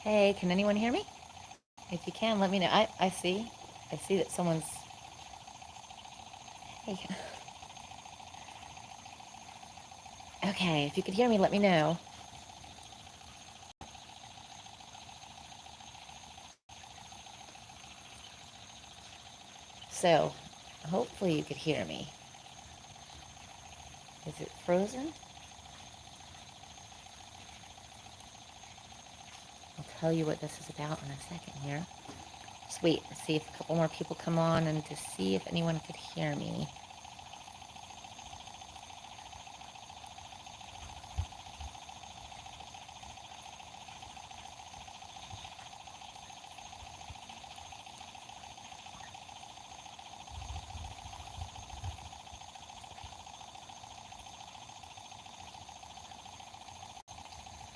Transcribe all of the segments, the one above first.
Hey, can anyone hear me? If you can, let me know. I see. I see that someone's... Hey. Okay, if you could hear me, let me know. So, hopefully you could hear me. Is it frozen? I'll tell you what this is about in a second here. Just wait and see if a couple more people come on and to see if anyone could hear me.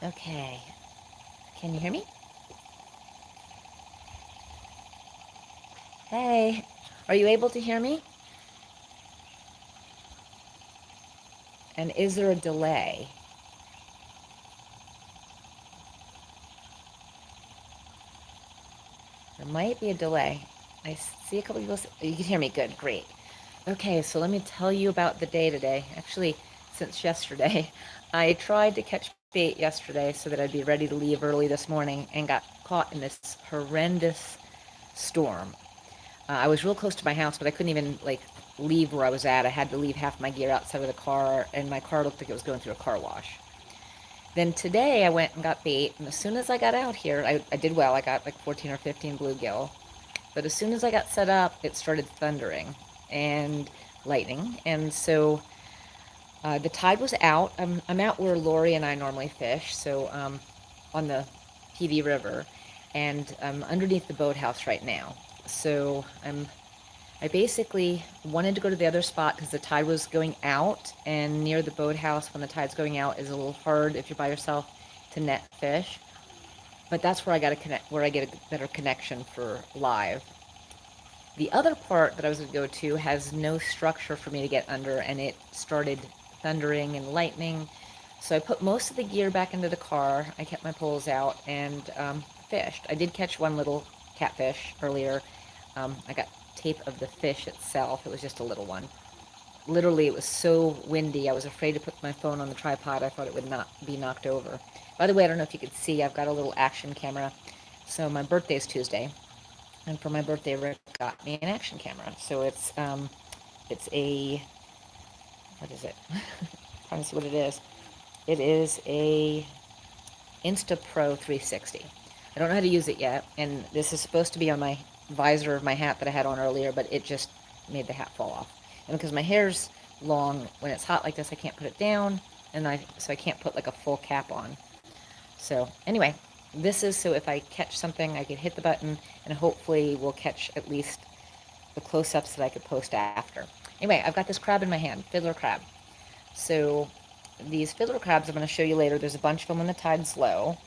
Okay. Can you hear me? Hey, are you able to hear me? And is there a delay? There might be a delay. I see a couple people. You can hear me. Good, great. Okay, so let me tell you about the day today. Actually, since yesterday, I tried to catch bait yesterday so that I'd be ready to leave early this morning and got caught in this horrendous storm. I was real close to my house, but I couldn't even leave where I was at. I had to leave half my gear outside of the car, and my car looked like it was going through a car wash. Then today I went and got bait, and as soon as I got out here, I did well. I got like 14 or 15 bluegill. But as soon as I got set up, it started thundering and lightning. And so the tide was out. I'm out where Lori and I normally fish, so on the Pee Dee River, and I'm underneath the boathouse right now. So I basically wanted to go to the other spot because the tide was going out, and near the boathouse when the tide's going out is a little hard if you're by yourself to net fish. But that's where I got to connect, where I get a better connection for live. The other part that I was going to go to has no structure for me to get under, and it started thundering and lightning. So I put most of the gear back into the car. I kept my poles out and fished. I did catch one little catfish earlier. I got tape of the fish itself. It was just a little one. Literally, it was so windy, I was afraid to put my phone on the tripod. I thought it would not be knocked over. By the way, I don't know if you could see, I've got a little action camera. So my birthday's Tuesday, and for my birthday, Rick got me an action camera. So it's a, what is it? Trying to see what it is. It is a Insta Pro 360. I don't know how to use it yet, and this is supposed to be on my visor of my hat that I had on earlier, but it just made the hat fall off. And because my hair's long, when it's hot like this, I can't put it down, and so I can't put like a full cap on. So anyway, this is so if I catch something, I could hit the button, and hopefully we'll catch at least the close-ups that I could post after. Anyway, I've got this crab in my hand, fiddler crab. So these fiddler crabs I'm going to show you later. There's a bunch of them when the tide's low,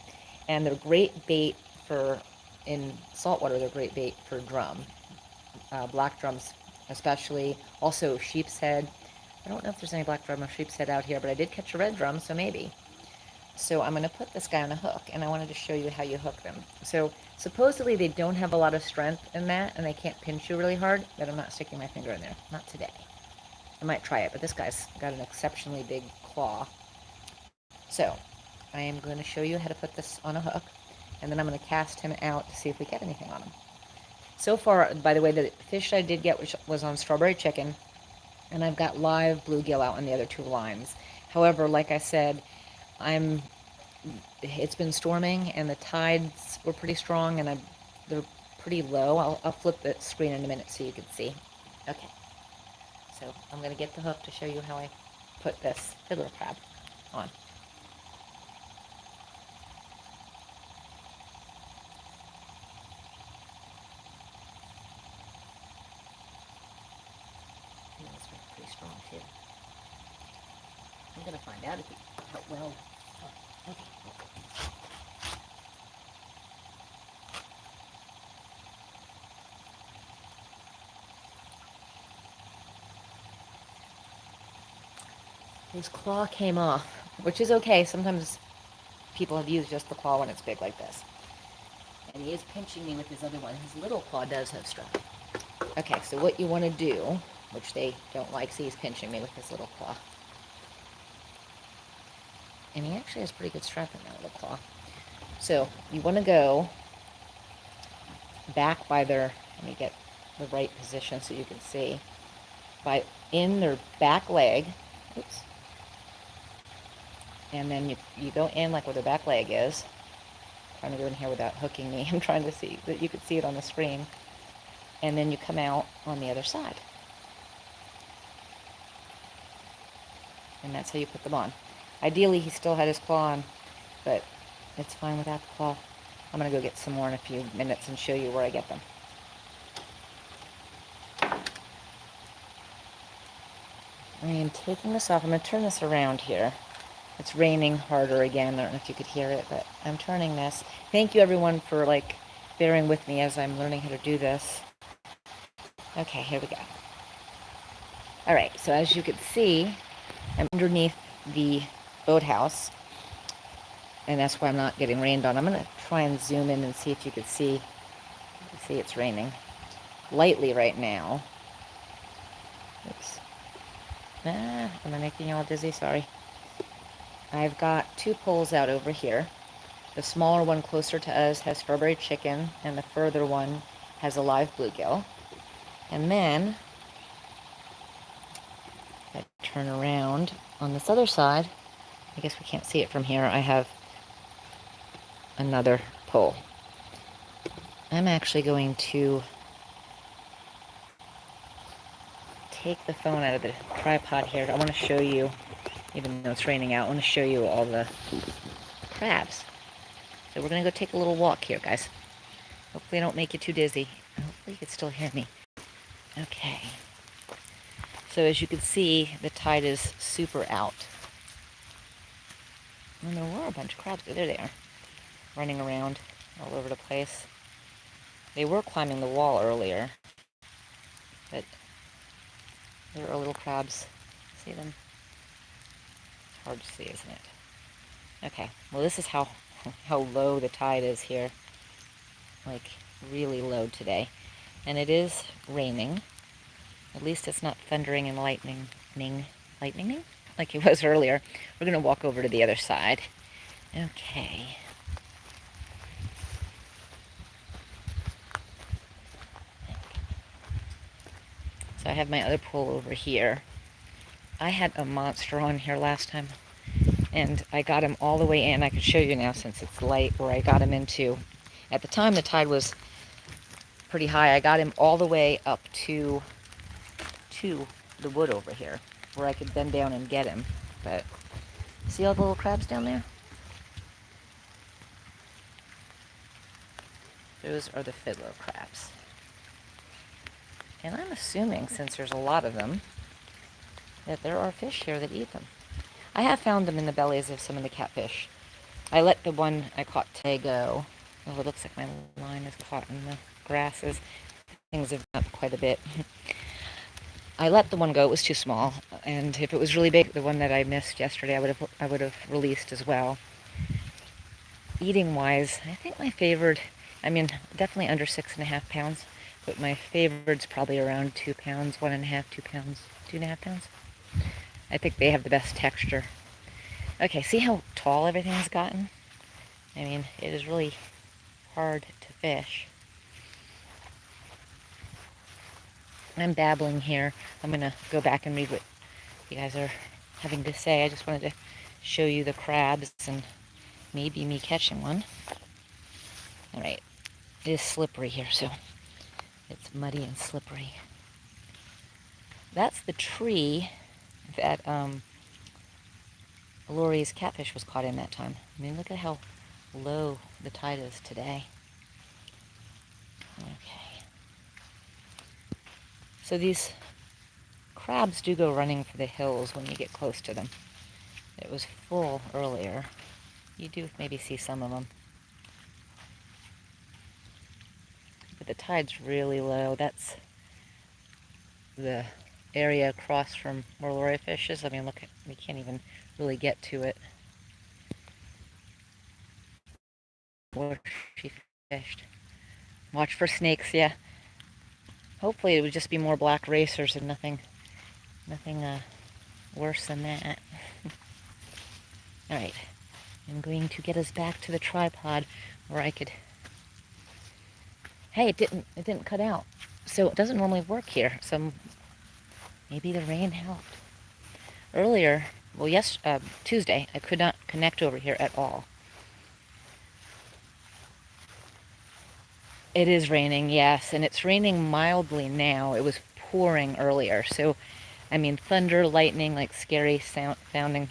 and they're great bait for, in saltwater, they're great bait for drum, black drums especially, also sheep's head. I don't know if there's any black drum or sheep's head out here, but I did catch a red drum, so maybe. So I'm going to put this guy on a hook, and I wanted to show you how you hook them. So supposedly they don't have a lot of strength in that, and they can't pinch you really hard, but I'm not sticking my finger in there. Not today. I might try it, but this guy's got an exceptionally big claw. So I am going to show you how to put this on a hook, and then I'm going to cast him out to see if we get anything on him. So far, by the way, the fish I did get was on strawberry chicken, and I've got live bluegill out on the other two lines. However, like I said, it's been storming, and the tides were pretty strong, and they're pretty low. I'll flip the screen in a minute so you can see. Okay, so I'm going to get the hook to show you how I put this fiddler crab on. Pretty strong too. I'm gonna find out how well. Oh, okay. His claw came off, which is okay. Sometimes people have used just the claw when it's big like this. And he is pinching me with his other one. His little claw does have strap. Okay, so what you want to do, which they don't like, see he's pinching me with his little claw. And he actually has pretty good strap in that little claw. So you want to go back by their, let me get the right position so you can see, by in their back leg, oops, and then you go in like where their back leg is. I'm trying to go in here without hooking me. I'm trying to see that you could see it on the screen. And then you come out on the other side. And that's how you put them on. Ideally, he still had his claw on, but it's fine without the claw. I'm going to go get some more in a few minutes and show you where I get them. I am taking this off. I'm going to turn this around here. It's raining harder again. I don't know if you could hear it, but I'm turning this. Thank you, everyone, for bearing with me as I'm learning how to do this. Okay, here we go. All right, so as you can see, I'm underneath the boathouse, and that's why I'm not getting rained on. I'm going to try and zoom in and see if you can see. You can see it's raining lightly right now. Oops. Am I making you all dizzy? Sorry. I've got two poles out over here. The smaller one closer to us has strawberry chicken, and the further one has a live bluegill. And then, if I turn around on this other side, I guess we can't see it from here, I have another pole. I'm actually going to take the phone out of the tripod here. I want to show you, even though it's raining out, I want to show you all the crabs. So we're going to go take a little walk here, guys. Hopefully I don't make you too dizzy. Hopefully you can still hear me. Okay. So as you can see, the tide is super out. And there were a bunch of crabs. There they are. Running around all over the place. They were climbing the wall earlier. But there are little crabs. See them? It's hard to see, isn't it? Okay. Well, this is how low the tide is here. Like, really low today. And it is raining. At least it's not thundering and lightning like it was earlier. We're going to walk over to the other side. Okay. So I have my other pole over here. I had a monster on here last time, and I got him all the way in. I can show you now since it's light where I got him into. At the time the tide was pretty high. I got him all the way up to the wood over here where I could bend down and get him. But see all the little crabs down there? Those are the fiddler crabs. And I'm assuming, since there's a lot of them, that there are fish here that eat them. I have found them in the bellies of some of the catfish. I let the one I caught today go. Oh, it looks like my line is caught in the grasses. Things have been up quite a bit. I let the one go. It was too small. And if it was really big, the one that I missed yesterday, I would have released as well. Eating wise, I think my favorite, I mean, definitely under 6.5 pounds, but my favorite's probably around 2 pounds, 1.5, 2 pounds, 2.5 pounds. I think they have the best texture. Okay, see how tall everything's gotten? I mean, it is really hard to fish. I'm babbling here. I'm going to go back and read what you guys are having to say. I just wanted to show you the crabs and maybe me catching one. All right. It is slippery here, so it's muddy and slippery. That's the tree that Lori's catfish was caught in that time. I mean, look at how low the tide is today. Okay. So these crabs do go running for the hills when you get close to them. It was full earlier. You do maybe see some of them. But the tide's really low. That's the area across from where Lori fishes. I mean, look, we can't even really get to it. Where she fished. Watch for snakes, yeah. Hopefully it would just be more black racers and nothing worse than that. All right, I'm going to get us back to the tripod where I could... Hey, it didn't cut out. So it doesn't normally work here. So maybe the rain helped. Earlier, well, Tuesday, I could not connect over here at all. It is raining, yes, and it's raining mildly now. It was pouring earlier. So, I mean, thunder, lightning, like scary sounding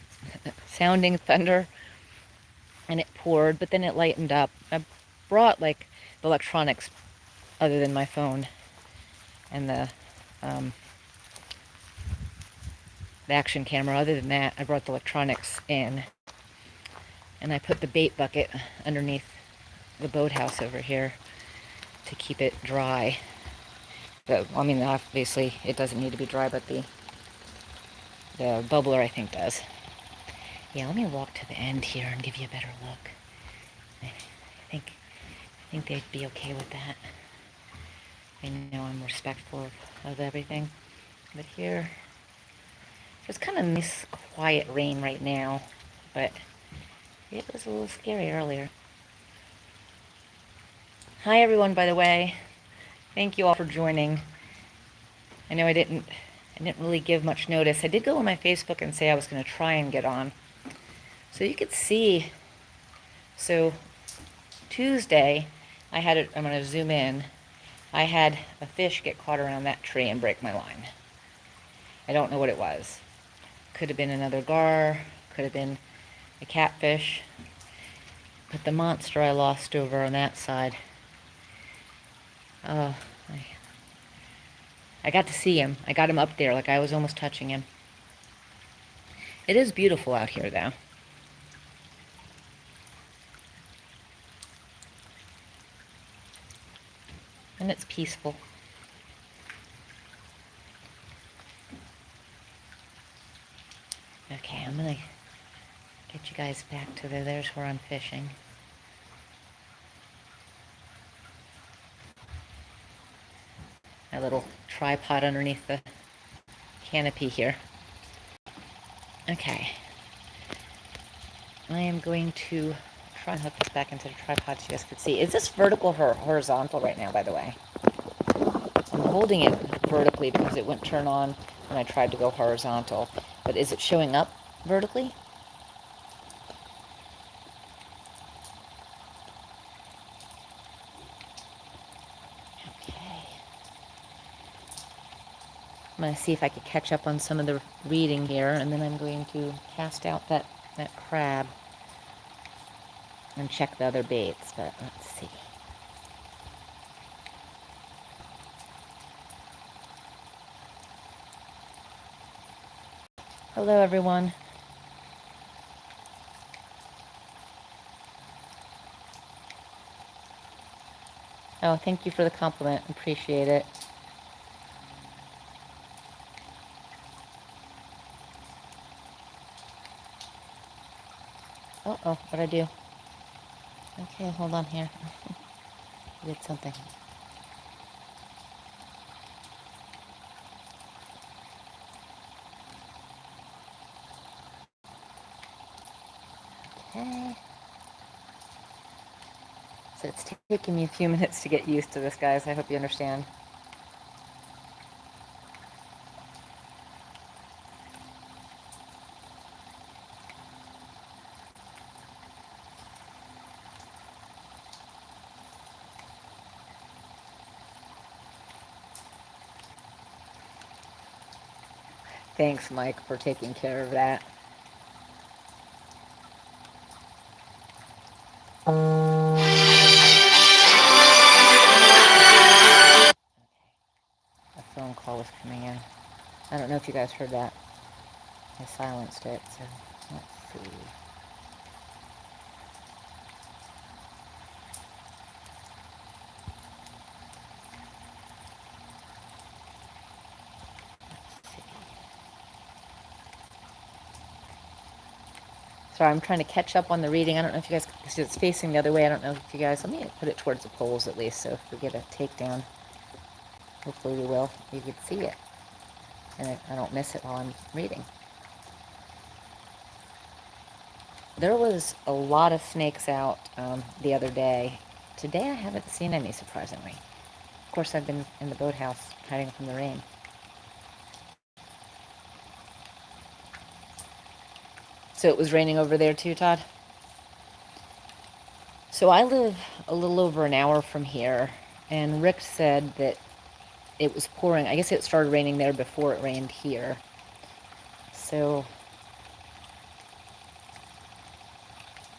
thunder, and it poured, but then it lightened up. I brought like the electronics other than my phone and the action camera. Other than that, I brought the electronics in, and I put the bait bucket underneath the boathouse over here to keep it dry. But, I mean, obviously it doesn't need to be dry, but the bubbler I think does. Yeah, let me walk to the end here and give you a better look. I think they'd be okay with that. I know I'm respectful of everything, but here it's kind of nice, quiet rain right now, but it was a little scary earlier. Hi everyone, by the way. Thank you all for joining. I know I didn't really give much notice. I did go on my Facebook and say I was going to try and get on. So you could see, so Tuesday, I'm going to zoom in. I had a fish get caught around that tree and break my line. I don't know what it was. Could have been another gar, could have been a catfish. But the monster I lost over on that side, oh, I got to see him. I got him up there, like I was almost touching him. It is beautiful out here, though. And it's peaceful. Okay, I'm gonna get you guys back to there. There's where I'm fishing. My little tripod underneath the canopy here. Okay. I am going to try and hook this back into the tripod so you guys can see. Is this vertical or horizontal right now, by the way? I'm holding it vertically because it wouldn't turn on when I tried to go horizontal. But is it showing up vertically? Okay. I'm going to see if I could catch up on some of the reading here, and then I'm going to cast out that crab and check the other baits, but let's see. Hello, everyone. Oh, thank you for the compliment. Appreciate it. Uh-oh, what'd I do? Okay, hold on here. I did something. Okay. So it's taking me a few minutes to get used to this, guys. I hope you understand. Thanks, Mike, for taking care of that. A phone call was coming in. I don't know if you guys heard that. I silenced it, so let's see. Sorry, I'm trying to catch up on the reading. I don't know if you guys, because it's facing the other way. I don't know if you guys, let me put it towards the poles at least, so if we get a takedown, hopefully we will, you can see it. And I don't miss it while I'm reading. There was a lot of snakes out the other day. Today I haven't seen any, surprisingly. Of course, I've been in the boathouse hiding from the rain. So it was raining over there too, Todd? So I live a little over an hour from here, and Rick said that it was pouring. I guess it started raining there before it rained here. So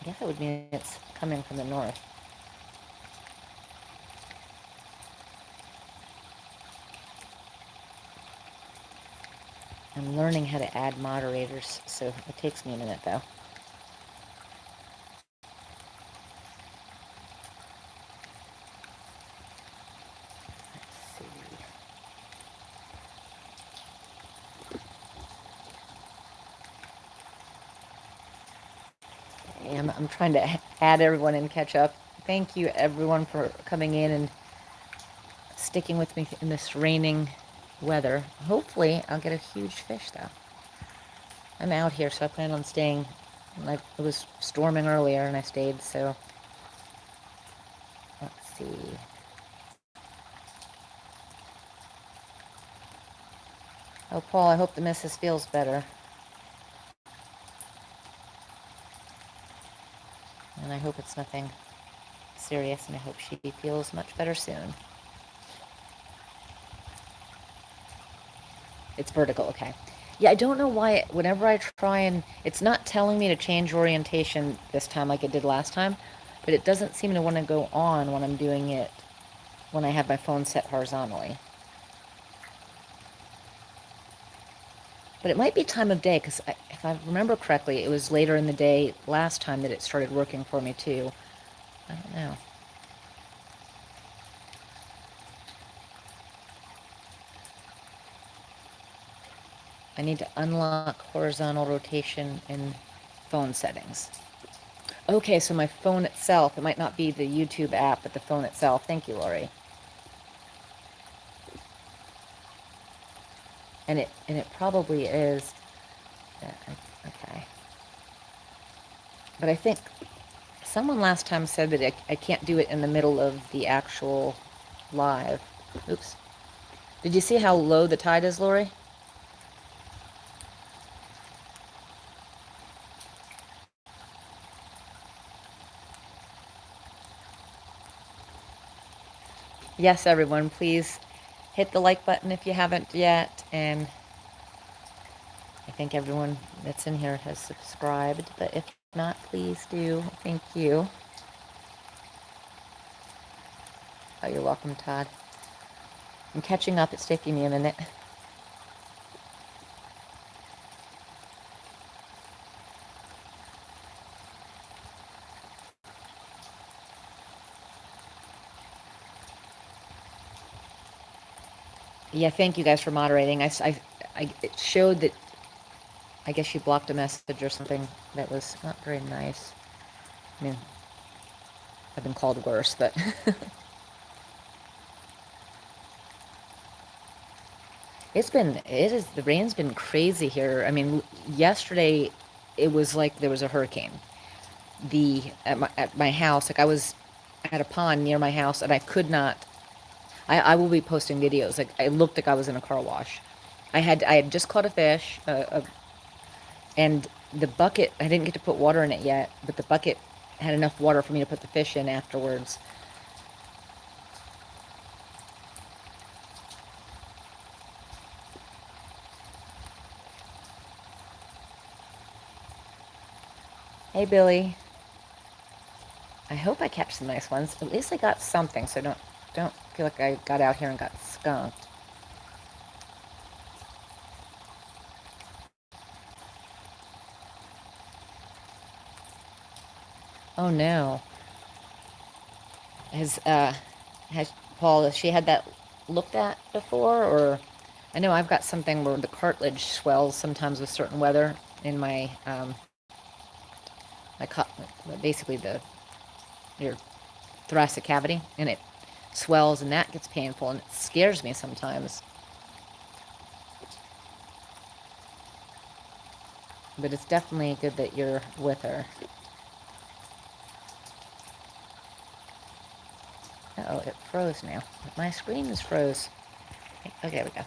I guess that would mean it's coming from the north. I'm learning how to add moderators, so it takes me a minute though. I'm trying to add everyone and catch up. Thank you, everyone, for coming in and sticking with me in this raining weather. Hopefully, I'll get a huge fish, though. I'm out here, so I plan on staying. It was storming earlier, and I stayed, so let's see. Oh, Paul, I hope the missus feels better. And I hope it's nothing serious, and I hope she feels much better soon. It's vertical, okay. Yeah, I don't know why, whenever I try and, it's not telling me to change orientation this time like it did last time, but it doesn't seem to want to go on when I'm doing it, when I have my phone set horizontally. But it might be time of day, because if I remember correctly, it was later in the day last time that it started working for me too. I don't know. I need to unlock horizontal rotation in phone settings. Okay, so my phone itself, it might not be the YouTube app, but the phone itself. Thank you, Lori. And it probably is. Okay. But I think someone last time said that I can't do it in the middle of the actual live. Oops. Did you see how low the tide is, Lori? Yes, everyone, please hit the like button if you haven't yet. And I think everyone that's in here has subscribed, but if not, please do. Thank you. Oh, you're welcome, Todd. I'm catching up. It's taking me a minute. Yeah, thank you guys for moderating. It showed that, I guess you blocked a message or something that was not very nice. I mean, I've been called worse, but... the rain's been crazy here. I mean, yesterday, it was like there was a hurricane. At my house, like I was at a pond near my house, and I could not... I will be posting videos. Like, I looked like I was in a car wash. I had just caught a fish, and the bucket, I didn't get to put water in it yet, but the bucket had enough water for me to put the fish in afterwards. Hey, Billy. I hope I catch some nice ones. At least I got something, so don't feel like I got out here and got skunked. Oh no. Has Paul, has she had that looked at before? Or I know I've got something where the cartilage swells sometimes with certain weather in my basically your thoracic cavity, and it swells, and that gets painful, and it scares me sometimes. But it's definitely good that you're with her. Uh-oh, it froze now. My screen is froze. Okay, there we go.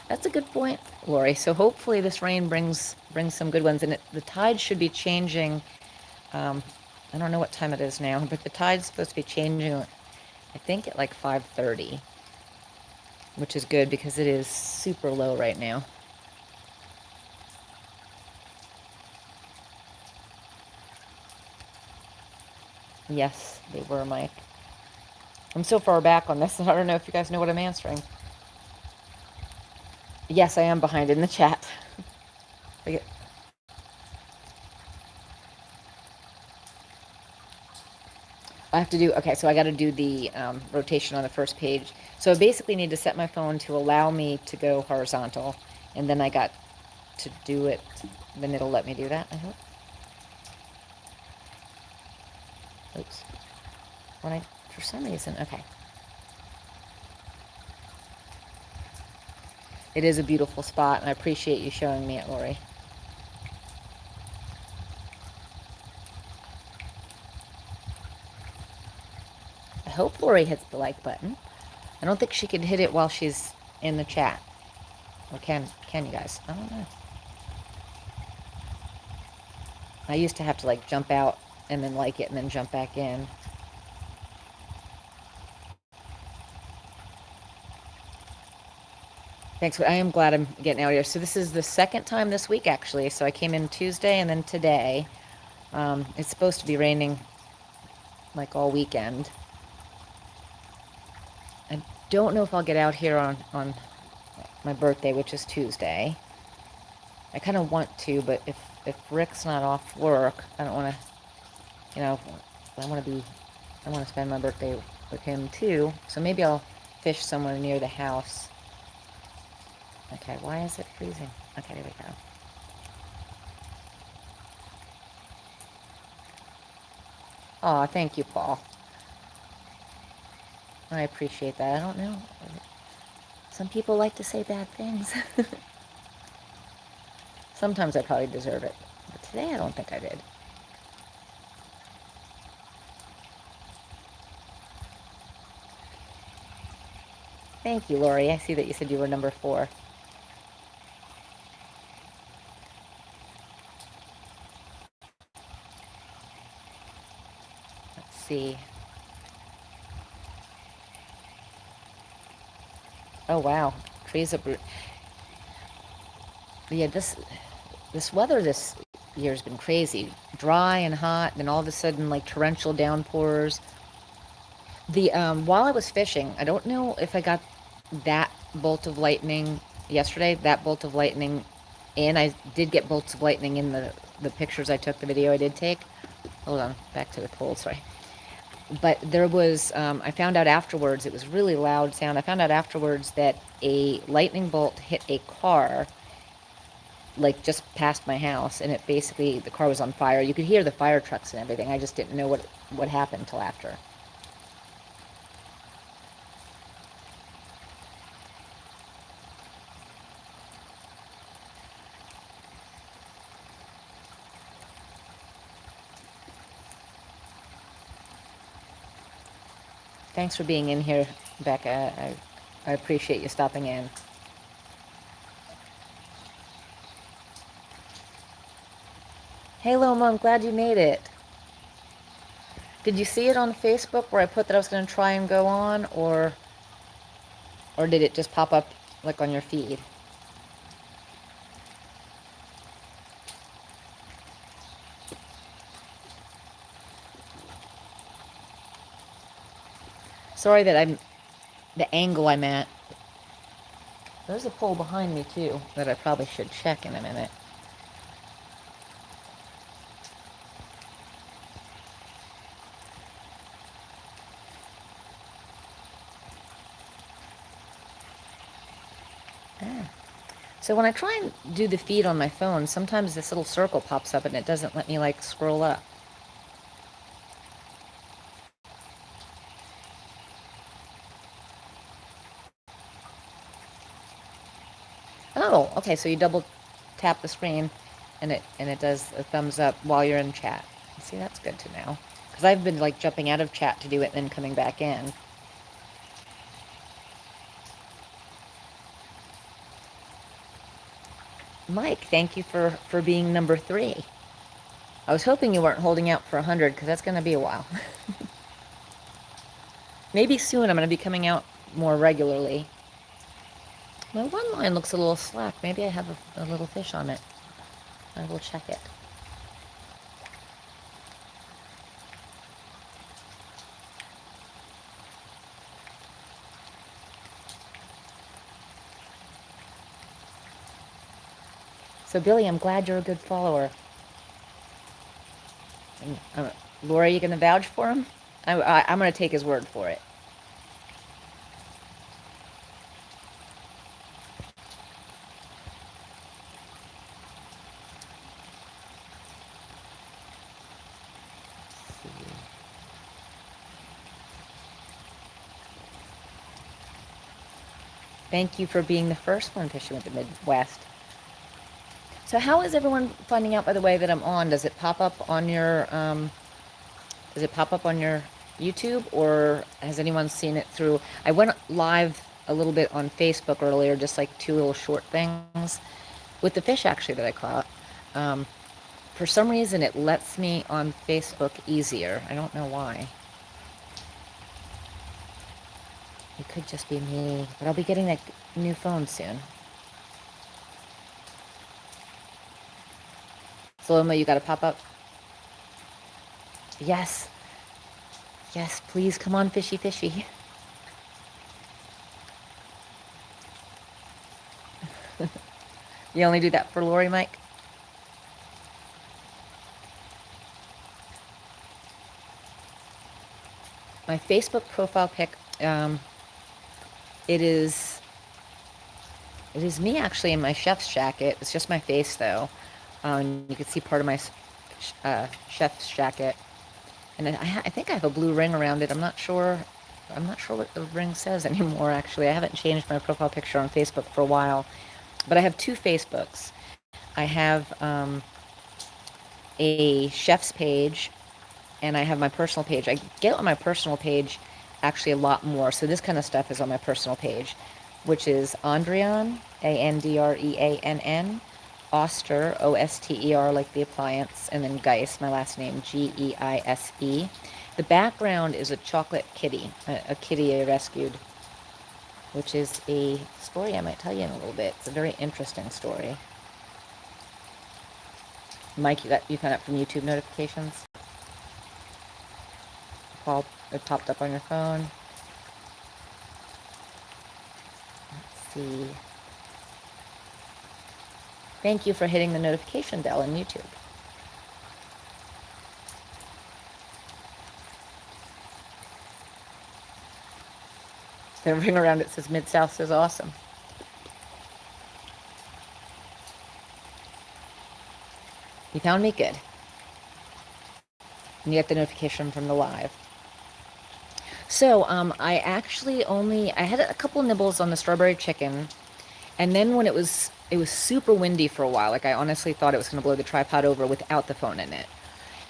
That's a good point, Lori. So hopefully this rain brings some good ones. And the tide should be changing. I don't know what time it is now, but the tide's supposed to be changing, I think, at like 5:30, which is good because it is super low right now. Yes, they were, Mike. I'm so far back on this, I don't know if you guys know what I'm answering. Yes, I am behind in the chat. I have to do, okay, so I got to do the rotation on the first page. So I basically need to set my phone to allow me to go horizontal, and then I got to do it, then it'll let me do that, I hope. Oops. For some reason, okay. It is a beautiful spot, and I appreciate you showing me it, Lori. I hope Lori hits the like button. I don't think she could hit it while she's in the chat. Or can you guys? I don't know. I used to have to like jump out and then like it and then jump back in. Thanks. I am glad I'm getting out here. So this is the second time this week, actually. So I came in Tuesday and then today. It's supposed to be raining like all weekend. I don't know if I'll get out here on my birthday, which is Tuesday. I kind of want to, but if Rick's not off work, I don't want to, I want to spend my birthday with him too. So maybe I'll fish somewhere near the house. Okay, why is it freezing? Okay, there we go. Aw, thank you, Paul. I appreciate that. I don't know. Some people like to say bad things. Sometimes I probably deserve it. But today I don't think I did. Thank you, Lori. I see that you said you were number 4. Let's see. Oh, wow. Trees uproot. Yeah, this weather this year's been crazy. Dry and hot, then all of a sudden, like, torrential downpours. While I was fishing, I don't know if I got that bolt of lightning yesterday, that bolt of lightning in. I did get bolts of lightning in the pictures I took, the video I did take. Hold on, back to the pole, sorry. But there was, I found out afterwards, it was really loud sound. I found out afterwards that a lightning bolt hit a car, like just past my house, and it basically, the car was on fire. You could hear the fire trucks and everything. I just didn't know what happened until after. Thanks for being in here, Becca. I appreciate you stopping in. Hey, Loma, I'm glad you made it. Did you see it on Facebook where I put that I was going to try and go on, or did it just pop up like on your feed? Sorry that the angle I'm at. There's a pole behind me too that I probably should check in a minute. So when I try and do the feed on my phone, sometimes this little circle pops up and it doesn't let me like scroll up. Oh, okay, so you double tap the screen and it does a thumbs up while you're in chat. See, that's good to know. Because I've been like jumping out of chat to do it and then coming back in. Mike, thank you for being number 3. I was hoping you weren't holding out for 100 because that's going to be a while. Maybe soon I'm going to be coming out more regularly. My one line looks a little slack. Maybe I have a little fish on it. I will check it. So Billy, I'm glad you're a good follower. And, Laura, you going to vouch for him? I'm going to take his word for it. Thank you for being the first one fishing with the Midwest. So how is everyone finding out, by the way, that I'm on? Does it pop up on your YouTube, or has anyone seen it through? I went live a little bit on Facebook earlier, just like 2 little short things with the fish actually that I caught. For some reason, it lets me on Facebook easier. I don't know why. It could just be me, but I'll be getting that new phone soon. Saloma, you got to pop up. Yes. Yes, please come on, fishy, fishy. You only do that for Lori, Mike? My Facebook profile pic, it is me actually in my chef's jacket. It's just my face though. You can see part of my chef's jacket, and I think I have a blue ring around it. I'm not sure what the ring says anymore. Actually, I haven't changed my profile picture on Facebook for a while, but I have 2 Facebooks. I have a chef's page, and I have my personal page. I get on my personal page actually a lot more. So this kind of stuff is on my personal page, which is Andreann, Andreann, Oster, Oster, like the appliance, and then Geise, my last name, Geise. The background is a chocolate kitty, a kitty I rescued, which is a story I might tell you in a little bit. It's a very interesting story. Mike, you found out from YouTube notifications? It popped up on your phone. Let's see. Thank you for hitting the notification bell on YouTube. The ring around it says Mid-South says awesome. You found me? Good. And you get the notification from the live. So, I actually I had a couple nibbles on the strawberry chicken, and then when it was super windy for a while, like I honestly thought it was going to blow the tripod over without the phone in it.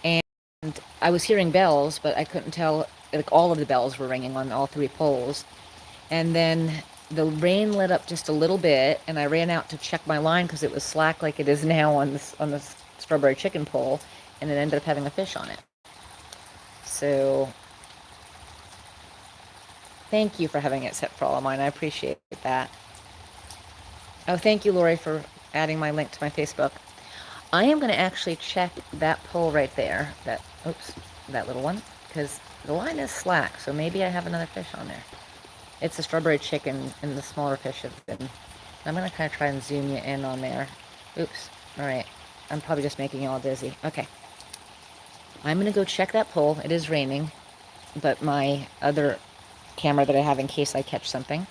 And I was hearing bells, but I couldn't tell, like all of the bells were ringing on all 3 poles. And then the rain let up just a little bit, and I ran out to check my line because it was slack like it is now on this strawberry chicken pole, and it ended up having a fish on it. So thank you for having it set for all of mine. I appreciate that. Oh, thank you, Lori, for adding my link to my Facebook. I am going to actually check that pole right there, that little one, because the line is slack, so maybe I have another fish on there. It's the strawberry chicken, and the smaller fish have been. I'm going to kind of try and zoom you in on there. Oops. All right. I'm probably just making you all dizzy. Okay. I'm going to go check that pole. It is raining, but my other camera that I have in case I catch something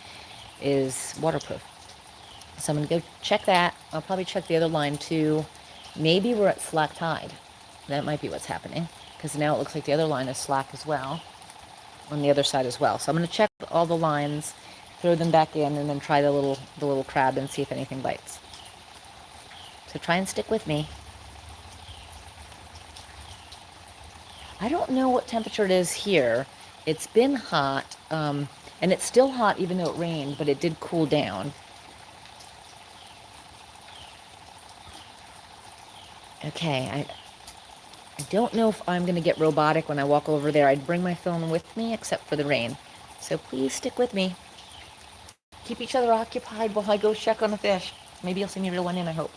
is waterproof. So I'm going to go check that. I'll probably check the other line too. Maybe we're at slack tide. That might be what's happening, because now it looks like the other line is slack as well, on the other side as well. So I'm going to check all the lines, throw them back in, and then try the little crab and see if anything bites. So try and stick with me. I don't know what temperature it is here. It's been hot, and it's still hot even though it rained, but it did cool down. Okay, I don't know if I'm going to get robotic when I walk over there. I'd bring my phone with me, except for the rain. So please stick with me. Keep each other occupied while I go check on the fish. Maybe you'll see me reel one in, I hope.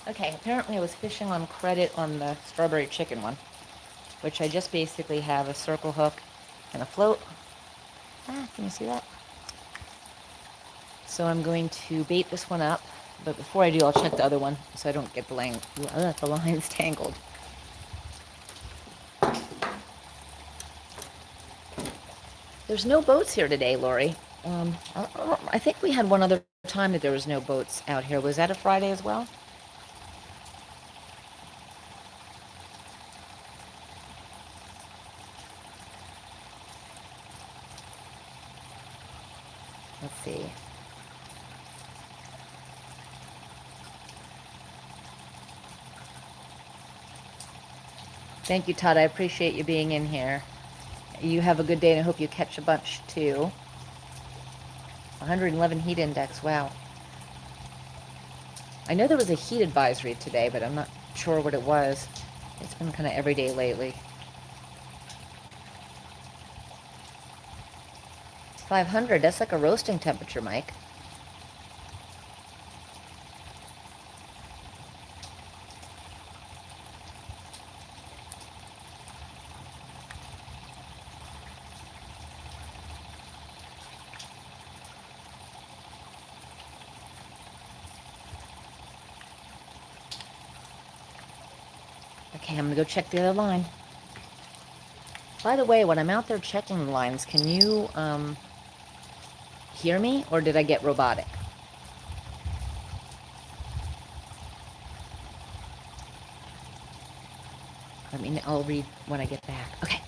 Okay, apparently I was fishing on credit on the strawberry chicken one, which I just basically have a circle hook and a float. Can you see that? So I'm going to bait this one up, but before I do, I'll check the other one so I don't get the lines tangled. There's no boats here today, Lori. I think we had one other time that there was no boats out here. Was that a Friday as well? Let's see. Thank you, Todd. I appreciate you being in here. You have a good day, and I hope you catch a bunch, too. 111 heat index. Wow. I know there was a heat advisory today, but I'm not sure what it was. It's been kind of every day lately. 500. That's like a roasting temperature, Mike. Okay, I'm going to go check the other line. By the way, when I'm out there checking the lines, can you hear me, or did I get robotic? I'll read when I get back. Okay.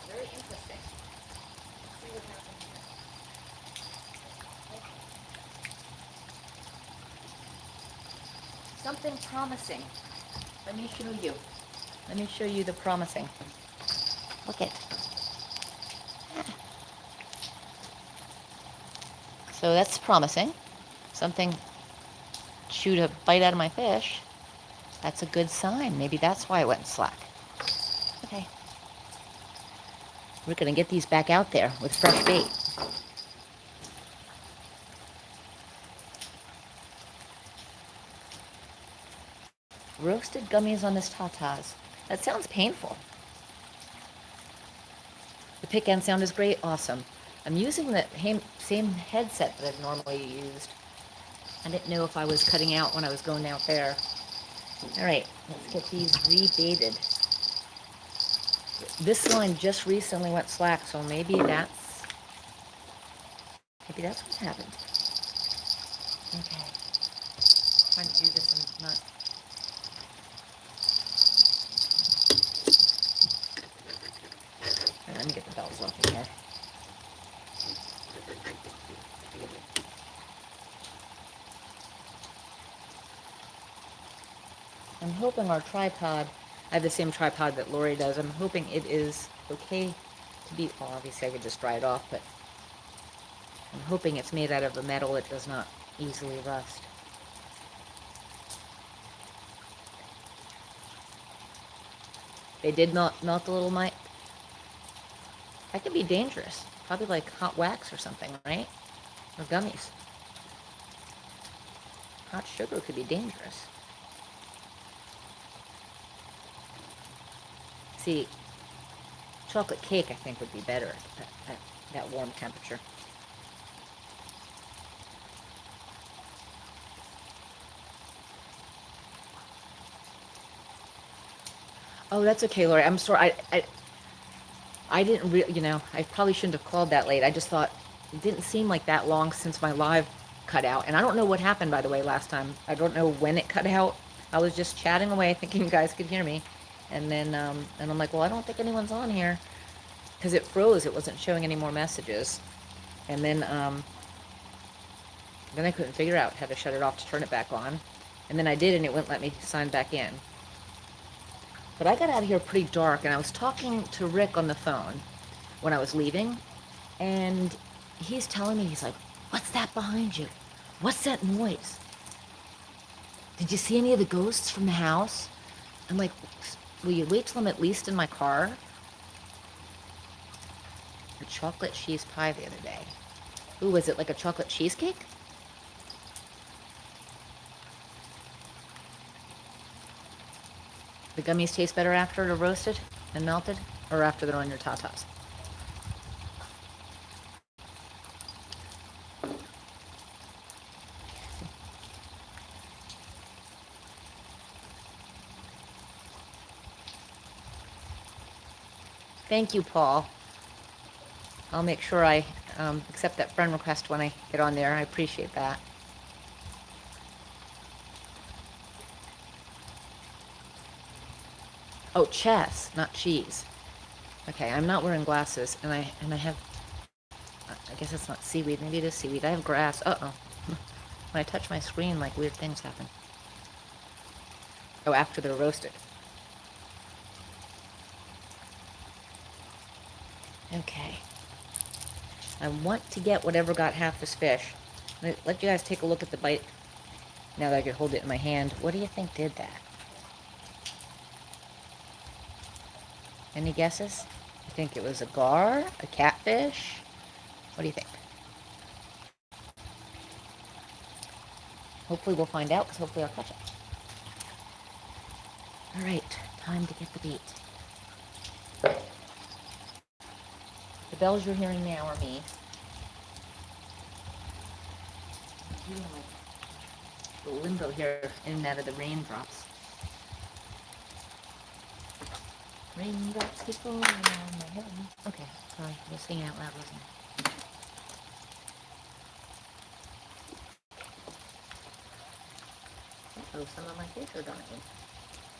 Very interesting. Let's see what happens here. Something promising. Let me show you. Let me show you the promising. Look it. So that's promising. Something chewed a bite out of my fish. That's a good sign. Maybe that's why it went slack. Okay. We're going to get these back out there with fresh bait. Roasted gummies on this tatas. That sounds painful. The pick end sound is great. Awesome. I'm using the same headset that I've normally used. I didn't know if I was cutting out when I was going out there. All right, let's get these rebaited. This line just recently went slack, so maybe that's Maybe that's what happened. Okay. Trying to do this and not. Right, let me get the bells off in here. I'm hoping our tripod, I have the same tripod that Lori does, I'm hoping it is okay to be, well, obviously I could just dry it off, but I'm hoping it's made out of a metal that does not easily rust. They did not melt the little mic. That could be dangerous. Probably like hot wax or something, right? Or gummies. Hot sugar could be dangerous. See, chocolate cake I think would be better at that warm temperature. Oh, that's okay, Lori. I'm sorry. I didn't really, I probably shouldn't have called that late. I just thought it didn't seem like that long since my live cut out. And I don't know what happened, by the way, last time. I don't know when it cut out. I was just chatting away thinking you guys could hear me. And then, and I'm like, well, I don't think anyone's on here. Because it froze. It wasn't showing any more messages. And then I couldn't figure out how to shut it off to turn it back on. And then I did, and it wouldn't let me sign back in. But I got out of here pretty dark, and I was talking to Rick on the phone when I was leaving, and he's telling me, he's like, what's that behind you? What's that noise? Did you see any of the ghosts from the house? I'm like, will you wait till I'm at least in my car? A chocolate cheese pie the other day. Ooh, was it like a chocolate cheesecake? The gummies taste better after they're roasted and melted, or after they're on your tatas? Thank you, Paul. I'll make sure I accept that friend request when I get on there. I appreciate that. Oh, chess, not cheese. Okay, I'm not wearing glasses, and I have, I guess it's not seaweed. Maybe it is seaweed. I have grass. Uh-oh. When I touch my screen, like, weird things happen. Oh, after they're roasted. Okay. I want to get whatever got half this fish. Let you guys take a look at the bite now that I could hold it in my hand. What do you think did that? Any guesses? You think it was a gar? A catfish? What do you think? Hopefully we'll find out, because hopefully I'll catch it. All right, time to get the bait. The bells you're hearing now are me. I'm feeling like the limbo here in and out of the raindrops. Raindrops keep falling on my head. Okay, sorry, I was singing out loud, wasn't I? Uh-oh, some of my fish are dying.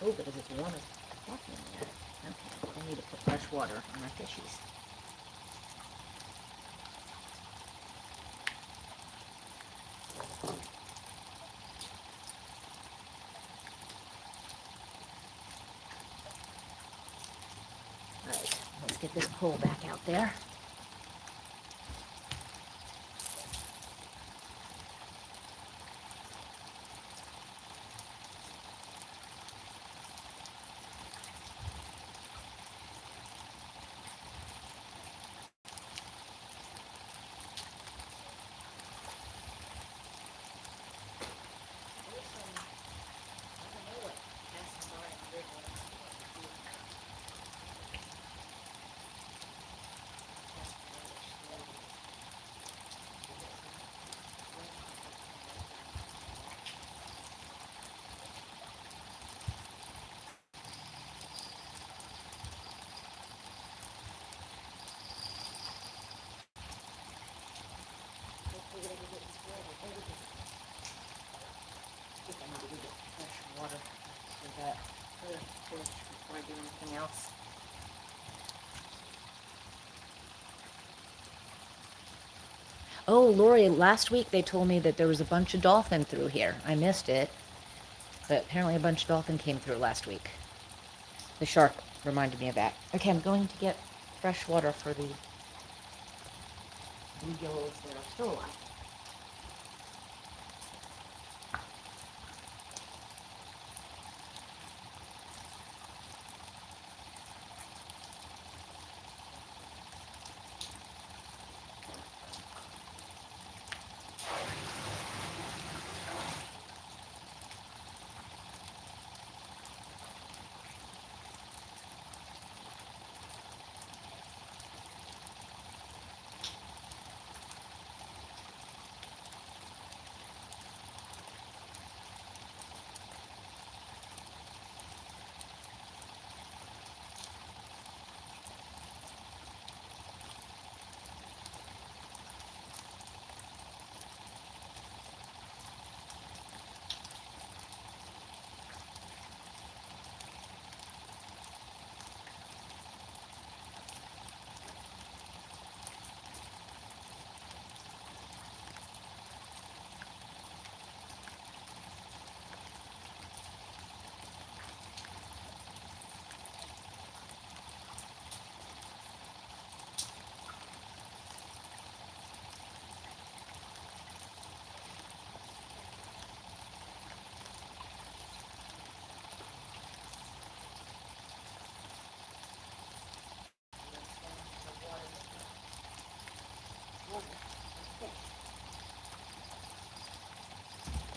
Oh, because it's warm as coffee in there. Okay, I need to put fresh water on my fishies. Alright, let's get this pole back out there. We're gonna go get this water. I think I need to go get fresh water for that fish before I do anything else. Oh, Lori, last week they told me that there was a bunch of dolphin through here. I missed it, but apparently a bunch of dolphin came through last week. The shark reminded me of that. Okay, I'm going to get fresh water for the bluegills that are still alive.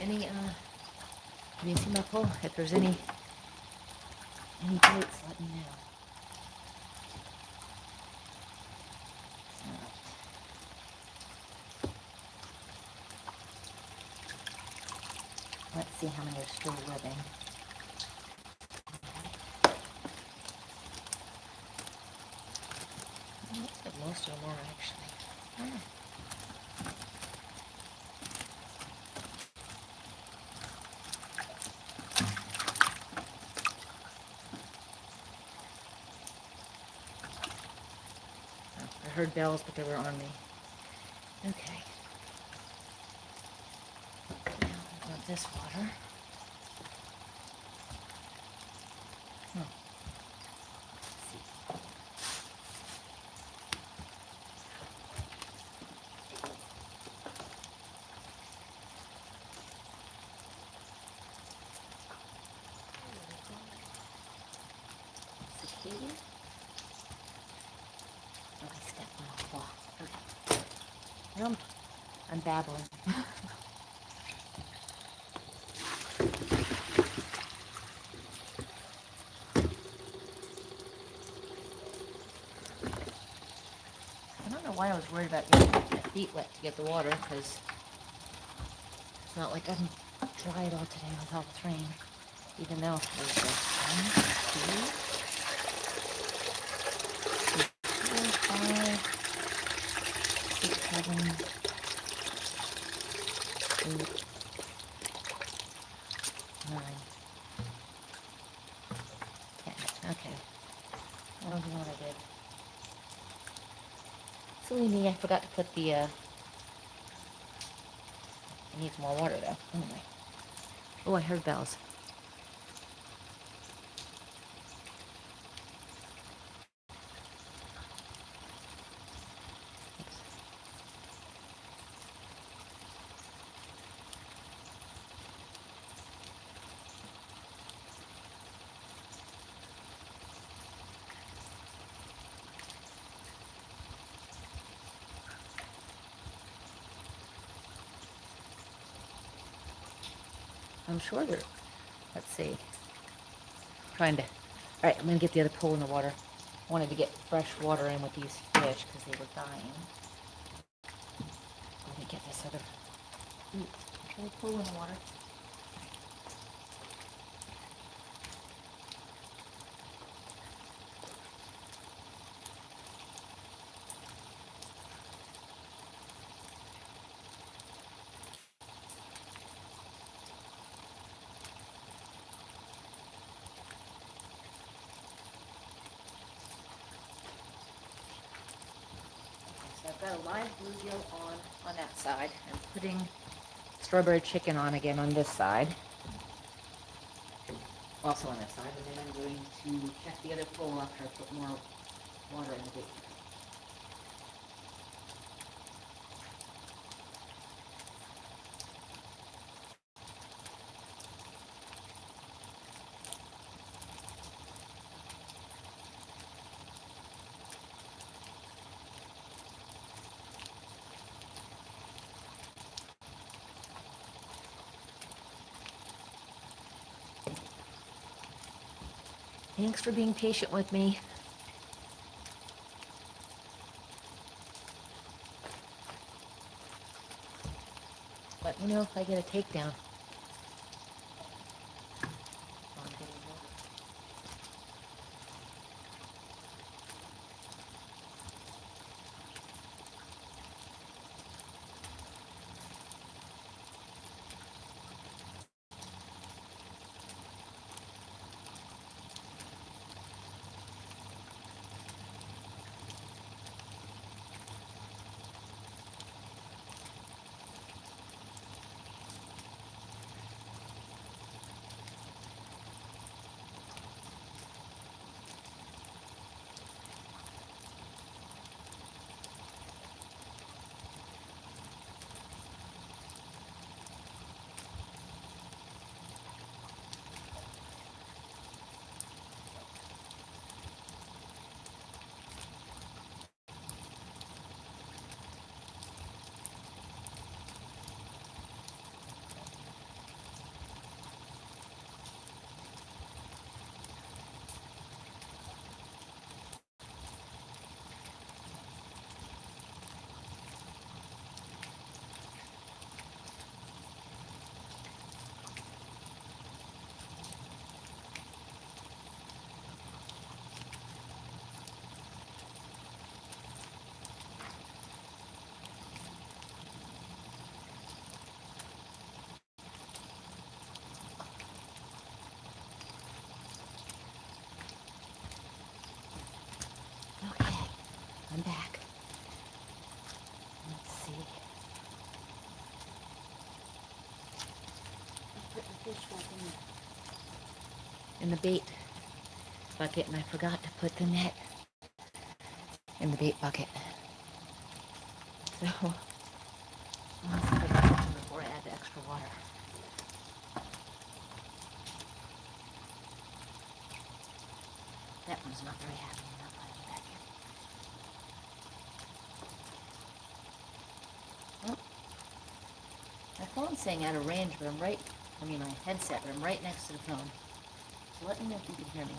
Any, can you see my pole? If there's any boats, let me know. Let's see how many are still living. Looks like most of them are actually. Oh. I heard bells, but they were on me. Okay. Now I want this water. Let's see. Cicada? Oh, I stepped on a claw. Okay. Well, I'm babbling. I don't know why I was worried about getting my feet wet to get the water, because it's not like I can dry it all today with all this rain. Even though there's a 1, 2, 3, 4, 5, 6, 7, 8, 9, 10. Okay. I don't know what I did. Silly me, I forgot to put the, I need some more water though. Anyway. Oh, I heard bells. I'm sure they're, let's see, trying to, all right, I'm going to get the other pole in the water. I wanted to get fresh water in with these fish because they were dying. Let me get this other pole in the water. a live bluegill on that side. I'm putting strawberry chicken on again on this side. Also on that side. And then I'm going to check the other pole after I put more water in the bait. Thanks for being patient with me. Let me know if I get a takedown. Okay, I'm back. Let's see. I put the fish back in the bait bucket, and I forgot to put the net in the bait bucket. So, I'll see if I can catch them before I add the extra water. That one's not very happy. I'm not letting it back in. Well, my phone's saying out of range, but my headset, but I'm right next to the phone. So let me know if you can hear me.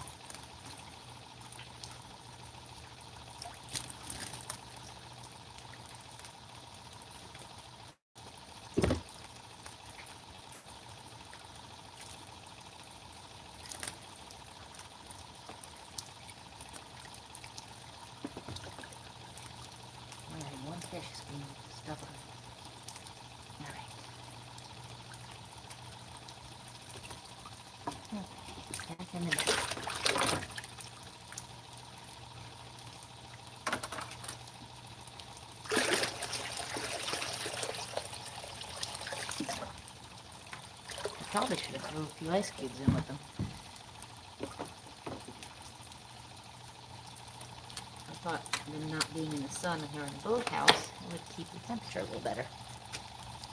Alright, one fish is being stubborn. Alright. Okay, back in the net. Probably should have thrown a few ice cubes in with them. I thought them not being in the sun and they're in the boathouse would keep the temperature a little better.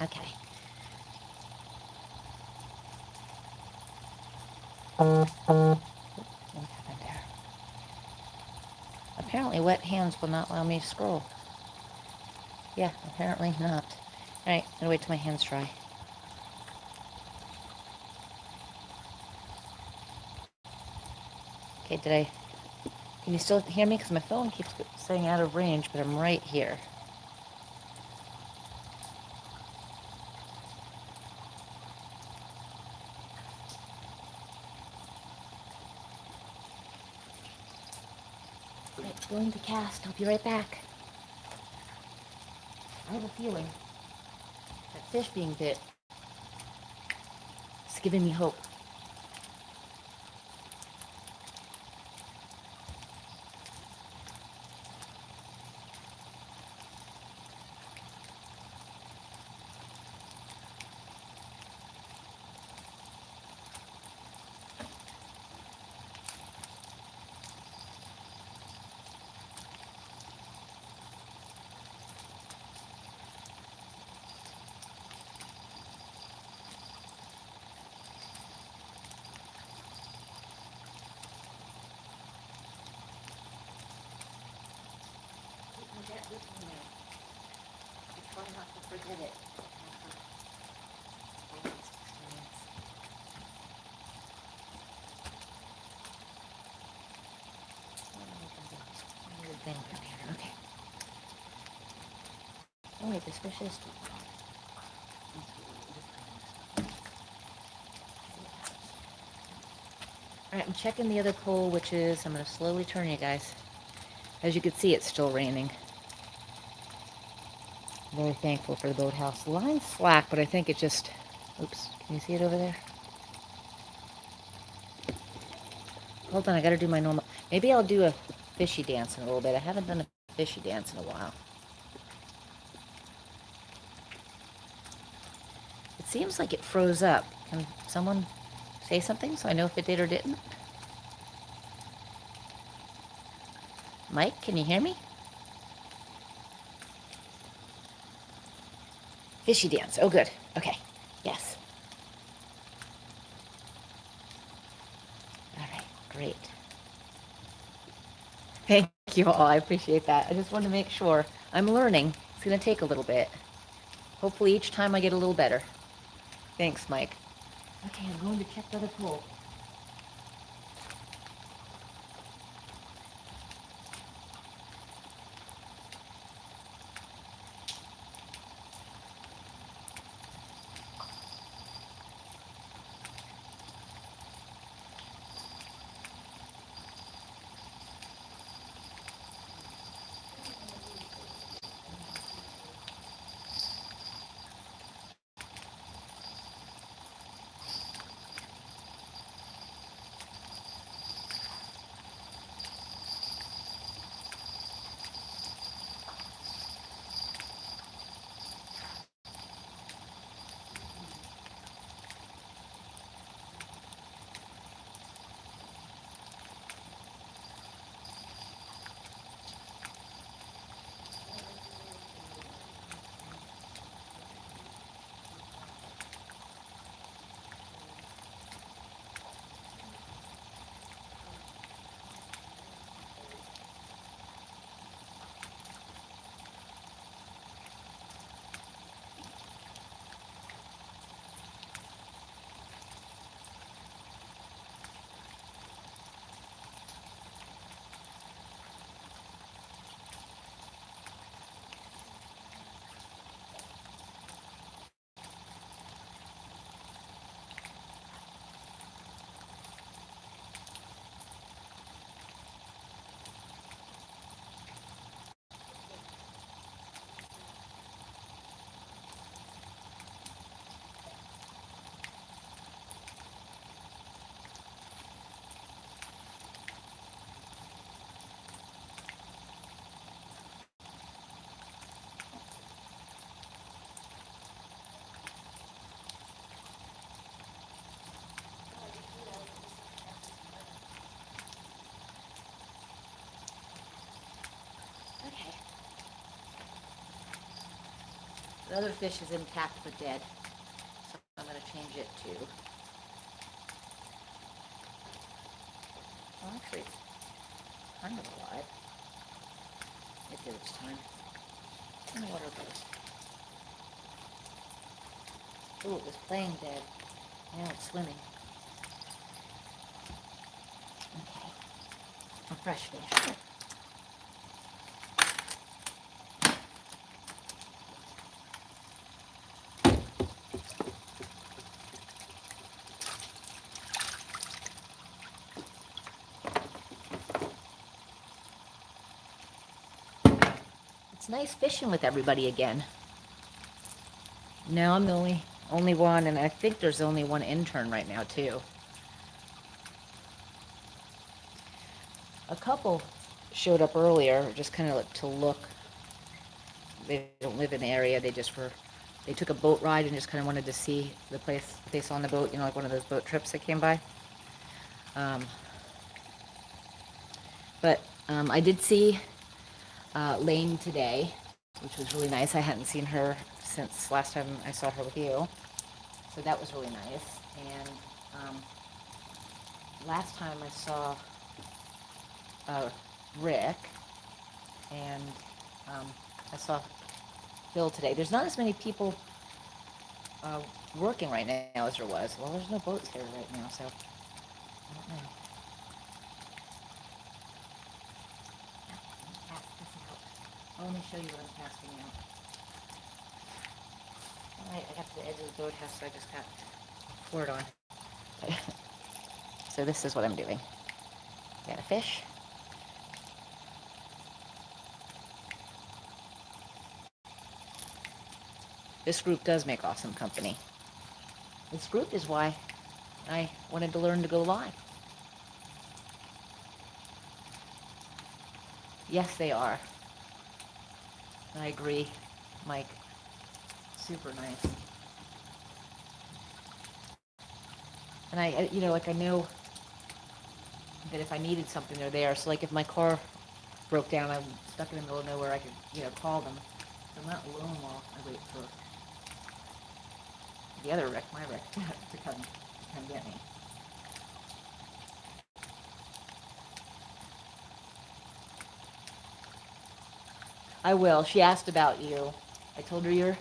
Okay. What happened there? Apparently wet hands will not allow me to scroll. Yeah, apparently not. Alright, I'm gonna wait till my hands dry. Okay, can you still hear me? Because my phone keeps saying out of range, but I'm right here. Right, going to cast. I'll be right back. I have a feeling that fish being bit is giving me hope. forget it. Okay. Oh wait, this fish is... Alright, I'm checking the other pole, which is... I'm going to slowly turn you guys. As you can see, it's still raining. Very thankful for the boathouse. The line's slack, but I think it just... Oops, can you see it over there? Hold on, I gotta do my normal... Maybe I'll do a fishy dance in a little bit. I haven't done a fishy dance in a while. It seems like it froze up. Can someone say something so I know if it did or didn't? Mike, can you hear me? Fishy dance. Oh, good. Okay. Yes. All right. Great. Thank you all. I appreciate that. I just wanted to make sure. I'm learning. It's going to take a little bit. Hopefully each time I get a little better. Thanks, Mike. Okay, I'm going to check the other pool. Okay. The other fish is intact but dead. So I'm going to change it to... Well, actually, it's kind of alive. It did its time. And the water goes. Oh, it was playing dead. Now it's swimming. Okay. A fresh fish. It's nice fishing with everybody again. No, I'm the only one, and I think there's only one intern right now, too. A couple showed up earlier, just kind of to look. They don't live in the area. They took a boat ride and just kind of wanted to see the place they saw on the boat, like one of those boat trips that came by. But I did see Lane today, which was really nice. I hadn't seen her since last time I saw her with you. So that was really nice. And last time I saw Rick, and I saw filled today. There's not as many people working right now as there was. Well, there's no boats here right now, so I don't know. Cast this out. Oh, let me show you what I'm casting out. All right, I got to the edge of the boathouse, so I just got poured on. So this is what I'm doing. Got a fish. This group does make awesome company. This group is why I wanted to learn to go live. Yes, they are. I agree, Mike. Super nice. And like I know that if I needed something, they're there. So like if my car broke down, I'm stuck in the middle of nowhere, I could, call them. So I'm not alone while I wait for the other wreck, my wreck, to come get me. I will. She asked about you. I told her you're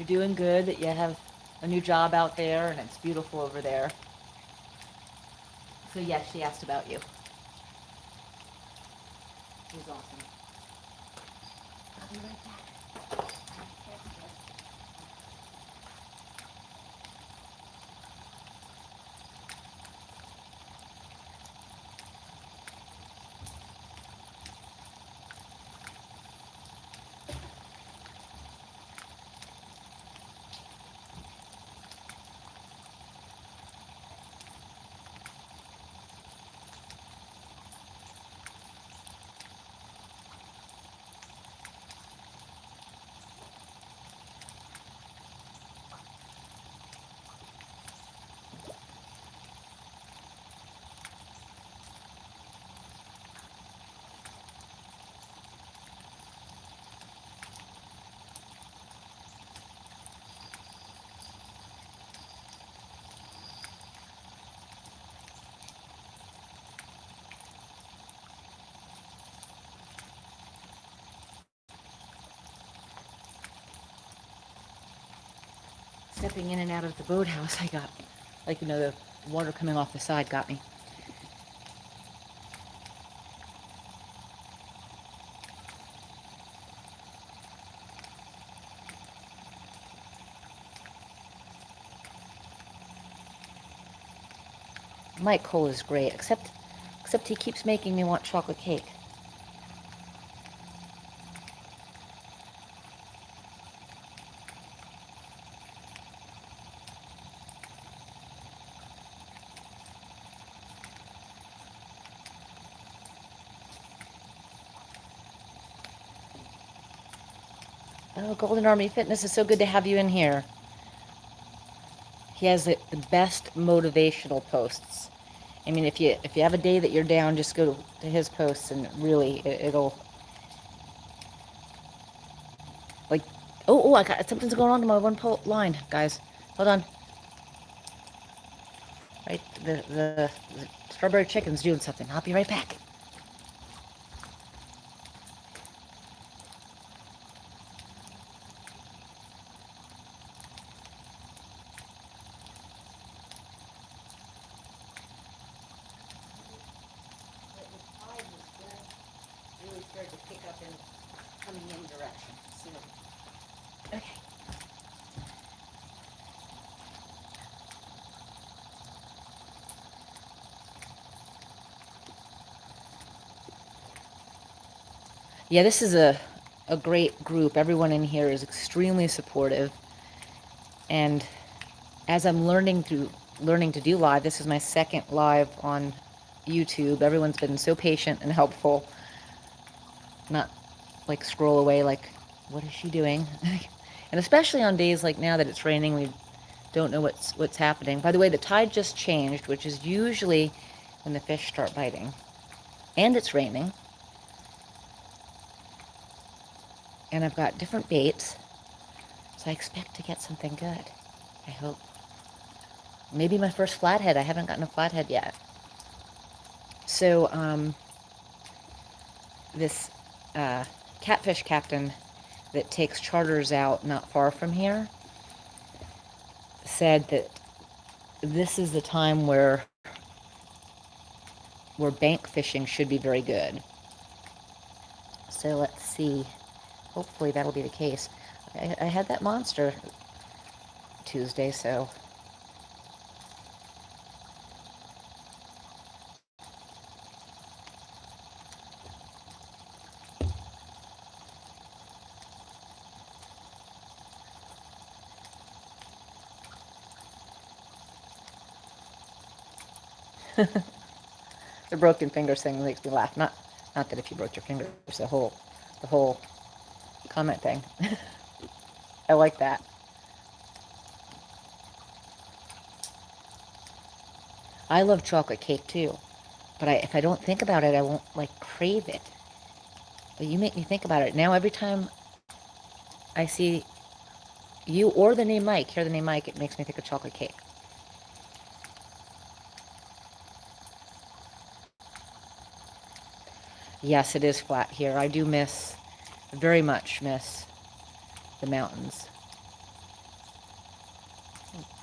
doing good, that you have a new job out there, and it's beautiful over there. So yes, she asked about you. It was awesome. I'll be right back. Stepping in and out of the boathouse, I got, the water coming off the side got me. Mike Cole is great, except he keeps making me want chocolate cake. Oh, Golden Army Fitness, is so good to have you in here. He has the best motivational posts. I mean, if you have a day that you're down, just go to his posts, and really, it'll like. Oh, I got something's going on to my line, guys. Hold on. Right, the strawberry chicken's doing something. I'll be right back. Really started to pick up and coming in direction soon. Okay. Yeah, this is a great group. Everyone in here is extremely supportive. And as I'm learning to do live, this is my second live on YouTube. Everyone's been so patient and helpful. Not like scroll away like, what is she doing? And especially on days like now that it's raining, we don't know what's happening. By the way, the tide just changed, which is usually when the fish start biting. And it's raining. And I've got different baits, so I expect to get something good. I hope. Maybe my first flathead. I haven't gotten a flathead yet. So, this catfish captain that takes charters out not far from here said that this is the time where bank fishing should be very good. So let's see. Hopefully that'll be the case. I had that monster Tuesday, so... The broken fingers thing makes me laugh. Not that if you broke your fingers, the whole comment thing. I like that. I love chocolate cake too, but if I don't think about it, I won't like crave it. But you make me think about it. Now every time I see you or the name Mike, hear the name Mike, it makes me think of chocolate cake. Yes, it is flat here. I do very much miss the mountains.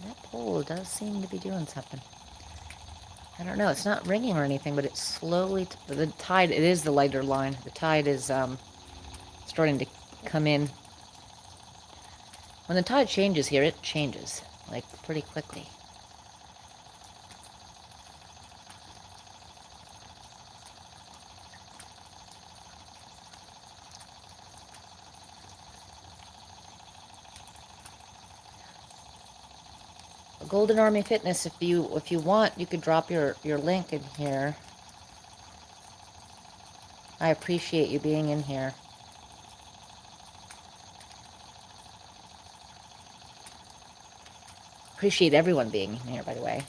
That pole does seem to be doing something. I don't know. It's not ringing or anything, but it's slowly... the tide, it is the lighter line. The tide is starting to come in. When the tide changes here, it changes, like, pretty quickly. Golden Army Fitness, if you want, you could drop your link in here. I appreciate you being in here. Appreciate everyone being in here, by the way.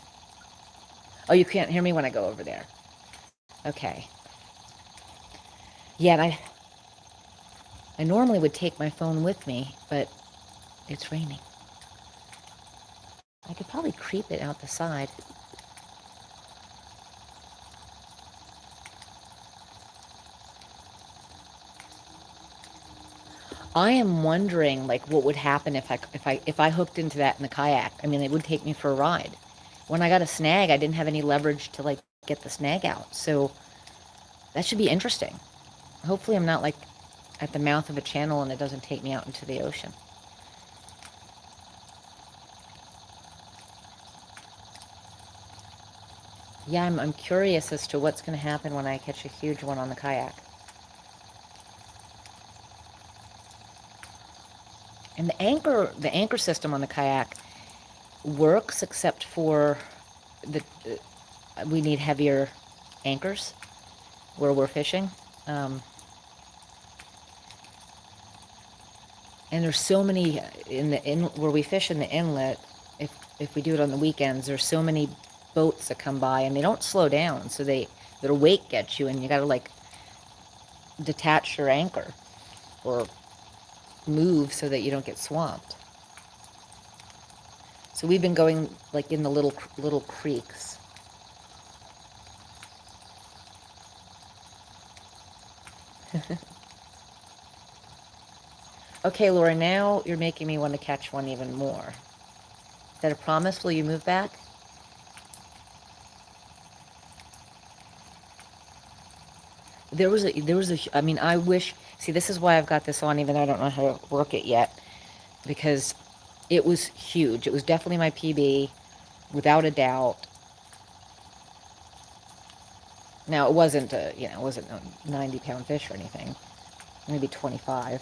Oh, you can't hear me when I go over there. Okay. Yeah, and I normally would take my phone with me, but it's raining. I could probably creep it out the side. I am wondering, like, what would happen if I hooked into that in the kayak. I mean, it would take me for a ride. When I got a snag, I didn't have any leverage to, like, get the snag out. So that should be interesting. Hopefully I'm not, like, at the mouth of a channel and it doesn't take me out into the ocean. Yeah, I'm curious as to what's going to happen when I catch a huge one on the kayak. And the anchor system on the kayak works, except for we need heavier anchors where we're fishing. And there's so many where we fish in the inlet. If we do it on the weekends, there's so many boats that come by and they don't slow down, so their weight gets you, and you got to, like, detach your anchor or move so that you don't get swamped. So we've been going, like, in the little creeks. Okay, Laura, now you're making me want to catch one even more. Is that a promise? Will you move back? I mean, I wish, see, this is why I've got this on, even though I don't know how to work it yet, because it was huge. It was definitely my PB, without a doubt. Now, it wasn't a 90-pound fish or anything, maybe 25.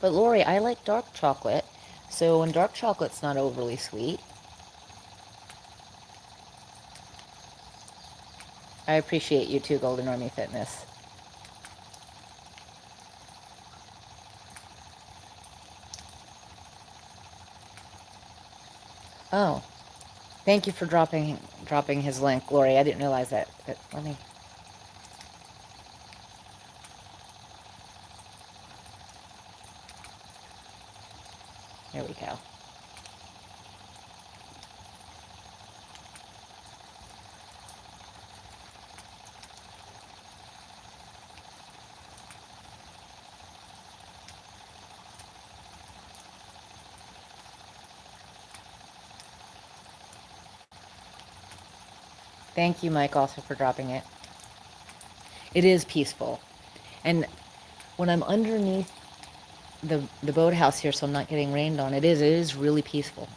But Lori, I like dark chocolate, so when dark chocolate's not overly sweet, I appreciate you too, Golden Army Fitness. Oh, thank you for dropping his link, Lori. I didn't realize that. But let me... There we go. Thank you, Mike, also for dropping it. It is peaceful. And when I'm underneath the boathouse here, so I'm not getting rained on, it is really peaceful.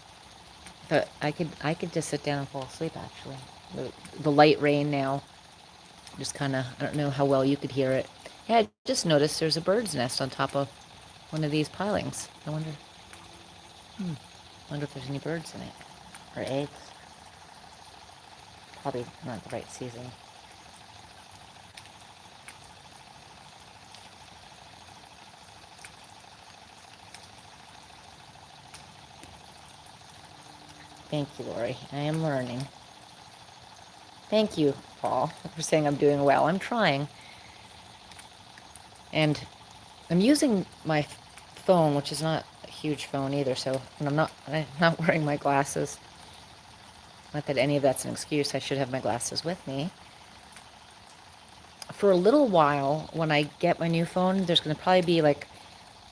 But I could just sit down and fall asleep, actually. The light rain now, just kind of, I don't know how well you could hear it. Yeah, I just noticed there's a bird's nest on top of one of these pilings. I wonder if there's any birds in it, or eggs. Probably not the right season. Thank you, Lori. I am learning. Thank you, Paul, for saying I'm doing well. I'm trying. And I'm using my phone, which is not a huge phone either, so when I'm not wearing my glasses. Not that any of that's an excuse. I should have my glasses with me. For a little while, when I get my new phone, there's going to probably be like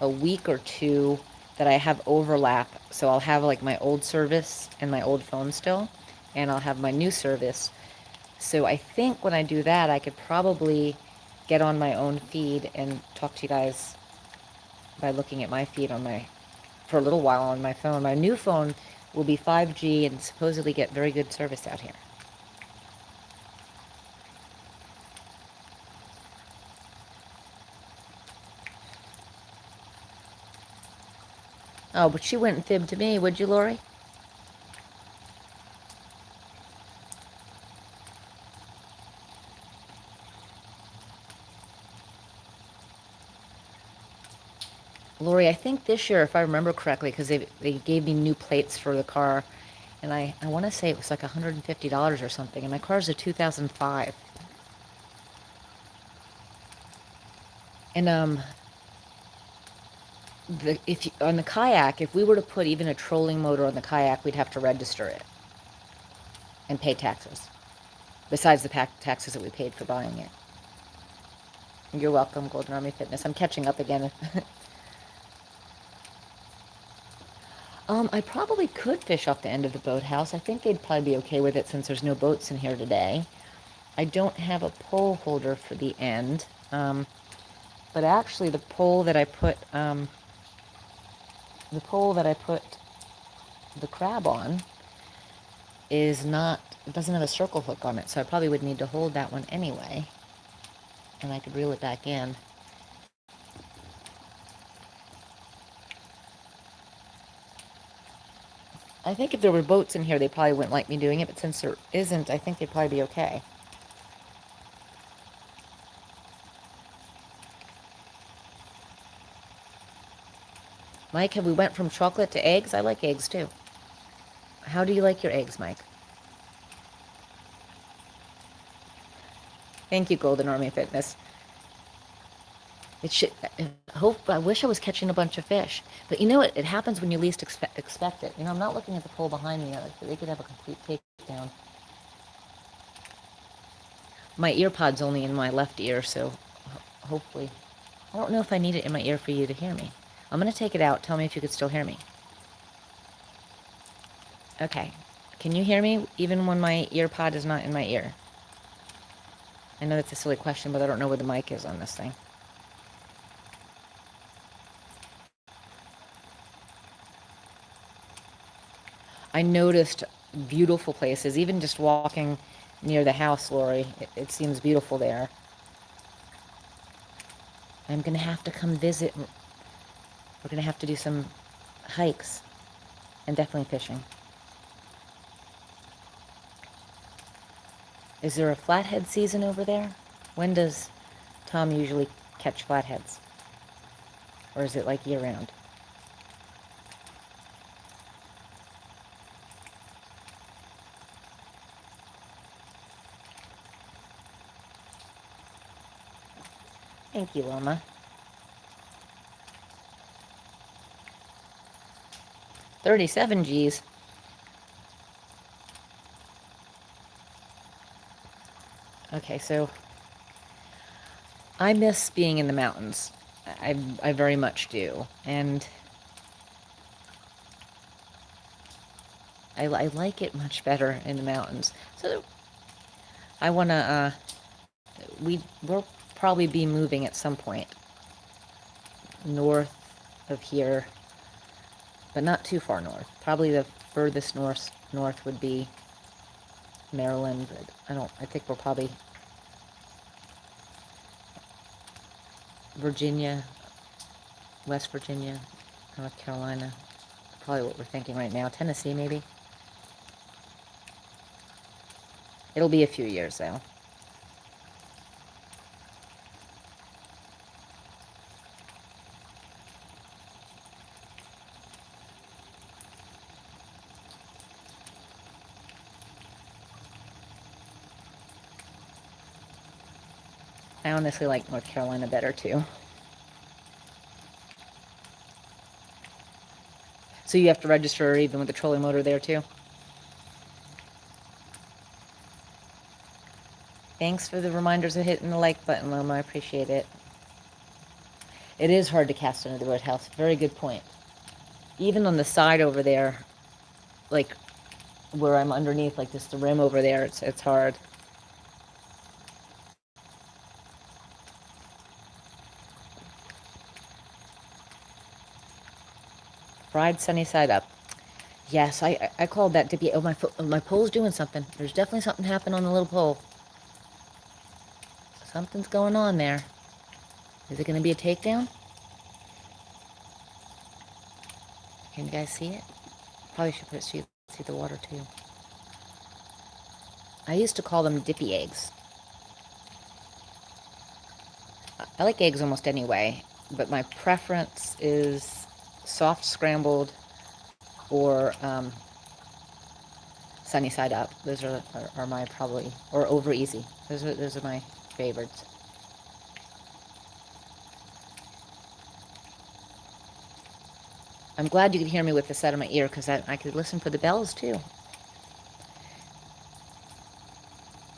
a week or two that I have overlap. So I'll have like my old service and my old phone still, and I'll have my new service. So I think when I do that, I could probably get on my own feed and talk to you guys by looking at my feed for a little while on my phone. My new phone will be 5G and supposedly get very good service out here. Oh, but she wouldn't fib to me, would you, Lori? Lori, I think this year, if I remember correctly, because they gave me new plates for the car, and I want to say it was like $150 or something, and my car's a 2005. And on the kayak, if we were to put even a trolling motor on the kayak, we'd have to register it and pay taxes, besides the taxes that we paid for buying it. You're welcome, Golden Army Fitness. I'm catching up again. I probably could fish off the end of the boathouse. I think they'd probably be okay with it since there's no boats in here today. I don't have a pole holder for the end, but actually the pole that I put the crab on it doesn't have a circle hook on it, so I probably would need to hold that one anyway, and I could reel it back in. I think if there were boats in here, they probably wouldn't like me doing it, but since there isn't, I think they'd probably be okay. Mike, have we went from chocolate to eggs? I like eggs, too. How do you like your eggs, Mike? Thank you, Golden Army Fitness. I wish I was catching a bunch of fish. But you know what? It happens when you least expect it. I'm not looking at the pole behind me. They could have a complete takedown. My ear pod's only in my left ear, so hopefully. I don't know if I need it in my ear for you to hear me. I'm going to take it out. Tell me if you could still hear me. Okay. Can you hear me even when my ear pod is not in my ear? I know that's a silly question, but I don't know where the mic is on this thing. I noticed beautiful places, even just walking near the house, Lori. It seems beautiful there. I'm going to have to come visit. We're going to have to do some hikes and definitely fishing. Is there a flathead season over there? When does Tom usually catch flatheads? Or is it like year-round? Thank you, Wilma. 37 G's. Okay, so I miss being in the mountains. I very much do. And I like it much better in the mountains. So I want to, we'll probably be moving at some point north of here, but not too far north. Probably the furthest north would be Maryland. But I think we're probably Virginia, West Virginia, North Carolina. Probably what we're thinking right now. Tennessee, maybe. It'll be a few years, though. I honestly like North Carolina better, too. So you have to register even with the trolling motor there, too? Thanks for the reminders of hitting the like button, Loma. I appreciate it. It is hard to cast under the boathouse. Very good point. Even on the side over there, like where I'm underneath, like just the rim over there, it's hard. Fried sunny side up. Yes, I called that to be. Oh, my pole's doing something. There's definitely something happening on the little pole. Something's going on there. Is it going to be a takedown? Can you guys see it? Probably should put see the water too. I used to call them dippy eggs. I like eggs almost any way, but my preference is soft scrambled or sunny side up. Those are my probably, or over easy. Those are my favorites. I'm glad you could hear me with this out of my ear, because I could listen for the bells too.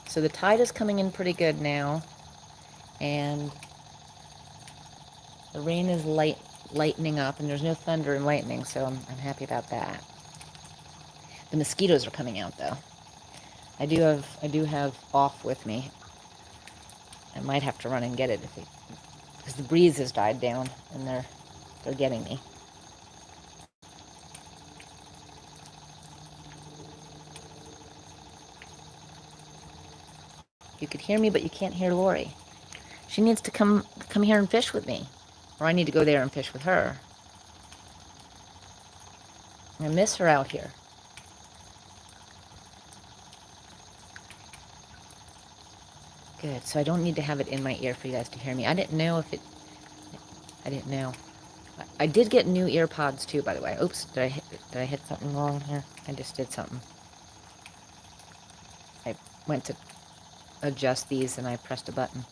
So the tide is coming in pretty good now, and the rain is lightening up, and there's no thunder and lightning, so I'm happy about that. The mosquitoes are coming out, though. I do have off with me. I might have to run and get it because the breeze has died down, and they're getting me. You could hear me, but you can't hear Lori. She needs to come here and fish with me, or I need to go there and fish with her. I miss her out here. Good. So I don't need to have it in my ear for you guys to hear me. I didn't know. I did get new ear pods too, by the way. Oops, did I hit something wrong here? I just did something. I went to adjust these and I pressed a button.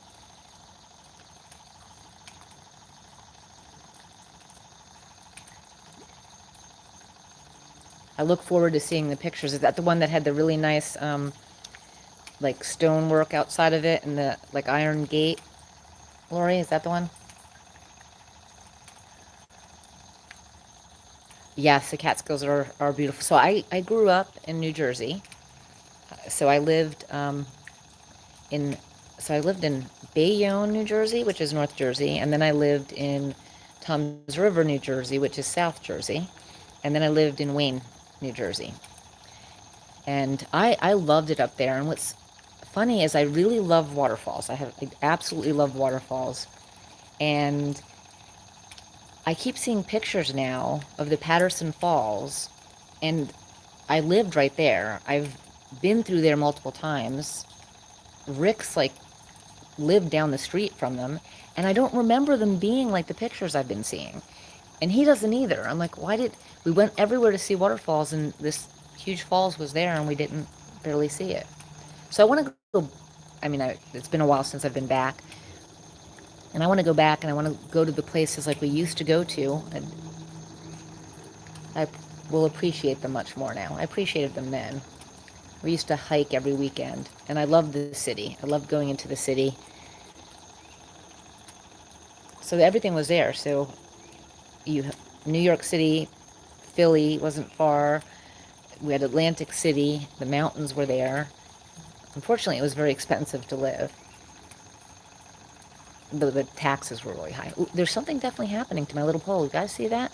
I look forward to seeing the pictures. Is that the one that had the really nice like stonework outside of it and the like iron gate? Lori, is that the one? Yes, the Catskills are beautiful. So I grew up in New Jersey. So I lived in Bayonne, New Jersey, which is North Jersey, and then I lived in Toms River, New Jersey, which is South Jersey, and then I lived in Wayne, New Jersey. And I loved it up there. And what's funny is I really love waterfalls. I absolutely love waterfalls. And I keep seeing pictures now of the Patterson Falls, and I lived right there. I've been through there multiple times. Rick's like lived down the street from them, and I don't remember them being like the pictures I've been seeing. And he doesn't either. I'm like, we went everywhere to see waterfalls, and this huge falls was there, and we didn't barely see it. So I want to go, it's been a while since I've been back, and I want to go back, and I want to go to the places like we used to go to. And will appreciate them much more now. I appreciated them then. We used to hike every weekend, and I loved the city. I loved going into the city. So everything was there. So you, New York City, Philly wasn't far. We had Atlantic City. The mountains were there. Unfortunately, it was very expensive to live. The taxes were really high. Ooh, there's something definitely happening to my little pole. You guys see that?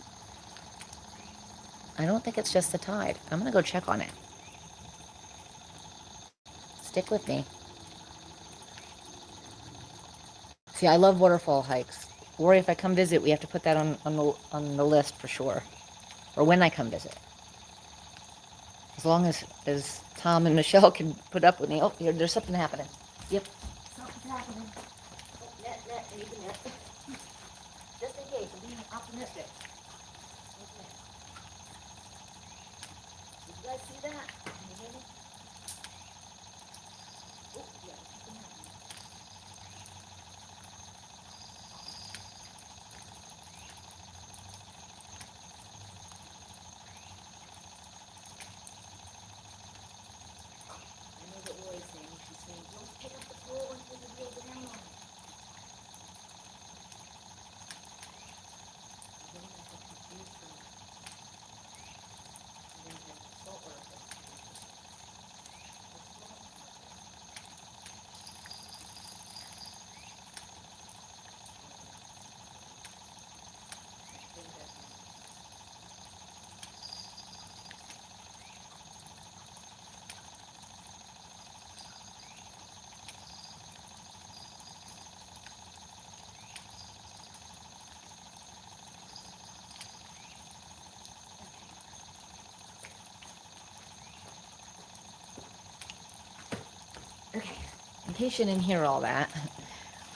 I don't think it's just the tide. I'm going to go check on it. Stick with me. See, I love waterfall hikes. Worry if I come visit, we have to put that on the list for sure. Or when I come visit. As long as Tom and Michelle can put up with me. Oh, here, there's something happening. Yep. Something's happening. Oh, net, I need the net. Just in case, I'm being optimistic. Okay. Did you guys see that? Can you hear me? Oh, yeah, something happening. I know what Roy's saying. She's saying, don't pick up the pole until you wheel down on it. I'm getting myself confused from saltwater. Okay, in case you didn't hear all that,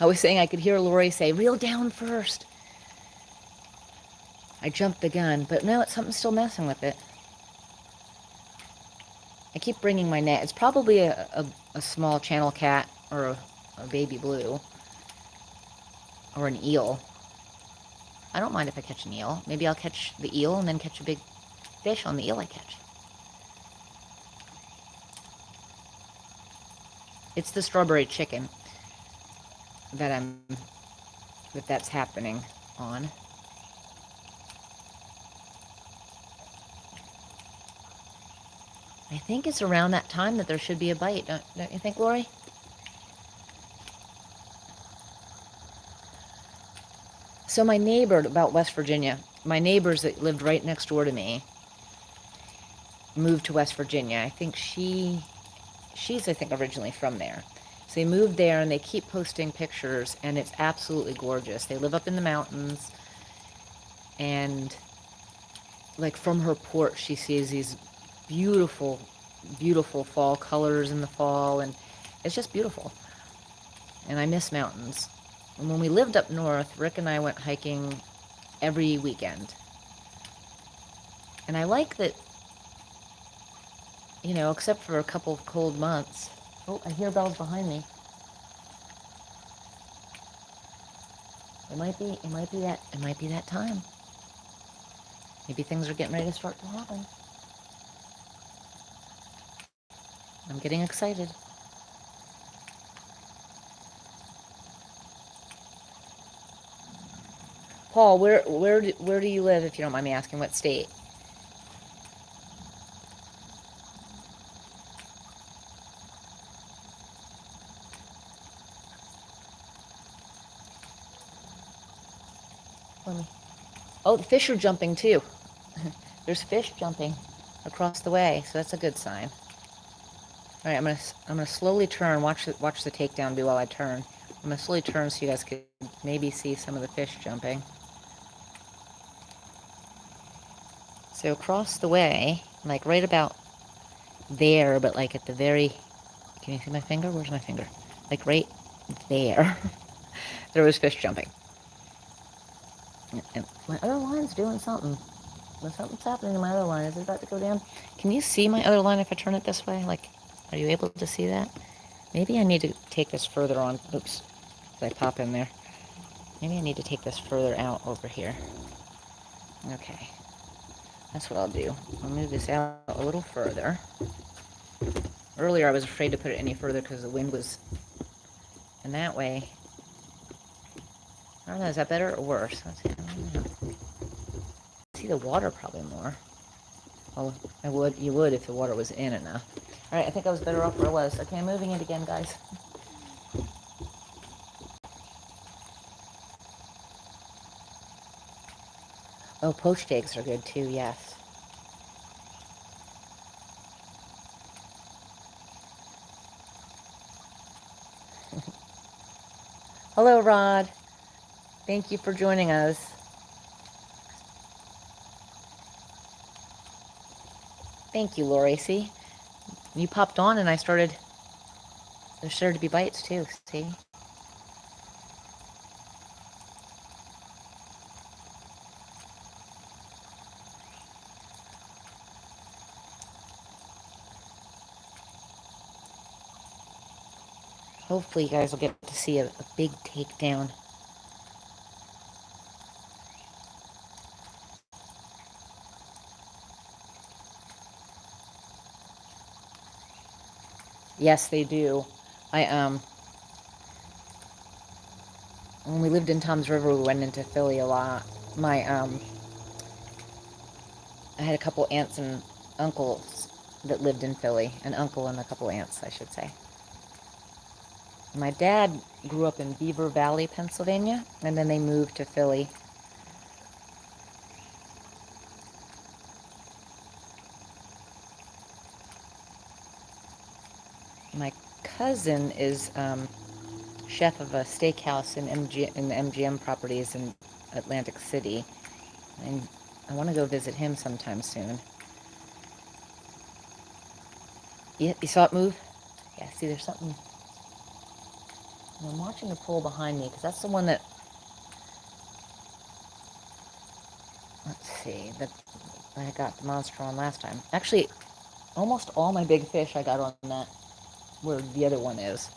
I was saying I could hear Lori say, reel down first. I jumped the gun, but no, something's still messing with it. I keep bringing my net. It's probably a small channel cat or a baby blue or an eel. I don't mind if I catch an eel. Maybe I'll catch the eel and then catch a big fish on the eel I catch. It's the strawberry chicken that's happening on. I think it's around that time that there should be a bite. Don't you think, Lori? So my neighbor about West Virginia, my neighbors that lived right next door to me, moved to West Virginia. I think she's I think originally from there. So they moved there and they keep posting pictures and it's absolutely gorgeous. They live up in the mountains and like from her porch she sees these beautiful, beautiful fall colors in the fall and it's just beautiful. And I miss mountains. And when we lived up north, Rick and I went hiking every weekend. And I like that, you know, except for a couple of cold months. Oh, I hear bells behind me. It might be that time. Maybe things are getting ready to start to happen. I'm getting excited. Paul, where do you live, if you don't mind me asking? What state? Oh, the fish are jumping too. There's fish jumping across the way, so that's a good sign. All right, I'm gonna slowly turn. Watch the takedown do while I turn. I'm gonna slowly turn so you guys could maybe see some of the fish jumping. So across the way, like right about there, but like at the very, can you see my finger? Where's my finger? Like right there, there was fish jumping. And my other line's doing something. Something's happening to my other line. Is it about to go down? Can you see my other line if I turn it this way? Like, are you able to see that? Maybe I need to take this further on. Oops, did I pop in there? Maybe I need to take this further out over here. Okay. That's what I'll do. I'll move this out a little further. Earlier I was afraid to put it any further because the wind was... And that way... I don't know, is that better or worse? Let's see, I don't know. See the water probably more. Well, you would if the water was in enough. Alright, I think I was better off where I was. Okay, I'm moving it again, guys. Oh, poached eggs are good too, yes. Hello, Rod. Thank you for joining us. Thank you, Lori. See? You popped on and there started to be bites too, see? Hopefully you guys will get to see a big takedown. Yes, they do. When we lived in Tom's River, we went into Philly a lot. I had a couple aunts and uncles that lived in Philly. An uncle and a couple aunts, I should say. My dad grew up in Beaver Valley, Pennsylvania, and then they moved to Philly. My cousin is chef of a steakhouse in the MGM properties in Atlantic City. And I want to go visit him sometime soon. You saw it move? Yeah, see, there's something. I'm watching the pool behind me because that's the one that... Let's see, that I got the monster on last time. Actually, almost all my big fish I got on that, where the other one is.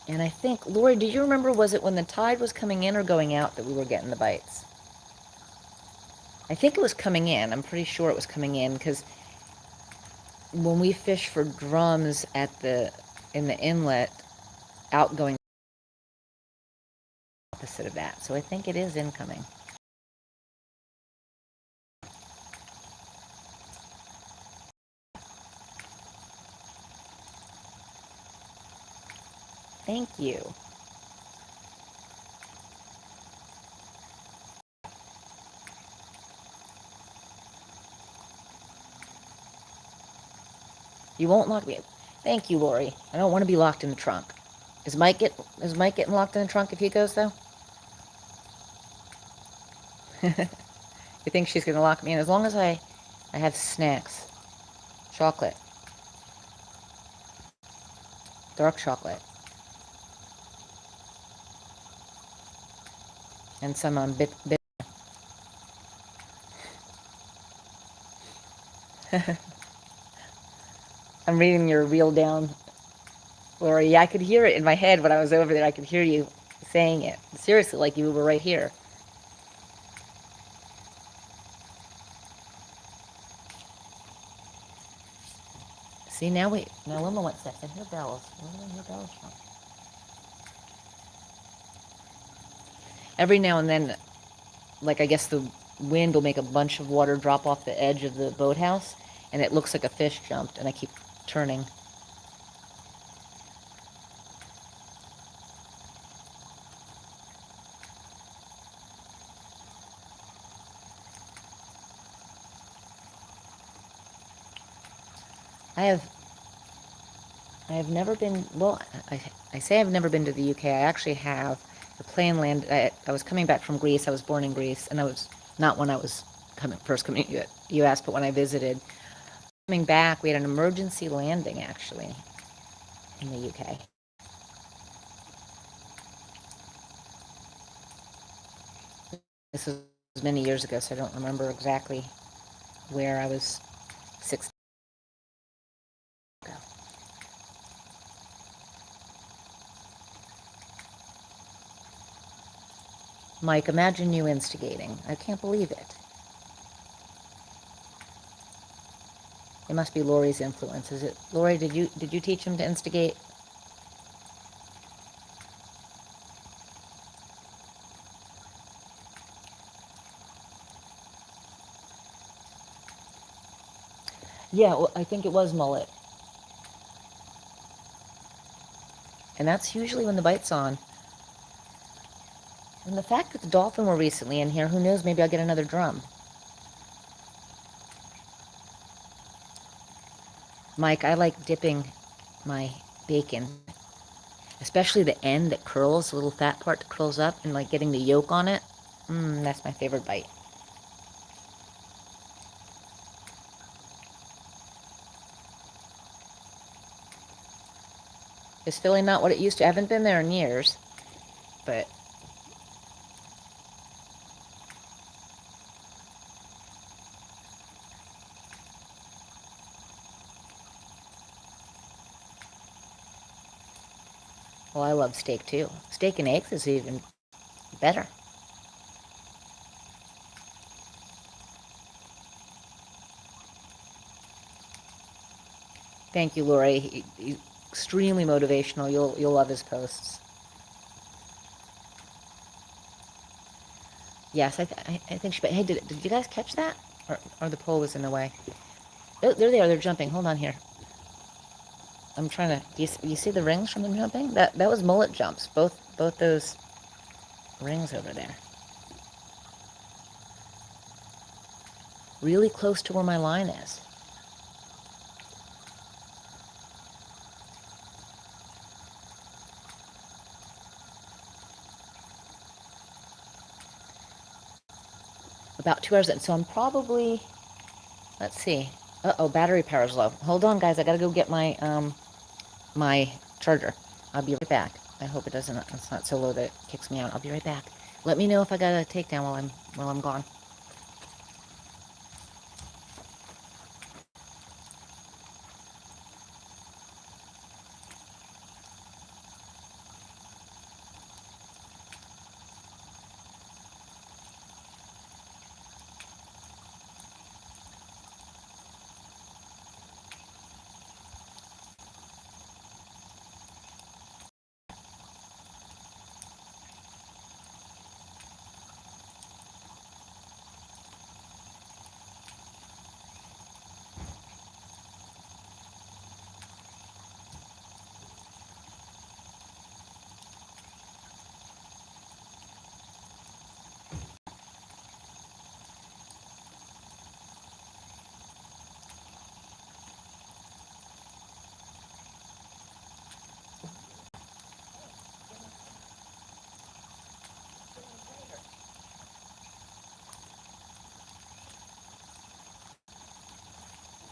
And I think, Lori, do you remember, was it when the tide was coming in or going out that we were getting the bites? I think it was coming in. I'm pretty sure it was coming in because when we fish for drums in the inlet, outgoing opposite of that. So I think it is incoming. Thank you. You won't lock me. Thank you, Lori. I don't want to be locked in the trunk. Is Mike getting locked in the trunk if he goes, though? You think she's going to lock me in? As long as I have snacks. Chocolate. Dark chocolate. And some bit. I'm reading your reel down, Lori. Yeah, I could hear it in my head when I was over there. I could hear you saying it. Seriously, like you were right here. See, now Wilma wants sex. I hear bells. Where do I hear bells from? Every now and then, like I guess the wind will make a bunch of water drop off the edge of the boathouse, and it looks like a fish jumped, and I keep turning. I have never been, well, I say I've never been to the UK. I actually have. The plane landed, I was coming back from Greece. I was born in Greece, and I was, not when I was first coming to the US, but when I visited. Coming back, we had an emergency landing, actually, in the UK. This was many years ago, so I don't remember exactly where I was 6 ago. Mike, imagine you instigating. I can't believe it. It must be Lori's influence. Is it Lori? Did you teach him to instigate? Yeah, well, I think it was mullet. And that's usually when the bite's on. And the fact that the dolphin were recently in here, who knows, maybe I'll get another drum. Mike, I like dipping my bacon, especially the end that curls, the little fat part that curls up, and like getting the yolk on it. That's my favorite bite. Is Philly not what it used to? I haven't been there in years, but well, I love steak too. Steak and eggs is even better. Thank you, Lori. He's extremely motivational. You'll love his posts. Yes, I think she. Hey, did you guys catch that? Or the pole was in the way? Oh, there they are. They're jumping. Hold on here. I'm trying to. You see the rings from them jumping? That was mullet jumps. Both those rings over there. Really close to where my line is. About 2 hours in. So I'm probably. Let's see. Uh-oh, battery power's low. Hold on, guys. I gotta go get my charger. I'll be right back. I hope it's not so low that it kicks me out. I'll be right back. Let me know if I got a takedown while I'm gone.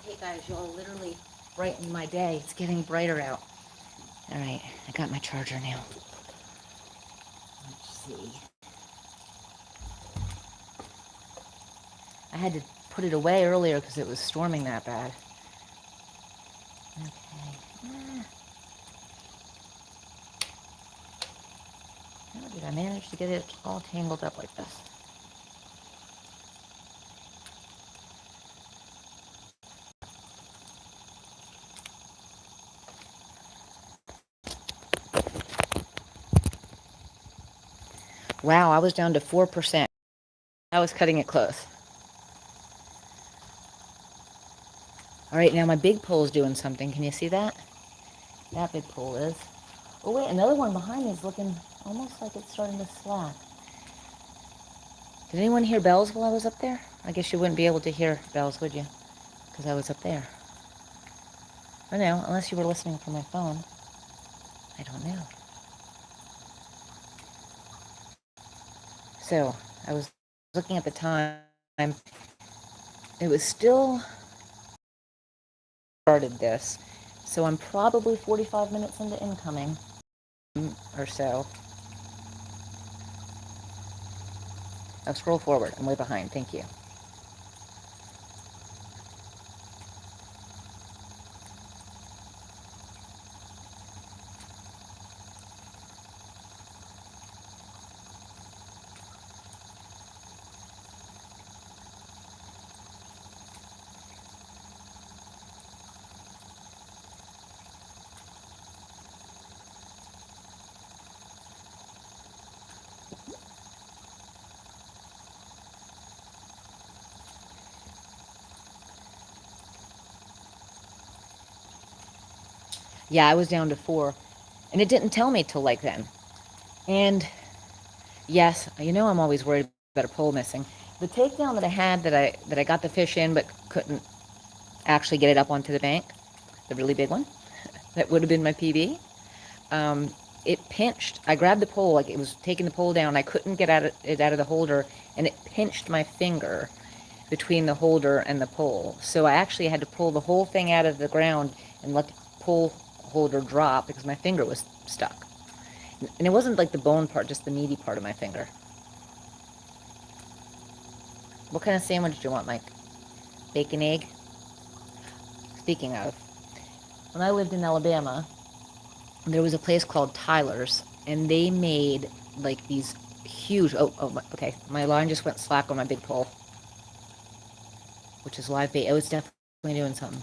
Hey guys, y'all literally brighten my day. It's getting brighter out. All right, I got my charger now. Let's see. I had to put it away earlier because it was storming that bad. Okay. How did I manage to get it all tangled up like this? Wow, I was down to 4%. I was cutting it close. All right, now my big pole's doing something. Can you see that? That big pole is. Oh wait, another one behind me is looking almost like it's starting to slack. Did anyone hear bells while I was up there? I guess you wouldn't be able to hear bells, would you? Because I was up there. Or no, unless you were listening from my phone. I don't know. So, I was looking at the time. It was still started this. So I'm probably 45 minutes into incoming or so. I'll scroll forward. I'm way behind. Thank you. Yeah, I was down to 4. And it didn't tell me till like then. And yes, I'm always worried about a pole missing. The takedown that I had that I got the fish in but couldn't actually get it up onto the bank, the really big one, that would have been my PB. It pinched. I grabbed the pole like it was taking the pole down. I couldn't get it out of the holder, and it pinched my finger between the holder and the pole. So I actually had to pull the whole thing out of the ground and let the pole holder drop because my finger was stuck. And it wasn't like the bone part, just the meaty part of my finger. What kind of sandwich do you want, Mike? Bacon, egg? Speaking of, when I lived in Alabama, there was a place called Tyler's, and they made like these huge. Okay. My line just went slack on my big pole, which is live bait. Oh, it's definitely doing something.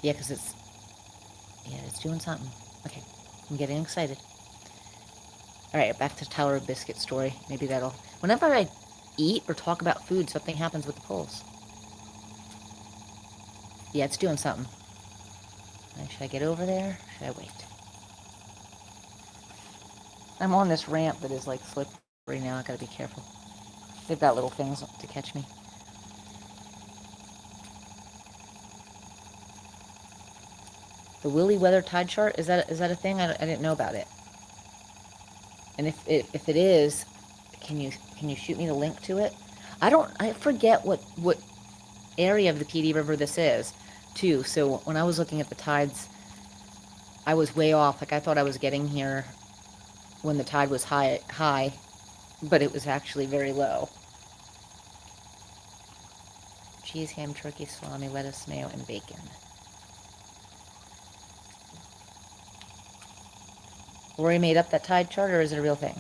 Yeah, because it's doing something. Okay, I'm getting excited. All right, back to Tyler biscuit story. Maybe that'll. Whenever I eat or talk about food, something happens with the poles. Yeah, it's doing something. Should I get over there? Should I wait? I'm on this ramp that is like slippery now. I gotta be careful. They've got little things to catch me. The Willy Weather Tide Chart, is that a thing? I didn't know about it. And if it is, can you shoot me the link to it? I forget what area of the Pee Dee River this is, too. So when I was looking at the tides, I was way off. Like I thought I was getting here when the tide was high, but it was actually very low. Cheese, ham, turkey, salami, lettuce, mayo, and bacon. Rory made up that tide chart, or is it a real thing?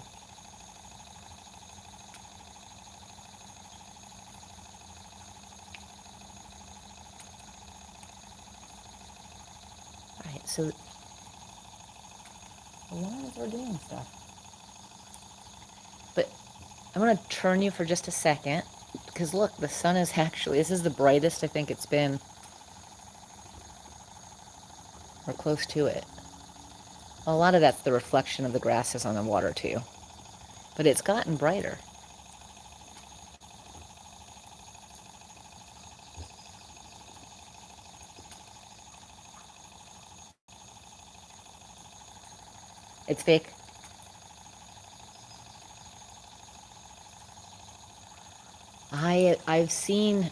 Alright, so the lines are doing stuff. But I'm going to turn you for just a second, because look, the sun is actually, this is the brightest I think it's been. We're close to it. A lot of that's the reflection of the grasses on the water, too. But it's gotten brighter. It's fake. I've seen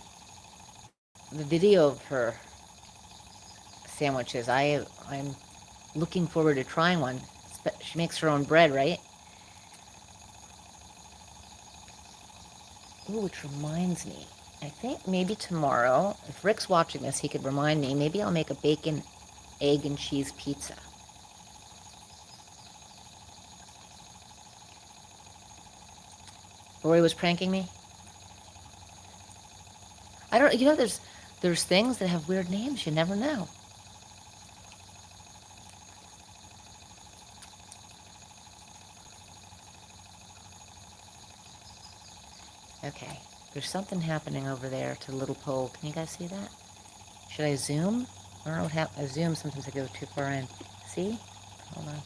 the video of her sandwiches. I'm looking forward to trying one. She makes her own bread, right? Ooh, which reminds me. I think maybe tomorrow, if Rick's watching this, he could remind me. Maybe I'll make a bacon, egg, and cheese pizza. Rory was pranking me. I don't. There's things that have weird names. You never know. Okay. There's something happening over there to the little pole. Can you guys see that? Should I zoom? I don't know what happens. I zoom, sometimes I go too far in. See? Hold on.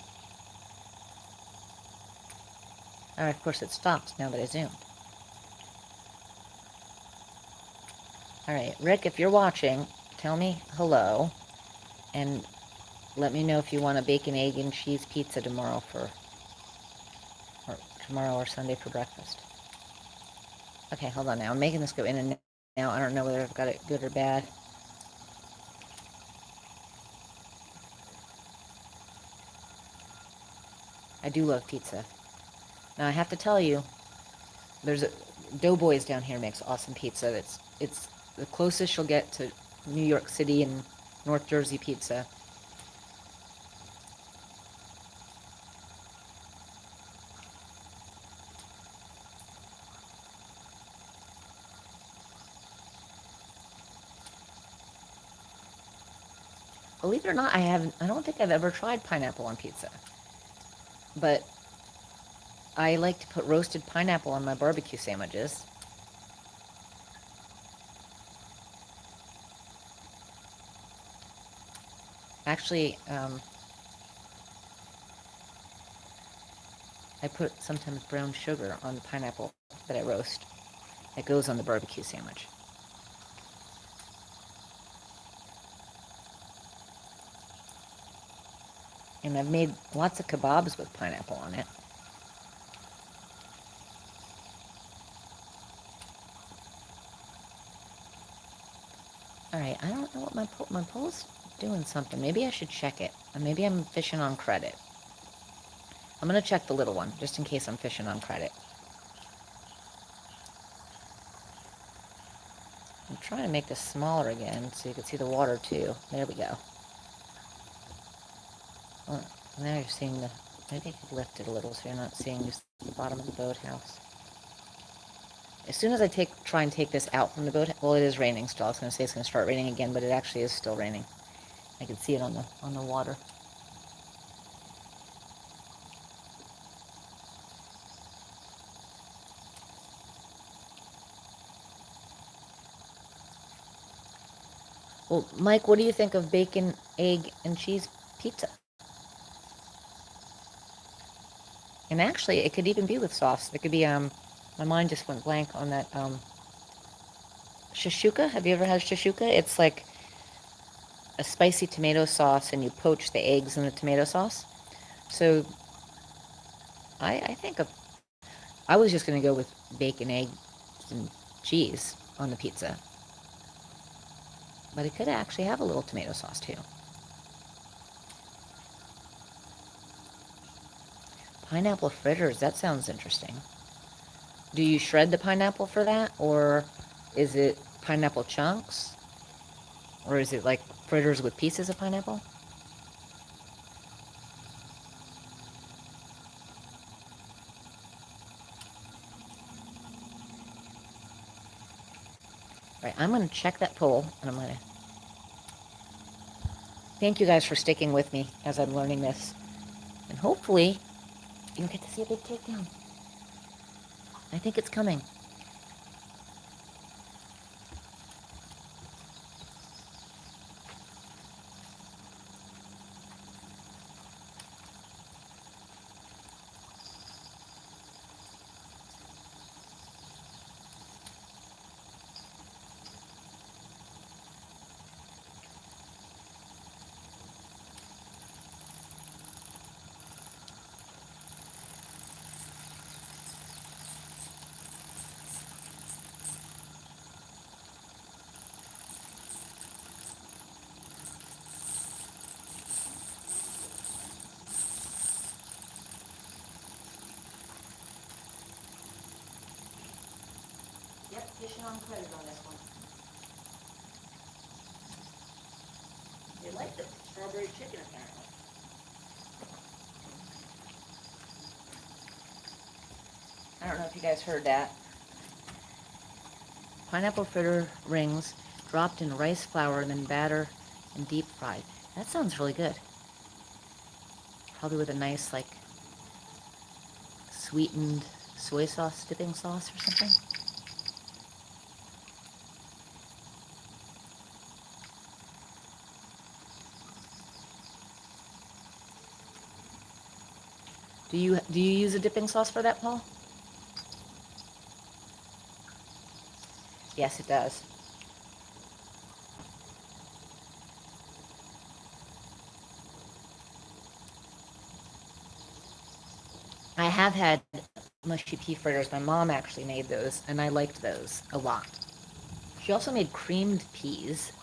Alright, of course it stops now that I zoomed. Alright, Rick, if you're watching, tell me hello. And let me know if you want a bacon, egg, and cheese pizza tomorrow or Sunday for breakfast. Okay, hold on now. I'm making this go in and out. I don't know whether I've got it good or bad. I do love pizza. Now I have to tell you, there's Doughboys down here makes awesome pizza. It's the closest you'll get to New York City and North Jersey pizza. Believe it or not, I don't think I've ever tried pineapple on pizza. But I like to put roasted pineapple on my barbecue sandwiches. Actually, I put sometimes brown sugar on the pineapple that I roast. It goes on the barbecue sandwich. And I've made lots of kebabs with pineapple on it. All right, I don't know what my poll's doing something. Maybe I should check it. Or maybe I'm fishing on credit. I'm going to check the little one, just in case I'm fishing on credit. I'm trying to make this smaller again so you can see the water too. There we go. Oh, now you're seeing the... Maybe I could lift it a little so you're not seeing just the bottom of the boathouse. As soon as I try and take this out from the boat... Well, it is raining still. I was going to say it's going to start raining again, but it actually is still raining. I can see it on the water. Well, Mike, what do you think of bacon, egg, and cheese pizza? And actually, it could even be with sauce. It could be, my mind just went blank on that, shashuka. Have you ever had shashuka? It's like a spicy tomato sauce, and you poach the eggs in the tomato sauce. So, I think I was just going to go with bacon, egg, and cheese on the pizza. But it could actually have a little tomato sauce, too. Pineapple fritters, that sounds interesting. Do you shred the pineapple for that? Or is it pineapple chunks? Or is it like fritters with pieces of pineapple? All right, I'm going to check that poll, and I'm going to... Thank you guys for sticking with me as I'm learning this. And hopefully, you'll get to see a big takedown. I think it's coming. Yep, fishing on credit on this one. They like the strawberry chicken, apparently. I don't know if you guys heard that. Pineapple fritter rings dropped in rice flour and then batter and deep fried. That sounds really good. Probably with a nice, like, sweetened soy sauce dipping sauce or something. Do you use a dipping sauce for that, Paul? Yes, it does. I have had mushy pea fritters. My mom actually made those, and I liked those a lot. She also made creamed peas,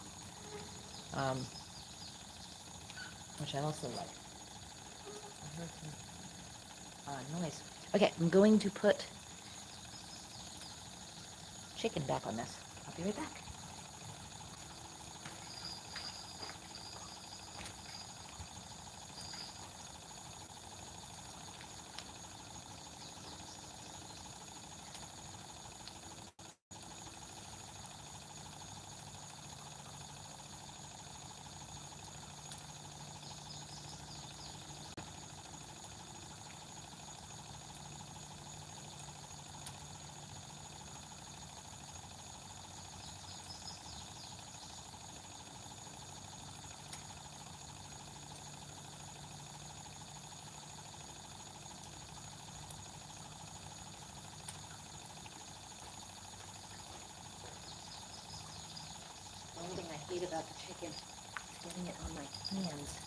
which I also like. I heard some noise. Okay, I'm going to put chicken back on this. I'll be right back. hate about the chicken is getting it on my hands.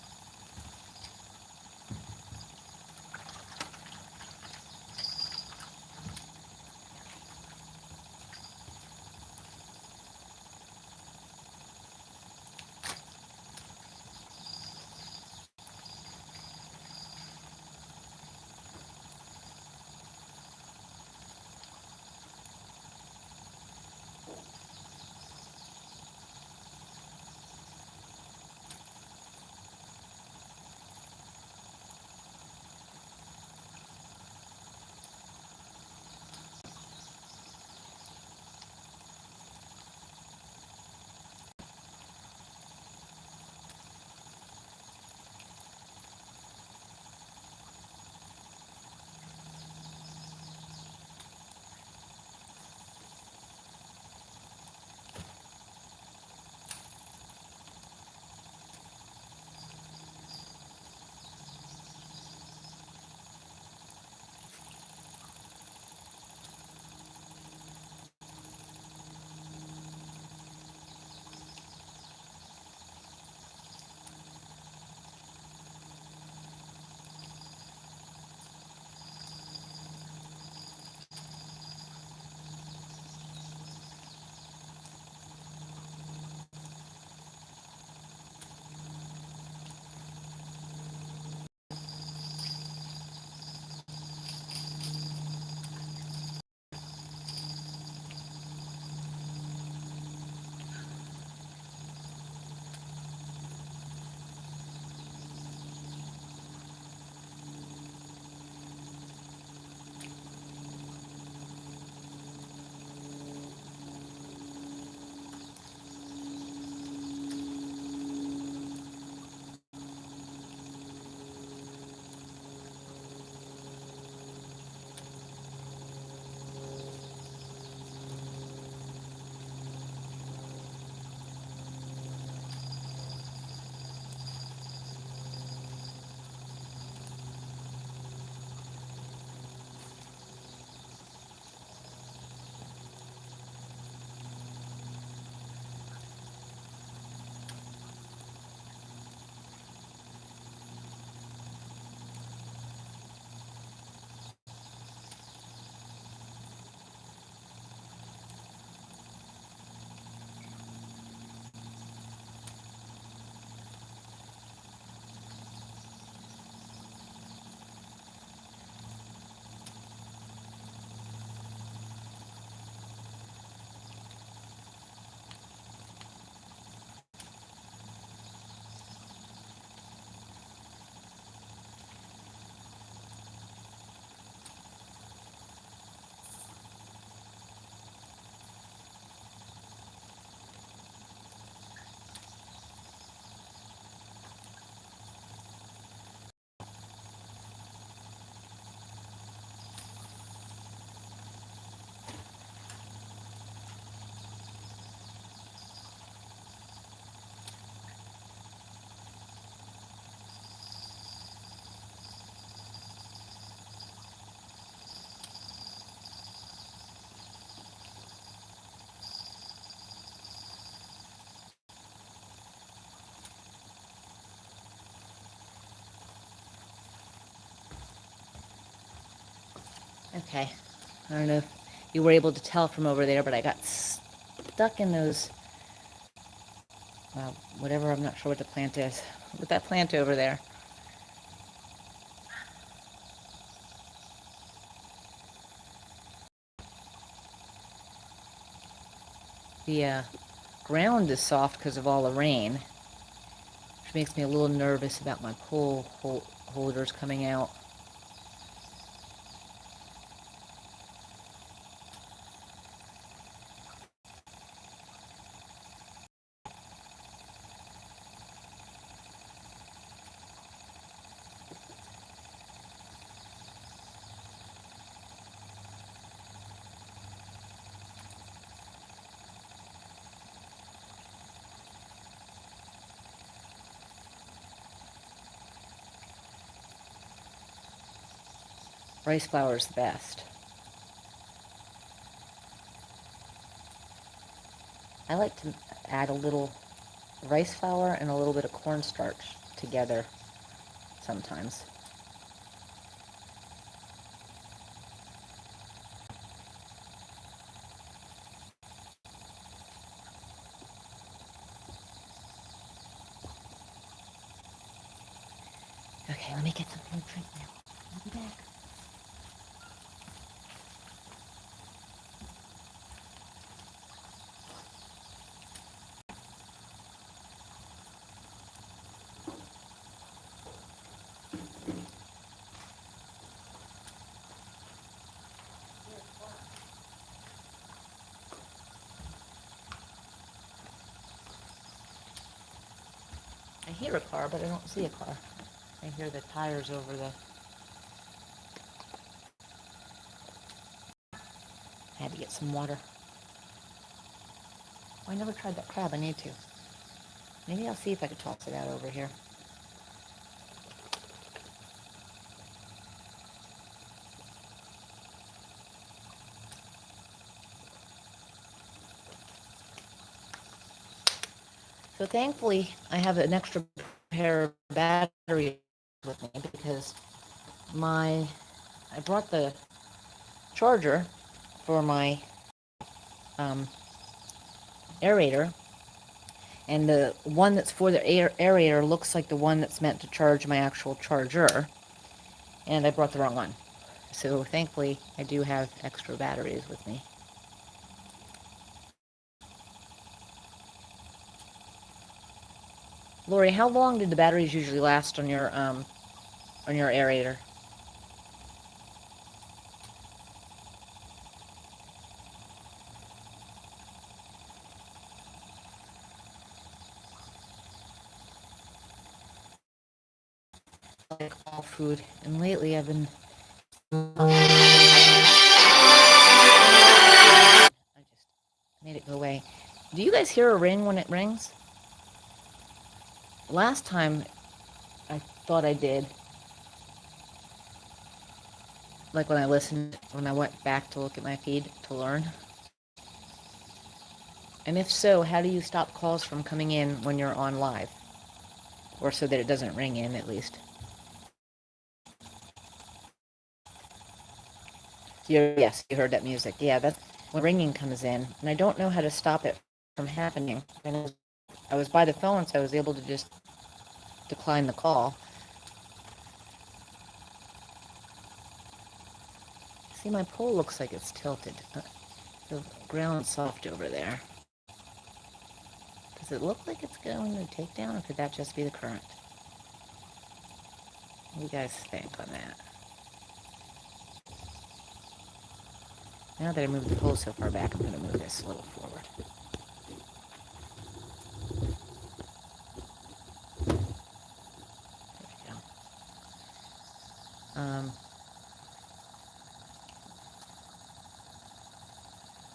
Okay, I don't know if you were able to tell from over there, but I got stuck in those, whatever, I'm not sure what the plant is. With that plant over there. The ground is soft because of all the rain, which makes me a little nervous about my pole holders coming out. Rice flour is the best. I like to add a little rice flour and a little bit of cornstarch together sometimes. Okay, let me get something to drink now. I'll be back. I hear a car, but I don't see a car. I hear the tires over the... I had to get some water. Oh, I never tried that crab. I need to. Maybe I'll see if I can toss it out over here. So thankfully, I have an extra pair of batteries with me because I brought the charger for my aerator, and the one that's for the aerator looks like the one that's meant to charge my actual charger, and I brought the wrong one. So thankfully, I do have extra batteries with me. Lori, how long did the batteries usually last on your aerator? Like all food, and lately I've been... I just made it go away. Do you guys hear a ring when it rings? Last time I thought I did. Like when I went back to look at my feed to learn. And if so, how do you stop calls from coming in when you're on live? Or so that it doesn't ring in, at least. Yes, you heard that music. Yeah, that's when ringing comes in. And I don't know how to stop it from happening. And I was by the phone, so I was able to just decline the call. See, my pole looks like it's tilted. The ground's soft over there. Does it look like it's going to take down, or could that just be the current? What do you guys think on that? Now that I moved the pole so far back, I'm going to move this a little forward. There we go.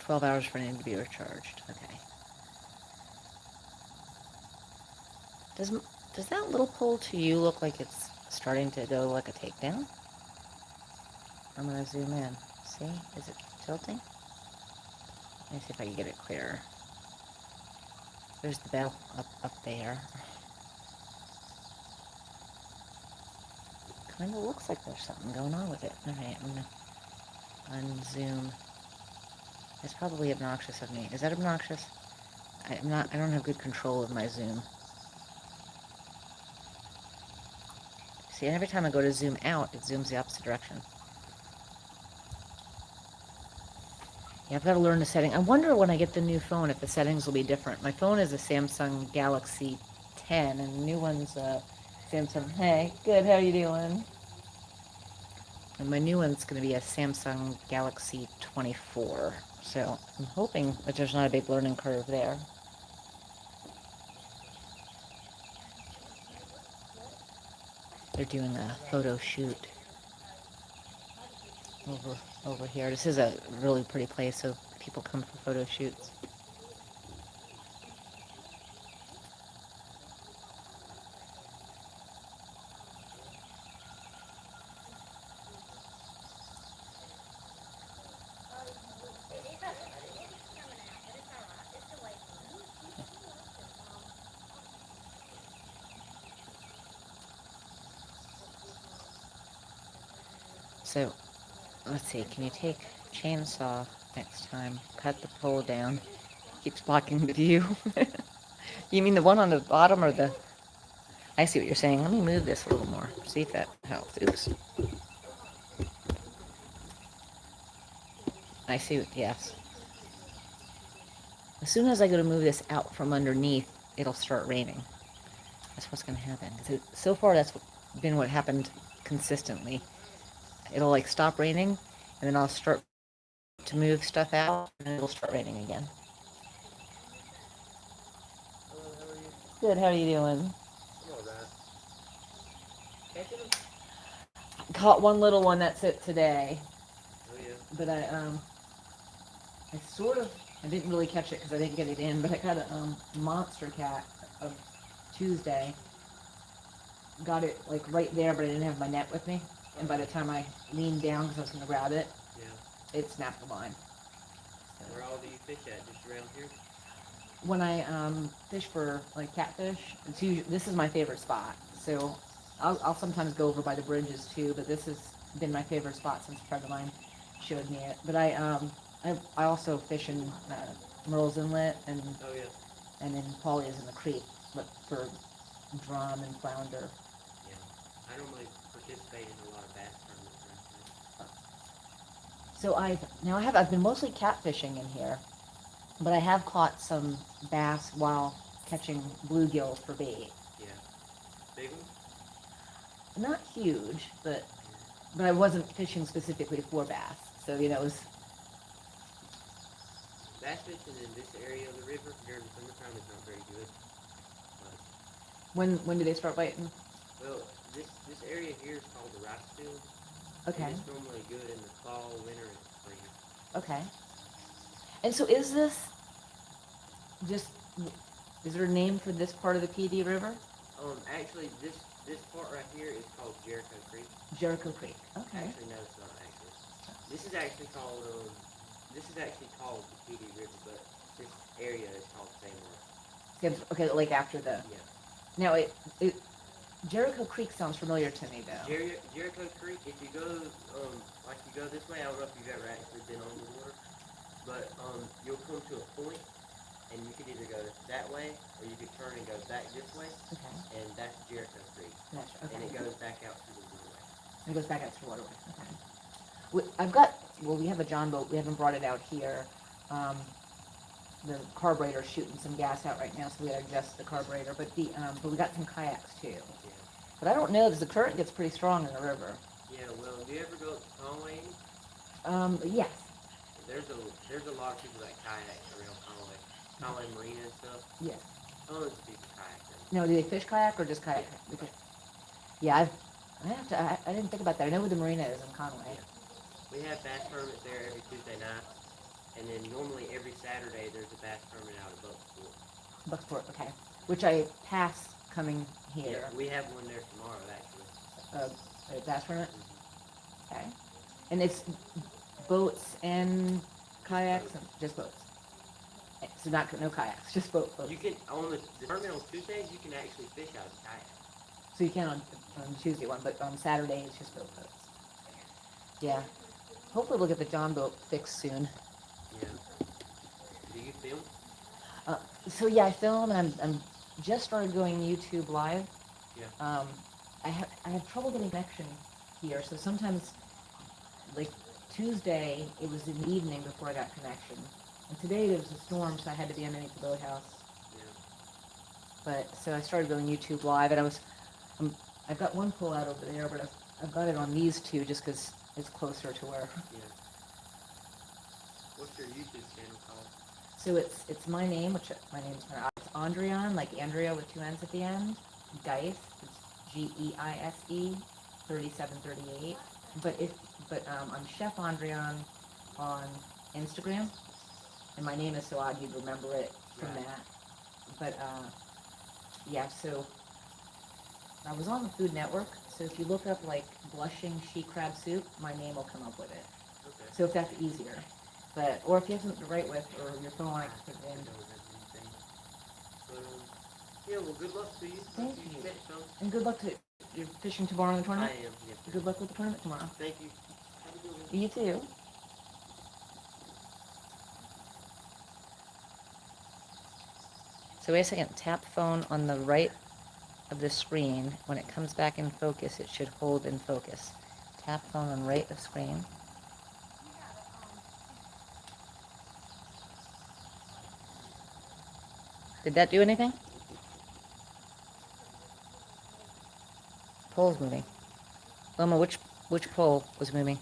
12 hours for an to be recharged. Okay. Does that little pole to you look like it's starting to go like a takedown? I'm going to zoom in. See? Is it tilting? Let me see if I can get it clearer. There's the bell up there. Kind of looks like there's something going on with it. Alright, I'm going to unzoom. It's probably obnoxious of me. Is that obnoxious? I don't have good control of my zoom. See, every time I go to zoom out, it zooms the opposite direction. Yeah, I've got to learn the setting. I wonder when I get the new phone if the settings will be different. My phone is a Samsung Galaxy 10, and the new one's a Samsung... Hey, good, how you doing? And my new one's going to be a Samsung Galaxy 24. So I'm hoping that there's not a big learning curve there. They're doing a photo shoot over here. This is a really pretty place, so people come for photo shoots. So, let's see, can you take chainsaw next time? Cut the pole down. Keeps blocking the view. You mean the one on the bottom or the... I see what you're saying. Let me move this a little more. See if that helps. Oops. I see, yes. As soon as I go to move this out from underneath, it'll start raining. That's what's going to happen. So far, that's been what happened consistently. It'll like stop raining, and then I'll start to move stuff out, and then it'll start raining again. Hello, how are you? Good, how are you doing? I'm alright. Catching them? Caught one little one, that's it today. Oh yeah. But I sort of, I didn't really catch it because I didn't get it in, but I got a monster cat of Tuesday. Got it like right there, but I didn't have my net with me. And by the time I leaned down because I was going to grab it, Yeah. it snapped the line. So, Where all do you fish at? Just around here? when I fish for like catfish, it's usually, this is my favorite spot. So I'll sometimes go over by the bridges too, but this has been my favorite spot since a friend of mine showed me it. But I also fish in Merle's Inlet and Oh yeah. then Polly's in the creek, but for drum and flounder. Yeah. I normally participate in a lot of bass tournaments around So I've been mostly catfishing in here, but I have caught some bass while catching bluegills for bait. here. Yeah. Big one? Not huge, but I wasn't fishing specifically for bass. So it was. Bass fishing in this area of the river during the summertime is not very good. But, When do they start biting? well, this area here is called the rice field. Okay. And it's normally good in the fall, winter, and spring. Okay. And so is this just, is there a name for this part of the Pee Dee River? Actually, this part right here is called Jericho Creek. Jericho Creek. Okay. Actually, no, it's not actually. This is actually called the Pee Dee River, but this area is called Seymour. Okay, like after the. Yeah. Now Jericho Creek sounds familiar to me though. Jericho Creek. If you go like you go this way, I don't know if you've ever actually been on the water, but you'll come to a point, and you could either go that way or you could turn and go back this way, Okay. and that's Jericho Creek, Gotcha. Okay. and it goes back out to the waterway. It goes back out to the waterway. Okay. We have a John boat. We haven't brought it out here. The carburetor's shooting some gas out right now, so we gotta adjust the carburetor. But we got some kayaks too. Yeah. But I don't know because the current gets pretty strong in the river. Yeah. Well, do you ever go to Conway? Yes. There's a lot of people that kayak around Conway Marina and stuff. Yes. Tons of people kayak there. No, do they fish kayak or just kayak? Yeah. Yeah, I didn't think about that. I know where the marina is in Conway. Yeah. We have bass tournaments there every Tuesday night, and then normally every Saturday there's a bass tournament out of Bucksport. Bucksport, okay. Which I pass coming here. Yeah, we have one there tomorrow actually. A bass tournament? Mm-hmm. Okay. And it's boats and kayaks, and just boats. So no kayaks, just boats. You can on the tournament on Tuesdays you can actually fish out of a kayak. So you can on Tuesday one, but on Saturday it's just boats. Yeah. Hopefully we'll get the John boat fixed soon. Yeah. Do you film? So yeah, I film and I'm just started going YouTube live. Yeah. I have trouble getting connection here, so sometimes like Tuesday it was in the evening before I got connection. And today there was a storm, so I had to be underneath the boathouse. Yeah. But so I started going YouTube live, and I've got one pull out over there, but I've got it on these two just because it's closer to where. Yeah. What's your YouTube channel called? So it's my name, which my name's it's Andreann, like Andrea with two N's at the end. Geise, it's Geise, 3738. But I'm Chef Andreann on Instagram, and my name is so odd you'd remember it from Right. that. But yeah, so I was on the Food Network, so if you look up like blushing she crab soup, my name will come up with it. Okay. So if that's easier. Or if you have something to write with, or your phone, I can put it in. But, yeah, well, good luck to you. Thank Hope you. catch some. And good luck to you're fishing tomorrow in the I tournament. am, yes. Good luck with the tournament tomorrow. Thank you. You too. So wait a second. Tap phone on the right of the screen. When it comes back in focus, it should hold in focus. Tap phone on right of screen. Did that do anything? Pole's moving. Loma, which pole was moving?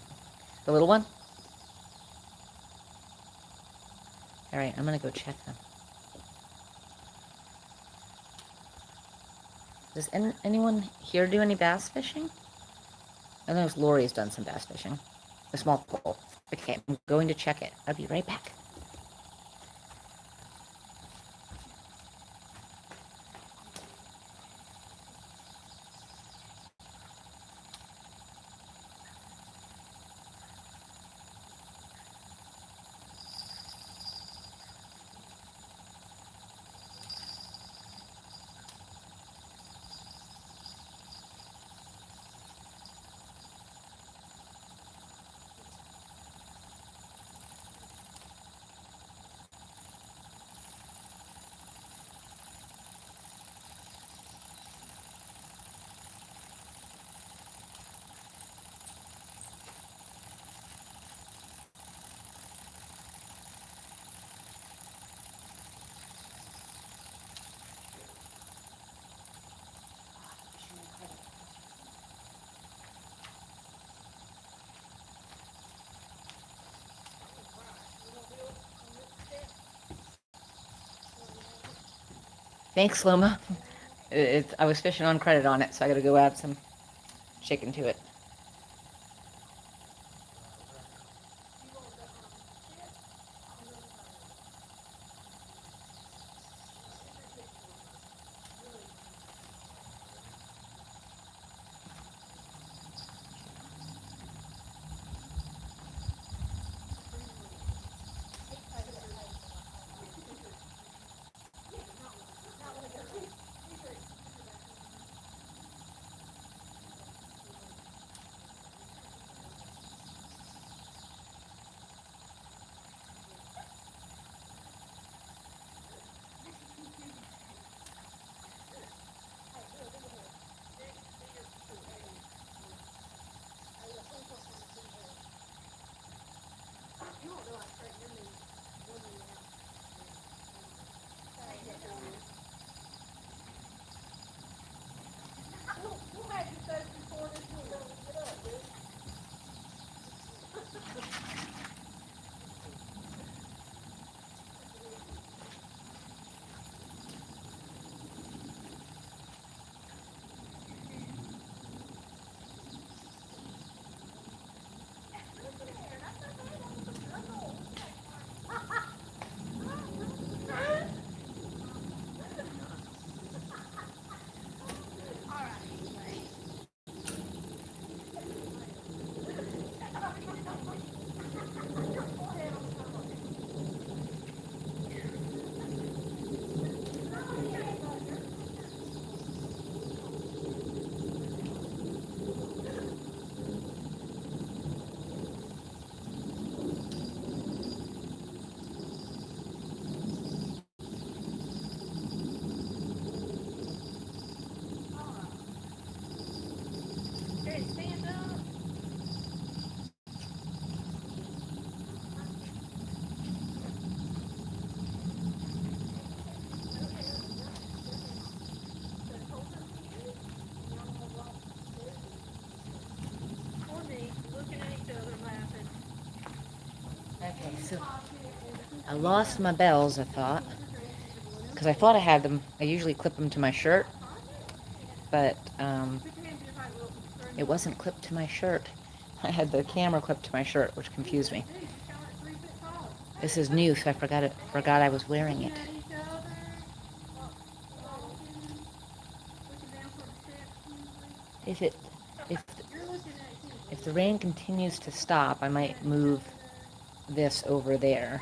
The little one? All right, I'm gonna go check them. Does anyone here do any bass fishing? I know Lori's done some bass fishing. A small pole. Okay, I'm going to check it. I'll be right back. Thanks, Loma. I was fishing on credit on it, so I gotta go add some chicken to it. Okay, so I lost my bells, I thought, because I thought I had them. I usually clip them to my shirt, but it wasn't clipped to my shirt. I had the camera clipped to my shirt, which confused me. This is new, so I forgot I was wearing it. If it if if the rain continues to stop, I might move this over there.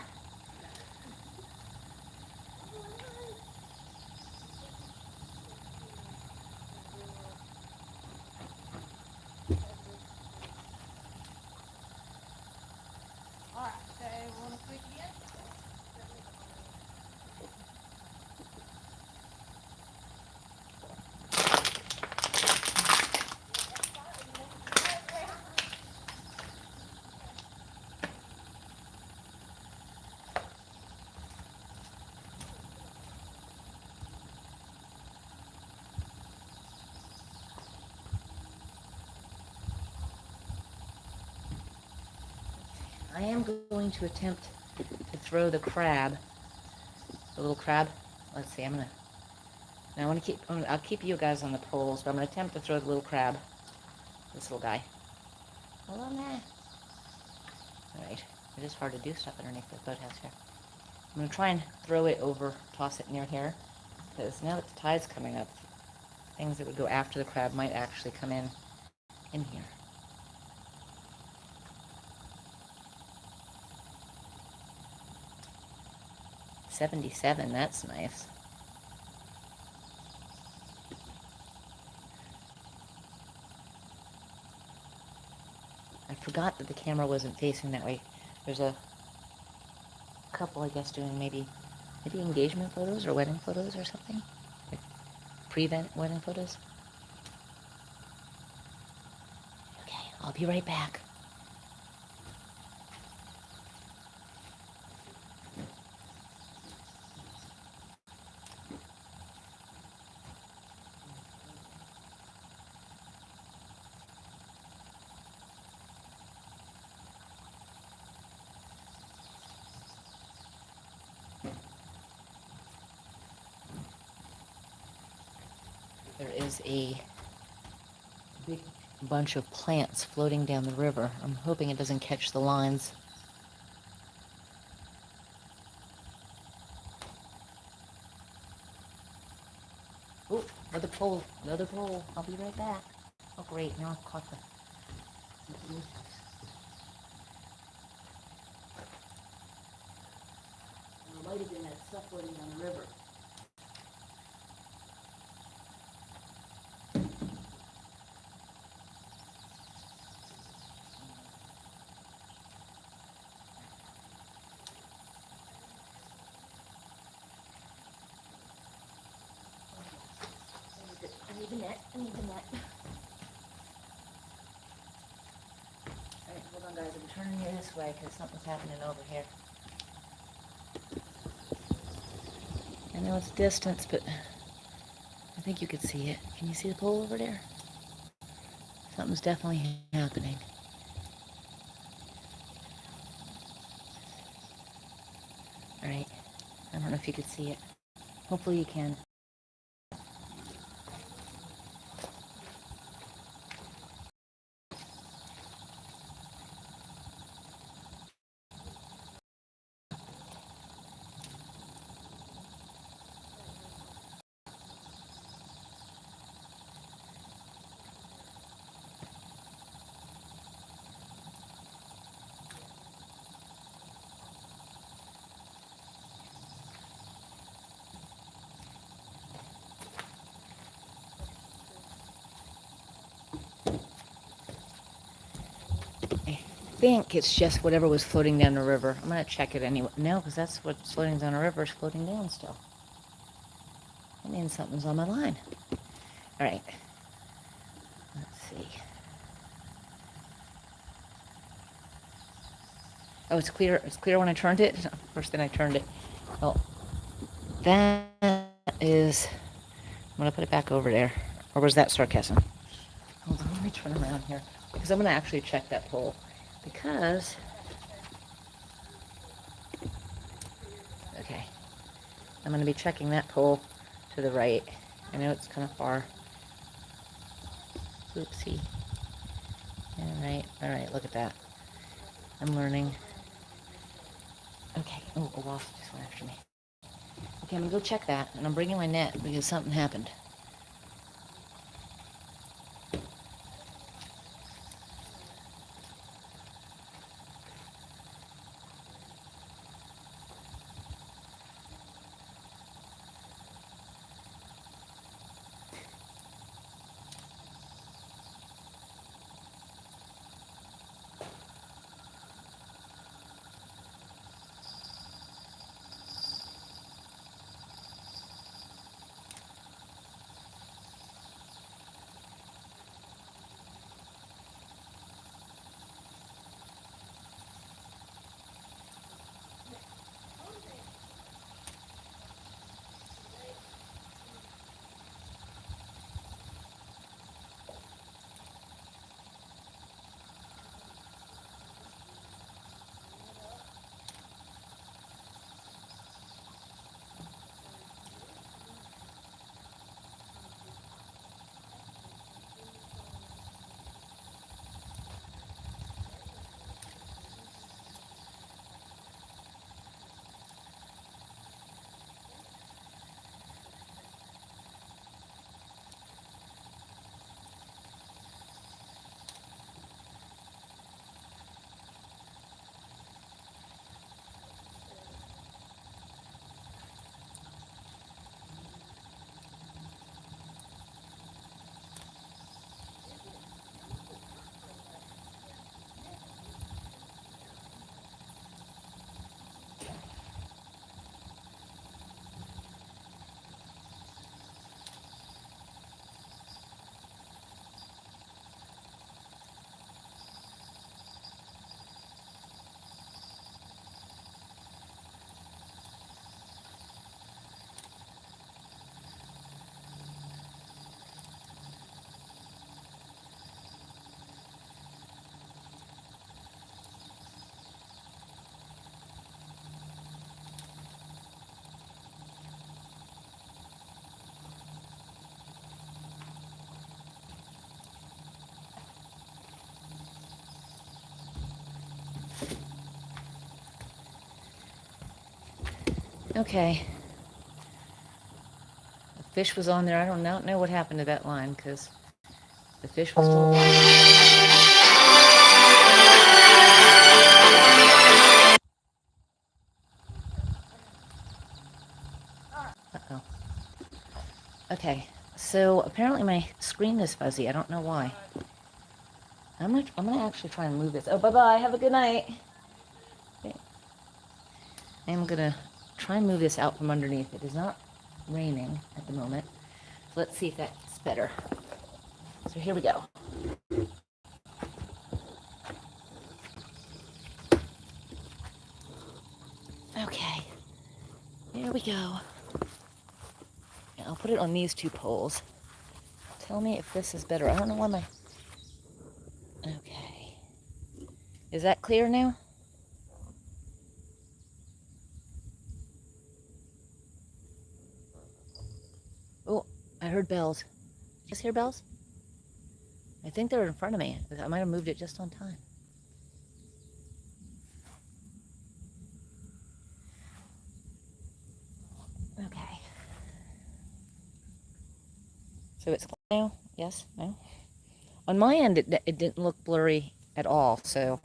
I am going to attempt to throw the crab, the little crab. Let's see, now I'll keep you guys on the poles, but I'm gonna attempt to throw the little crab, this little guy. Hello there. Alright, it is hard to do stuff underneath the boathouse here. I'm gonna try and throw it over, toss it near here, because now that the tide's coming up, things that would go after the crab might actually come in here. $77, that's nice. I forgot that the camera wasn't facing that way. There's a couple, I guess, doing maybe engagement photos or wedding photos or something. Like pre-event wedding photos. Okay, I'll be right back. There is a big bunch of plants floating down the river. I'm hoping it doesn't catch the lines. Oh, another pole, another pole. I'll be right back. Oh great, now I've caught the... There might have been that stuff floating down the river. I need the net. Alright, hold on guys, I'm turning you this way because something's happening over here. I know it's distance, but I think you could see it. Can you see the pole over there? Something's definitely happening. Alright, I don't know if you could see it. Hopefully you can. I think it's just whatever was floating down the river. I'm going to check it anyway. No, because that's what's floating down the river is floating down still. That means something's on my line. All right. Let's see. Oh, it's clear. It's clear when I turned it. First thing I turned it. Oh, that is... I'm going to put it back over there. Or was that sarcasm? Hold on, let me turn around here. Because I'm going to actually check that pole. Because... Okay. I'm going to be checking that pole to the right. I know it's kind of far. Oopsie. Alright, look at that. I'm learning. Okay, oh, a wasp just went after me. Okay, I'm going to go check that, and I'm bringing my net because something happened. Okay. The fish was on there. I don't know what happened to that line because the fish was still on. Uh-oh. Okay, so apparently my screen is fuzzy. I don't know why. I'm gonna actually try and move this. Oh, bye-bye. Have a good night. Okay. I'm gonna try and move this out from underneath. It is not raining at the moment. So let's see if that's better. So here we go. Okay, here we go. I'll put it on these two poles. Tell me if this is better. I don't know why my... Okay. Is that clear now? Oh, I heard bells. Did you just hear bells? I think they're in front of me. I might have moved it just on time. Okay. So it's clear now? Yes? No? On my end, it didn't look blurry at all, so...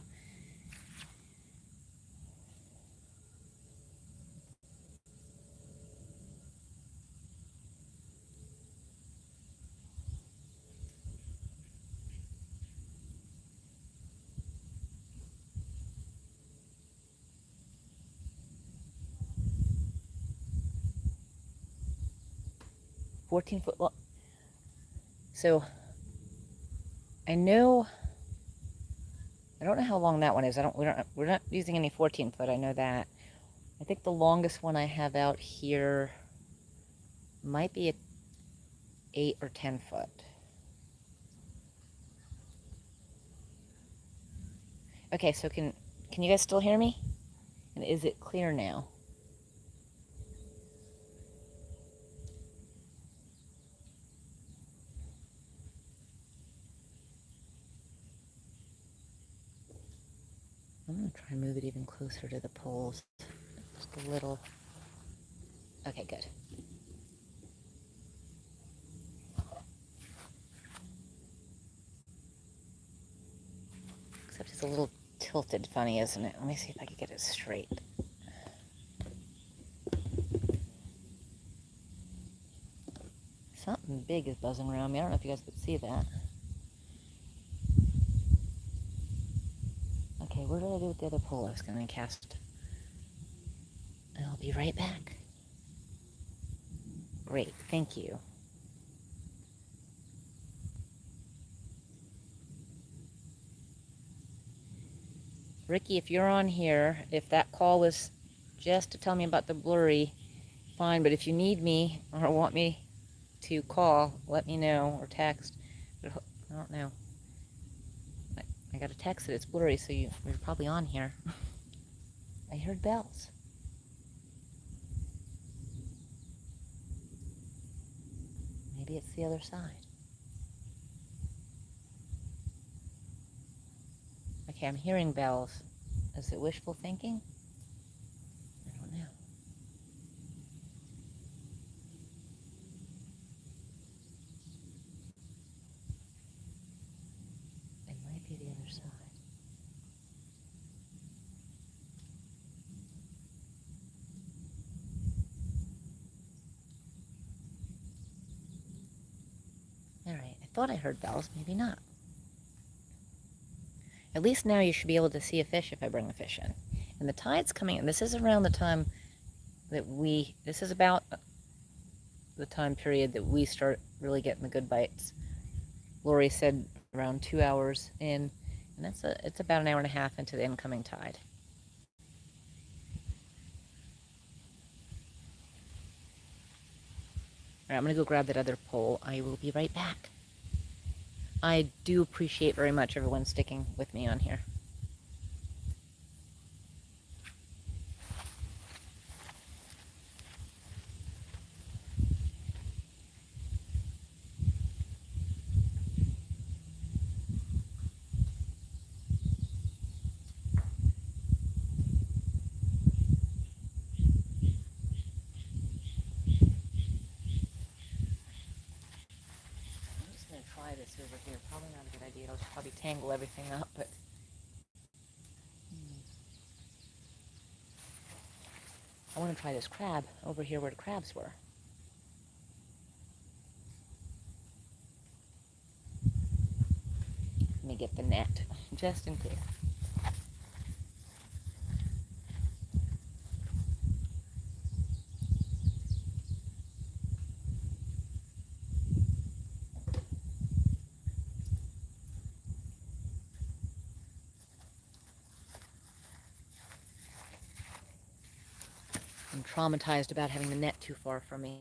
$14 long. So I know, I don't know how long that one is. We're not using any 14-foot. I know that. I think the longest one I have out here might be a 8 or 10-foot. Okay, so can you guys still hear me? And is it clear now? I'm going to try and move it even closer to the poles. Just a little. Okay, good. Except it's a little tilted funny, isn't it? Let me see if I can get it straight. Something big is buzzing around me. I don't know if you guys could see that. Okay, what did I do with the other pole? I was going to cast. I'll be right back. Great, thank you. Ricky, if you're on here, if that call was just to tell me about the blurry, fine, but if you need me or want me to call, let me know, or text. But I don't know. I got a text that it's blurry, so you're probably on here. I heard bells. Maybe it's the other side. Okay, I'm hearing bells. Is it wishful thinking? I don't know. It might be the other side. Alright, I thought I heard bells, maybe not. At least now you should be able to see a fish if I bring a fish in. And the tide's coming in. This is around the time that this is about the time period that we start really getting the good bites. Lori said around 2 hours in, and it's about an hour and a half into the incoming tide. All right, I'm gonna go grab that other pole. I will be right back. I do appreciate very much everyone sticking with me on here. try this over here. Probably not a good idea. It'll probably tangle everything up, but I want to try this crab over here where the crabs were. Let me get the net, just in case. I'm traumatized about having the net too far from me.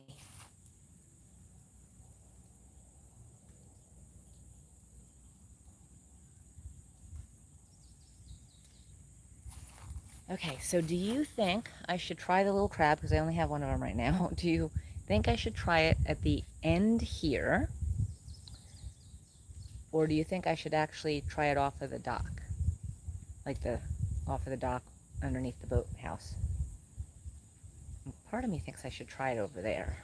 Okay, so do you think I should try the little crab, because I only have one of them right now. Do you think I should try it at the end here? Or do you think I should actually try it off of the dock? Like off of the dock underneath the boathouse. Part of me thinks I should try it over there.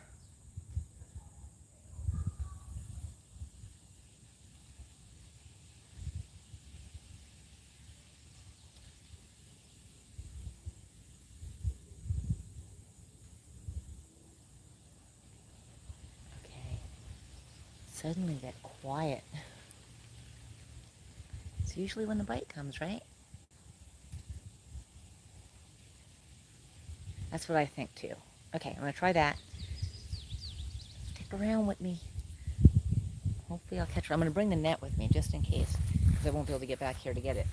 Okay. Suddenly get quiet. It's usually when the bite comes, right? That's what I think too. Okay, I'm gonna try that. Stick around with me. Hopefully I'll catch her. I'm gonna bring the net with me just in case, because I won't be able to get back here to get it.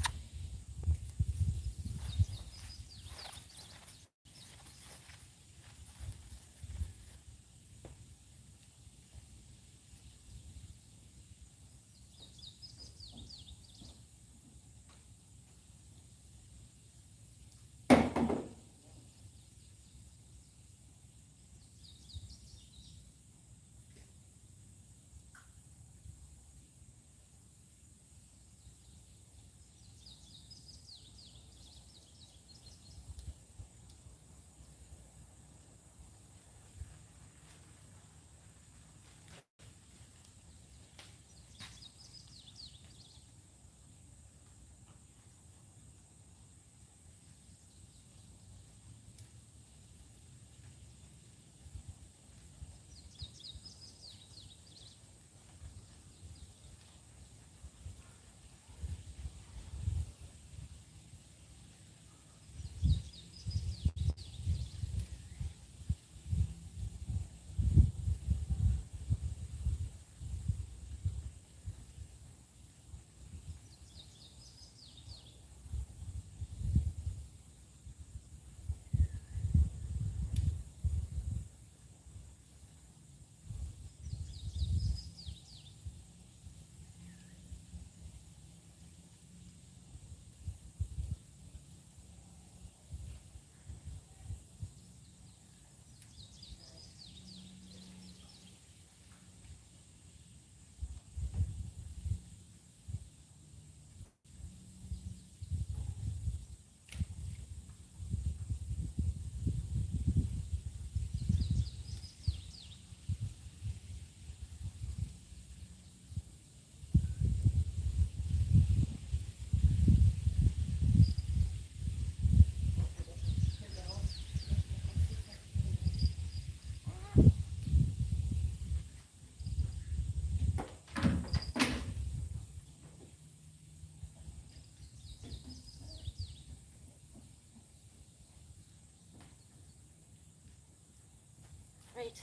Right.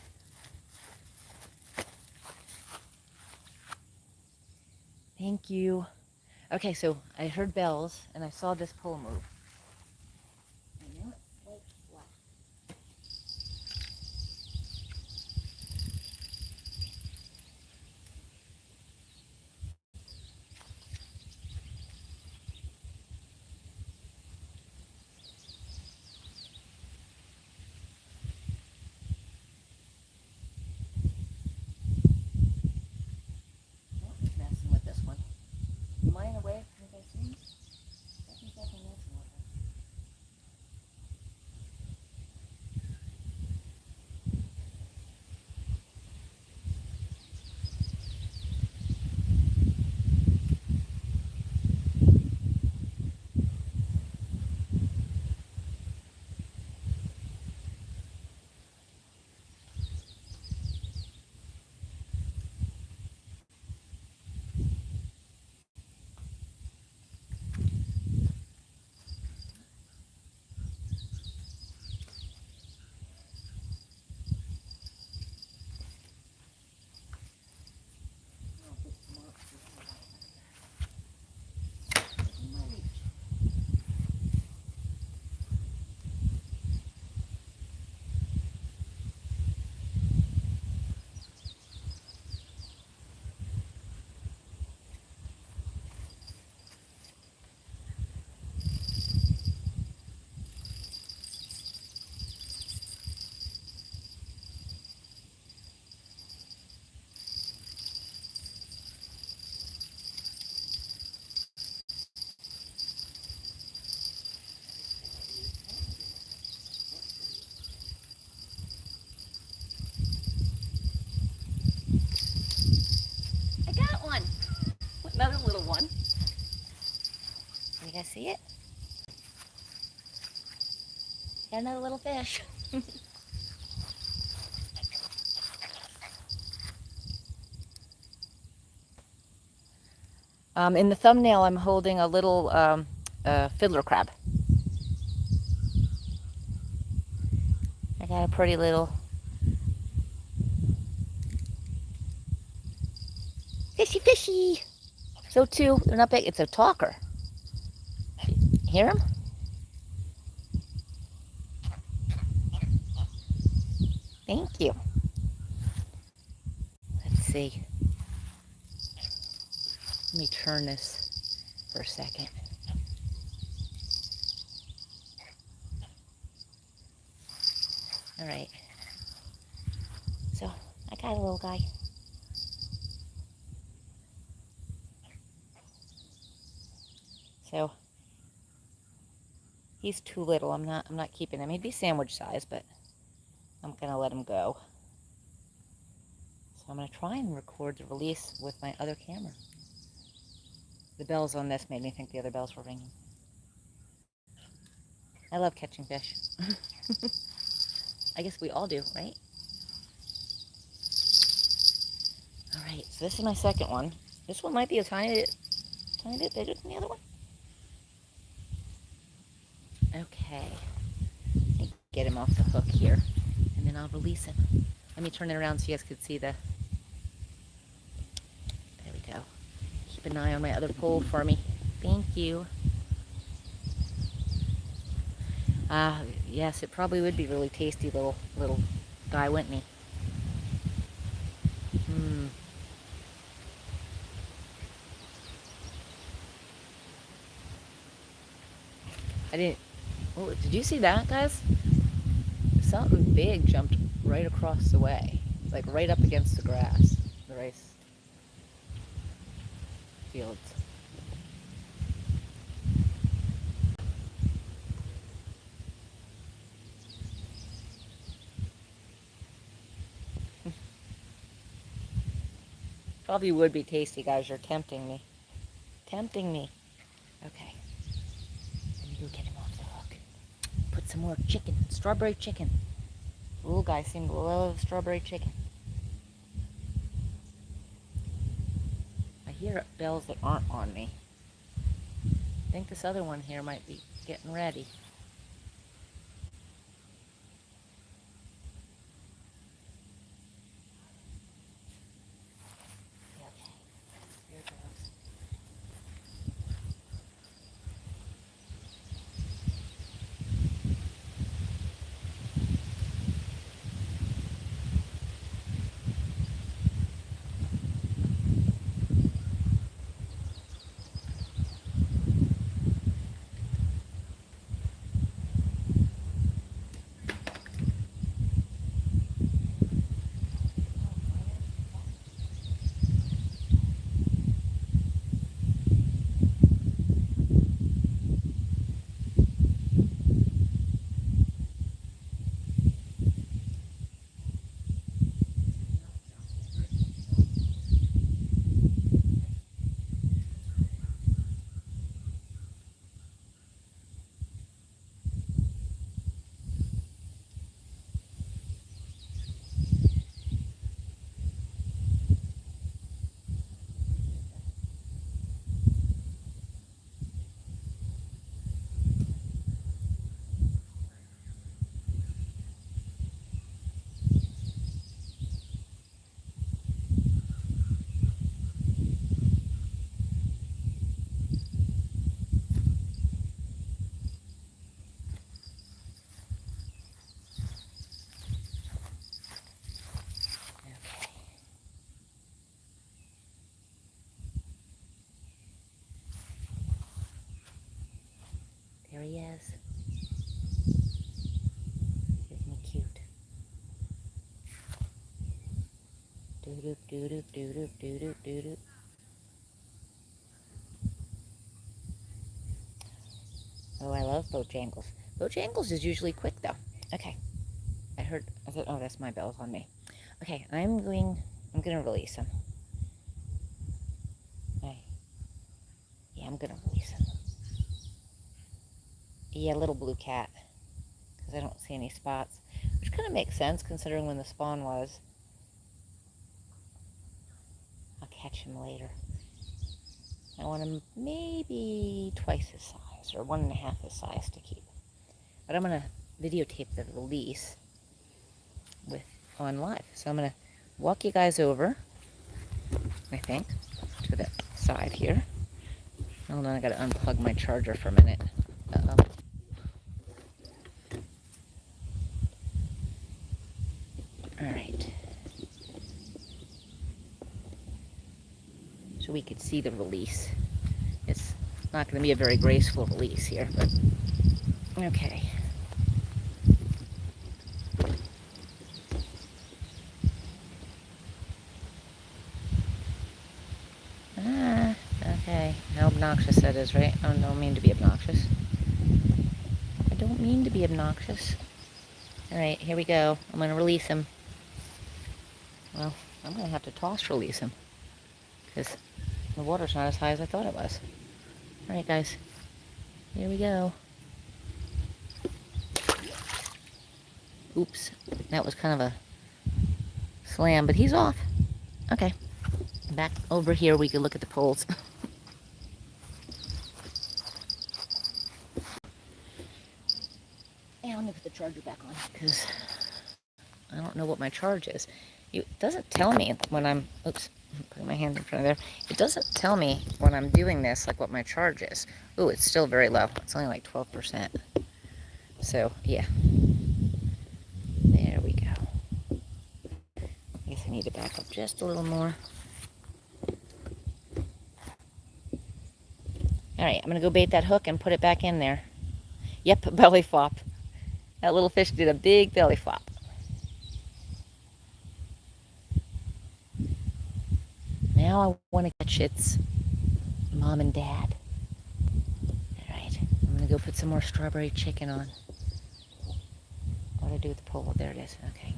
Thank you. Okay, so I heard bells and I saw this pole move. I know it's like black. Messing with this one. Mine away. Can you guys see? I think that's a messing with it. See it? Got another little fish. In the thumbnail, I'm holding a little fiddler crab. I got a pretty little fishy. So too, they're not big. It's a talker. Hear him? Thank you. Let's see. Let me turn this for a second. All right. So I got a little guy. So he's too little. I'm not keeping him. He'd be sandwich size, but I'm gonna let him go. So I'm gonna try and record the release with my other camera. The bells on this made me think the other bells were ringing. I love catching fish. I guess we all do, right? All right, so this is my second one. This one might be a tiny bit bigger than the other one. Okay, let me get him off the hook here, and then I'll release him. Let me turn it around so you guys can see the... There we go. Keep an eye on my other pole for me. Thank you. Yes, it probably would be really tasty little guy, wouldn't he? I didn't... Oh, did you see that, guys? Something big jumped right across the way. Like right up against the grass. The rice fields. Probably would be tasty, guys. You're tempting me. Tempting me. Okay. Let me go get him off the hook. Put some more chicken. Strawberry chicken. Little guys seem to love strawberry chicken. I hear bells that aren't on me. I think this other one here might be getting ready. There he is. Isn't he cute? Doo-doop, doo-doop, doo-doop, doo-doop, doo-doop. Oh, I love Bojangles. Bojangles is usually quick, though. Okay. I thought, oh, that's my bells on me. Okay, I'm gonna release him. Okay. Yeah, I'm gonna release him. Yeah, little blue cat. Because I don't see any spots. Which kind of makes sense considering when the spawn was. I'll catch him later. I want him maybe twice his size, or 1.5 his size to keep. But I'm going to videotape the release on live. So I'm going to walk you guys over, I think, to the side here. Hold on, I got to unplug my charger for a minute. Uh-oh. All right. So we could see the release. It's not going to be a very graceful release here, but okay. Okay. How obnoxious that is, right? I don't mean to be obnoxious. I don't mean to be obnoxious. All right, here we go. I'm going to release him. Well, I'm going to have to toss release him because the water's not as high as I thought it was. All right, guys. Here we go. Oops. That was kind of a slam, but he's off. Okay. Back over here, we can look at the poles. And let me put the charger back on because I don't know what my charge is. It doesn't tell me when I'm, oops, I'm putting my hand in front of there. It doesn't tell me when I'm doing this, like what my charge is. Ooh, it's still very low. It's only like 12%. So, yeah. There we go. I guess I need to back up just a little more. All right, I'm going to go bait that hook and put it back in there. Yep, belly flop. That little fish did a big belly flop. Now I want to catch its mom and dad. All right, I'm going to go put some more strawberry chicken on. What do I do with the pole? There it is. Okay.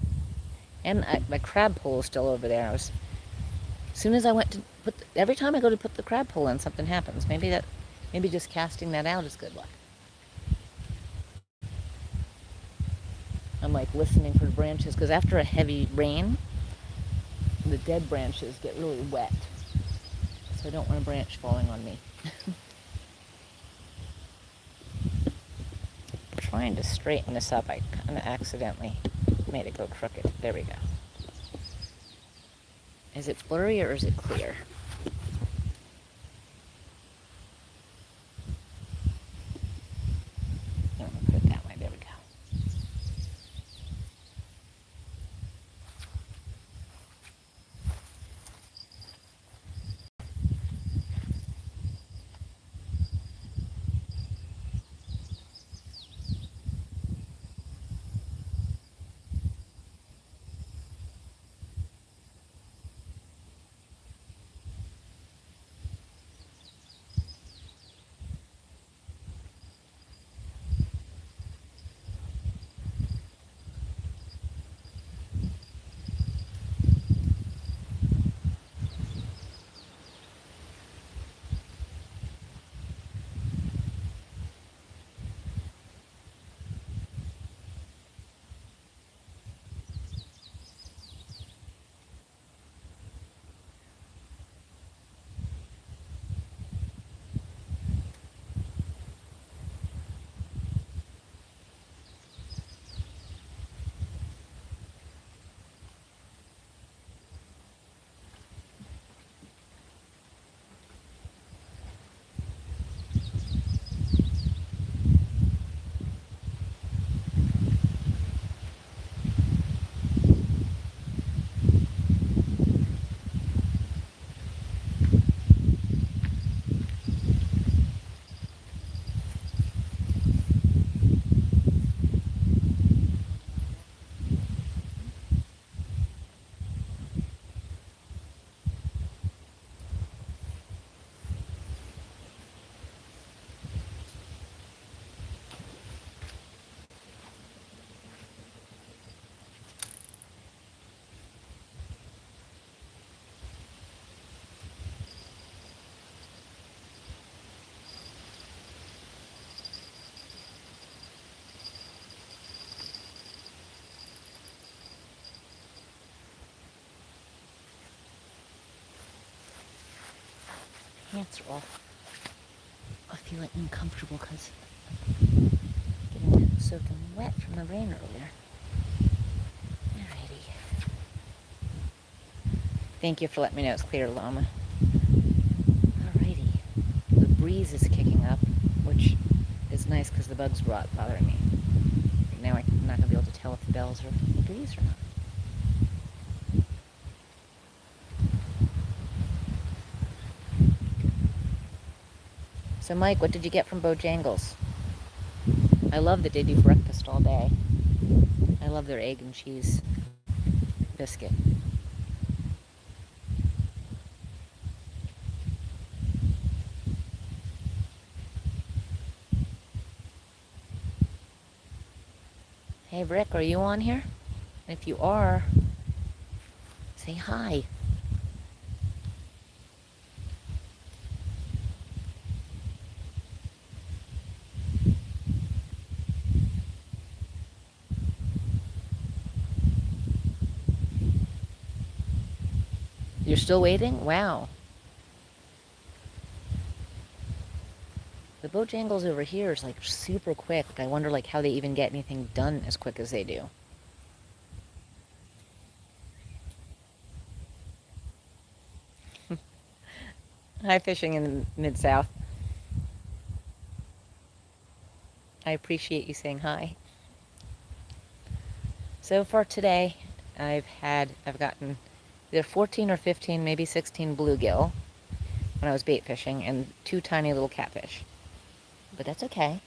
And my crab pole is still over there. As soon as I went to put, every time I go to put the crab pole in, something happens. Maybe just casting that out is good luck. I'm like listening for the branches because after a heavy rain, the dead branches get really wet. So I don't want a branch falling on me. I'm trying to straighten this up. I kind of accidentally made it go crooked. There we go. Is it blurry or is it clear? I'm going to put it that way. There we go. pants are off. I feel like uncomfortable because getting soaking wet from the rain earlier. Alrighty. Thank you for letting me know it's clear, Llama. Alrighty. The breeze is kicking up, which is nice because the bugs were bothering me. Now I'm not going to be able to tell if the bells are the breeze or not. So, Mike, what did you get from Bojangles? I love that they do breakfast all day. I love their egg and cheese biscuit. Hey, Rick, are you on here? If you are, say hi. You're still waiting? Wow. The Bojangles over here is like super quick. I wonder like how they even get anything done as quick as they do. Hi, fishing in the Mid-South. I appreciate you saying hi. So far today, I've gotten either 14 or 15, maybe 16 bluegill when I was bait fishing, and 2 tiny little catfish. But that's okay.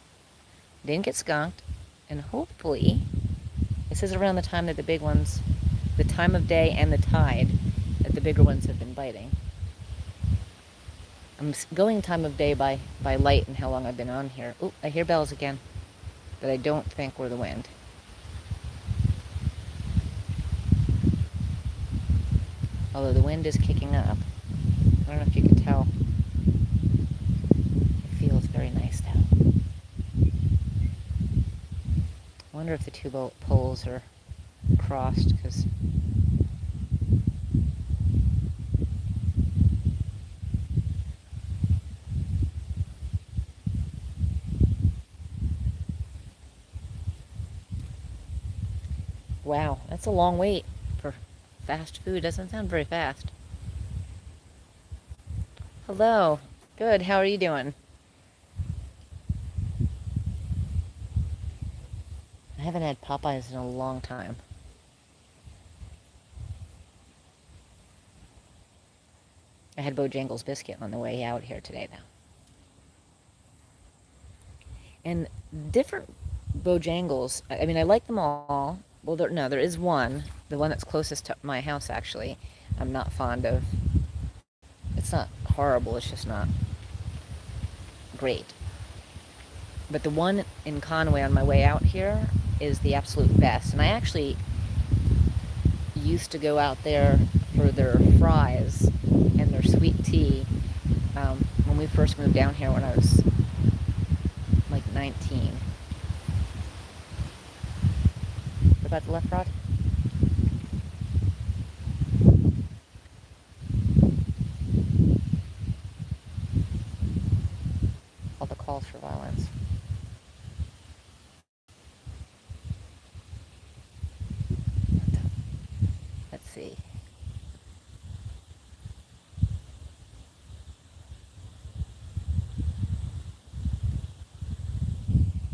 Didn't get skunked, and hopefully, this is around the time that the big ones, the time of day and the tide, that the bigger ones have been biting. I'm going time of day by light and how long I've been on here. Oh, I hear bells again, but I don't think were the wind. Although the wind is kicking up. I don't know if you can tell. It feels very nice though. I wonder if the 2 poles are crossed because wow, that's a long wait for fast food. Doesn't sound very fast. Hello. Good. How are you doing? I haven't had Popeyes in a long time. I had Bojangles biscuit on the way out here today, though. And different Bojangles, I mean, I like them all. Well, there is one, the one that's closest to my house, actually, I'm not fond of. It's not horrible, it's just not great. But the one in Conway on my way out here is the absolute best. And I actually used to go out there for their fries and their sweet tea when we first moved down here when I was like 19. What about the left rod? All the calls for violence. Let's see.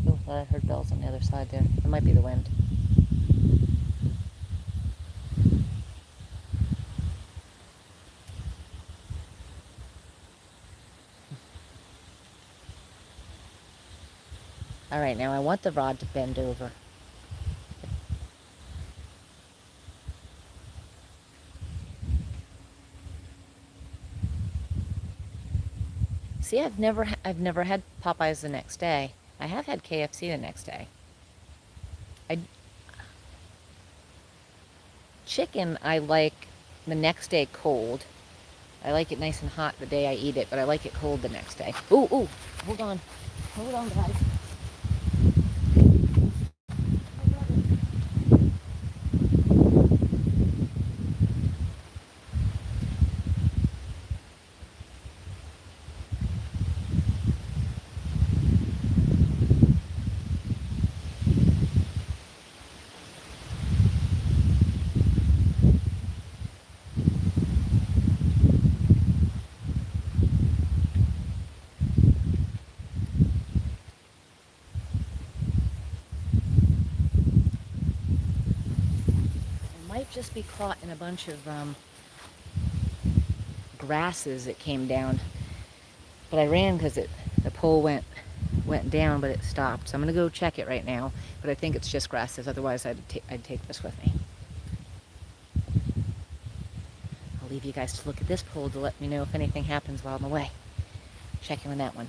Oh, I heard bells on the other side there. It might be the wind. All right, now I want the rod to bend over. See, I've never had Popeyes the next day. I have had KFC the next day. Chicken, I like the next day cold. I like it nice and hot the day I eat it, but I like it cold the next day. Ooh, hold on, guys. just be caught in a bunch of grasses that came down. But I ran because the pole went down, but it stopped. So I'm gonna go check it right now. But I think it's just grasses. Otherwise, I'd take this with me. I'll leave you guys to look at this pole to let me know if anything happens while I'm away. Check in on that one.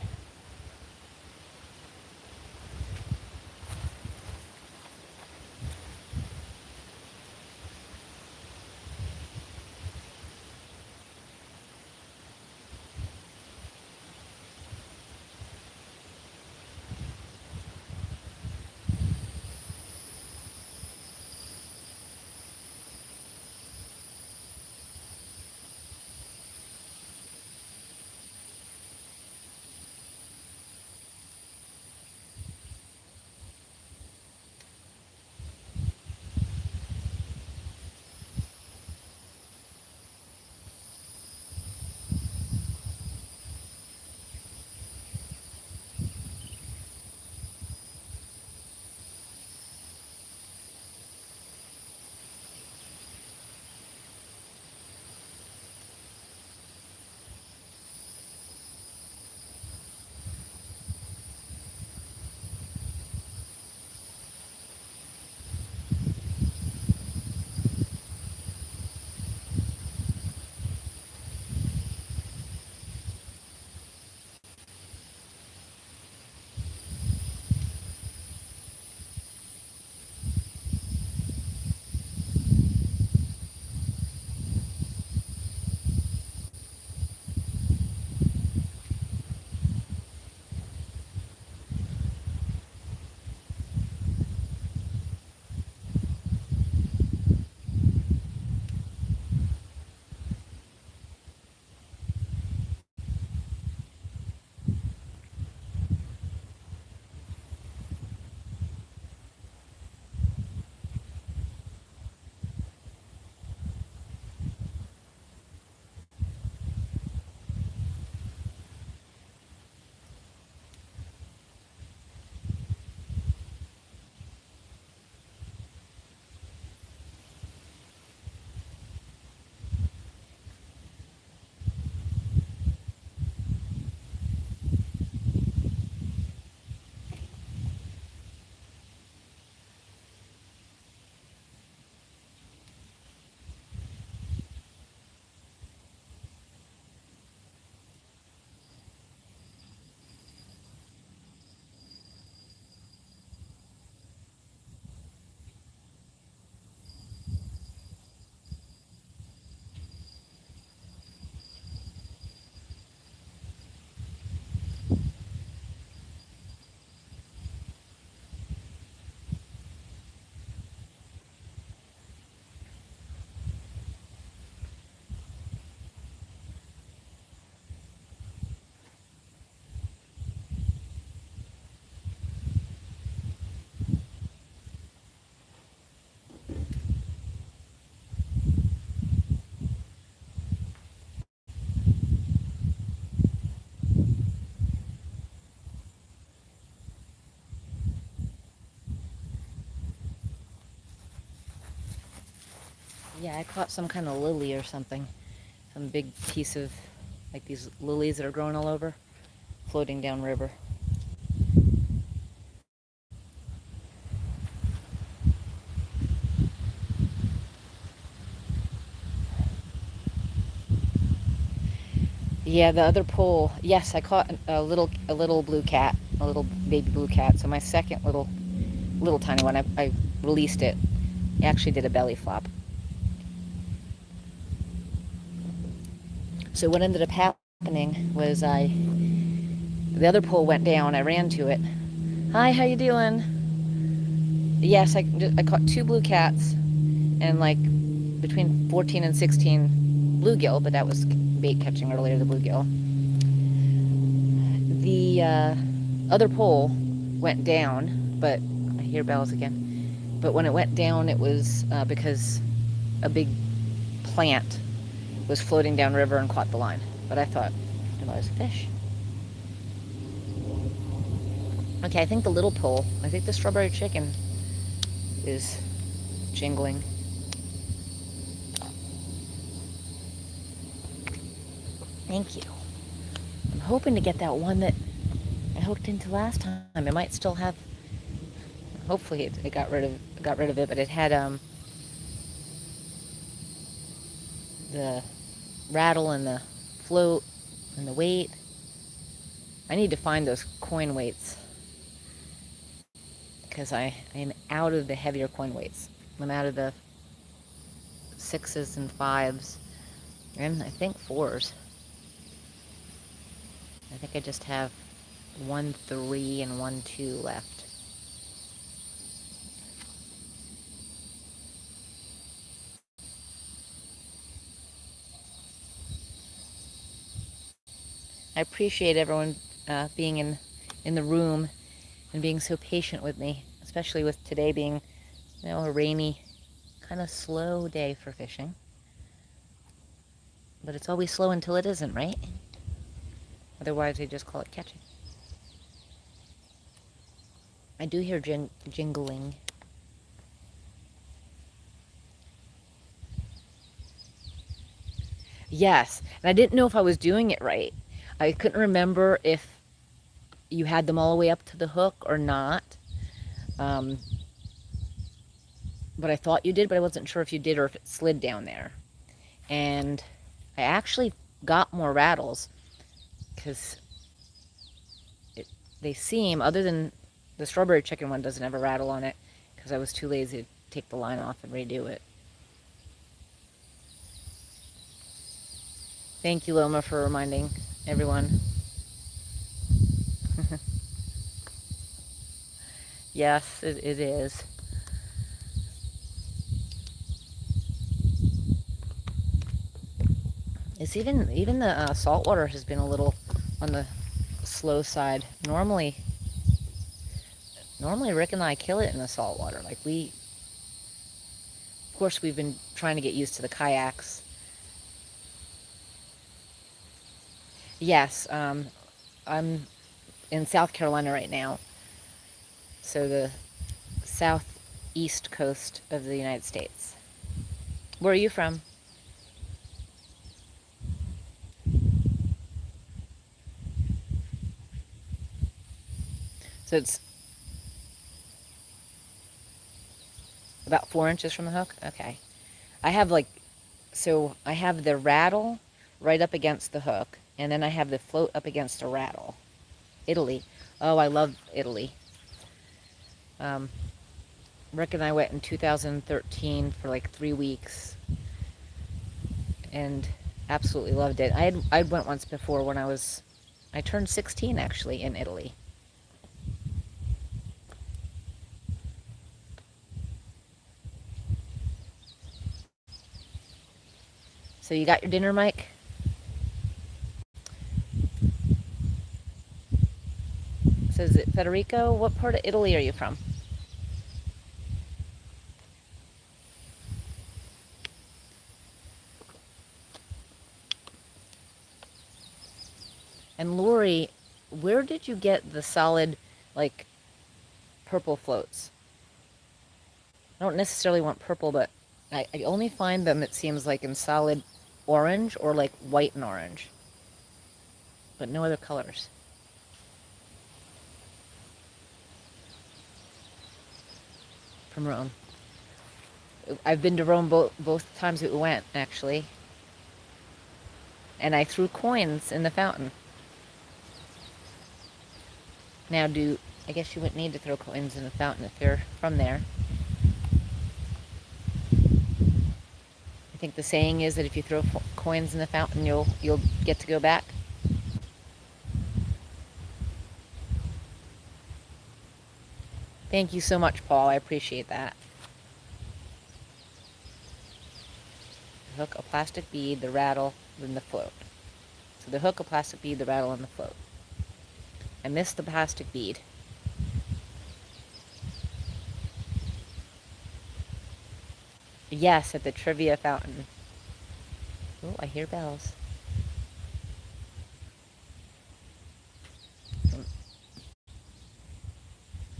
Yeah, I caught some kind of lily or something. Some big piece of, like these lilies that are growing all over, floating downriver. Yeah, the other pole. Yes, I caught a little blue cat, a little baby blue cat. So my second little tiny one, I released it. It actually did a belly flop. So what ended up happening was the other pole went down. I ran to it. Hi, how you doing? Yes, I caught two blue cats and like between 14 and 16 bluegill, but that was bait catching earlier, the bluegill. The other pole went down, but I hear bells again. But when it went down, it was because a big plant was floating downriver and caught the line. But I thought it was a fish. Okay, I think the little pole, I think the strawberry chicken is jingling. Thank you. I'm hoping to get that one that I hooked into last time. It might still have. Hopefully, it got rid of it, but it had the rattle and the float and the weight. I need to find those coin weights because I am out of the heavier coin weights. I'm out of the 6s and 5s, and I think 4s. I think I just have 1 3 and 1 2 left. I appreciate everyone being in the room and being so patient with me, especially with today being, a rainy, kind of slow day for fishing. But it's always slow until it isn't, right? Otherwise, they just call it catching. I do hear jingling. Yes, and I didn't know if I was doing it right. I couldn't remember if you had them all the way up to the hook or not. But I thought you did, but I wasn't sure if you did or if it slid down there. And I actually got more rattles because they seem, other than the strawberry chicken one doesn't have a rattle on it because I was too lazy to take the line off and redo it. Thank you, Loma, for reminding everyone. Yes, it is. It's even the salt water has been a little on the slow side. Normally Rick and I kill it in the salt water. Like of course, we've been trying to get used to the kayaks. Yes, I'm in South Carolina right now, so the southeast coast of the United States. Where are you from? So it's about 4 inches from the hook? Okay. I have I have the rattle right up against the hook, and then I have the float up against a rattle. Italy. Oh, I love Italy. Rick and I went in 2013 for like 3 weeks and absolutely loved it. I went once before when I turned 16 actually in Italy. So you got your dinner, Mike? So is it Federico? What part of Italy are you from? And Lori, where did you get the solid, like, purple floats? I don't necessarily want purple, but I only find them, it seems like, in solid orange or like white and orange, but no other colors. From Rome. I've been to Rome both times we went, actually. And I threw coins in the fountain. Now, I guess you wouldn't need to throw coins in the fountain if you're from there. I think the saying is that if you throw coins in the fountain, you'll get to go back. Thank you so much, Paul. I appreciate that. Hook, a plastic bead, the rattle, then the float. So the hook, a plastic bead, the rattle, and the float. I missed the plastic bead. Yes, at the trivia fountain. Oh, I hear bells.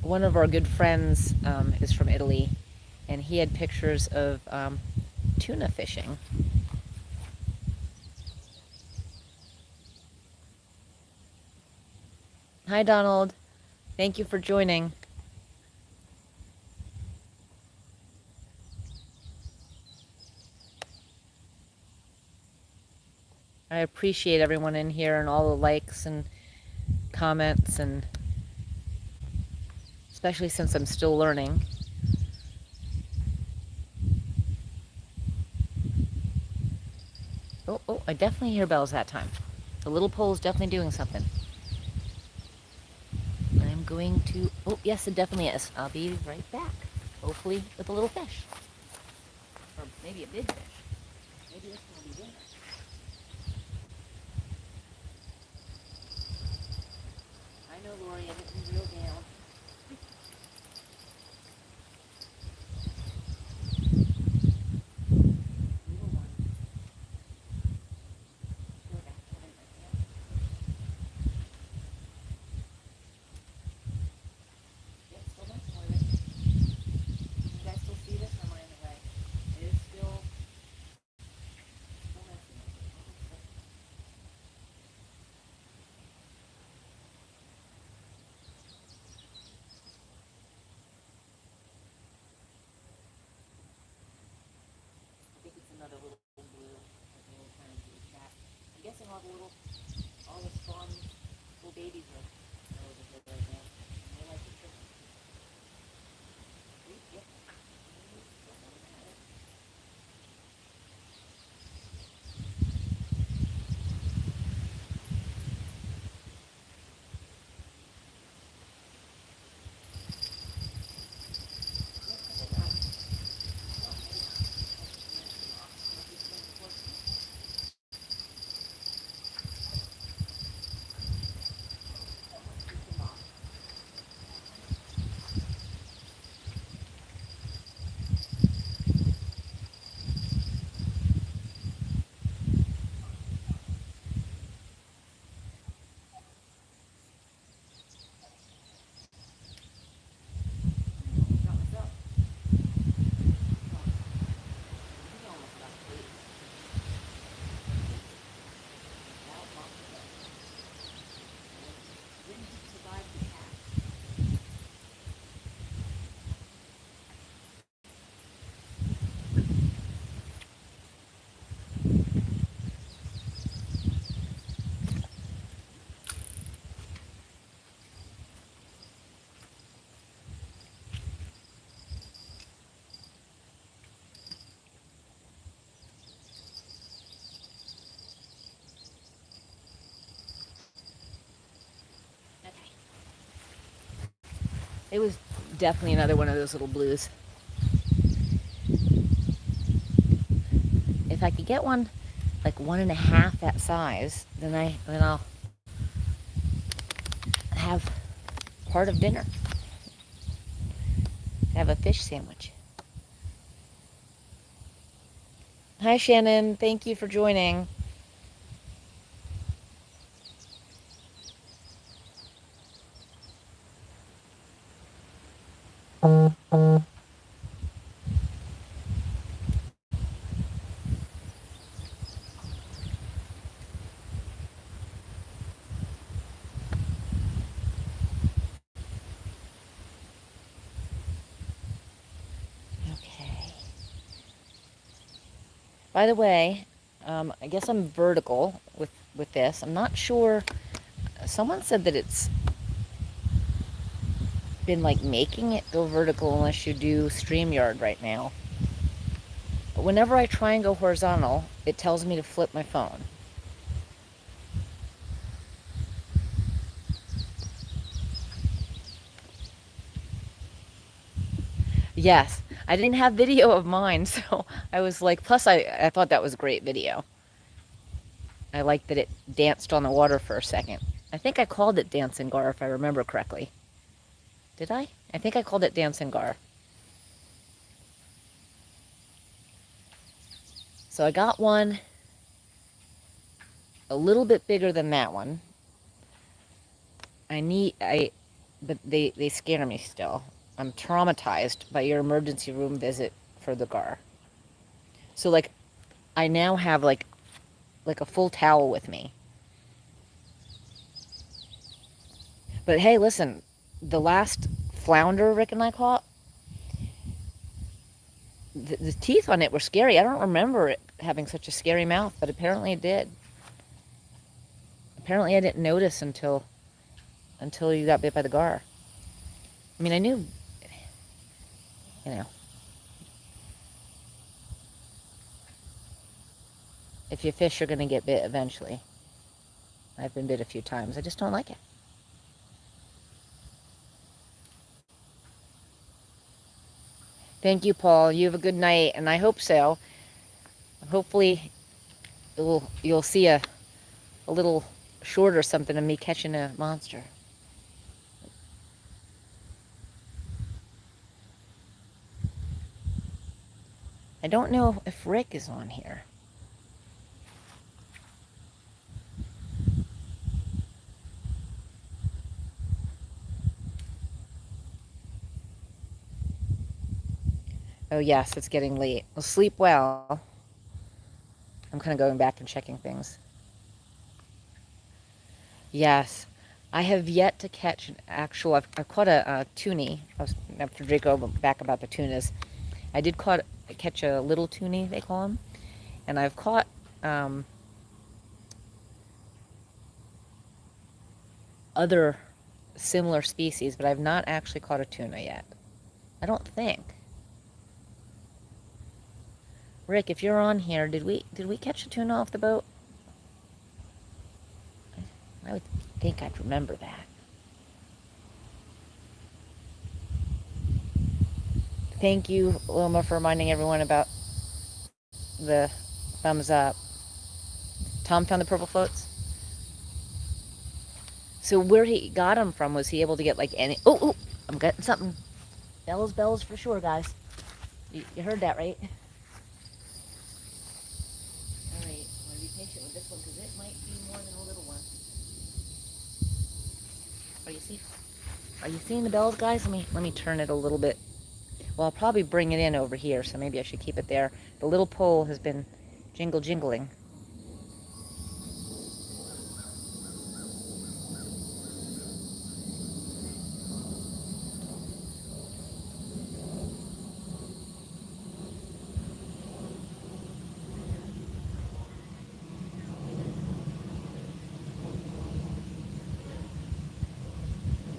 One of our good friends is from Italy, and he had pictures of tuna fishing. Hi, Donald. Thank you for joining. I appreciate everyone in here and all the likes and comments, and especially since I'm still learning. Oh, I definitely hear bells that time. The little pole is definitely doing something. I'm going to, oh, yes, it definitely is. I'll be right back. Hopefully with a little fish. Or maybe a big fish. Maybe this will be dinner. I know, Lori, I didn't reel down. Little one. Go back to him again. Yep, still much more of it. You guys still see this, or am I in the way? It is still messy. I think it's another little blue. They were trying to do a chat. I'm guessing all the spawn little babies are over here right now. And they like to trick them. Yep. It was definitely another one of those little blues. If I could get one like 1.5 that size, then I'll have part of dinner. Have a fish sandwich. Hi, Shannon. Thank you for joining. Okay. By the way, I guess I'm vertical with this. I'm not sure. Someone said that it's been like making it go vertical unless you do StreamYard right now. But whenever I try and go horizontal, it tells me to flip my phone. Yes, I didn't have video of mine, so I was like, plus I thought that was a great video. I liked that it danced on the water for a second. I think I called it Dancing Gar, if I remember correctly. Did I? I think I called it Dancing Gar. So I got one a little bit bigger than that one. But they scare me still. I'm traumatized by your emergency room visit for the Gar. So like, I now have like a full towel with me. But hey, listen, the last flounder Rick and I caught, the teeth on it were scary. I don't remember it having such a scary mouth, but apparently it did. Apparently I didn't notice until you got bit by the gar. I mean, I knew, you know, if you fish, you're going to get bit eventually. I've been bit a few times. I just don't like it. Thank you, Paul. You have a good night, and I hope so. Hopefully, you'll see a little short or something of me catching a monster. I don't know if Rick is on here. Oh, yes, it's getting late. Well, sleep well. I'm kind of going back and checking things. Yes. I have yet to catch an actual... I've caught a toonie. After Draco back about the tunas. I did catch a little toonie, they call them. And I've caught... other similar species, but I've not actually caught a tuna yet. I don't think. Rick, if you're on here, did we catch a tuna off the boat? I would think I'd remember that. Thank you, Wilma, for reminding everyone about the thumbs up. Tom found the purple floats. So where he got them from, was he able to get like any... Oh, I'm getting something. Bells for sure, guys. You heard that, right? All right, I'm going to be patient with this one because it might be more than a little one. Are you seeing the bells, guys? Let me turn it a little bit. Well, I'll probably bring it in over here, so maybe I should keep it there. The little pole has been jingling.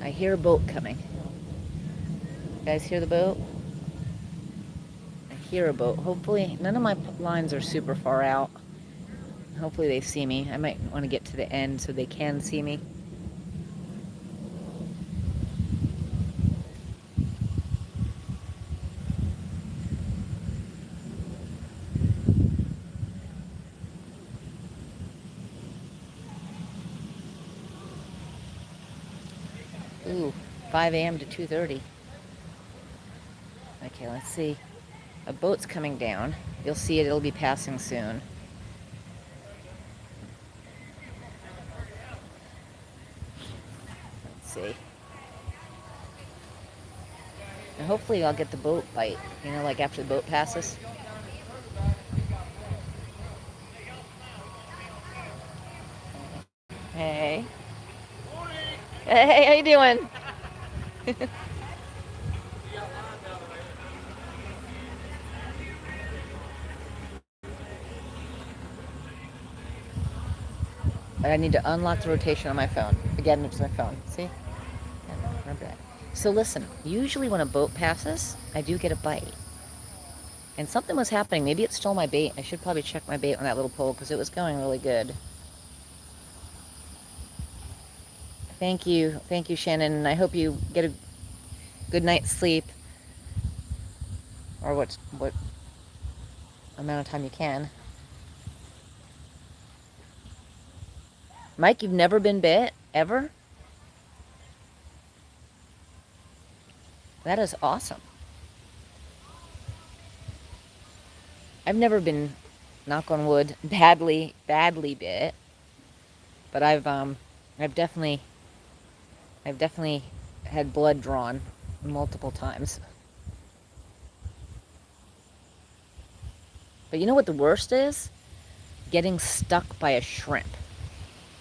I hear a boat coming. You guys hear the boat? I hear a boat. Hopefully, none of my lines are super far out. Hopefully they see me. I might want to get to the end so they can see me. Ooh, 5 a.m. to 2:30. Okay, let's see. A boat's coming down. You'll see it. It'll be passing soon. Let's see. And hopefully I'll get the boat bite. You know, like after the boat passes. Hey. Hey, how you doing? I need to unlock the rotation on my phone. Again, it's my phone. See? Yeah, remember that. So listen, usually when a boat passes, I do get a bite. And something was happening. Maybe it stole my bait. I should probably check my bait on that little pole because it was going really good. Thank you, Shannon. And I hope you get a good night's sleep, or what amount of time you can. Mike, you've never been bit ever? That is awesome. I've never been, knock on wood, badly bit, but I've definitely had blood drawn multiple times. But you know what the worst is? Getting stuck by a shrimp.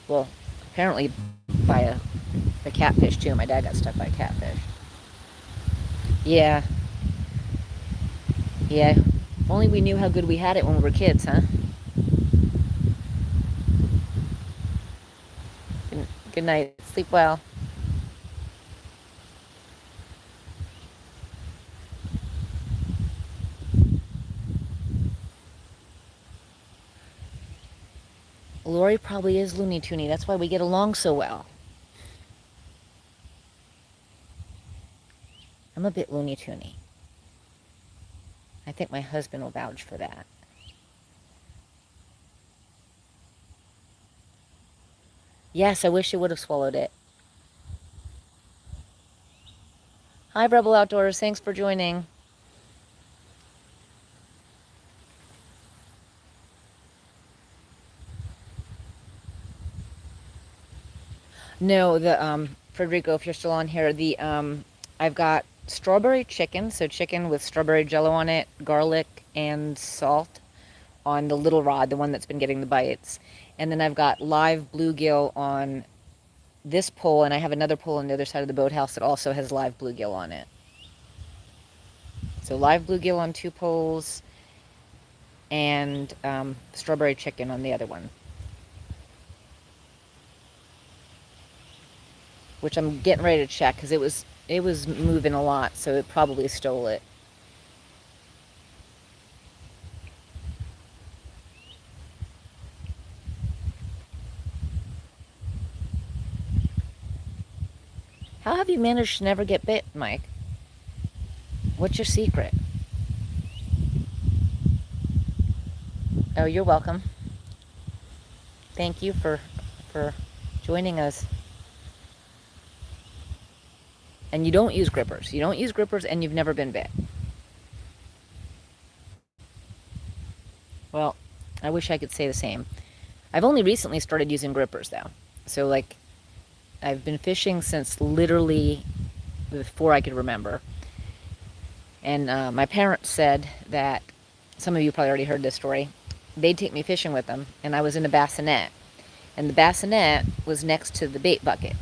Well, apparently by The catfish too. My dad got stuck by a catfish. Yeah, yeah. Only we knew how good we had it when we were kids, huh? Good night. Sleep well. Lori probably is Looney Toony. That's why we get along so well. I'm a bit Looney Toony. I think my husband will vouch for that. Yes, I wish you would have swallowed it. Hi, Rebel Outdoors. Thanks for joining. No, the Frederico, if you're still on here, the I've got strawberry chicken, so chicken with strawberry jello on it, garlic and salt on the little rod, the one that's been getting the bites. And then I've got live bluegill on this pole, and I have another pole on the other side of the boathouse that also has live bluegill on it. So live bluegill on 2 poles and strawberry chicken on the other one, which I'm getting ready to check because it was moving a lot, so it probably stole it. How have you managed to never get bit, Mike? What's your secret? Oh, you're welcome. Thank you for joining us. And you don't use grippers. You don't use grippers, and you've never been bit. Well, I wish I could say the same. I've only recently started using grippers, though. So, like, I've been fishing since literally before I could remember. And my parents said that, some of you probably already heard this story, they'd take me fishing with them, and I was in a bassinet. And the bassinet was next to the bait bucket.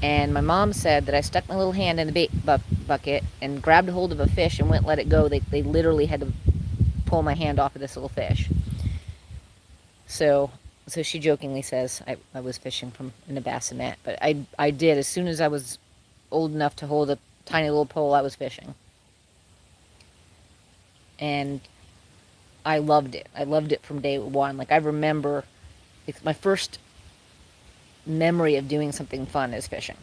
And my mom said that I stuck my little hand in the bait bucket and grabbed a hold of a fish and wouldn't let it go. They literally had to pull my hand off of this little fish. So she jokingly says I was fishing from in a bassinet. But I did. As soon as I was old enough to hold a tiny little pole, I was fishing. And I loved it. I loved it from day one. Like, I remember, it's my first memory of doing something fun is fishing.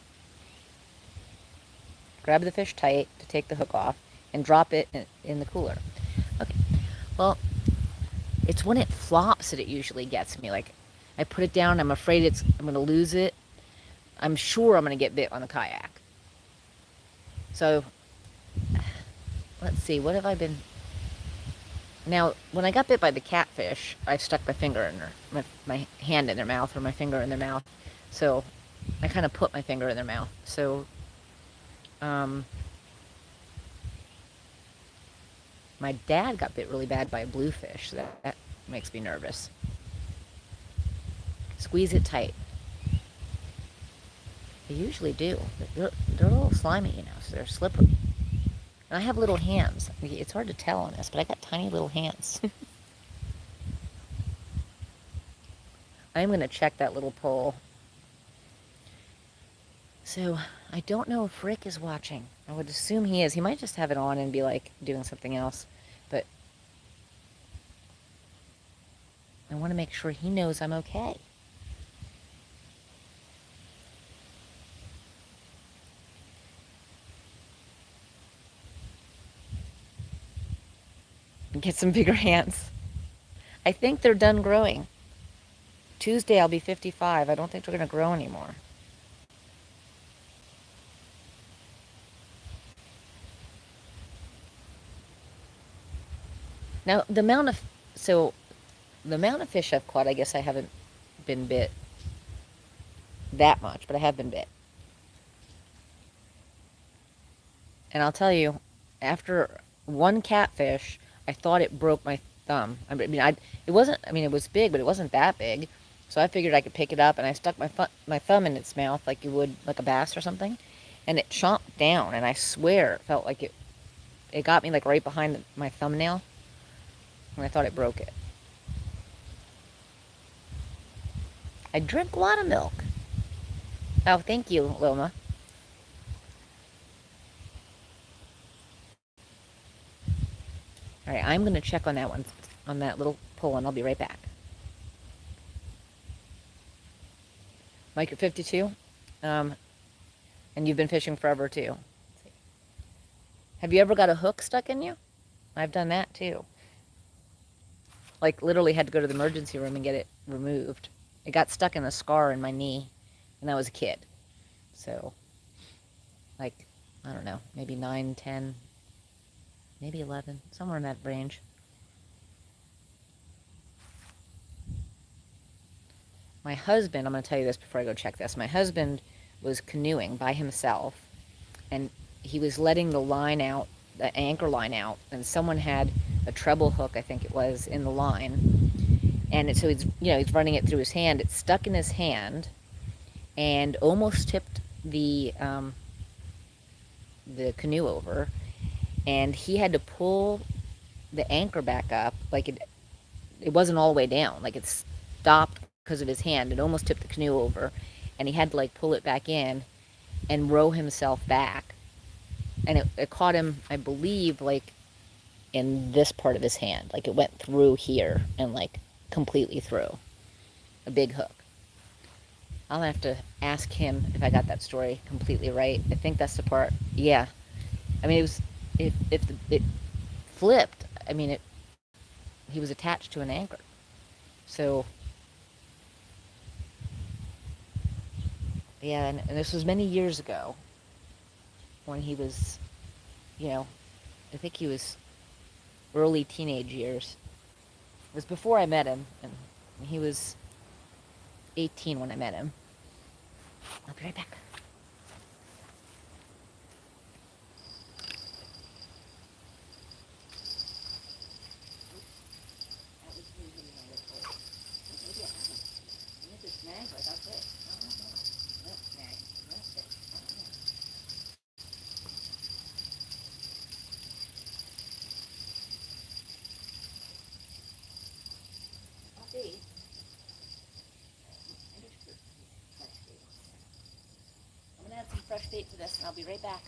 Grab the fish tight to take the hook off and drop it in the cooler. Okay, well, it's when it flops that it usually gets me. Like, I put it down, I'm afraid I'm going to lose it. I'm sure I'm going to get bit on the kayak. So, let's see, what have I been... Now, when I got bit by the catfish, I stuck my finger in my hand in their mouth, or my finger in their mouth. So, I kind of put my finger in their mouth. So, my dad got bit really bad by a bluefish. That makes me nervous. Squeeze it tight. They usually do. They're a little slimy, so they're slippery. And I have little hands. It's hard to tell on this, but I got tiny little hands. I'm going to check that little pole. So, I don't know if Rick is watching. I would assume he is. He might just have it on and be, like, doing something else. But I want to make sure he knows I'm okay. Get some bigger hands. I think they're done growing. Tuesday I'll be 55. I don't think they're going to grow anymore. Now, the amount of fish I've caught, I guess I haven't been bit that much, but I have been bit. And I'll tell you, after one catfish, I thought it broke my thumb. I mean, it wasn't, it was big, but it wasn't that big. So I figured I could pick it up, and I stuck my thumb in its mouth like you would like a bass or something, and it chomped down. And I swear it felt like it got me like right behind my thumbnail, and I thought it broke it. I drink a lot of milk. Oh, thank you, Wilma. All right, I'm gonna check on that one, on that little pull, and I'll be right back. Mike, you're 52, and you've been fishing forever too. Have you ever got a hook stuck in you? I've done that too. Like literally had to go to the emergency room and get it removed. It got stuck in a scar in my knee, and I was a kid. So, like, I don't know, maybe 9, 10, maybe 11, somewhere in that range. My husband, I'm going to tell you this before I go check this. My husband was canoeing by himself, and he was letting the line out, the anchor line out, and someone had a treble hook, I think it was, in the line. And so he's running it through his hand. It stuck in his hand and almost tipped the canoe over. And he had to pull the anchor back up, like it wasn't all the way down, like it stopped because of his hand. It almost tipped the canoe over, and he had to like pull it back in and row himself back. And it caught him, I believe, like in this part of his hand, like it went through here and like completely through. A big hook. I'll have to ask him if I got that story completely right. I think that's the part. Yeah, I mean, it was, it flipped. I mean, he was attached to an anchor. So yeah, and this was many years ago when he was, you know, I think he was early teenage years. It was before I met him, and he was 18 when I met him. I'll be right back. I'm gonna add some fresh bait to this, and I'll be right back.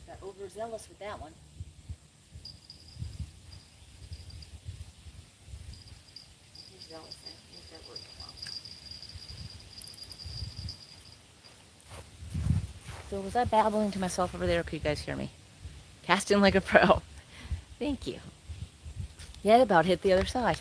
Got overzealous with that one. Overzealous, I use that word a lot. So was I babbling to myself over there, or could you guys hear me? Casting like a pro. Thank you. Yeah, it about hit the other side.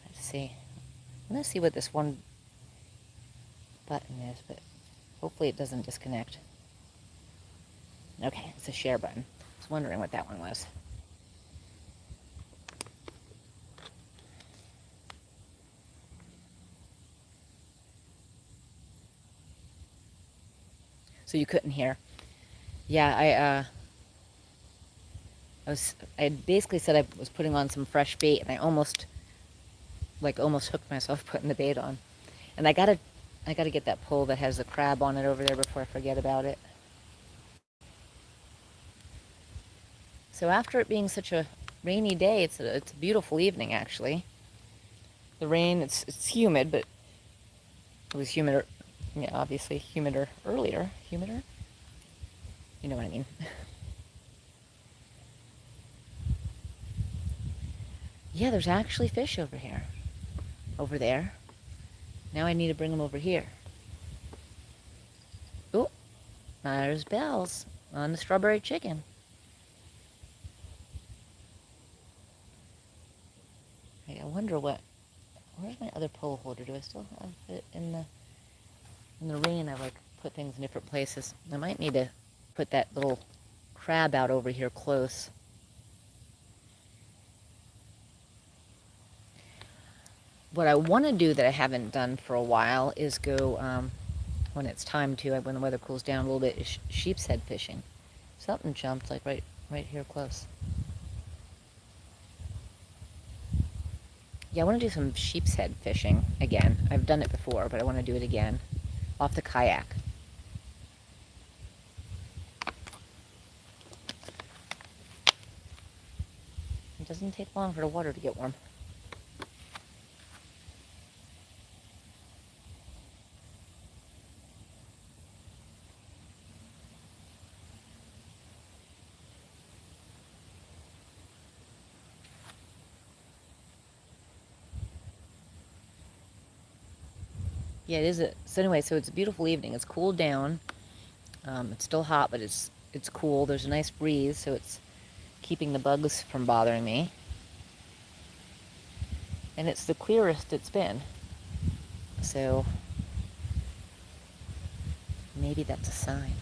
Let's see. I'm gonna see what this one button is, but Hopefully it doesn't disconnect. Okay, it's a share button. I was wondering what that one was. So you couldn't hear. Yeah, I had basically said I was putting on some fresh bait, and I almost hooked myself putting the bait on. And I gotta get that pole that has the crab on it over there before I forget about it. So after it being such a rainy day, it's a beautiful evening actually. The rain, it's humid, but it was humider, yeah, obviously humider earlier. Humider? You know what I mean. Yeah, there's actually fish over here. Over there. Now I need to bring them over here. Oh, there's bells on the strawberry chicken. I wonder where's my other pole holder? Do I still have it in the rain? I put things in different places. I might need to put that little crab out over here close. What I want to do that I haven't done for a while is go, when it's time to, when the weather cools down a little bit, is sheep's head fishing. Something jumped right here close. Yeah, I want to do some sheep's head fishing again. I've done it before, but I want to do it again. Off the kayak. It doesn't take long for the water to get warm. Yeah, it is. So anyway, so it's a beautiful evening. It's cooled down. It's still hot, but it's cool. There's a nice breeze, so it's keeping the bugs from bothering me. And it's the clearest it's been. So maybe that's a sign.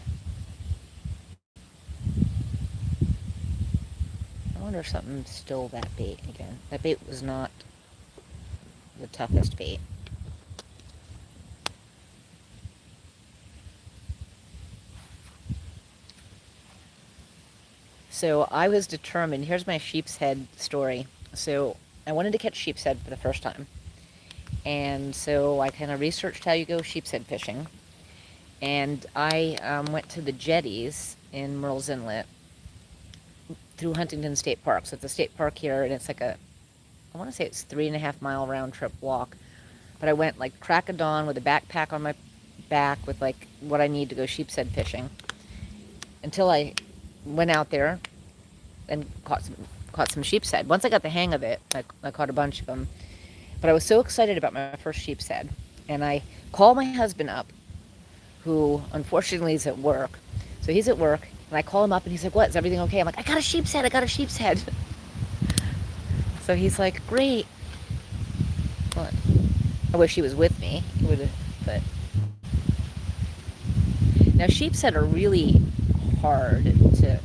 I wonder if something stole that bait again. That bait was not the toughest bait. So I was determined. Here's my sheep's head story. So I wanted to catch sheep's head for the first time. And so I kind of researched how you go sheep's head fishing. And I went to the jetties in Murrells Inlet through Huntington State Park. So it's a state park here, and it's like I want to say it's 3.5 mile round trip walk. But I went like crack of dawn with a backpack on my back with like what I need to go sheep's head fishing until I went out there and caught some sheep's head. Once I got the hang of it, I caught a bunch of them. But I was so excited about my first sheep's head, and I called my husband up, who unfortunately is at work. So he's at work, and I call him up, and he's like, "What? Is everything okay?" I'm like, "I got a sheep's head. I got a sheep's head." So he's like, "Great." Well, I wish he was with me. He would have, but now sheep's head are really hard to.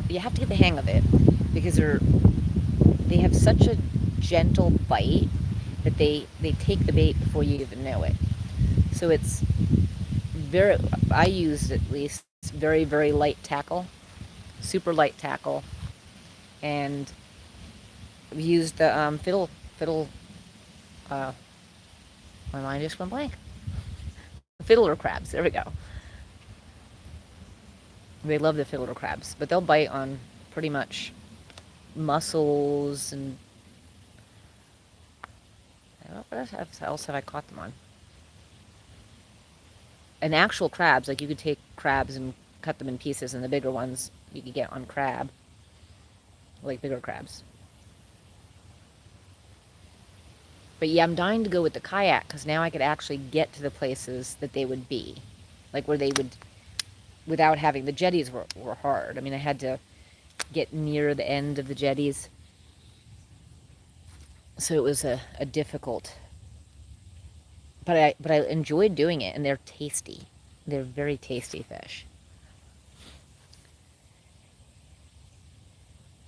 You have to get the hang of it because they have such a gentle bite that they take the bait before you even know it. So it's I used at least very, very light tackle, super light tackle, and we used the fiddle, my mind just went blank. Fiddler crabs, there we go. They love the fiddler crabs, but they'll bite on pretty much mussels and what else have I caught them on? And actual crabs, like you could take crabs and cut them in pieces, and the bigger ones you could get on crab, like bigger crabs. But yeah, I'm dying to go with the kayak because now I could actually get to the places that they would be, like where they would, without having, the jetties were hard. I mean, I had to get near the end of the jetties. So it was a difficult, but I enjoyed doing it, and they're tasty. They're very tasty fish.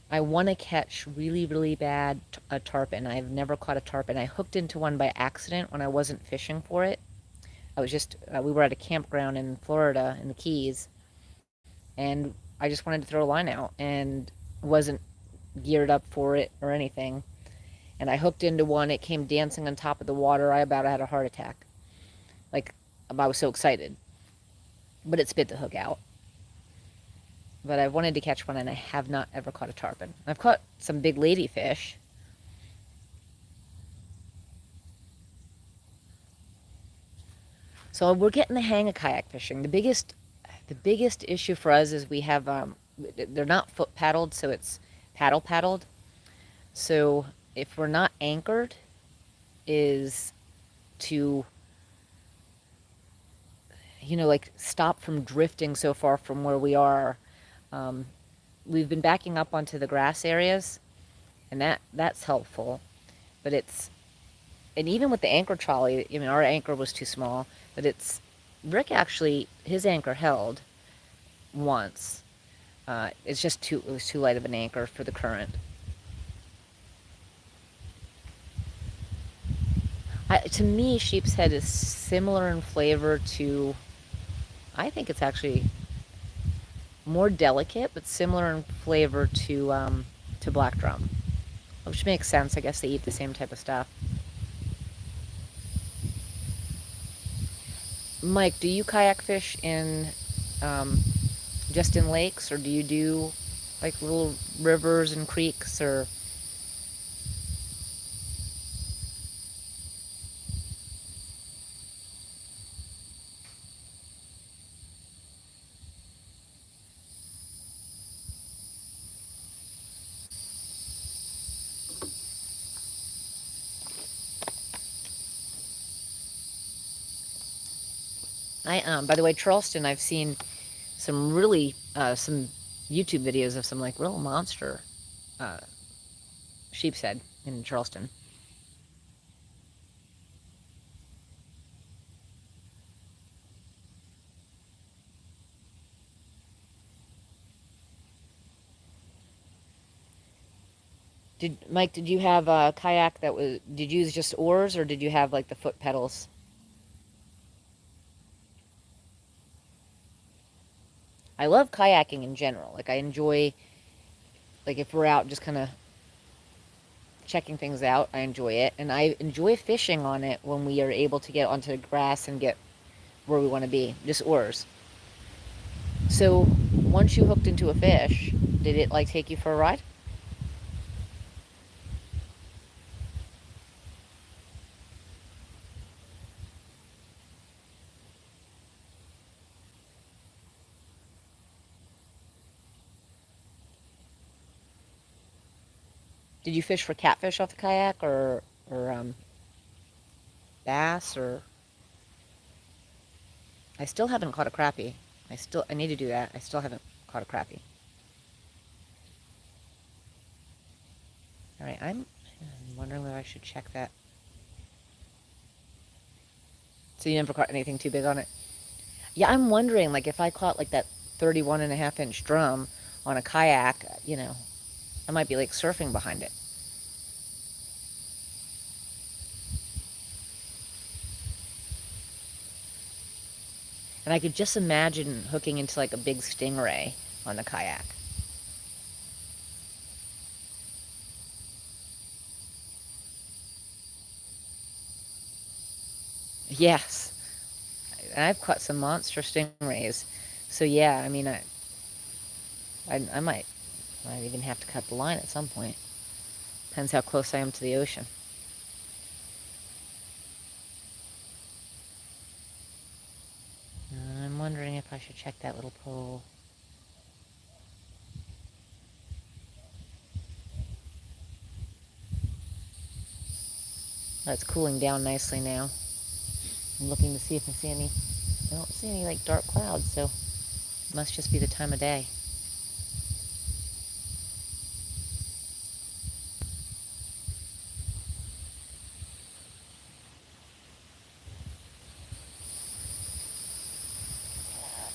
I want to catch really, really bad a tarpon. I've never caught a tarpon. I hooked into one by accident when I wasn't fishing for it. I was just, we were at a campground in Florida in the Keys, and I just wanted to throw a line out and wasn't geared up for it or anything. And I hooked into one. It came dancing on top of the water. I about had a heart attack. Like, I was so excited. But it spit the hook out. But I wanted to catch one, and I have not ever caught a tarpon. I've caught some big ladyfish. So we're getting the hang of kayak fishing. The biggest issue for us is we have they're not foot paddled, so it's paddled. So if we're not anchored, is to like stop from drifting so far from where we are. Um, we've been backing up onto the grass areas, and that's helpful. But and even with the anchor trolley, I mean, our anchor was too small, but Rick actually, his anchor held once. It was too light of an anchor for the current. To me, sheep's head is similar in flavor to, I think it's actually more delicate, but similar in flavor to black drum, which makes sense. I guess they eat the same type of stuff. Mike, do you kayak fish um, just in lakes, or do you do like little rivers and creeks, or? By the way, Charleston, I've seen some YouTube videos of some like real monster uh, sheep's head in Charleston. Did you have a kayak did you use just oars, or did you have like the foot pedals? I love kayaking in general. Like I enjoy, like if we're out just kind of checking things out, I enjoy it. And I enjoy fishing on it when we are able to get onto the grass and get where we want to be, just oars. So once you hooked into a fish, did it like take you for a ride? Did you fish for catfish off the kayak, or bass, or? I still haven't caught a crappie. I need to do that. I still haven't caught a crappie. All right, I'm wondering whether I should check that. So you never caught anything too big on it? Yeah, I'm wondering, like, if I caught like that 31.5-inch drum on a kayak, I might be like surfing behind it. And I could just imagine hooking into like a big stingray on the kayak. Yes, and I've caught some monster stingrays. So yeah, I mean, I might even have to cut the line at some point. Depends how close I am to the ocean. I'm wondering if I should check that little pole. Oh, it's cooling down nicely now. I'm looking to see if I don't see any like dark clouds, so it must just be the time of day.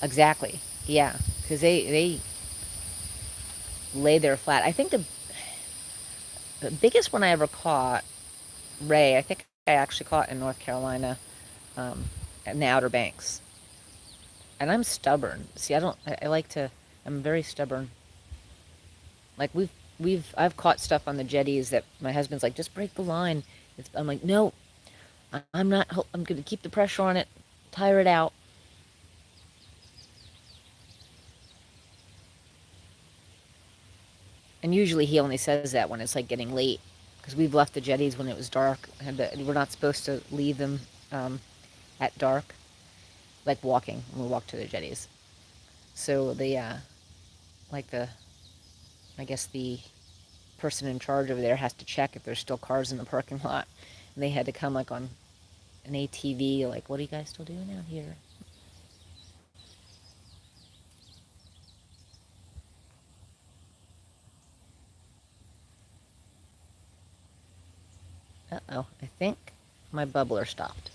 Exactly. Yeah, because they lay there flat. I think the biggest one I ever caught, Ray, I think I actually caught in North Carolina, um, in the Outer Banks. And I'm stubborn. See, I like to, I'm very stubborn. Like I've caught stuff on the jetties that my husband's like, just break the line. I'm like, no, I'm not, I'm going to keep the pressure on it, tire it out. And usually he only says that when it's like getting late, because we've left the jetties when it was dark. We're not supposed to leave them at dark, like walking when we walk to the jetties. So like the, I guess the person in charge over there has to check if there's still cars in the parking lot. And they had to come like on an ATV, like, what are you guys still doing out here? Uh-oh, I think my bubbler stopped.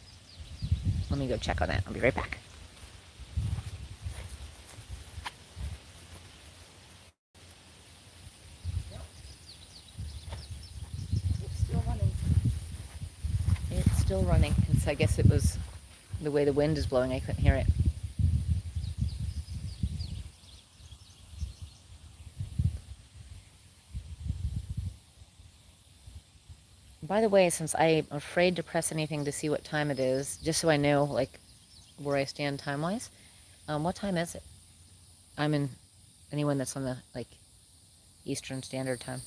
Let me go check on that. I'll be right back. It's still running. It's still running. I guess it was the way the wind is blowing. I couldn't hear it. By the way, since I'm afraid to press anything to see what time it is, just so I know, like, where I stand time-wise, what time is it? I'm in anyone that's on the, like, Eastern Standard Time.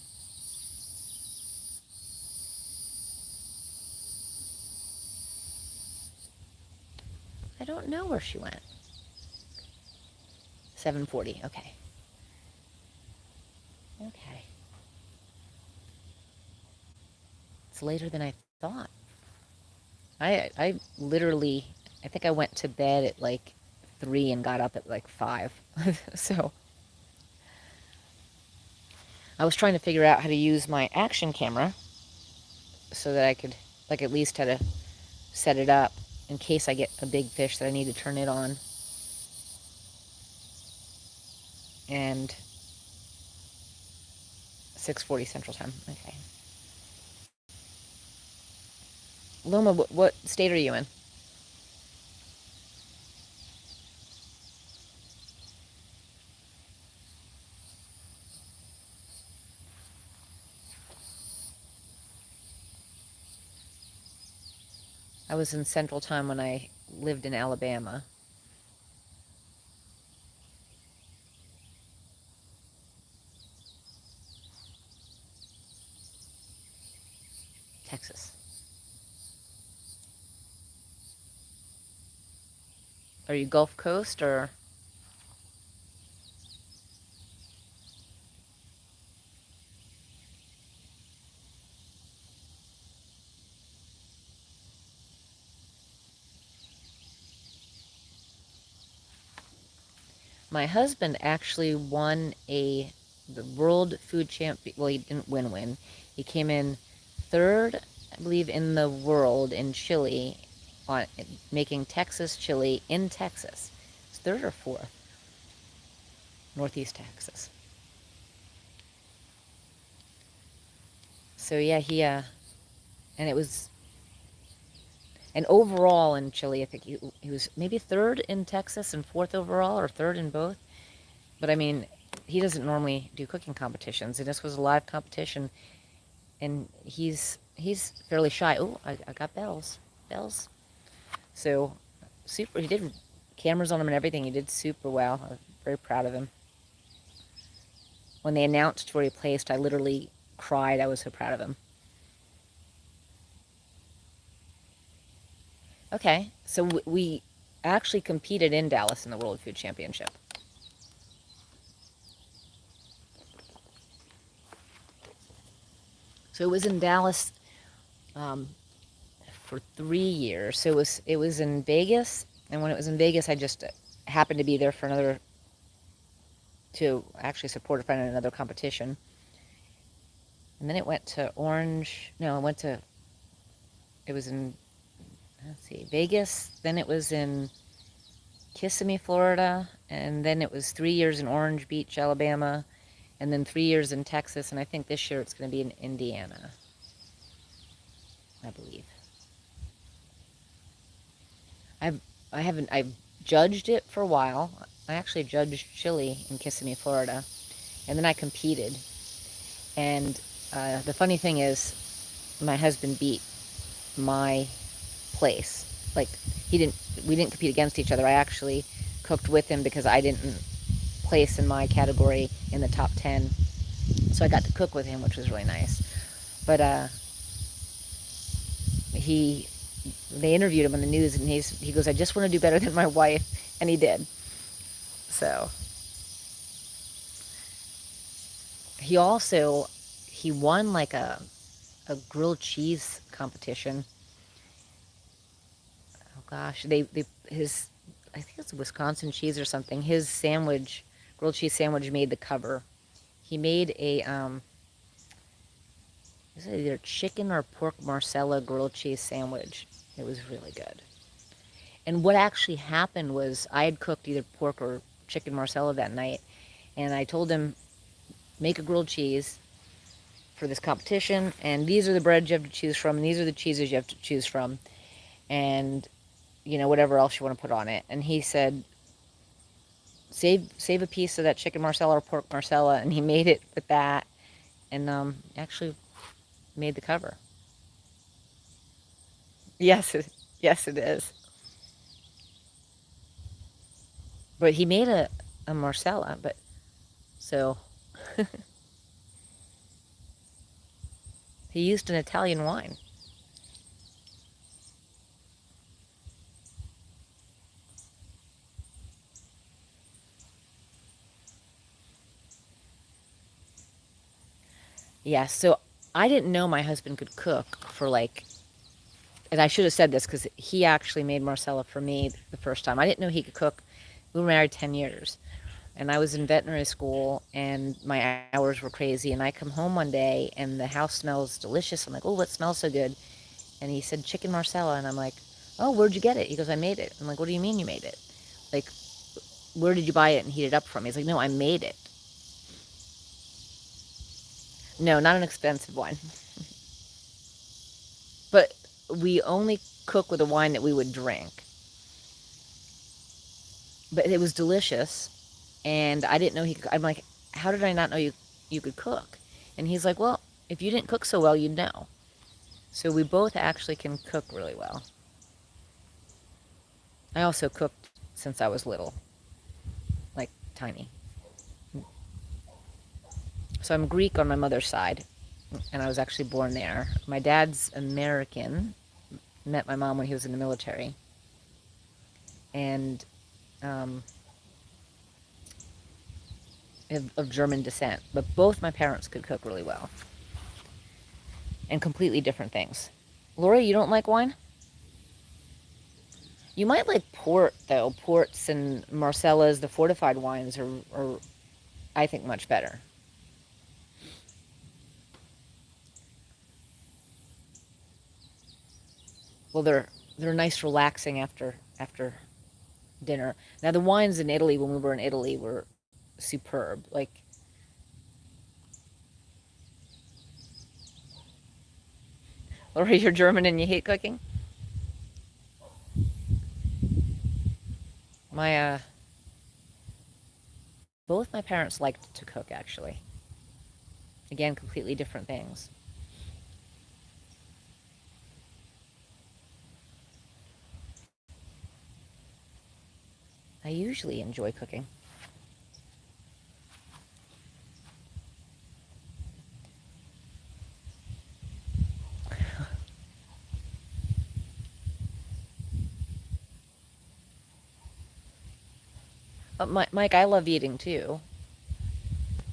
I don't know where she went. 7:40. Okay. Okay. It's later than I thought. I literally, I think I went to bed at like 3 and got up at like 5. So I was trying to figure out how to use my action camera so that I could, like, at least how to set it up in case I get a big fish that I need to turn it on. And 6:40 Central Time. Okay. Loma, what state are you in? I was in Central Time when I lived in Alabama. Texas. Are you Gulf Coast or? My husband actually won the World Food Champion. Well, he didn't win. He came in third, I believe, in the world in chili, on making Texas chili in Texas. It's third or fourth, Northeast Texas. So yeah, and it was, and overall in chili, I think he was maybe third in Texas and fourth overall, or third in both. But I mean, he doesn't normally do cooking competitions, and this was a live competition, and he's fairly shy. Oh, I got bells. So super. He did cameras on him and everything. He did super well. I was very proud of him. When they announced where he placed, I literally cried. I was so proud of him. Okay, so we actually competed in Dallas in the World Food Championship. So it was in Dallas um, for 3 years. So it was in Vegas, and when it was in Vegas, I just happened to be there for another, to actually support a friend in another competition. And then it went to Orange. No, it was in, let's see, Vegas. Then it was in Kissimmee, Florida, and then it was 3 years in Orange Beach, Alabama, and then 3 years in Texas, and I think this year it's going to be in Indiana, I believe. I've I haven't I've judged it for a while. I actually judged chili in Kissimmee, Florida, and then I competed. And the funny thing is, my husband beat my place. Like we didn't compete against each other. I actually cooked with him because I didn't place in my category in the top 10. So I got to cook with him, which was really nice. But he they interviewed him on the news, and he goes, "I just want to do better than my wife," and he did. So he also he won like a grilled cheese competition. Oh gosh, they his I think it's Wisconsin cheese or something. His sandwich, grilled cheese sandwich, made the cover. He made a is it either chicken or pork Marcella grilled cheese sandwich. It was really good. And what actually happened was I had cooked either pork or chicken Marcella that night, and I told him, make a grilled cheese for this competition, and these are the breads you have to choose from, and these are the cheeses you have to choose from, and whatever else you want to put on it. And he said, save a piece of that chicken Marcella or pork Marcella, and he made it with that, and actually made the cover. Yes, yes, it is. But he made a Marcella, but so he used an Italian wine. Yeah, so I didn't know my husband could cook for and I should have said this because he actually made Marcella for me the first time. I didn't know he could cook. We were married 10 years, and I was in veterinary school, and my hours were crazy, and I come home one day, and the house smells delicious. I'm like, oh, what smells so good? And he said, chicken Marcella, and I'm like, oh, where'd you get it? He goes, I made it. I'm like, what do you mean you made it? Like, where did you buy it and heat it up from? He's like, no, I made it. No, not an expensive wine. But we only cook with a wine that we would drink. But it was delicious, and I didn't know he could. I'm like, how did I not know you could cook? And he's like, well, if you didn't cook so well, you'd know. So we both actually can cook really well. I also cooked since I was little, like tiny. So I'm Greek on my mother's side, and I was actually born there. My dad's American, met my mom when he was in the military, and um, of German descent. But both my parents could cook really well, and completely different things. Lori, you don't like wine? You might like port, though. Ports and Marcellas, the fortified wines, are I think, much better. Well, they're nice, relaxing after dinner. Now, the wines in Italy, when we were in Italy, were superb. Like, Lori, you're German and you hate cooking? My both my parents liked to cook, actually. Again, completely different things. I usually enjoy cooking. But Mike, I love eating too.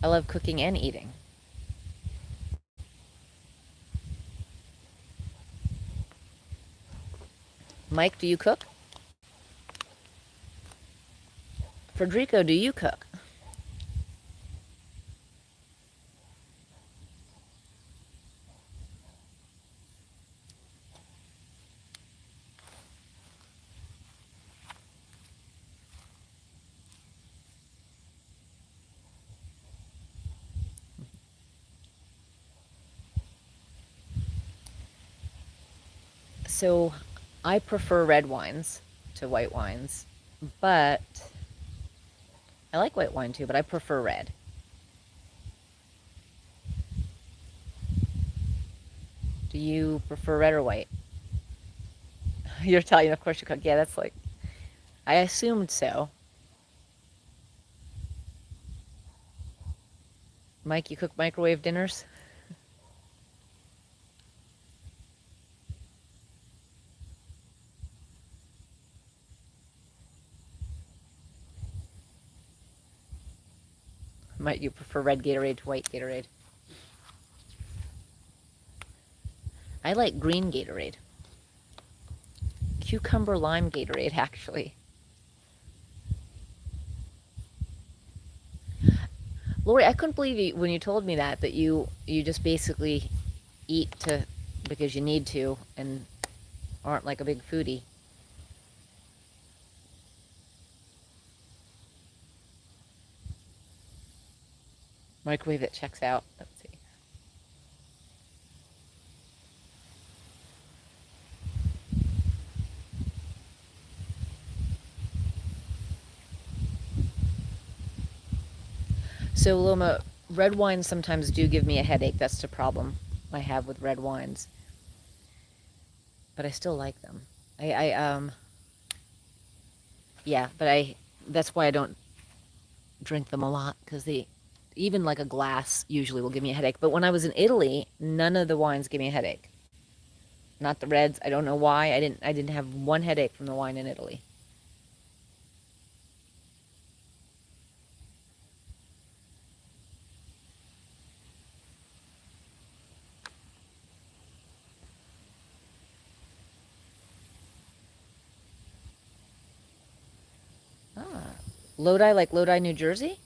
I love cooking and eating. Mike, do you cook? Federico, do you cook? So I prefer red wines to white wines, but I like white wine too, but I prefer red. Do you prefer red or white? You're Italian, of course you cook. Yeah, that's like, I assumed so. Mike, you cook microwave dinners? Might you prefer red Gatorade to white Gatorade? I like green Gatorade. Cucumber lime Gatorade, actually. Lori, I couldn't believe you when you told me that you just basically eat to because you need to and aren't like a big foodie. Microwave it checks out. Let's see. So Loma, red wines sometimes do give me a headache. That's the problem I have with red wines. But I still like them. Yeah, but that's why I don't drink them a lot because they, even like a glass usually will give me a headache. But when I was in Italy, none of the wines gave me a headache. Not the reds. I don't know why. I didn't have one headache from the wine in Italy. Ah, Lodi, like Lodi, New Jersey?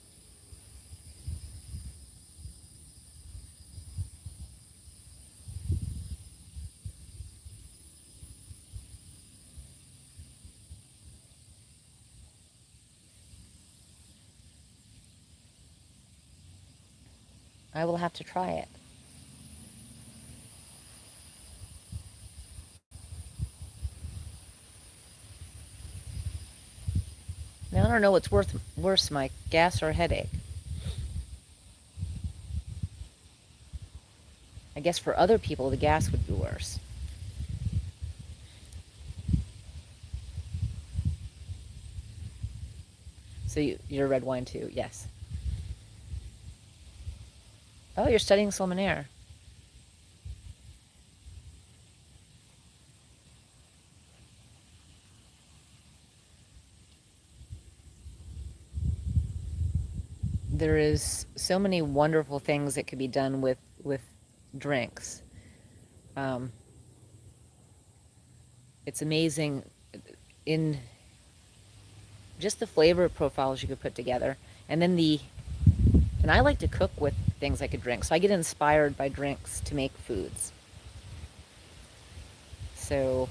I will have to try it. Now I don't know what's worse, Mike, gas or headache. I guess for other people, the gas would be worse. So you're red wine too, yes. Oh, you're studying Salmonair. There is so many wonderful things that could be done with drinks. Um, it's amazing in just the flavor profiles you could put together, and then and I like to cook with things I could drink, so I get inspired by drinks to make foods. So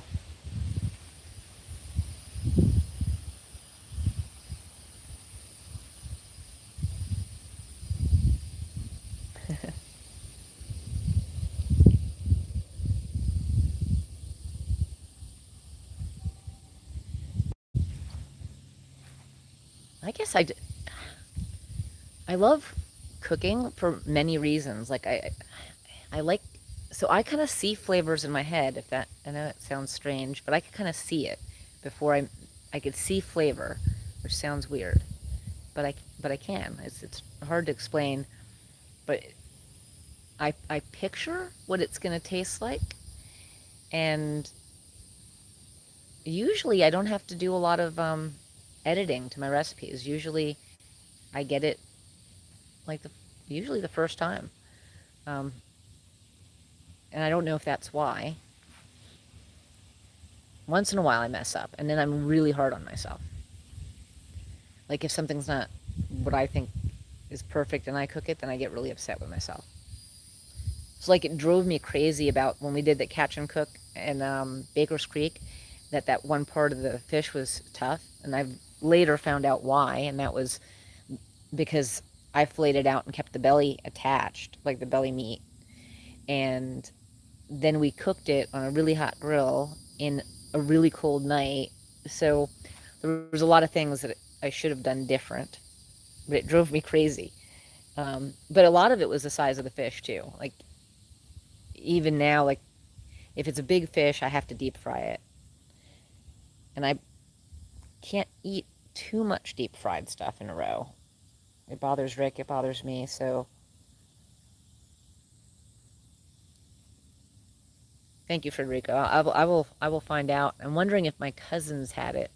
I guess I love cooking for many reasons. Like I like, so I kind of see flavors in my head. If that, I know it sounds strange, but I can kind of see it before I could see flavor, which sounds weird, but I can. It's hard to explain, but I picture what it's gonna taste like, and usually I don't have to do a lot of editing to my recipes. Usually I get it like usually the first time. Um, and I don't know if that's why. Once in a while I mess up, and then I'm really hard on myself. Like if something's not what I think is perfect and I cook it, then I get really upset with myself. So like it drove me crazy about when we did that catch and cook in Baker's Creek, that one part of the fish was tough, and I later found out why, and that was because I filleted it out and kept the belly attached, like the belly meat, and then we cooked it on a really hot grill in a really cold night. So there was a lot of things that I should have done different, but it drove me crazy. But a lot of it was the size of the fish too. Like even now, like if it's a big fish, I have to deep fry it, and I can't eat too much deep fried stuff in a row. It bothers Rick. It bothers me. So thank you, Federico. I will find out. I'm wondering if my cousins had it.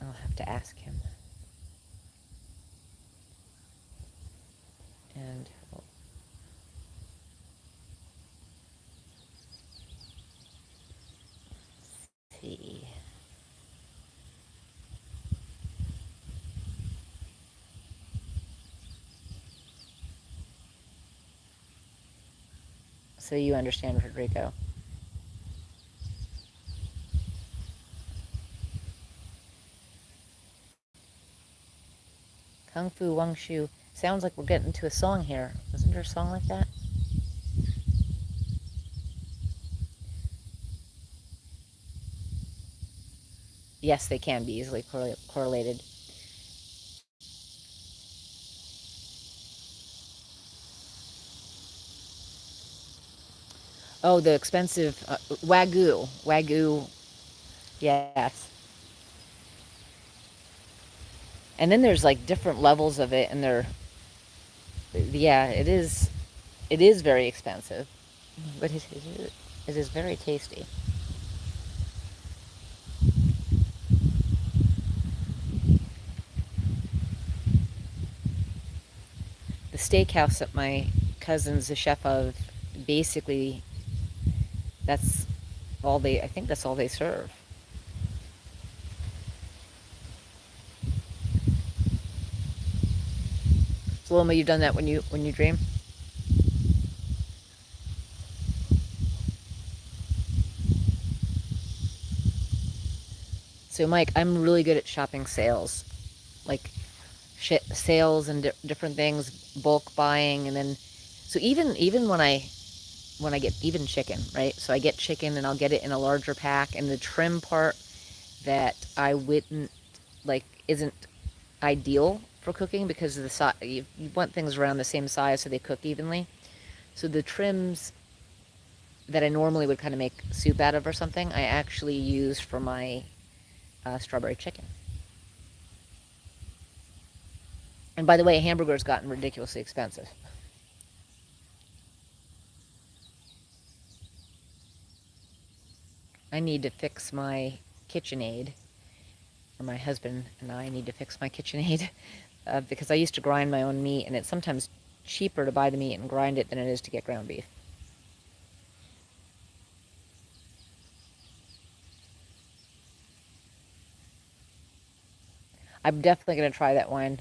I'll have to ask him. And we'll see. So you understand, Federico. Kung Fu Wang Shu. Sounds like we're getting to a song here. Isn't there a song like that? Yes, they can be easily correlated. Oh, the expensive Wagyu. Wagyu, yes. And then there's like different levels of it, and they're, yeah, it is very expensive, but it is very tasty. The steakhouse that my cousin's the chef of, basically, that's I think that's all they serve. Saloma, you've done that when you dream? So, Mike, I'm really good at shopping sales, like sales and different things, bulk buying, and then so even when I get even chicken, right? So I get chicken and I'll get it in a larger pack, and the trim part that I wouldn't like isn't ideal for cooking because of the size. You want things around the same size so they cook evenly. So the trims that I normally would kind of make soup out of or something, I actually use for my strawberry chicken. And by the way, hamburger's gotten ridiculously expensive. I need to fix my KitchenAid, or my husband and I need to fix my KitchenAid because I used to grind my own meat, and it's sometimes cheaper to buy the meat and grind it than it is to get ground beef. I'm definitely going to try that wine.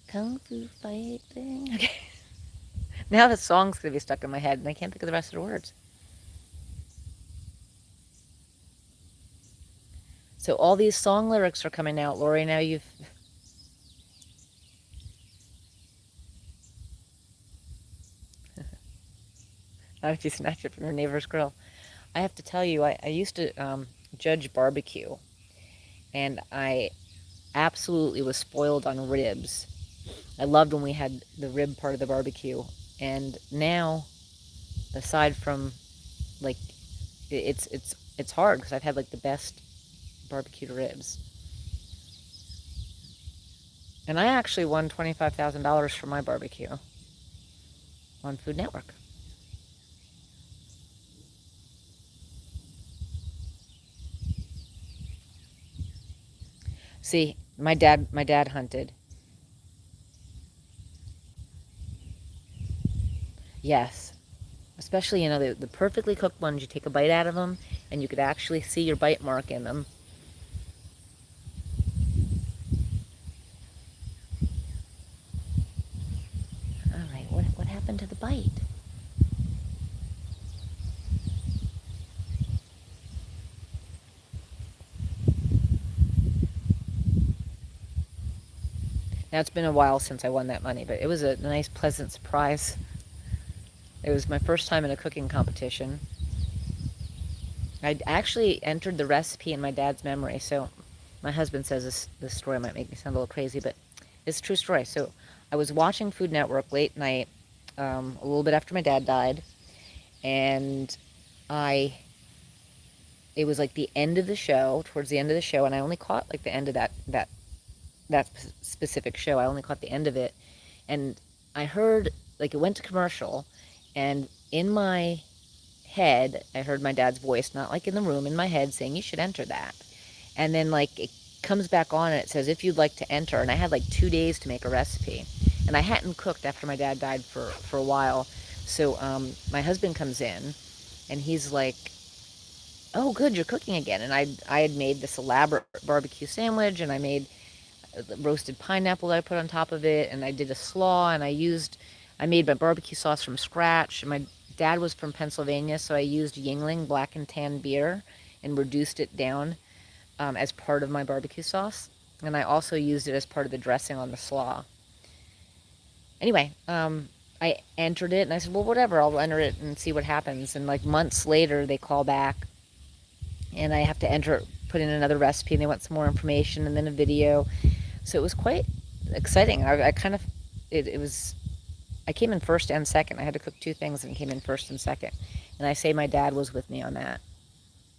Kung Fu fighting. Okay. Now the song's going to be stuck in my head, and I can't think of the rest of the words. So all these song lyrics are coming out, Lori. Now you've... How did you snatch it from your neighbor's grill? I have to tell you, I used to judge barbecue, and I absolutely was spoiled on ribs. I loved when we had the rib part of the barbecue, and now, aside from like, it's hard because I've had like the best barbecued ribs, and I actually won $25,000 for my barbecue on Food Network. See, my dad hunted. Yes, especially the perfectly cooked ones. You take a bite out of them, and you could actually see your bite mark in them. All right, what happened to the bite? Now, it's been a while since I won that money, but it was a nice, pleasant surprise. It was my first time in a cooking competition. I actually entered the recipe in my dad's memory, so my husband says this story might make me sound a little crazy, but it's a true story. So I was watching Food Network late night, a little bit after my dad died, and I it was like the end of the show, towards the end of the show, and I only caught like the end of that specific show. I only caught the end of it, and I heard like it went to commercial, and in my head I heard my dad's voice, not like in the room, in my head, saying you should enter that. And then like it comes back on and it says if you'd like to enter, and I had like 2 days to make a recipe, and I hadn't cooked after my dad died for a while. So my husband comes in and he's like, oh good, you're cooking again. And I had made this elaborate barbecue sandwich, and I made roasted pineapple that I put on top of it, and I did a slaw, and I made my barbecue sauce from scratch. And my dad was from Pennsylvania, so I used Yingling black and tan beer and reduced it down as part of my barbecue sauce, and I also used it as part of the dressing on the slaw. Anyway, I entered it, and I said, well, whatever, I'll enter it and see what happens. And like months later, they call back, and I have to enter, put in another recipe, and they want some more information, and then a video. So it was quite exciting. I kind of, it was, I came in first and second. I had to cook 2 things and came in first and second. And I say my dad was with me on that.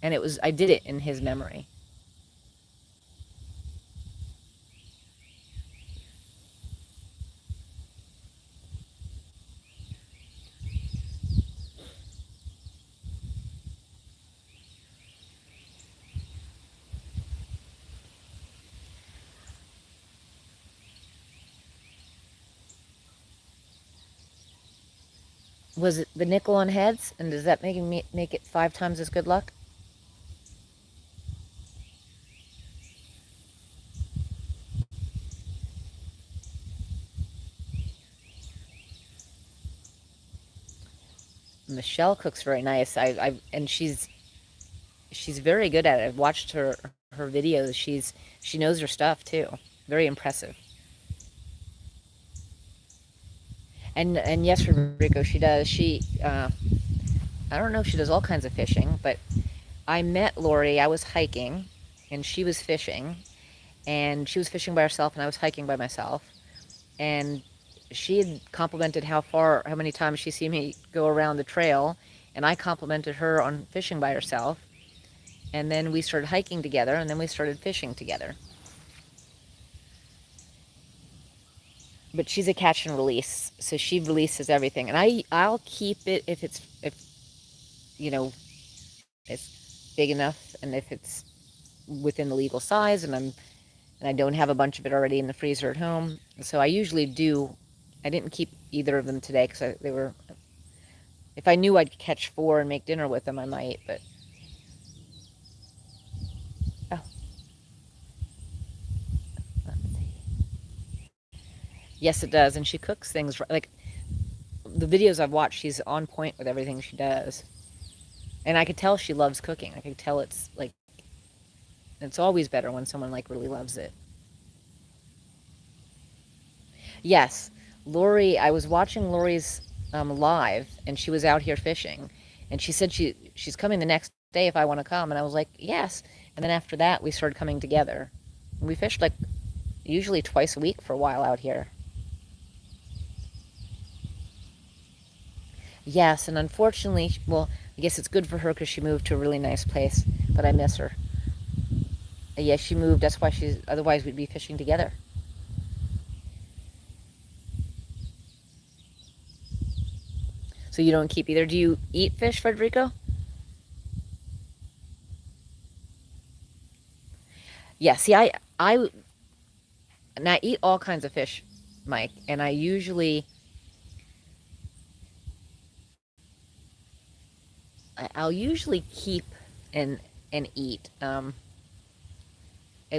And I did it in his memory. Was it the nickel on heads? And does that make it 5 times as good luck? Michelle cooks very nice. And she's very good at it. I've watched her videos. She knows her stuff too. Very impressive. And yes, Rodrigo, she does. I don't know if she does all kinds of fishing, but I met Lori. I was hiking, and she was fishing, and she was fishing by herself, and I was hiking by myself. And she had complimented how many times she seen me go around the trail, and I complimented her on fishing by herself. And then we started hiking together, and then we started fishing together. But she's a catch and release, so she releases everything, and I'll keep it if you know it's big enough, and if it's within the legal size, and I don't have a bunch of it already in the freezer at home. So I usually do. I didn't keep either of them today because they were. If I knew I'd catch 4 and make dinner with them, I might. But oh, let's see. Yes, it does, and she cooks things like the videos I've watched. She's on point with everything she does, and I could tell she loves cooking. I could tell it's always better when someone like really loves it. Yes, Lori. I was watching Lori's live, and she was out here fishing, and she said she's coming the next day if I want to come, and I was like yes. And then after that, we started coming together. We fished like usually twice a week for a while out here. Yes, and unfortunately, well, I guess it's good for her because she moved to a really nice place, but I miss her. Yes, she moved. That's why otherwise we'd be fishing together. So you don't keep either. Do you eat fish, Federico? Yeah, see, and I eat all kinds of fish, Mike, and I'll usually keep and eat at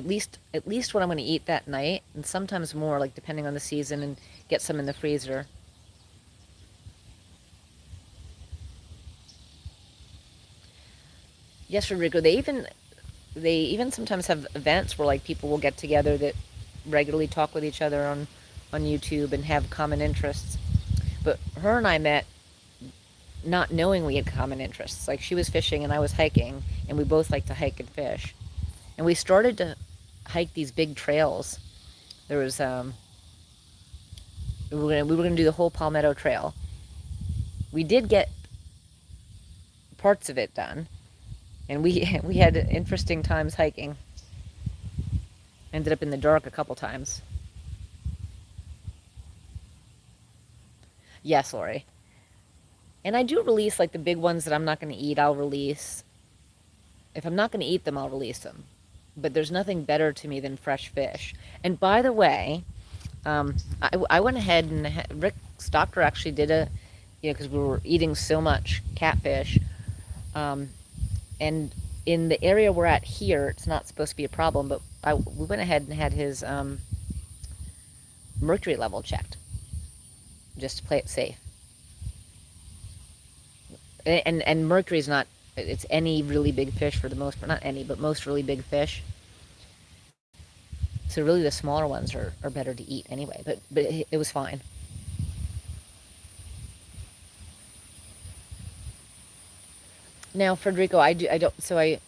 least what I'm going to eat that night, and sometimes more, like depending on the season, and get some in the freezer. Yes, Rodrigo. They even sometimes have events where like people will get together that regularly talk with each other on YouTube and have common interests. But her and I met not knowing we had common interests. Like she was fishing and I was hiking, and we both like to hike and fish. And we started to hike these big trails. There was we were gonna do the whole Palmetto Trail. We did get parts of it done, and we we had interesting times hiking. Ended up in the dark a couple times. Yes, Lori. And I do release like the big ones that I'm not going to eat. I'll release. If I'm not going to eat them, I'll release them. But there's nothing better to me than fresh fish. And by the way, I went ahead and Rick's doctor actually did because we were eating so much catfish. And in the area we're at here, it's not supposed to be a problem, but we went ahead and had his mercury level checked just to play it safe. And mercury is not, it's any really big fish for the most part, not any, but most really big fish. So really the smaller ones are better to eat anyway, but it was fine. Now, Federico, I don't, so I,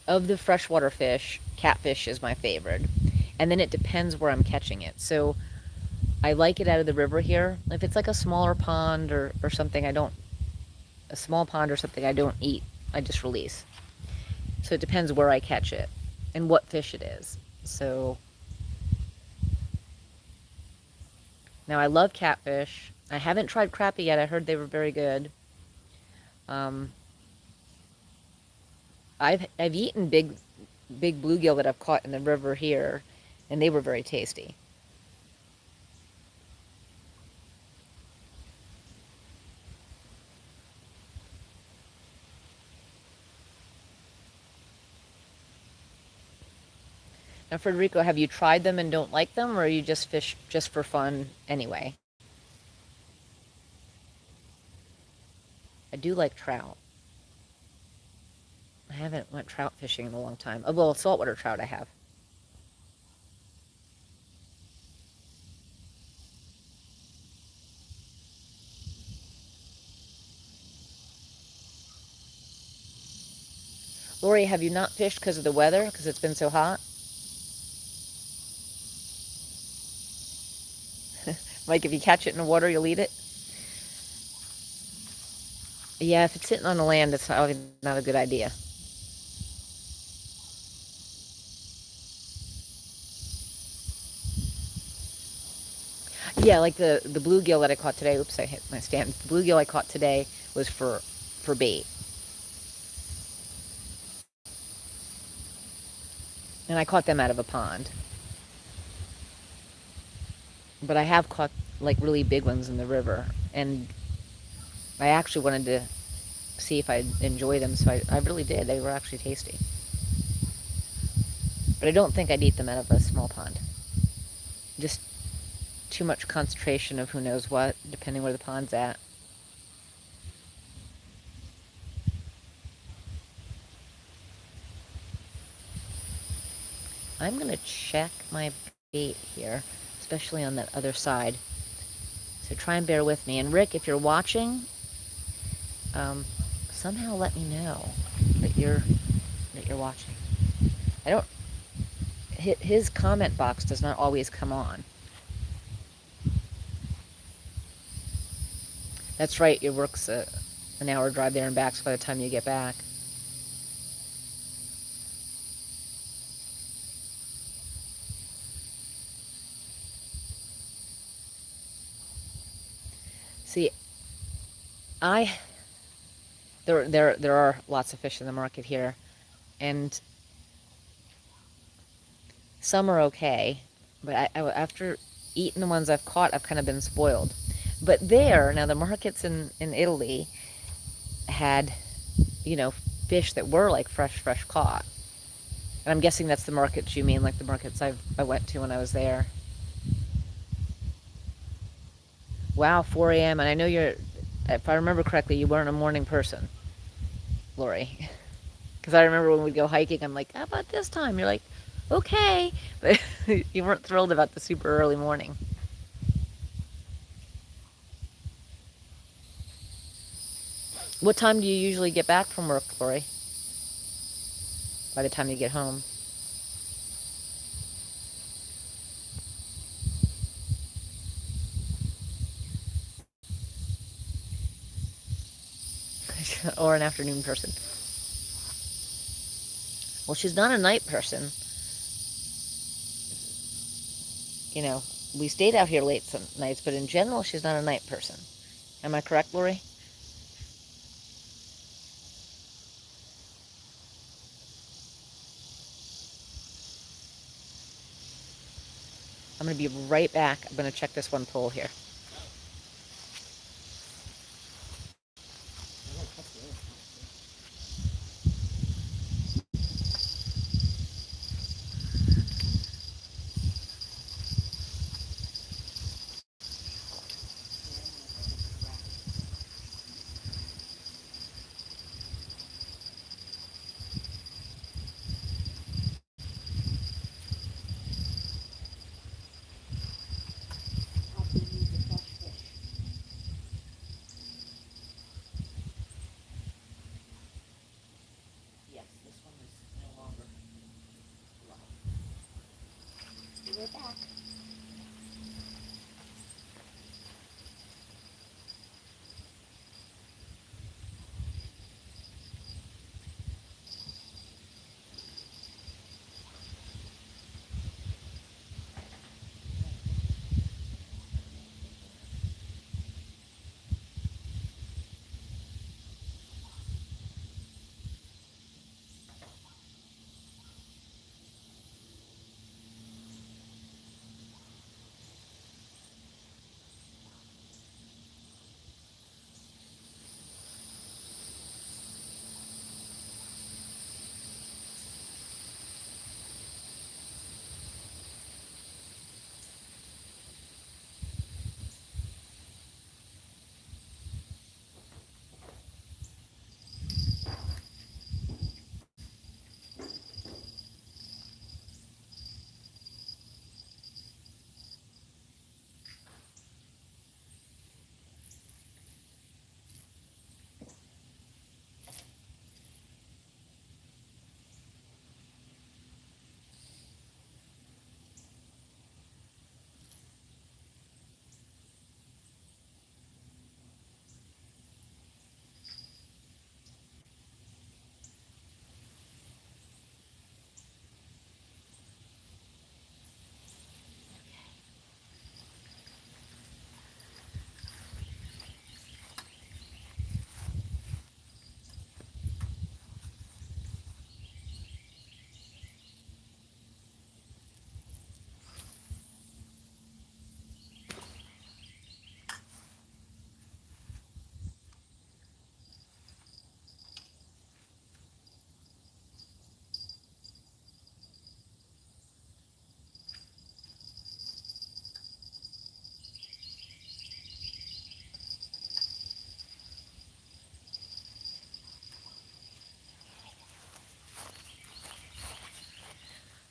of the freshwater fish, catfish is my favorite. And then it depends where I'm catching it. So I like it out of the river here. If it's like a smaller pond or something, a small pond or something, I don't eat. I just release. So it depends where I catch it and what fish it is. So now I love catfish. I haven't tried crappie yet. I heard they were very good. I've eaten big bluegill that I've caught in the river here, and they were very tasty. Now, Federico, have you tried them and don't like them, or you just fish just for fun anyway? I do like trout. I haven't went trout fishing in a long time. Oh, well, saltwater trout I have. Lori, have you not fished because of the weather? Because it's been so hot? Like if you catch it in the water, you'll eat it? Yeah, if it's sitting on the land, it's probably not a good idea. Yeah, like the bluegill that I caught today. Oops, I hit my stand. The bluegill I caught today was for bait. And I caught them out of a pond. But I have caught like really big ones in the river. And I actually wanted to see if I'd enjoy them, so I really did. They were actually tasty. But I don't think I'd eat them out of a small pond. Just too much concentration of who knows what, depending where the pond's at. I'm going to check my bait here, especially on that other side. So try and bear with me. And Rick, if you're watching, somehow let me know that you're watching. I don't. His comment box does not always come on. That's right. Your work's an hour drive there and back. So by the time you get back. See, there are lots of fish in the market here, and some are okay, but after eating the ones I've caught, I've kind of been spoiled. But now the markets in Italy had, fish that were like fresh caught. And I'm guessing that's the markets you mean, like the markets I went to when I was there. Wow, 4 a.m. And I know if I remember correctly, you weren't a morning person, Lori. Because I remember when we'd go hiking, I'm like, how about this time? You're like, okay. But you weren't thrilled about the super early morning. What time do you usually get back from work, Lori? By the time you get home? Or an afternoon person? Well, she's not a night person. You know, we stayed out here late some nights, but in general, she's not a night person. Am I correct, Lori? I'm going to be right back. I'm going to check this one pole here. Yes, this one is no longer alive. Be right back.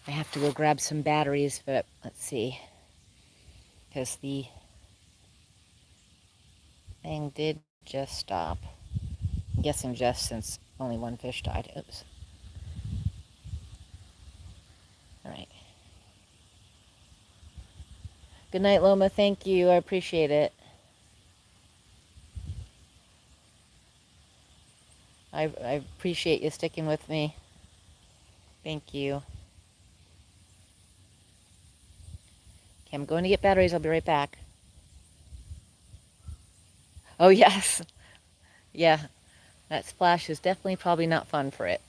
I have to go grab some batteries, but let's see. Because the thing did just stop. I'm guessing just since only one fish died. Oops. All right. Good night, Loma. Thank you. I appreciate it. I appreciate you sticking with me. Thank you. Okay, I'm going to get batteries. I'll be right back. Oh, yes. Yeah, that splash is definitely probably not fun for it.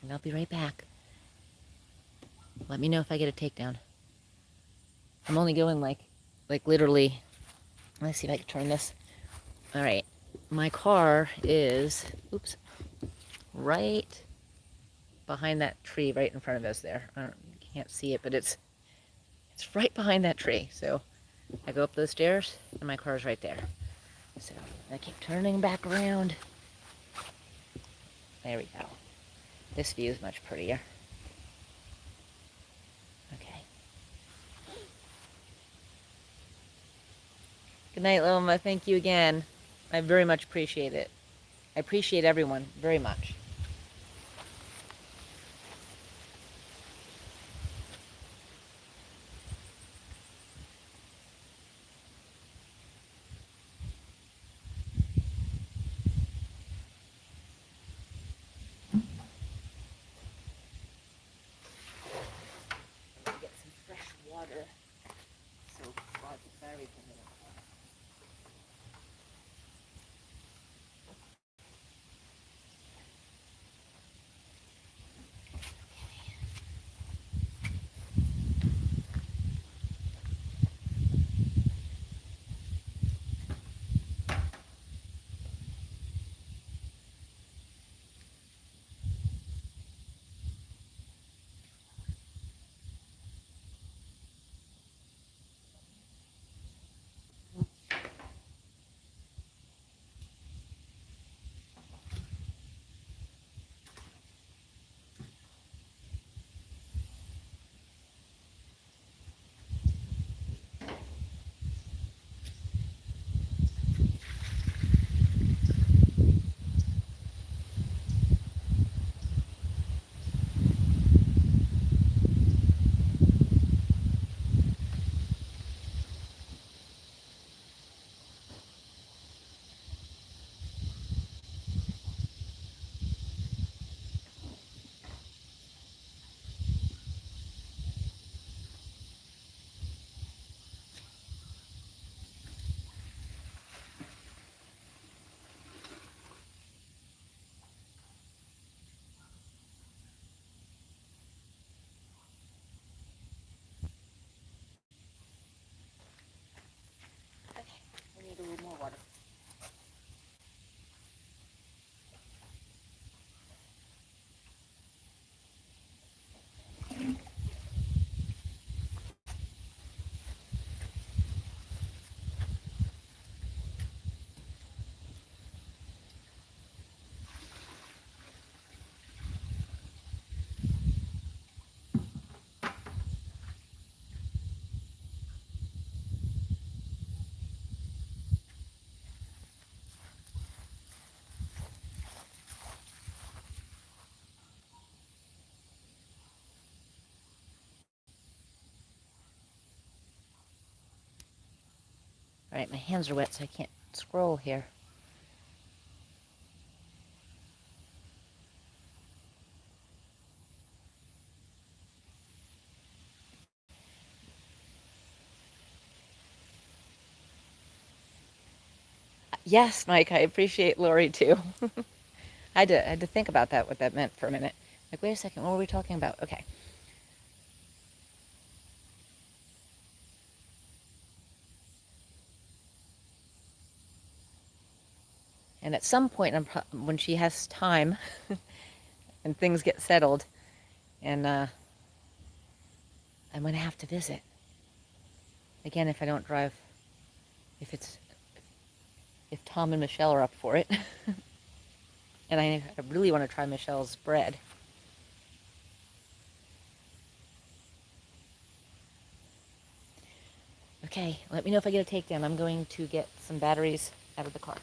And I'll be right back. Let me know if I get a takedown. I'm only going like literally. Let's see if I can turn this. All right. My car is, oops, right behind that tree right in front of us there. I can't see it, but it's right behind that tree. So I go up those stairs and my car's right there. So I keep turning back around. There we go. This view is much prettier. Okay. Good night, Loma. Thank you again. I very much appreciate it. I appreciate everyone very much. Get some fresh water. So brought the batteries in it. Okay, I need a little more water. All right, my hands are wet, so I can't scroll here. Yes, Mike, I appreciate Lori too. I had to think about that, what that meant for a minute. Like, wait a second, what were we talking about? Okay. And at some point, when she has time and things get settled, and I'm going to have to visit. Again, if I don't drive, if Tom and Michelle are up for it. And I really want to try Michelle's bread. Okay, let me know if I get a takedown. I'm going to get some batteries out of the car.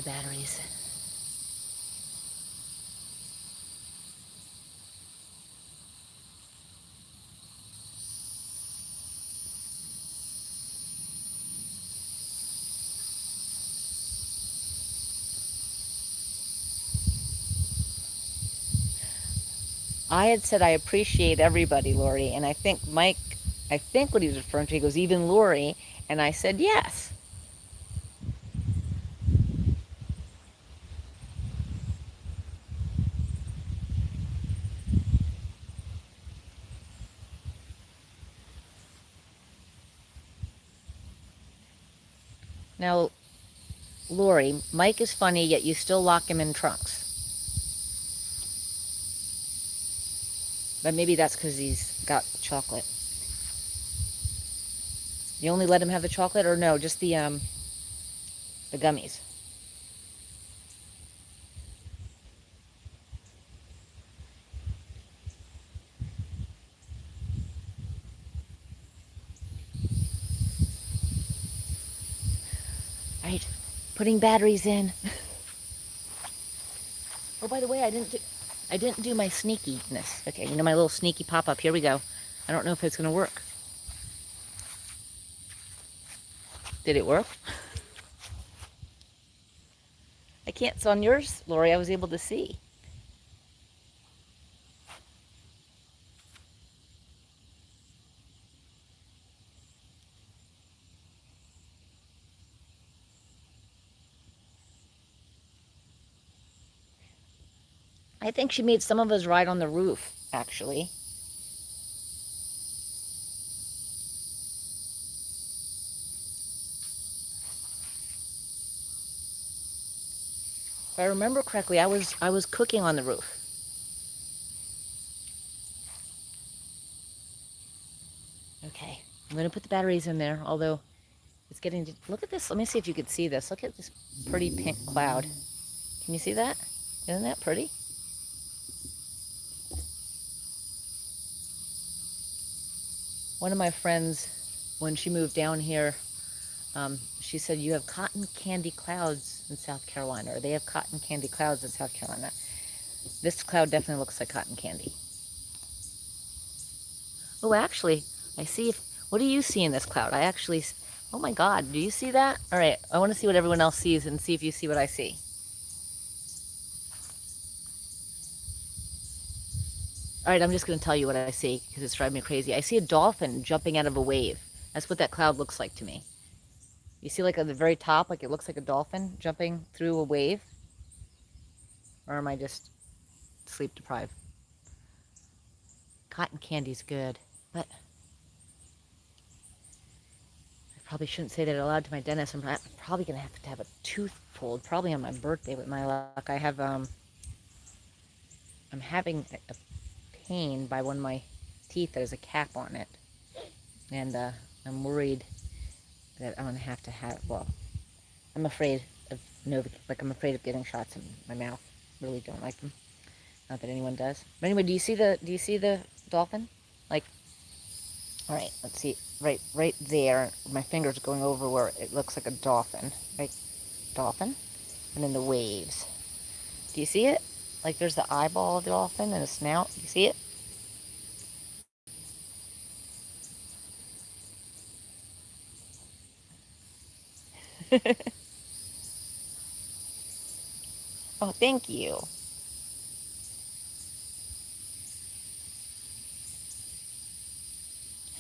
batteries. I had said I appreciate everybody, Lori, and I think what he was referring to, he goes, even Lori, and I said yes. Now, Lori, Mike is funny, yet you still lock him in trunks. But maybe that's because he's got chocolate. You only let him have the chocolate, or no, just the gummies? All right, putting batteries in. Oh, by the way, I didn't do my sneakiness. Okay, you know my little sneaky pop-up. Here we go. I don't know if it's gonna work. Did it work? I can't. So on yours, Lori, I was able to see. I think she made some of us ride on the roof, actually. If I remember correctly, I was cooking on the roof. Okay, I'm gonna put the batteries in there, although it's getting to, look at this. Let me see if you could see this. Look at this pretty pink cloud. Can you see that? Isn't that pretty? One of my friends, when she moved down here, she said, you have cotton candy clouds in South Carolina, or they have cotton candy clouds in South Carolina. This cloud definitely looks like cotton candy. Oh, actually, I see. What do you see in this cloud? Oh my God, do you see that? All right, I want to see what everyone else sees and see if you see what I see. All right, I'm just going to tell you what I see because it's driving me crazy. I see a dolphin jumping out of a wave. That's what that cloud looks like to me. You see, like at the very top, like it looks like a dolphin jumping through a wave? Or am I just sleep deprived? Cotton candy's good, but I probably shouldn't say that aloud to my dentist. I'm probably going to have a tooth pulled, probably on my birthday with my luck. I'm having a pain by one of my teeth that has a cap on it. And I'm worried that I'm going to have, well, I'm afraid of I'm afraid of getting shots in my mouth. Really don't like them. Not that anyone does. But anyway, do you see the dolphin? Like, all right, let's see. Right there, my finger's going over where it looks like a dolphin. Right, dolphin, and then the waves. Do you see it? Like there's the eyeball of the dolphin and a snout. Do you see it? Oh, thank you.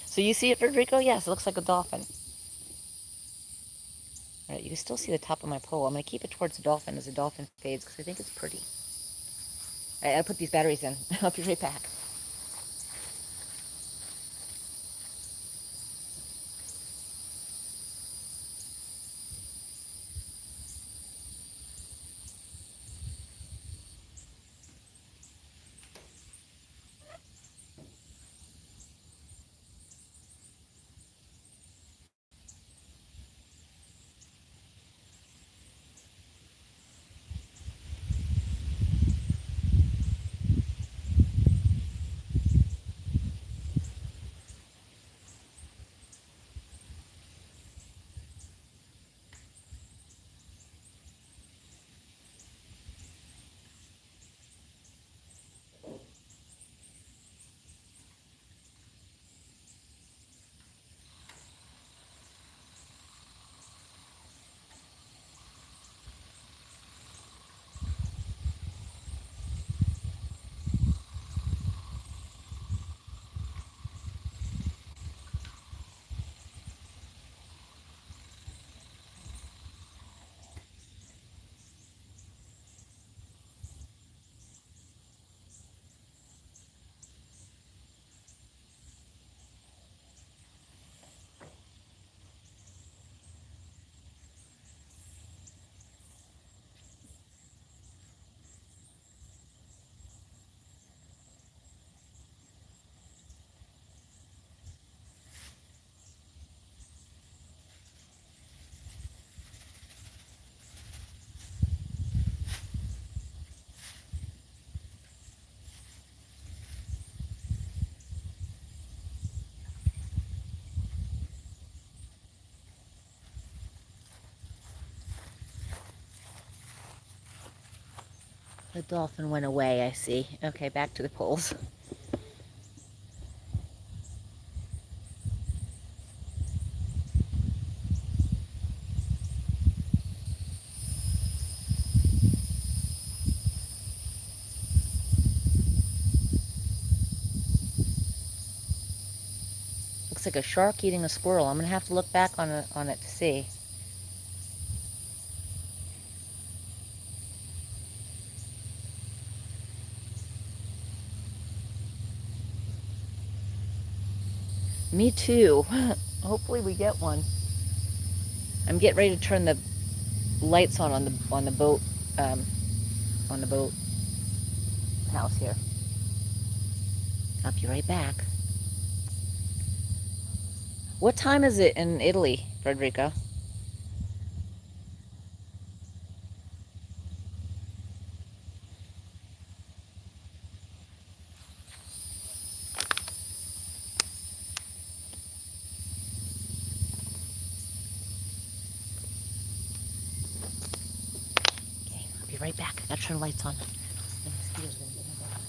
So you see it, Federico? Yes, it looks like a dolphin. All right, you can still see the top of my pole. I'm going to keep it towards the dolphin as the dolphin fades because I think it's pretty. All right, I'll put these batteries in. I'll be right back. The dolphin went away, I see. Okay, back to the poles. Looks like a shark eating a squirrel. I'm gonna have to look back on it to see. Me too. Hopefully we get one. I'm getting ready to turn the lights on the boat on the boat house here. I'll be right back. What time is it in Italy, Frederica? Okay, I'll be right back. I gotta turn the lights on. The mosquitoes are gonna get me back.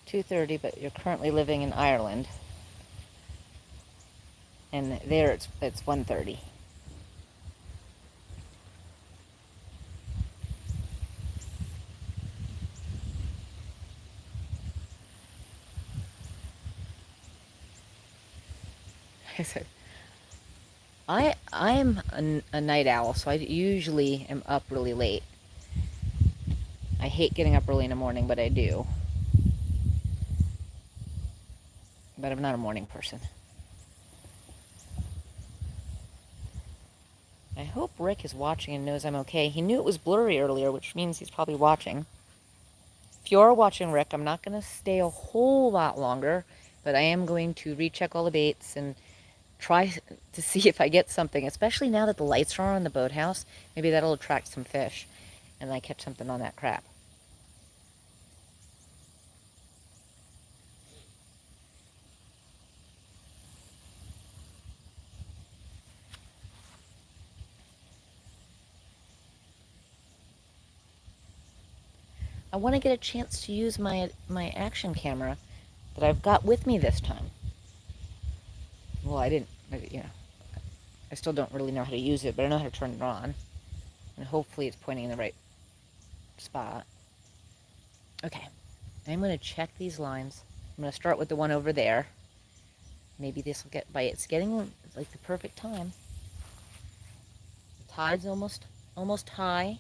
2:30, but you're currently living in Ireland, and there it's 1:30. I said, I'm a night owl, so I usually am up really late. I hate getting up early in the morning, but I do. But I'm not a morning person. I hope Rick is watching and knows I'm okay. He knew it was blurry earlier, which means he's probably watching. If you're watching, Rick, I'm not going to stay a whole lot longer, but I am going to recheck all the baits and try to see if I get something, especially now that the lights are on the boathouse. Maybe that'll attract some fish, and I catch something on that crap. I want to get a chance to use my action camera that I've got with me this time. Well, I didn't, I still don't really know how to use it, but I know how to turn it on. And hopefully it's pointing in the right spot. Okay, I'm going to check these lines. I'm going to start with the one over there. Maybe this will get bite. It's getting like the perfect time. The tide's almost high.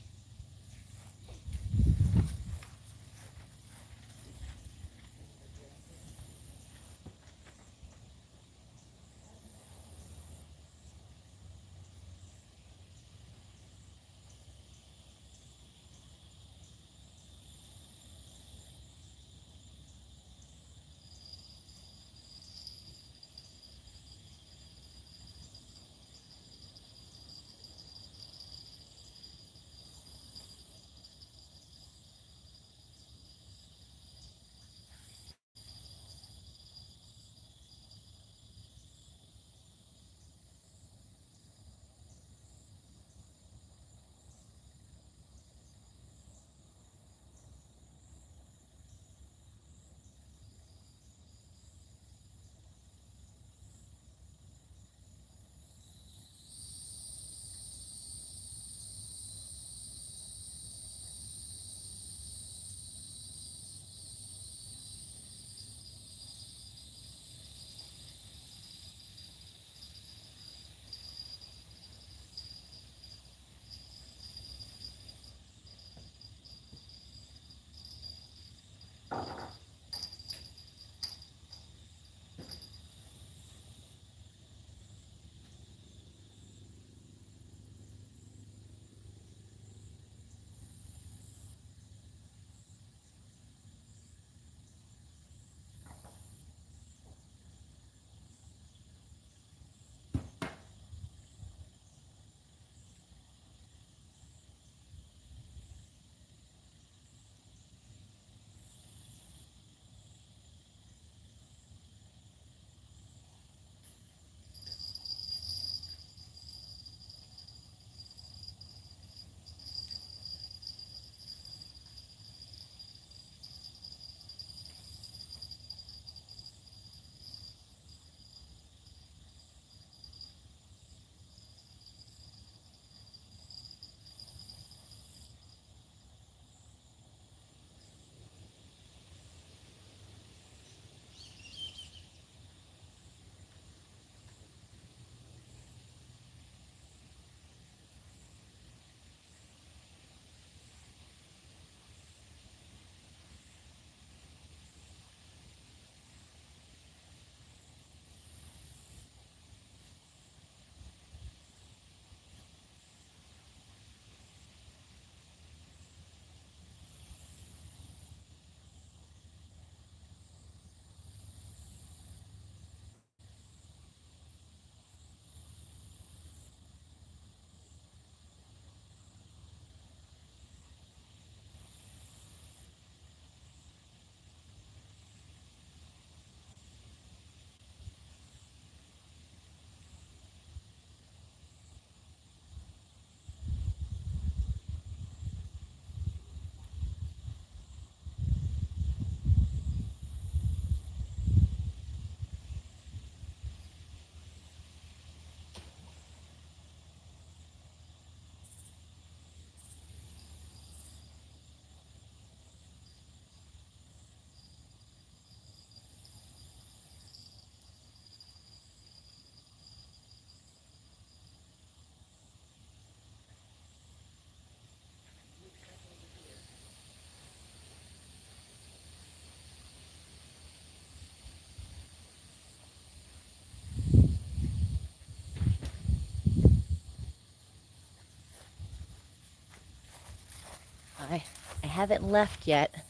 I haven't left yet.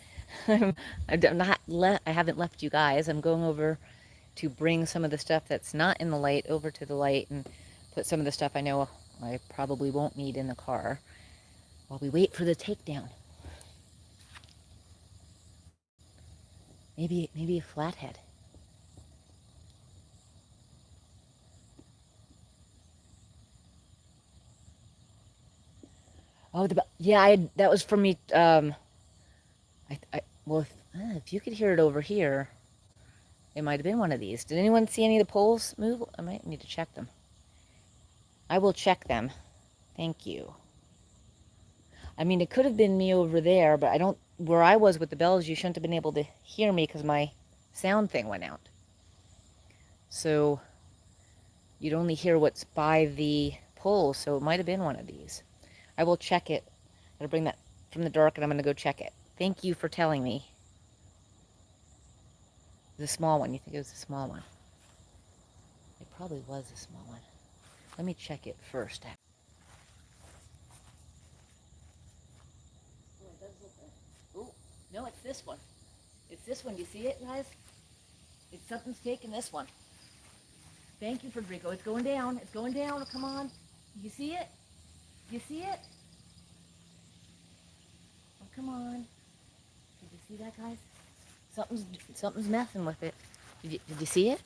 I haven't left you guys. I'm going over to bring some of the stuff that's not in the light over to the light and put some of the stuff I know I probably won't need in the car while we wait for the takedown. Maybe a flathead. Oh, yeah, that was for me. Well, if you could hear it over here, it might have been one of these. Did anyone see any of the poles move? I might need to check them. I will check them. Thank you. I mean, it could have been me over there, but I don't. Where I was with the bells, you shouldn't have been able to hear me because my sound thing went out. So you'd only hear what's by the poles. So it might have been one of these. I will check it. I'm gonna bring that from the dark, and I'm gonna go check it. Thank you for telling me. The small one. You think it was the small one? It probably was a small one. Let me check it first. Oh, no, it's this one. It's this one. Do you see it, guys? It's something's taking this one. Thank you, Federico. It's going down. It's going down. Come on. You see it? You see it? Oh, come on. Did you see that, guys? Something's messing with it. Did you see it?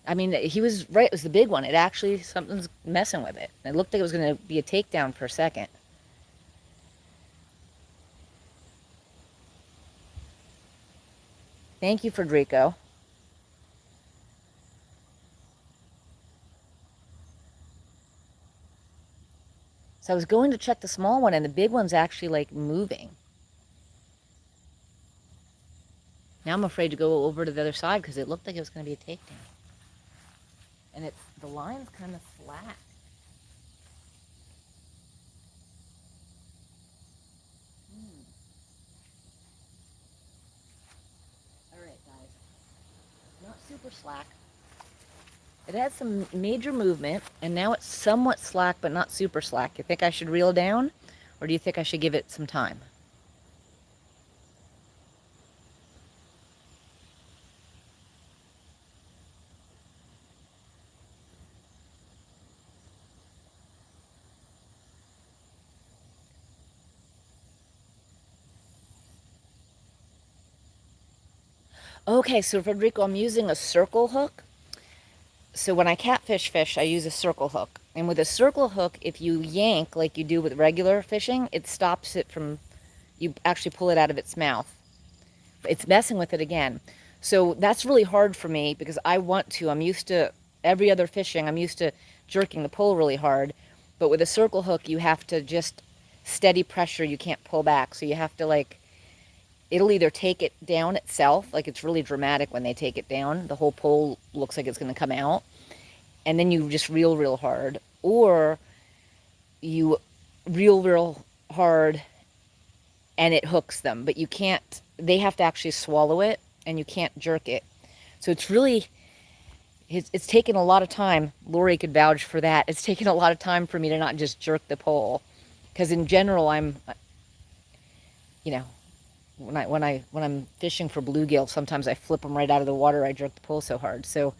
I mean, he was right. It was the big one. It actually, something's messing with it. It looked like it was going to be a takedown for a second. Thank you, Federico. So I was going to check the small one, and the big one's actually, like, moving. Now I'm afraid to go over to the other side because it looked like it was going to be a takedown. And the line's kind of flat. super slack. It had some major movement, and now it's somewhat slack, but not super slack. You think I should reel down, or do you think I should give it some time? Okay, so Federico, I'm using a circle hook. So when I catfish fish, I use a circle hook. And with a circle hook, if you yank like you do with regular fishing, it stops it from, you actually pull it out of its mouth. It's messing with it again. So that's really hard for me because I want to. I'm used to every other fishing, I'm used to jerking the pole really hard. But with a circle hook, you have to just steady pressure. You can't pull back. So you have to like, it'll either take it down itself, like it's really dramatic when they take it down. The whole pole looks like it's going to come out. And then you just reel real hard. Or you reel real hard and it hooks them. But you can't, they have to actually swallow it and you can't jerk it. So it's really, it's taken a lot of time. Lori could vouch for that. It's taken a lot of time for me to not just jerk the pole. Because in general, I'm, you know, when I'm fishing for bluegill, sometimes I flip them right out of the water. I jerk the pole so hard. So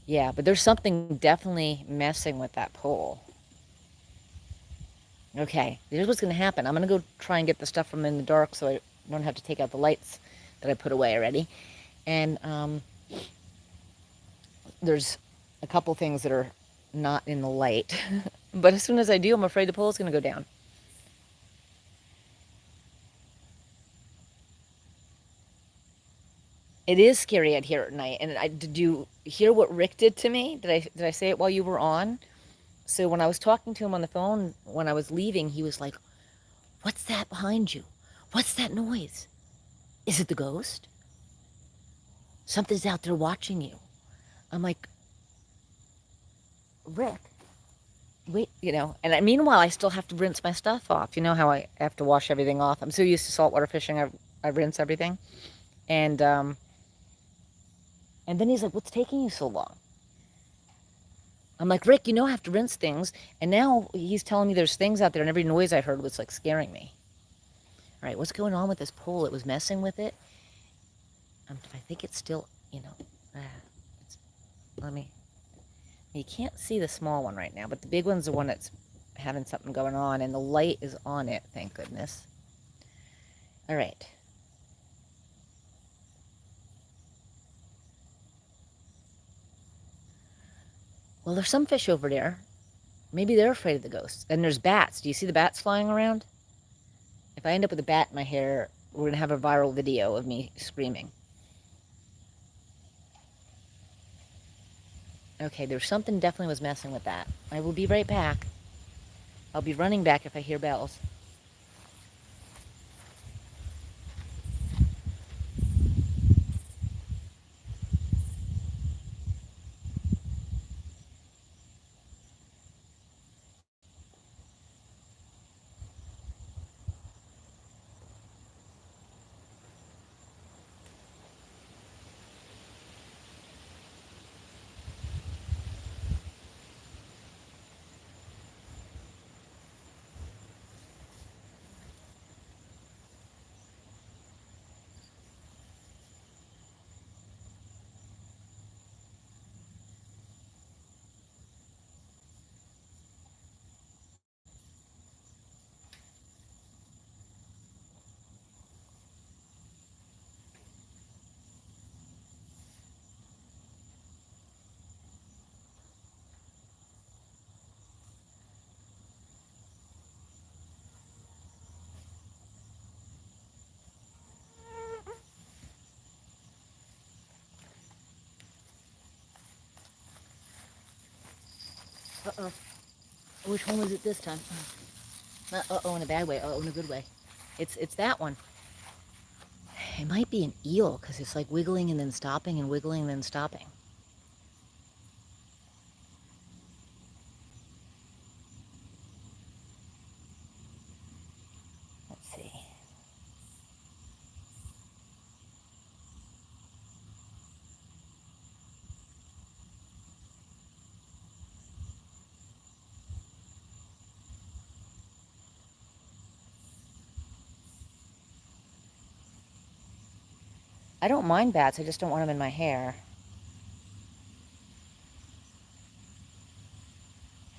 yeah, but there's something definitely messing with that pole. Okay, here's what's going to happen. I'm going to go try and get the stuff from in the dark so I don't have to take out the lights that I put away already. And there's a couple things that are not in the light. But as soon as I do, I'm afraid the pole is going to go down. It is scary out here at night. And did you hear what Rick did to me? Did I say it while you were on? So when I was talking to him on the phone, when I was leaving, he was like, "What's that behind you? What's that noise? Is it the ghost? Something's out there watching you." I'm like, "Rick, wait, and meanwhile, I still have to rinse my stuff off. You know how I have to wash everything off? I'm so used to saltwater fishing, I rinse everything. And then he's like, "What's taking you so long?" I'm like, "Rick, I have to rinse things." And now he's telling me there's things out there, and every noise I heard was like scaring me. All right, what's going on with this pole? It was messing with it. I think it's still, it's, let me, you can't see the small one right now, but the big one's the one that's having something going on, and the light is on it, thank goodness. All right. Well, there's some fish over there. Maybe they're afraid of the ghosts. And there's bats. Do you see the bats flying around? If I end up with a bat in my hair, we're going to have a viral video of me screaming. Okay, there's something definitely was messing with that. I will be right back. I'll be running back if I hear bells. Uh-oh. Which one was it this time? Uh-oh, in a bad way. Uh-oh, in a good way. It's that one. It might be an eel because it's like wiggling and then stopping and wiggling and then stopping. Let's see. I don't mind bats, I just don't want them in my hair.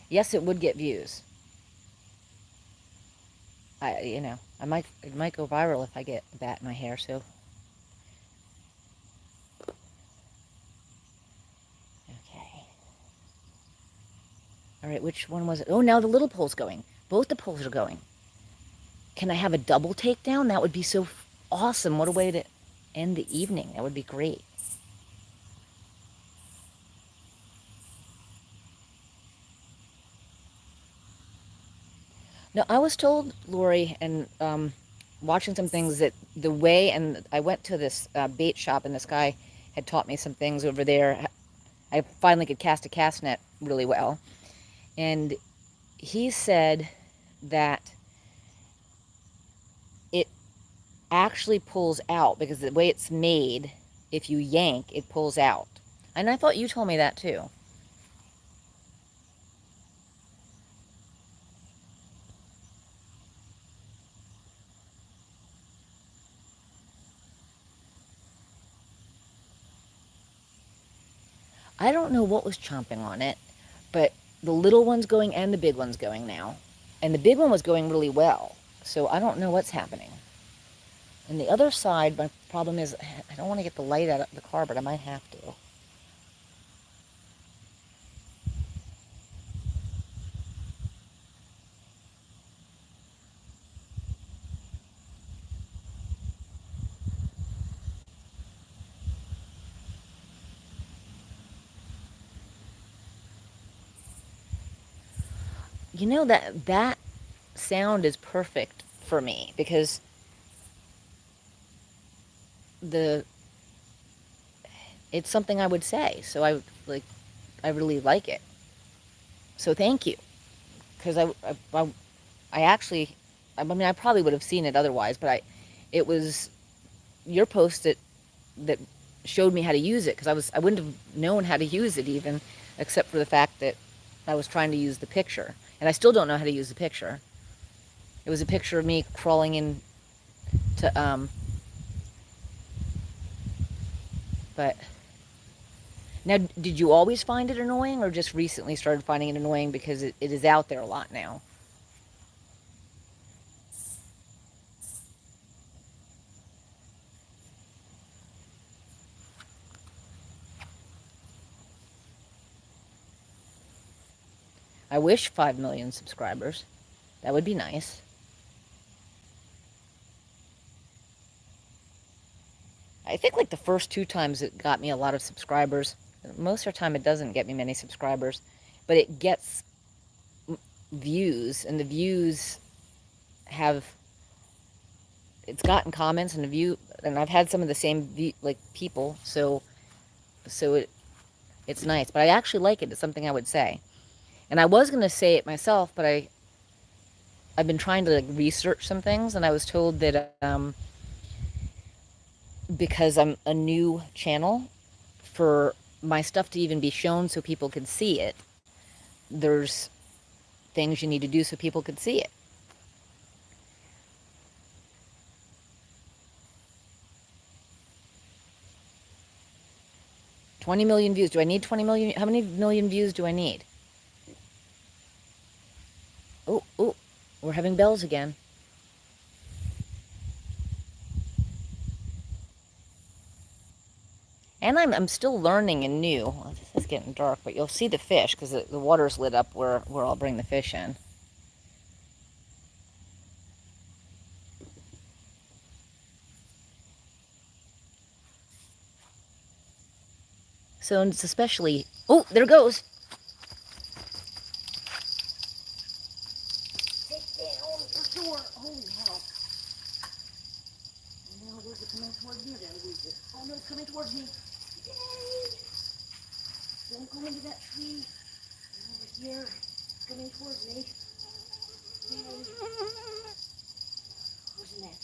Yes, it would get views. It might go viral if I get a bat in my hair, so. Okay. All right, which one was it? Oh, now the little pole's going. Both the poles are going. Can I have a double takedown? That would be so awesome. What a way to end the evening. That would be great. No, I was told, Lori, and watching some things that the way, and I went to this bait shop, and this guy had taught me some things over there. I finally could cast a cast net really well. And he said that it actually pulls out because the way it's made, if you yank, it pulls out. And I thought you told me that too. I don't know what was chomping on it, but the little one's going and the big one's going now. And the big one was going really well. So I don't know what's happening. And the other side, my problem is I don't want to get the light out of the car, but I might have to. You know, that sound is perfect for me because the it's something I would say. So I really like it. So thank you, because I actually, I mean, I probably would have seen it otherwise, but it was your post that showed me how to use it, because I wouldn't have known how to use it even, except for the fact that I was trying to use the picture, and I still don't know how to use the picture. It was a picture of me crawling in to but now, did you always find it annoying, or just recently started finding it annoying because it is out there a lot now? I wish 5 million subscribers. That would be nice. I think like the first 2 times it got me a lot of subscribers. Most of the time it doesn't get me many subscribers, but it gets views, and the views have, it's gotten comments, and the view, and I've had some of the same like people, so it's nice. But I actually like it. It's something I would say. And I was going to say it myself, but I've been trying to like research some things, and I was told that because I'm a new channel, for my stuff to even be shown so people can see it, there's things you need to do so people can see it. 20 million views. Do I need 20 million? How many million views do I need? Oh, oh, we're having bells again. And I'm still learning and new. Well, this is getting dark, but you'll see the fish because the water's lit up where I'll bring the fish in. So it's especially... Oh, there it goes. Take down for sure. Holy hell. Now where's it coming towards me? Oh no, it's coming towards me. Yay! Don't go into that tree. Over here. It's coming towards me. Yay. Where's the net?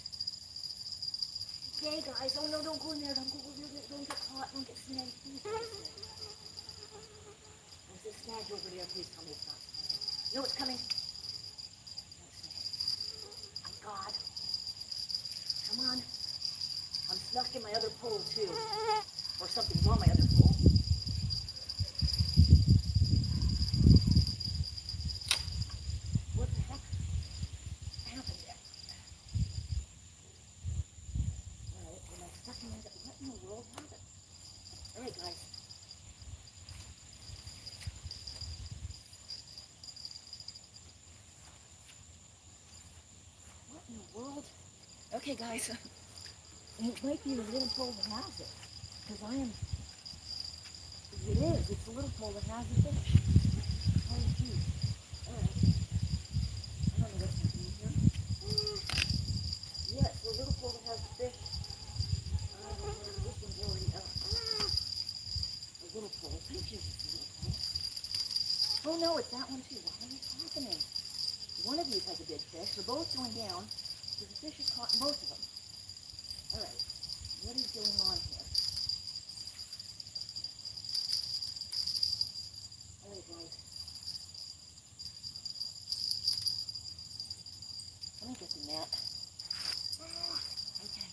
Okay, guys. Oh no, don't go in there. Don't go in there. Don't get caught. Don't get snagged. Please don't get snagged. There's a snag over there. Please tell me it's not. No, it's coming. No snag. My God. Come on. I'm snuck in my other pole too. Or something's on my other pole. What the heck happened there? Alright, when I stuck in my other, what in the world happened? Alright guys. What in the world? Okay guys. It might be the little pole that has it. Because I am, it is, it's the little pole that has the fish. Oh geez. Alright. I don't know what's happening here. Yes, the little pole that has the fish. This one's already up. The little pole. Thank you, little pole. Oh no, it's that one too. Why is this happening? One of these has a big fish. They're both going down. So the fish is caught in both of them. Alright. What is going on here? Alright guys. Let me get the net. Okay.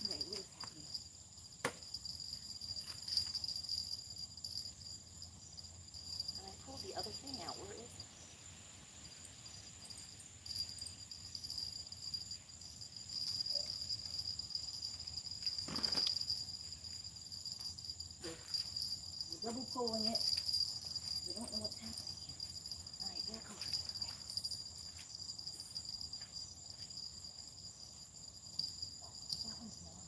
Alright, what is happening? And I pulled the other thing out. Where is it? We're double pulling it. We don't know what's happening here. Alright, back over. That one's long.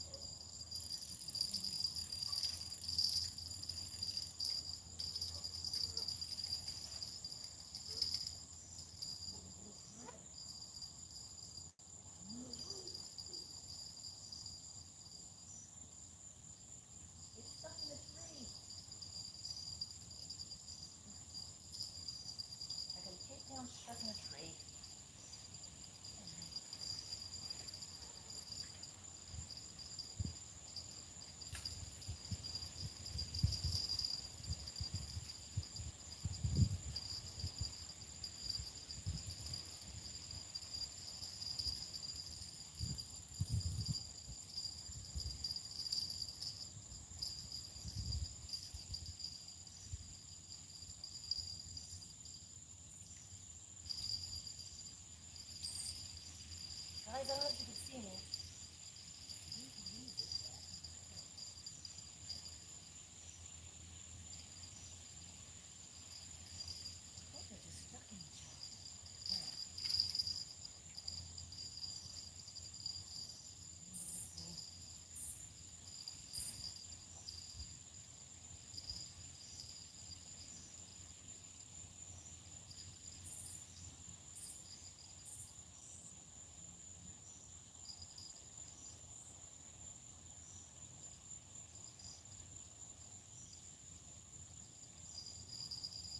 It's stuck in a tree. I can take down stuck in a tree. Guys, I don't know if you can see me. I think they're just stuck in each other.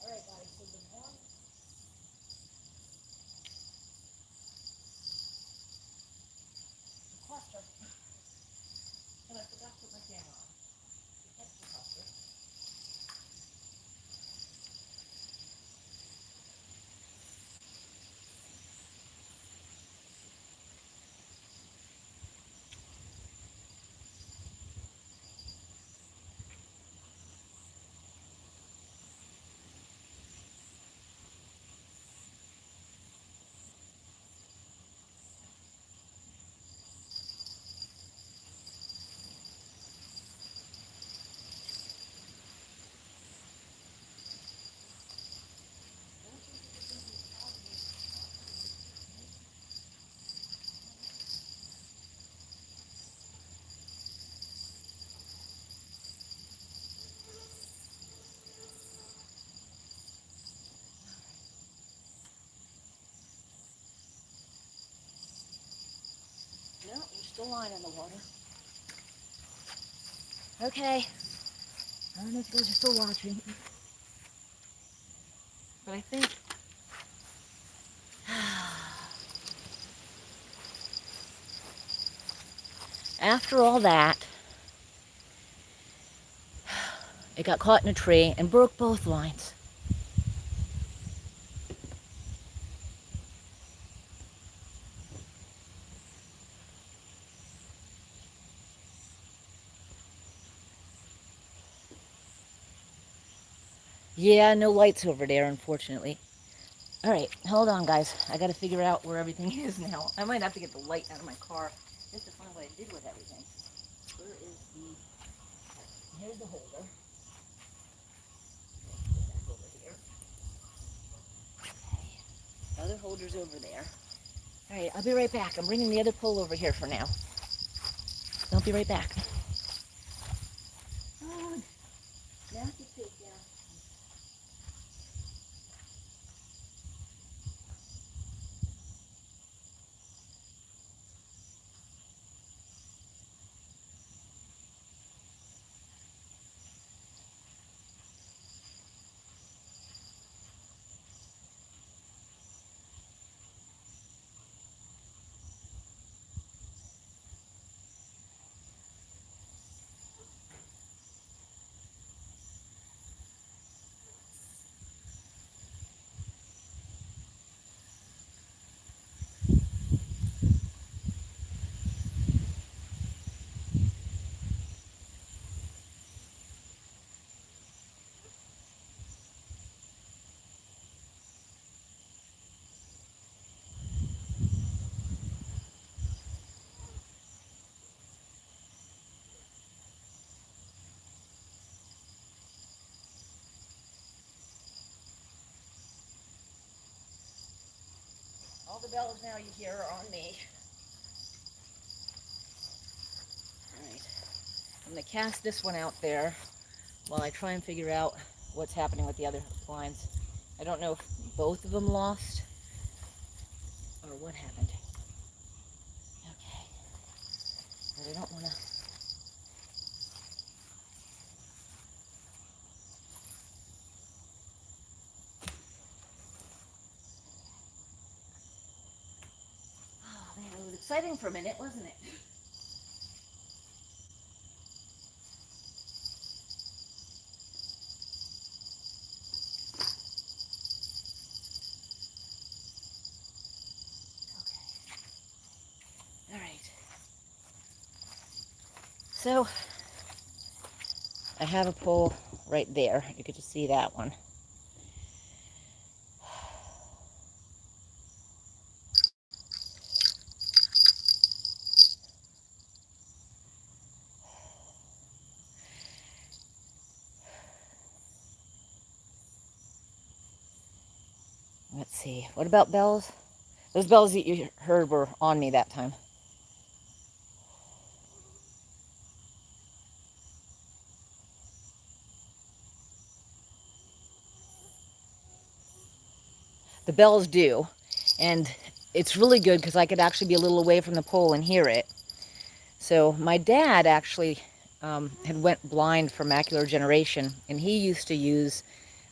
Alright guys, so the one, the cluster, and I forgot to put my camera on. The extra cluster. No, there's still line in the water. Okay. I don't know if you guys are still watching. But I think after all that, it got caught in a tree and broke both lines. Yeah, no lights over there, unfortunately. All right, hold on, guys. I got to figure out where everything is now. I might have to get the light out of my car just to find what I did with everything. Where is the... Here's the holder. Back over here. Other holder's over there. All right, I'll be right back. I'm bringing the other pole over here for now. I'll be right back. Oh, nasty pig down. All the bells now you hear are on me. All right. I'm going to cast this one out there while I try and figure out what's happening with the other blinds. I don't know if both of them lost or what happened. Okay. But I don't want to... Oh, man, it was exciting for a minute, wasn't it? Okay. All right. So, I have a pole right there. You could just see that one. Let's see. What about bells? Those bells that you heard were on me that time. The bells do. And it's really good because I could actually be a little away from the pole and hear it. So my dad actually had went blind for macular degeneration, and he used to use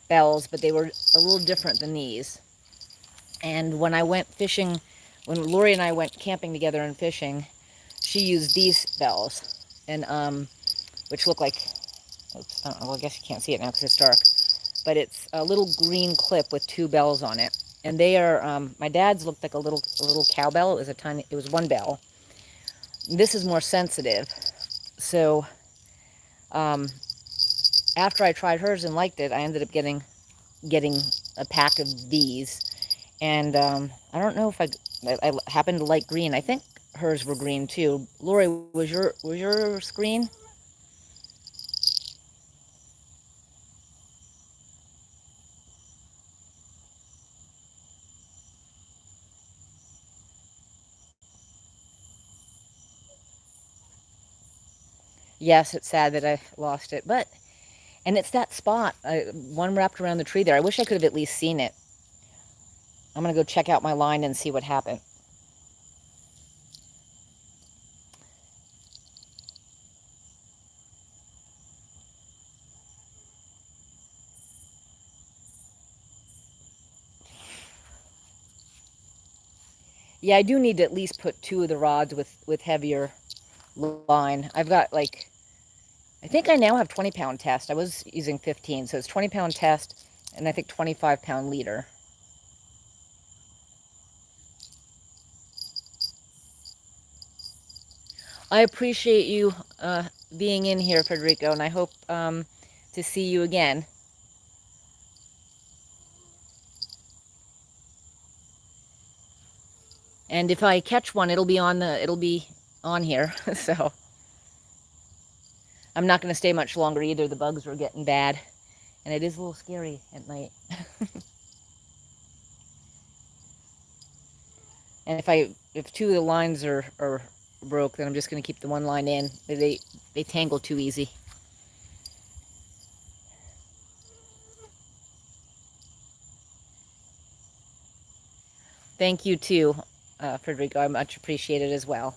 bells, but they were a little different than these. And when I went fishing, when Lori and I went camping together and fishing, she used these bells, and which look like, oops, I don't know, well, I guess you can't see it now because it's dark, but it's a little green clip with two bells on it. And they are, my dad's looked like a little cowbell. It was one bell. This is more sensitive. So um, after I tried hers and liked it, I ended up getting a pack of these. And I don't know if I happened to like green. I think hers were green too. Lori, was yours green? Yes, it's sad that I lost it, but and it's that spot, one wrapped around the tree there. I wish I could have at least seen it. I'm gonna go check out my line and see what happened. Yeah, I do need to at least put two of the rods with heavier line. I've got like, I think I now have 20-pound test. I was using 15, so it's 20-pound test and I think 25-pound leader. I appreciate you being in here, Federico, and I hope to see you again. And if I catch one, it'll be on here. So I'm not going to stay much longer either. The bugs are getting bad, and it is a little scary at night. And if two of the lines are broke, then I'm just going to keep the one line in. They tangle too easy. Thank you too, Frederico. I much appreciate it as well.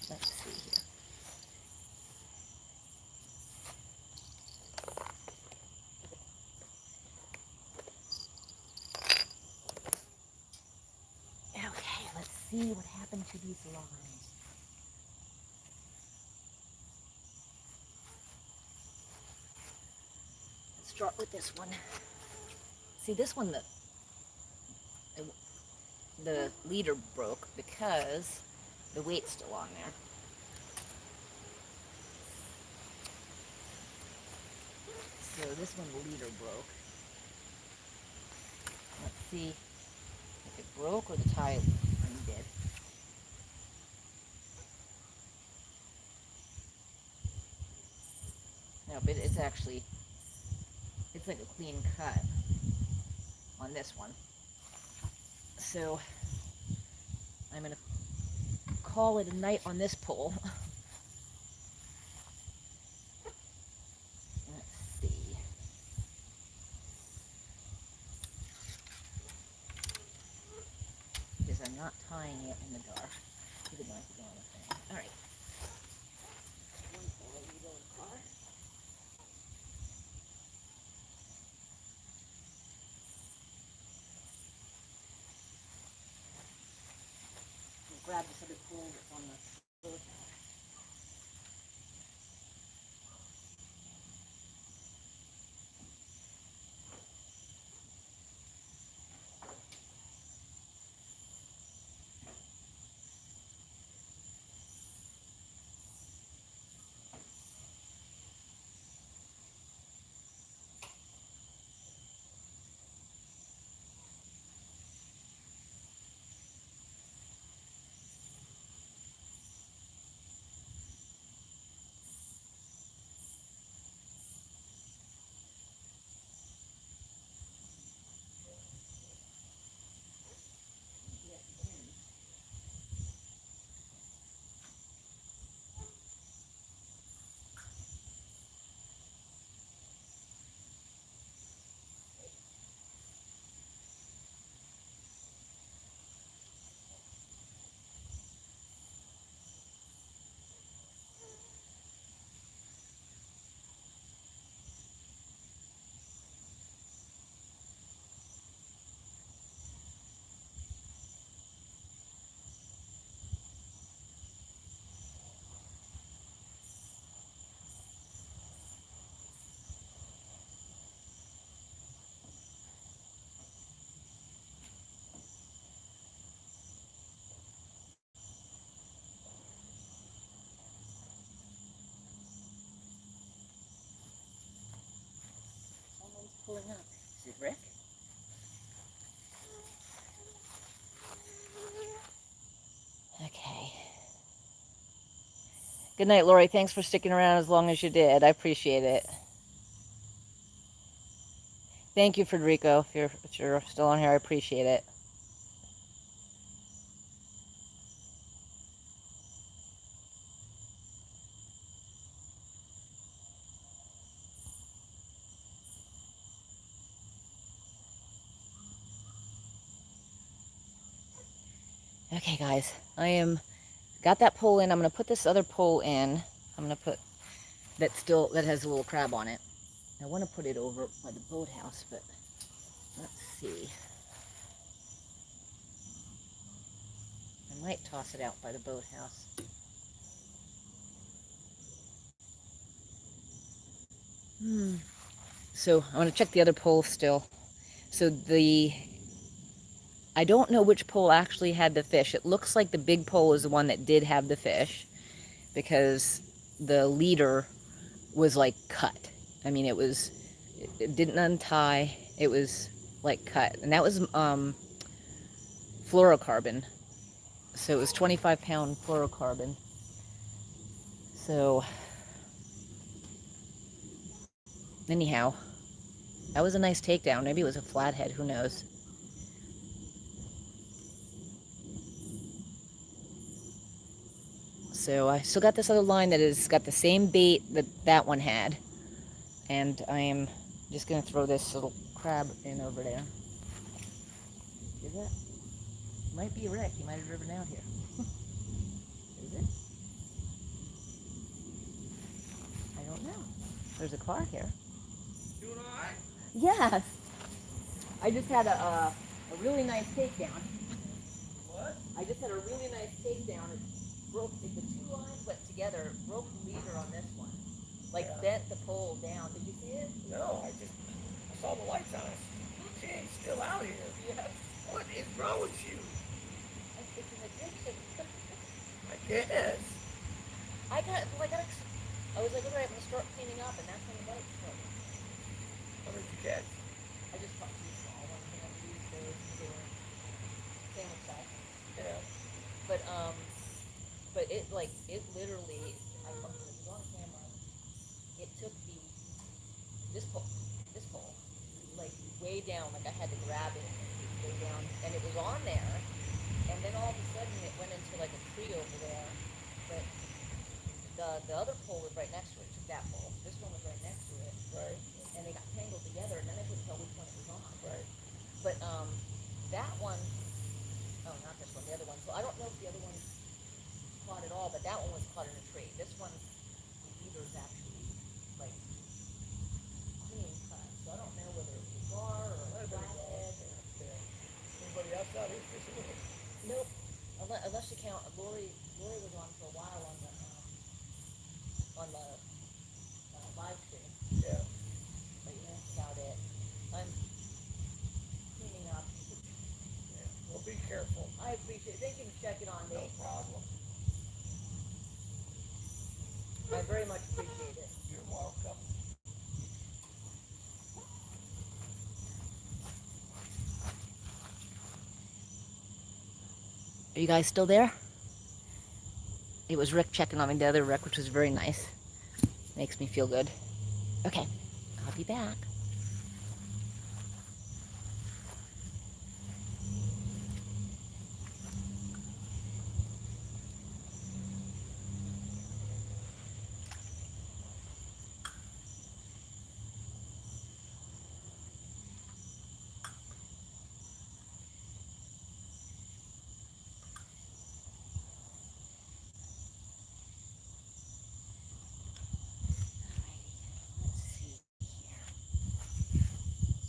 Let's see here. Okay, let's see what happened to these lines. Let's start with this one. See, this one, the leader broke because the weight's still on there. So this one, the leader broke. Let's see if it broke or the tie undid. No, but it's like a clean cut on this one. So I'm going to call it a night on this pole. Let's see. Because I'm not tying it in the dark. Even though I can go on the thing. All right. One pole, you go in the car. Grab this other pole that's on the boathouse. Someone's pulling up. Is it Rick? Okay. Good night, Lori. Thanks for sticking around as long as you did. I appreciate it. Thank you, Federico. If you're still on here, I appreciate it. Okay, guys, got that pole in. I'm gonna put this other pole in. I'm gonna put that has a little crab on it. I want to put it over by the boathouse, but let's see. I might toss it out by the boathouse. So I want to check the other pole still. So I don't know which pole actually had the fish. It looks like the big pole is the one that did have the fish because the leader was like cut. I mean, it didn't untie. It was like cut. And that was fluorocarbon. So it was 25-pound fluorocarbon. So anyhow, that was a nice takedown. Maybe it was a flathead, who knows. So I still got this other line that has got the same bait that that one had. And I am just going to throw this little crab in over there. Is it? Might be Rick. He might have driven out here. Is it? I don't know. There's a car here. Doing all right? Yes. I just had a really nice takedown. What? I just had a really nice takedown. It broke, if the two lines went together, it broke the leader on this one. Like bent the pole down. Did you see it? No, I saw the lights on us. She ain't still out here. Yes. What is wrong with you? It's an addiction. I guess. I was like, all right, I'm gonna start cleaning up, and that's when the bite started. What did you catch? I just caught two small ones, and I used those for sandwich size. Yeah. But it literally, I caught it was on camera. It took this pole, like way down, like I had to grab it way down, and it was on there, and then all of a sudden it went into like a tree over there, but the other pole was right next to it. It took that pole. This one was right next to it. Right. And they got tangled together, and then I couldn't tell which one it was on. Right. But that one, oh, not this one, the other one. So I don't know if the other one's caught at all, but that one was caught in a tree. This one, the leader's actually like clean cut. So I don't know whether it was a gar or a flathead or. Anybody else out here fishing with us? Nope. Unless you count Lori was on for a while on the live stream. Yeah. But yeah, that's about it. I'm cleaning up. Yeah. Well, be careful. I appreciate it. Thank you for checking on me. No problem. I very much appreciate it. You're welcome. Are you guys still there? It was Rick checking on me, the other Rick, which was very nice. Makes me feel good. Okay, I'll be back.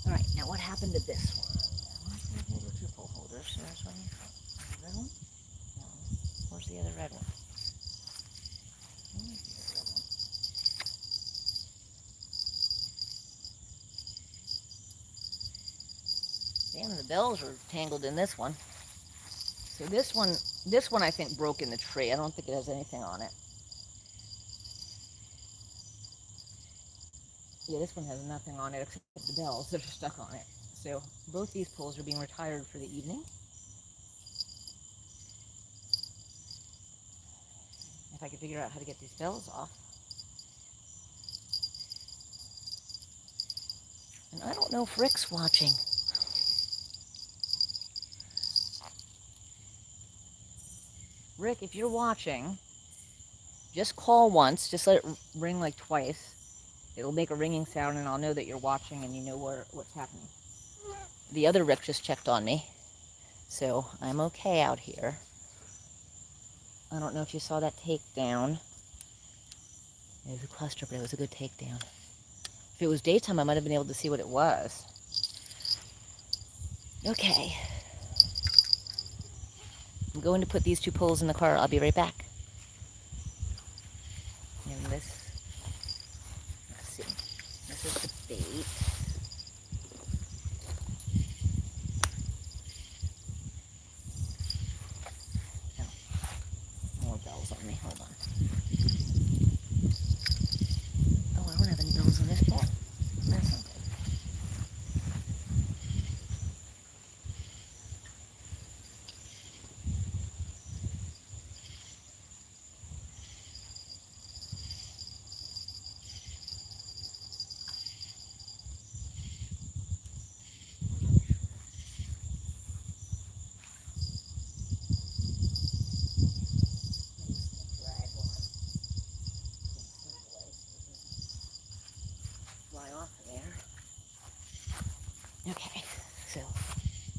Alright, now what happened to this one? Hold the two pole holders. There's one. Red one? No. Where's the other red one? Where's the other red one? Damn, the bells are tangled in this one. So this one I think broke in the tree. I don't think it has anything on it. Yeah, this one has nothing on it except the bells that are stuck on it. So both these poles are being retired for the evening. If I could figure out how to get these bells off. And I don't know if Rick's watching. Rick, if you're watching, just call once. Just let it ring like twice. It'll make a ringing sound, and I'll know that you're watching and you know what's happening. The other Rick just checked on me, so I'm okay out here. I don't know if you saw that takedown. It was a cluster, but it was a good takedown. If it was daytime, I might have been able to see what it was. Okay. I'm going to put these two poles in the car. I'll be right back. And this, let's see, this is the bait.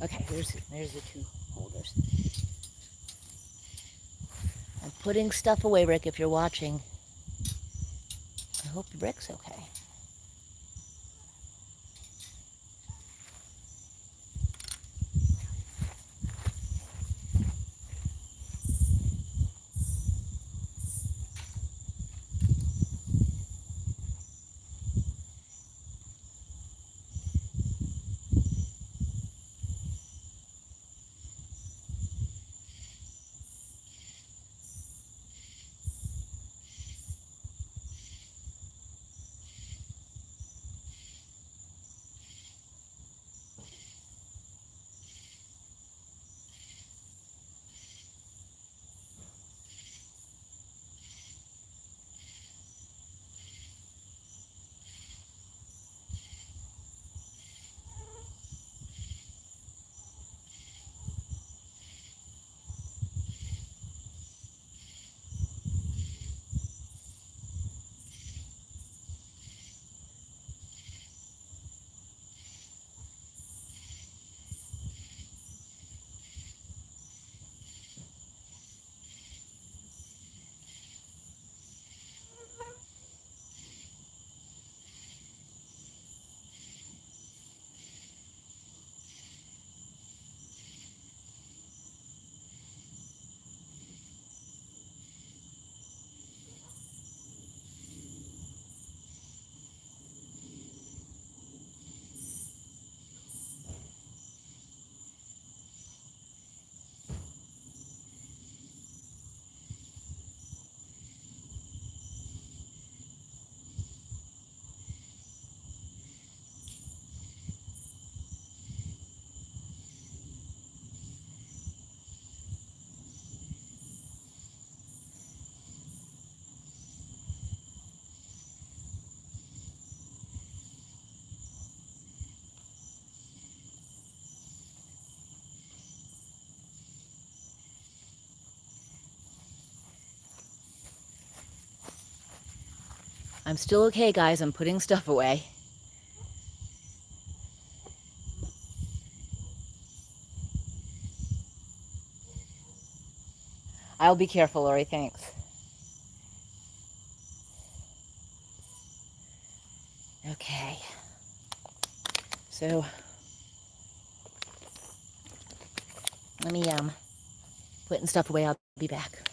Okay, there's the two holders. I'm putting stuff away, Rick, if you're watching. I hope Rick's okay. I'm still okay, guys. I'm putting stuff away. I'll be careful, Lori. Thanks. Okay. So let me putting stuff away. I'll be back.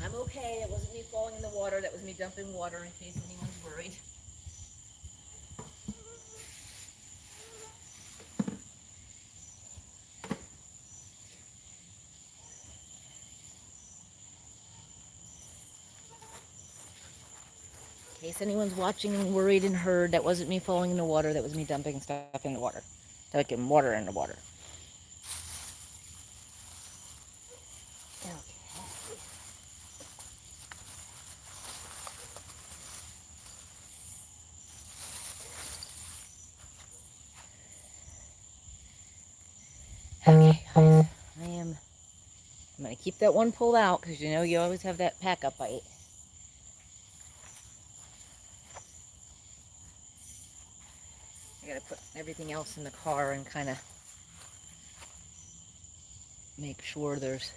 I'm okay. It wasn't me falling in the water. That was me dumping water in case anyone's worried. In case anyone's watching and worried and heard, that wasn't me falling in the water. That was me dumping stuff in the water. Dumping water in the water. Okay. Okay, I'm going to keep that one pulled out because you know you always have that pack-up bite. I got to put everything else in the car and kind of make sure there's...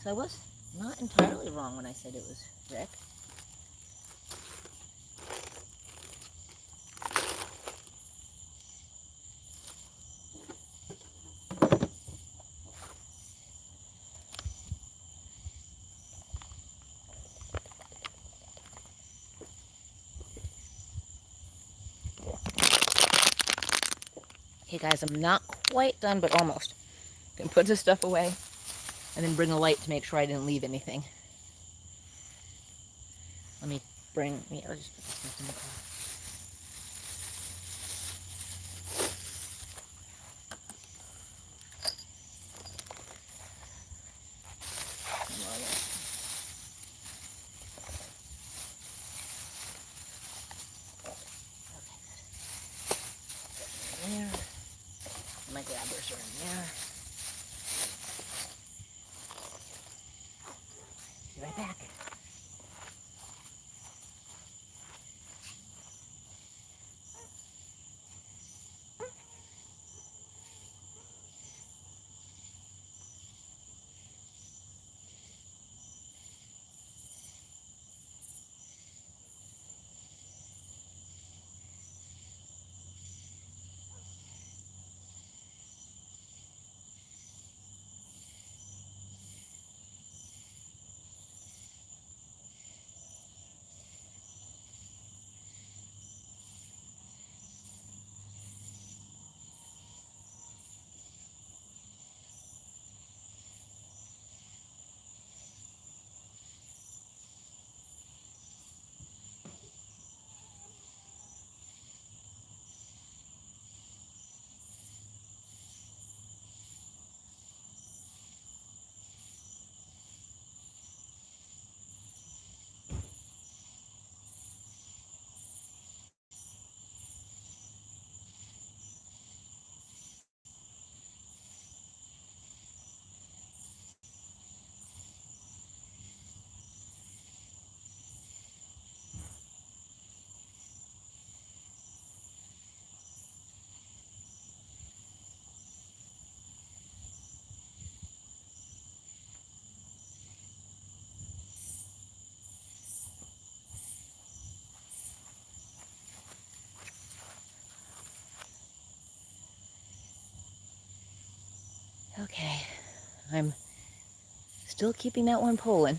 So I was not entirely wrong when I said it was Rick. Okay, guys, I'm not quite done, but almost. Gonna put this stuff away and then bring a light to make sure I didn't leave anything. Let me I'll just put this stuff in the car. There. My grabbers are in there. Be right back. Okay, I'm still keeping that one pulling.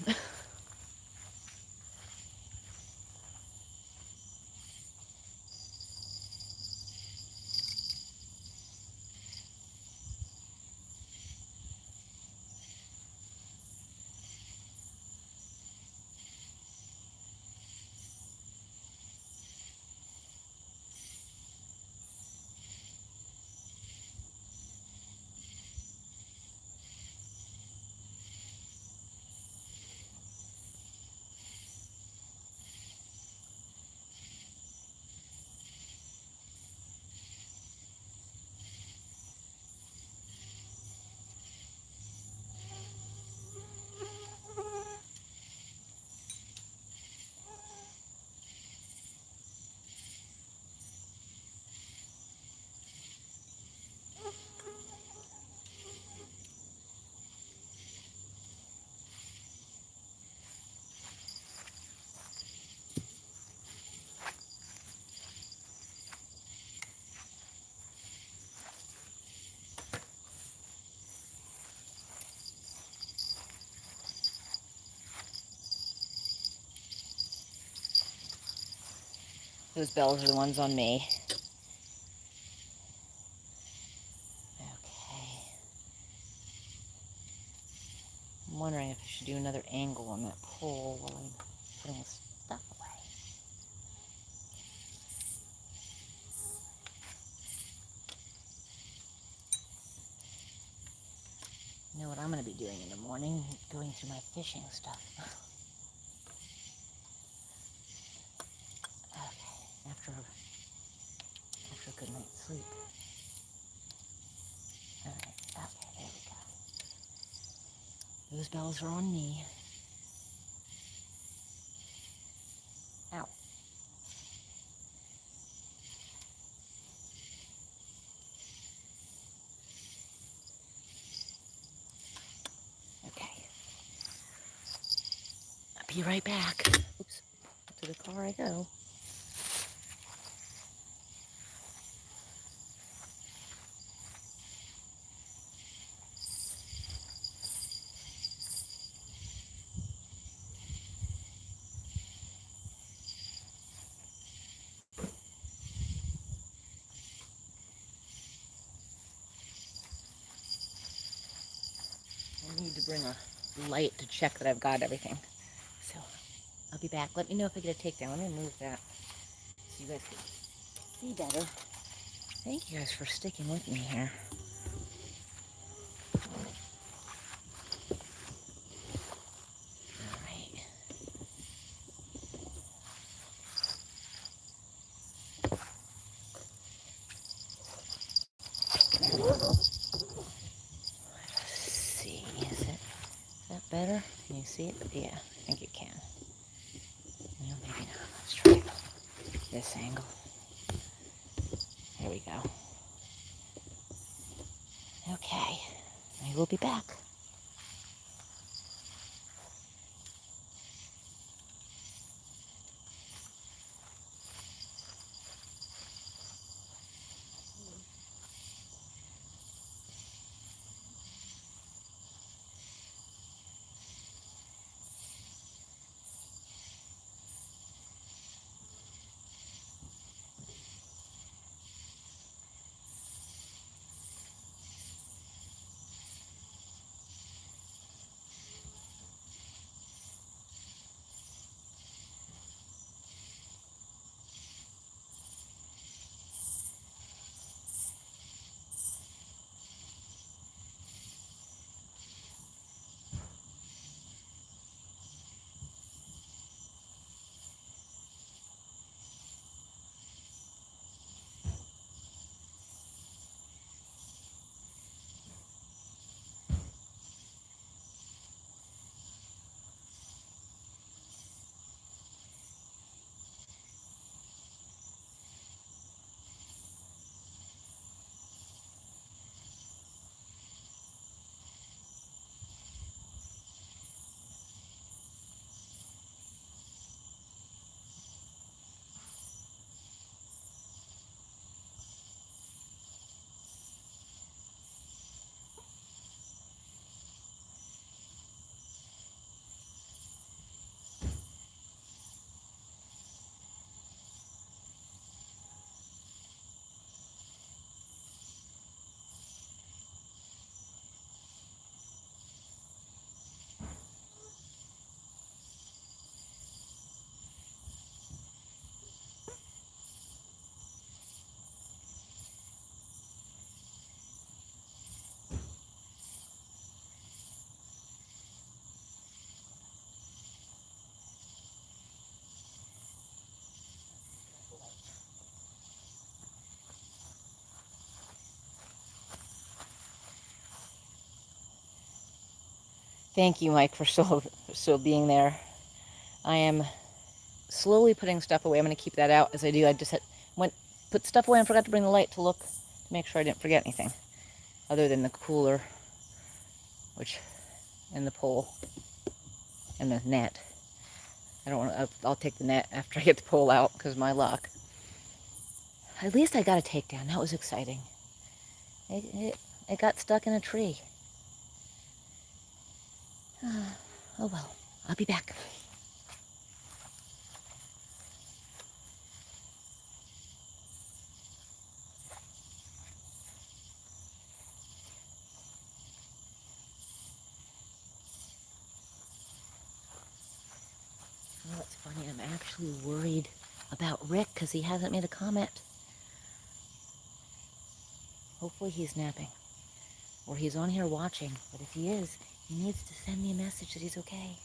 Those bells are the ones on me. Okay. I'm wondering if I should do another angle on that pole while I'm putting this stuff away. You know what I'm going to be doing in the morning? Going through my fishing stuff. Okay, after a good night's sleep. Alright, okay, there we go. Those bells are on me. Ow. Okay. I'll be right back. Oops. To the car I go. bring a light to check that I've got everything. So I'll be back. Let me know if I get a takedown. Let me move that so you guys can see better. Thank you guys for sticking with me here. All right. Let's see. Is that better? Can you see it? Yeah, I think you can. No, maybe not. Let's try this angle. There we go. Okay. I will be back. Thank you, Mike, for still being there. I am slowly putting stuff away. I'm going to keep that out as I do. I just put stuff away and forgot to bring the light to look to make sure I didn't forget anything other than the cooler, and the pole and the net. I don't want to. I'll take the net after I get the pole out because my luck. At least I got a takedown. That was exciting. It got stuck in a tree. Oh well. I'll be back. You know what's funny? I'm actually worried about Rick because he hasn't made a comment. Hopefully he's napping. Or he's on here watching. But if he is, he needs to send me a message that he's okay.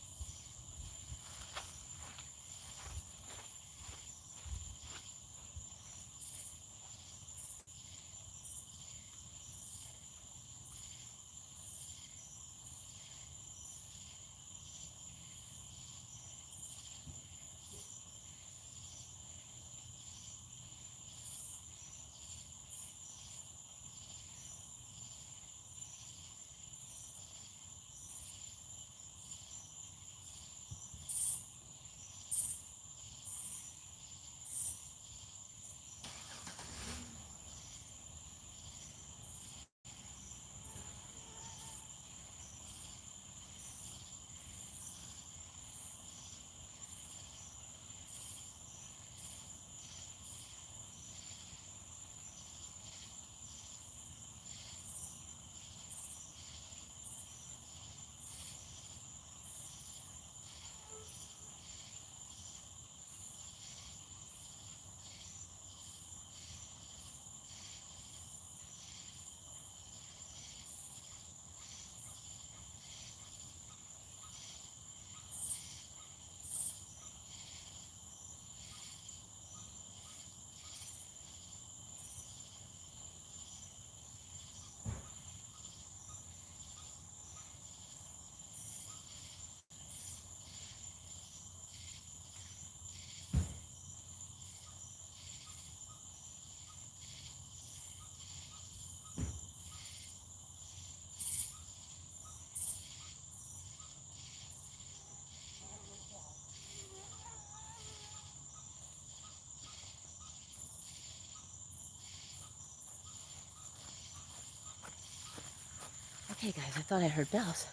Okay, guys, I thought I heard bells.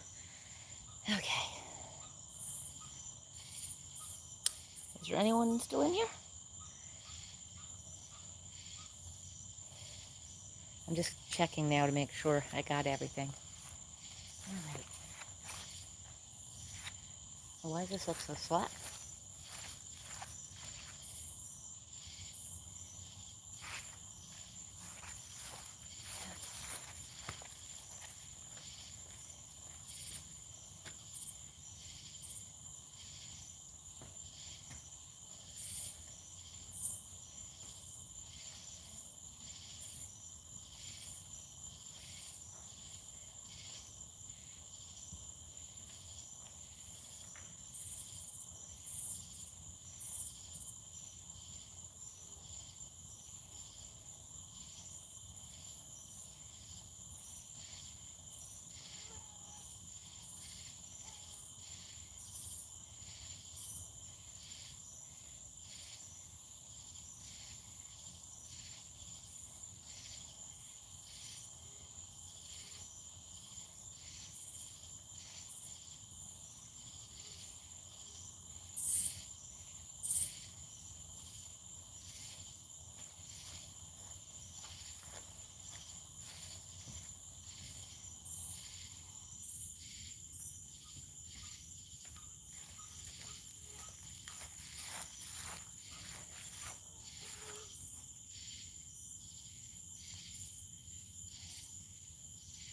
Okay. Is there anyone still in here? I'm just checking now to make sure I got everything. All right. Well, why does this look so flat?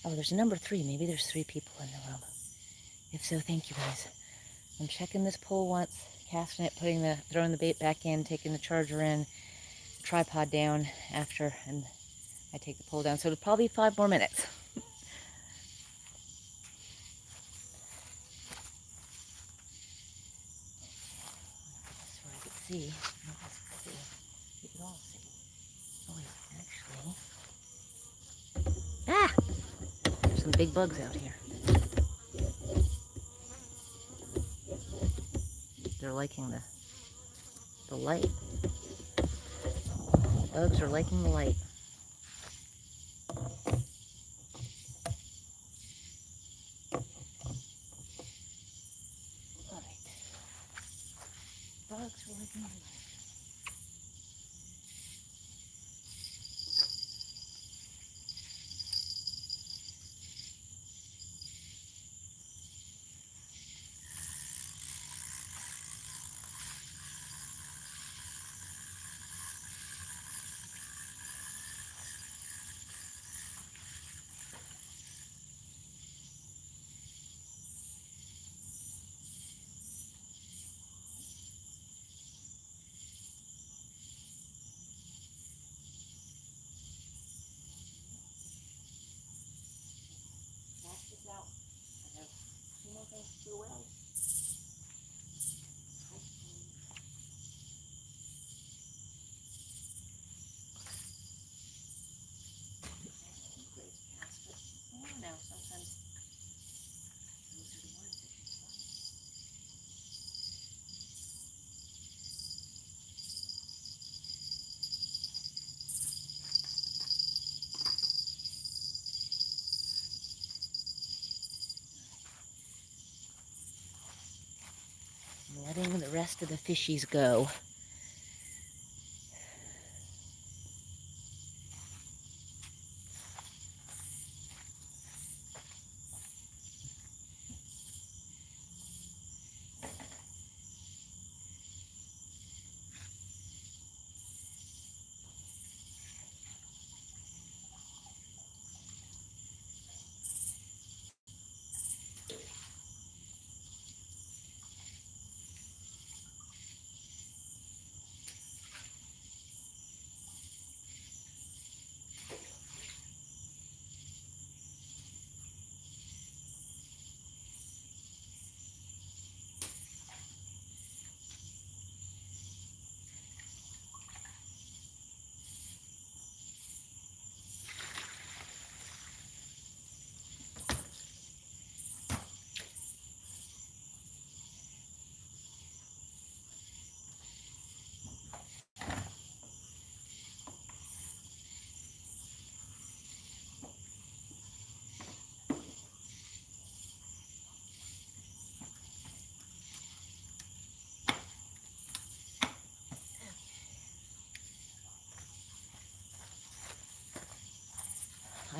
Oh, there's a number 3. Maybe there's 3 people in the room. If so, thank you, guys. I'm checking this pole once, casting it, throwing the bait back in, taking the charger in, tripod down after, and I take the pole down. So it'll probably be 5 more minutes. So I could see. You could all see. Oh wait, actually. Ah! There's some big bugs out here. They're liking the light. Bugs are liking the light. Alright. Bugs are liking the light. Out. I have 2 more things to do well. Now, sometimes those are the ones that you want. I'm letting the rest of the fishies go.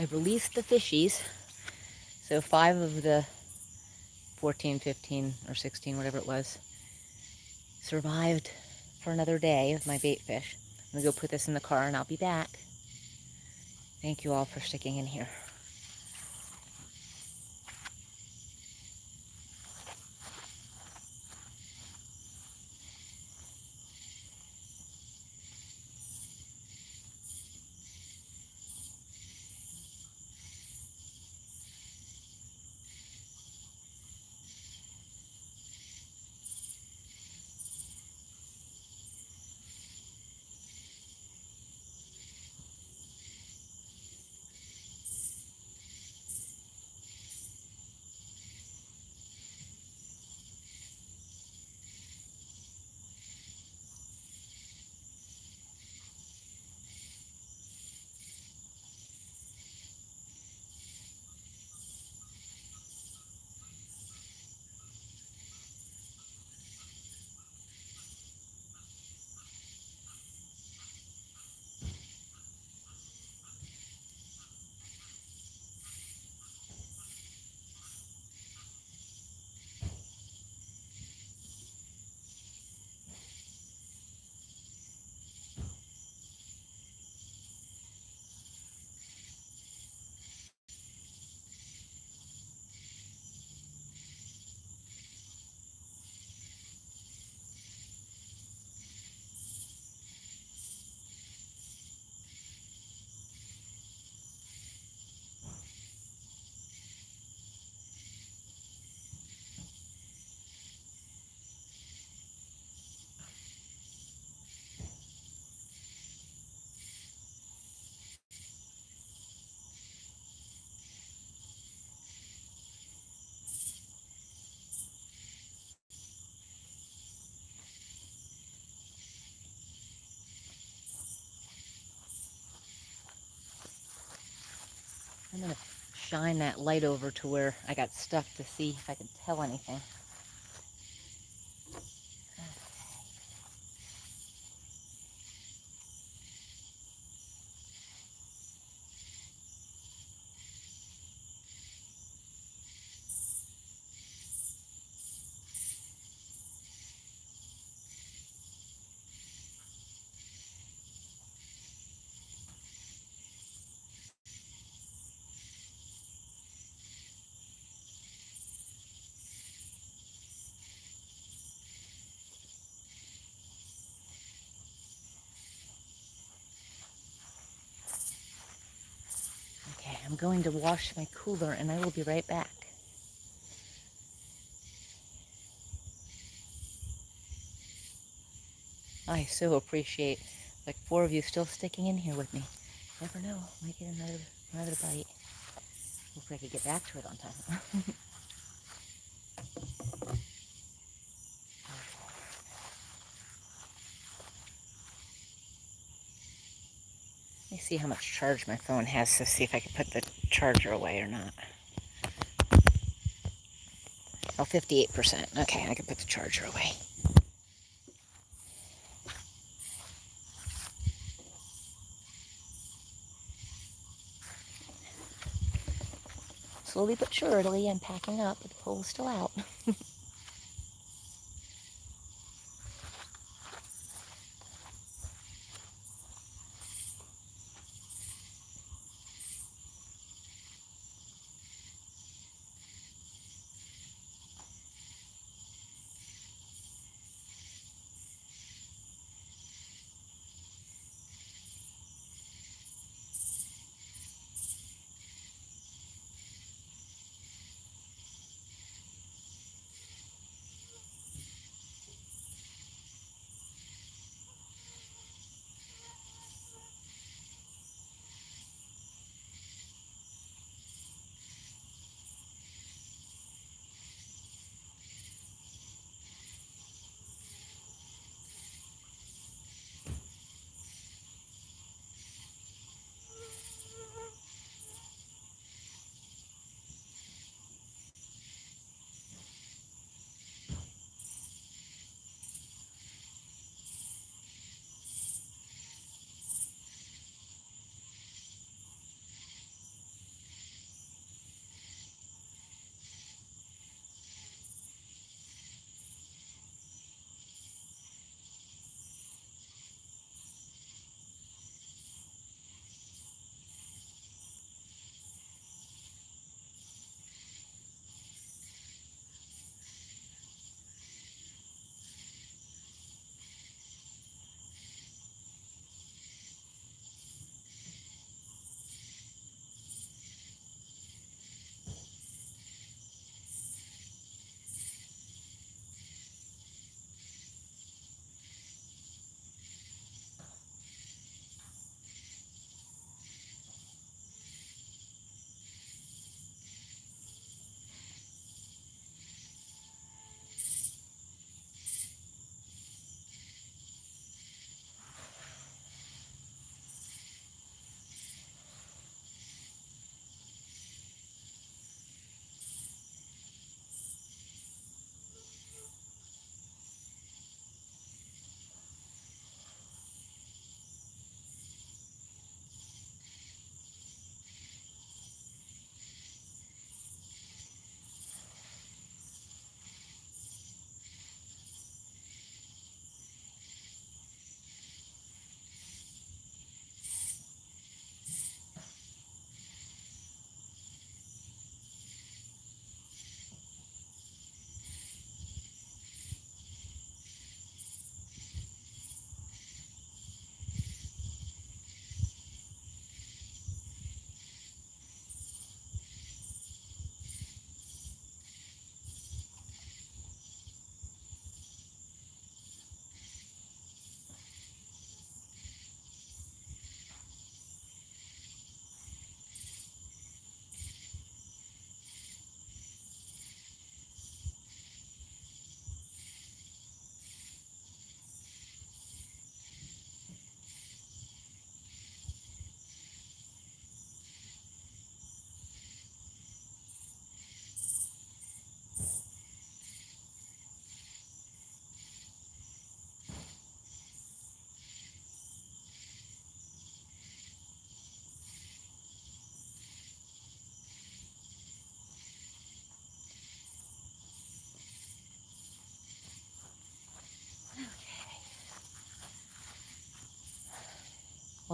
I released the fishies. So 5 of the 14, 15, or 16, whatever it was, survived for another day of my bait fish. I'm gonna go put this in the car and I'll be back. Thank you all for sticking in here. I'm gonna shine that light over to where I got stuck to see if I can tell anything. Okay, I'm going to wash my cooler and I will be right back. I so appreciate like 4 of you still sticking in here with me. Never know, might get another bite. Hopefully I could get back to it on time. Let me see how much charge my phone has to see if I can put the charger away or not. Oh, 58%. Okay, I can put the charger away. Slowly but surely, I'm packing up, but the pole's still out.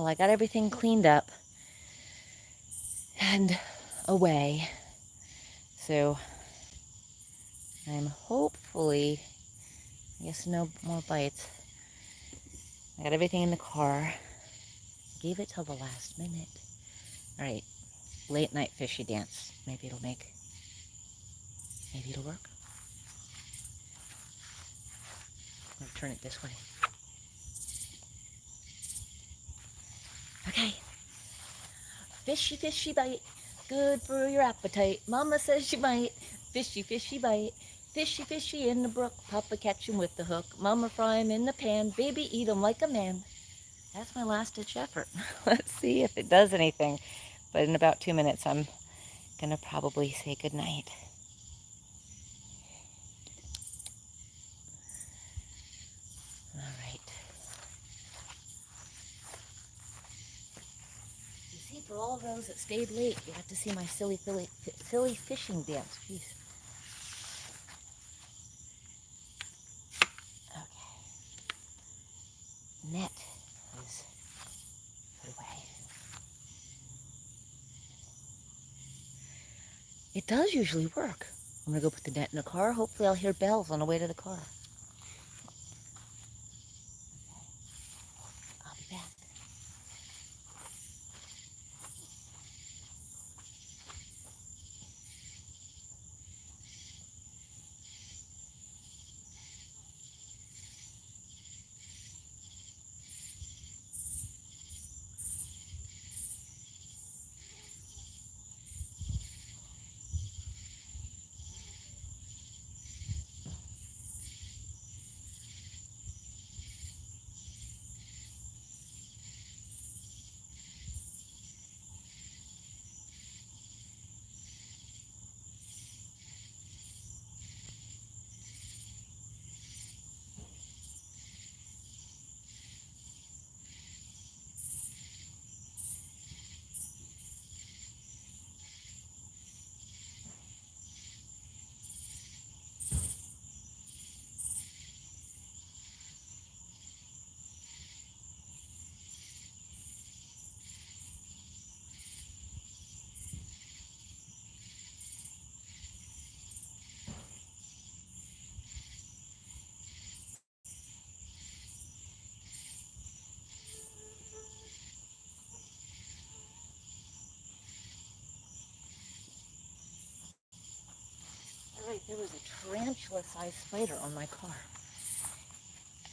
Well, I got everything cleaned up and away. So I'm hopefully, I guess no more bites. I got everything in the car. Gave it till the last minute. All right, late night fishy dance. Maybe it'll work. I'm gonna turn it this way. Okay. Fishy, fishy bite. Good for your appetite. Mama says she might. Fishy, fishy bite. Fishy, fishy in the brook. Papa catch him with the hook. Mama fry him in the pan. Baby eat him like a man. That's my last ditch effort. Let's see if it does anything. But in about 2 minutes, I'm gonna probably say goodnight. All right. You see, for all those that stayed late, you got to see my silly fishing dance. Jeez. Okay. Net is put away. It does usually work. I'm gonna go put the net in the car. Hopefully I'll hear bells on the way to the car. I'll be back. All right, there was a tarantula-sized spider on my car.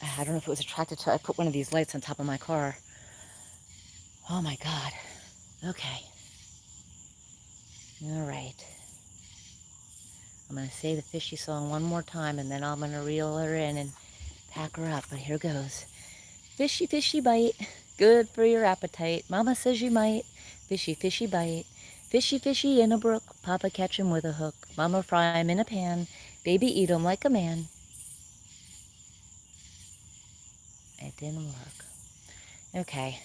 I don't know if it was attracted to, I put one of these lights on top of my car. Oh my God. Okay. All right. I'm going to say the fishy song one more time and then I'm going to reel her in and pack her up. But here goes. Fishy, fishy bite. Good for your appetite. Mama says you might. Fishy, fishy bite. Fishy, fishy in a brook. Papa catch him with a hook. Mama fry him in a pan. Baby eat him like a man. It didn't work. Okay.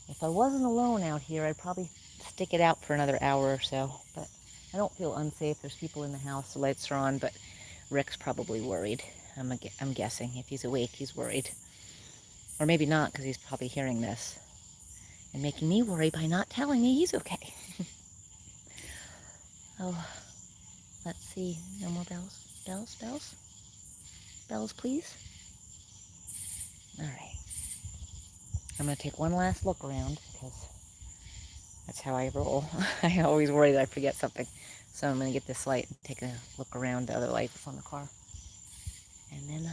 If I wasn't alone out here, I'd probably stick it out for another hour or so. But I don't feel unsafe. There's people in the house. The lights are on, but Rick's probably worried. I'm guessing. If he's awake, he's worried. Or maybe not, because he's probably hearing this. And making me worry by not telling me he's okay. Oh, let's see. No more bells. Bells, bells? Bells, please? All right. I'm going to take one last look around, because that's how I roll. I always worry that I forget something. So I'm going to get this light and take a look around the other lights on the car. And then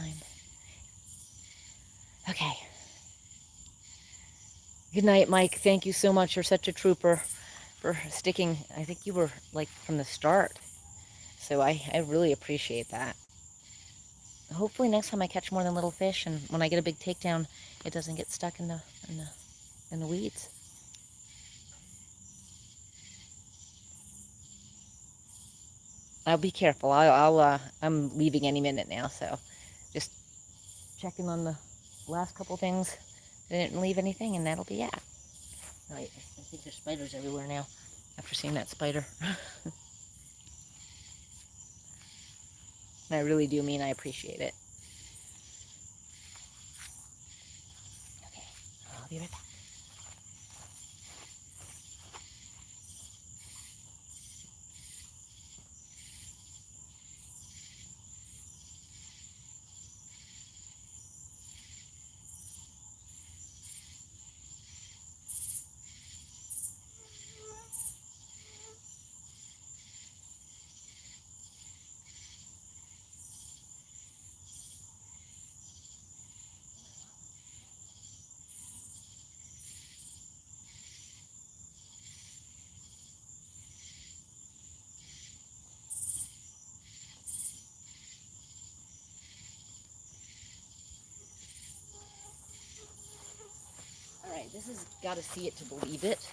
okay. Good night, Mike. Thank you so much. You're such a trooper for sticking. I think you were like from the start. So I really appreciate that. Hopefully next time I catch more than little fish, and when I get a big takedown, it doesn't get stuck in the weeds. I'll be careful. I'm leaving any minute now, so just checking on the last couple things. I didn't leave anything, and that'll be it. All right, I think there's spiders everywhere now after seeing that spider. And I really do mean I appreciate it. Okay, I'll be right back. This has got to see it to believe it.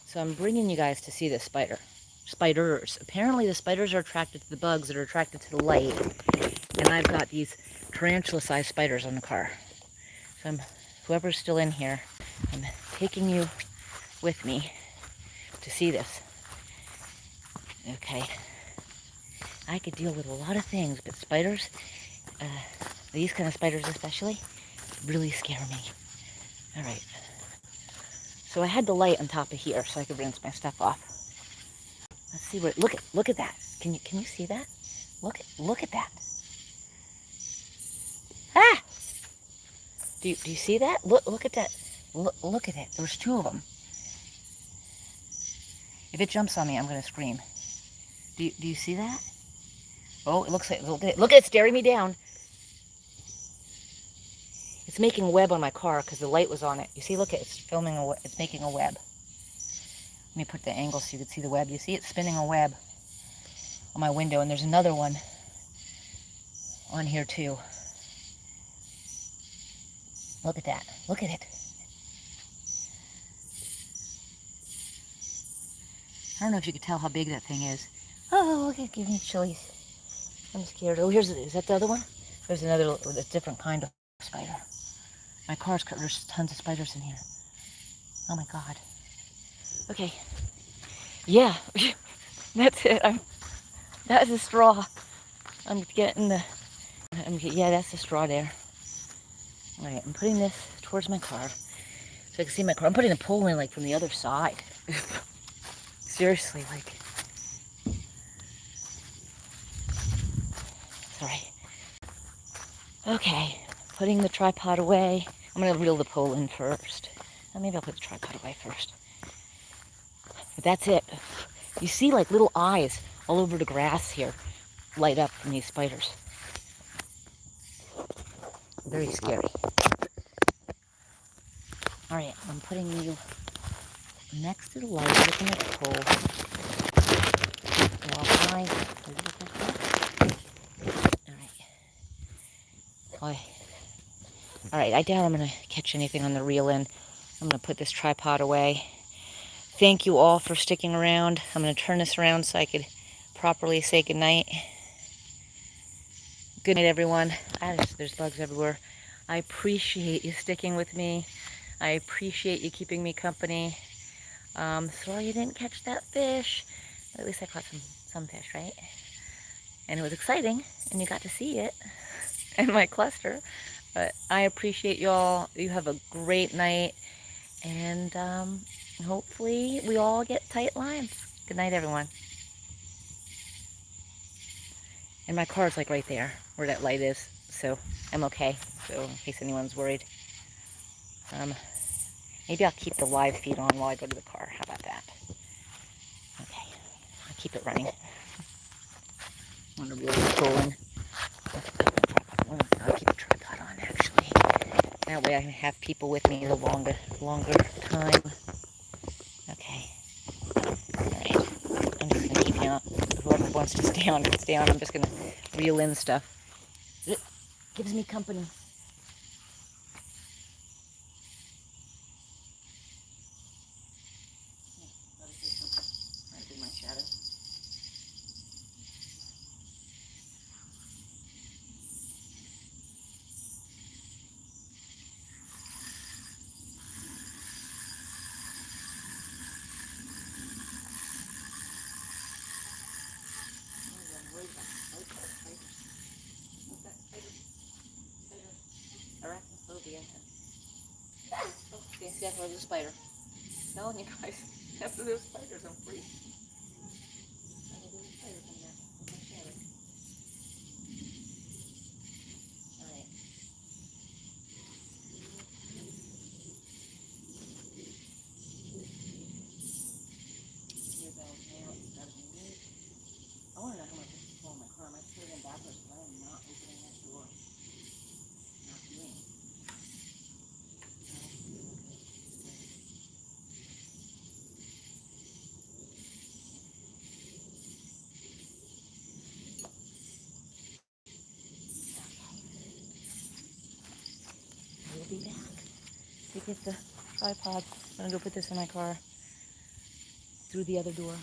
So I'm bringing you guys to see this spider. Spiders. Apparently the spiders are attracted to the bugs that are attracted to the light. And I've got these tarantula-sized spiders on the car. So whoever's still in here, I'm taking you with me to see this. Okay. I could deal with a lot of things, but spiders, these kind of spiders especially, really scare me. All right. So I had the light on top of here so I could rinse my stuff off. Let's see what. Look at that. Can you see that? Look at that. Ah! Do you see that? Look at that. Look at it. There's two of them. If it jumps on me, I'm gonna scream. Do you see that? Oh, it looks like, look at it. Look at it staring me down. It's making a web on my car because the light was on it. You see, look at it. It's filming it's making a web. Let me put the angle so you can see the web. You see it's spinning a web on my window, and there's another one on here too. Look at that. Look at it. I don't know if you can tell how big that thing is. Oh, look at it, giving me chilies. I'm scared. Oh, is that the other one? There's another, a different kind of spider. My car's, there's tons of spiders in here. Oh my God. Okay. Yeah, that's it. That's a straw. I'm getting yeah, that's the straw there. All right, I'm putting this towards my car so I can see my car. I'm putting the pole in like from the other side. Seriously, like. Sorry. Okay, putting the tripod away. I'm gonna reel the pole in first. Or maybe I'll put the tripod away first. But that's it. You see like little eyes all over the grass here light up from these spiders. Very scary. All right, I'm putting you next to the light, looking at the pole. All right, I doubt I'm going to catch anything on the reel in. I'm going to put this tripod away. Thank you all for sticking around. I'm going to turn this around so I could properly say goodnight. Good night, everyone. There's bugs everywhere. I appreciate you sticking with me. I appreciate you keeping me company. Sorry you didn't catch that fish. But at least I caught some fish, right? And it was exciting, and you got to see it in my cluster. But I appreciate y'all. You have a great night, and hopefully we all get tight lines. Good night, everyone. And my car's like right there where that light is, so I'm okay. So in case anyone's worried, maybe I'll keep the live feed on while I go to the car. How about that? Okay, I'll keep it running. I'm gonna reel the pole in. I'll keep the tripod on actually. That way I can have people with me the longer time. Okay. Alright. I'm just gonna keep you on. Whoever wants to stay on can stay on. I'm just gonna reel in stuff. It gives me company. I do my shadow. Arachnophobia. Oh, can't see after there's a spider. Telling you guys, after those spiders, I'm free. Alright. I want to know how much this is pulling my car. I might put it in backwards, but I am not opening that door. Not me. We'll be back to get the tripod. I'm gonna go put this in my car through the other door.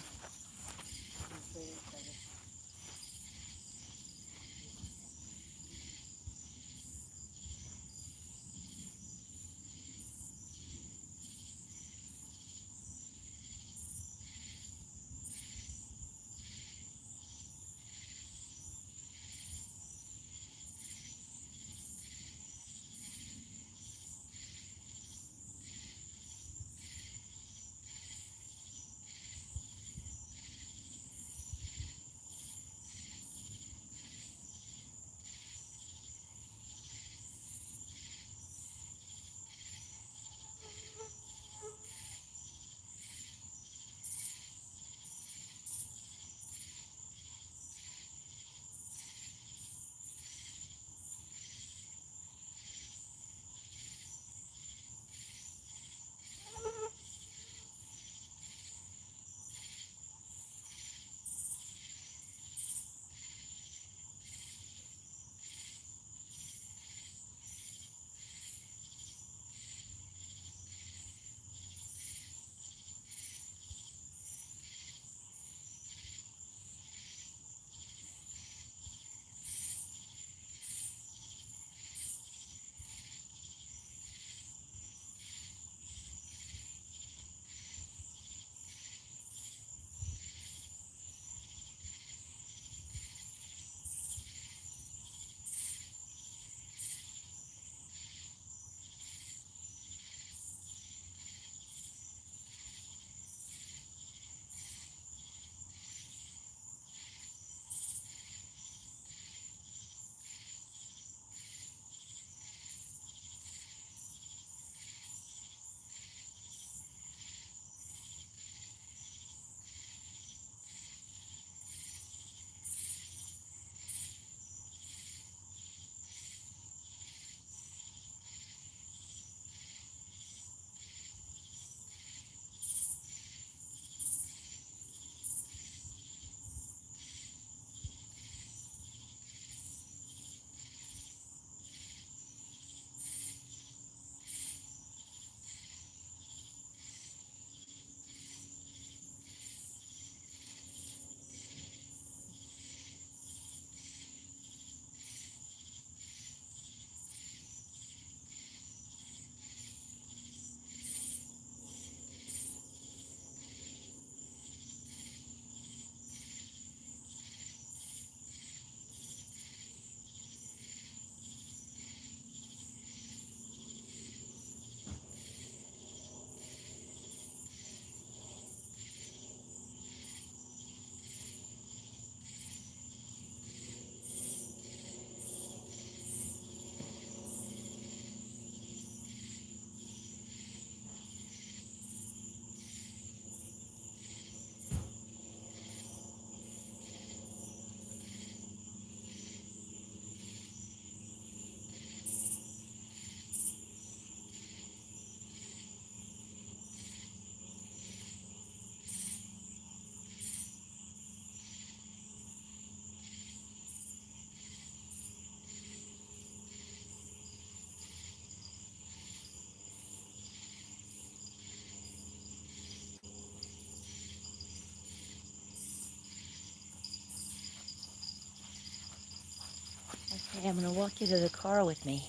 Okay, I'm gonna walk you to the car with me.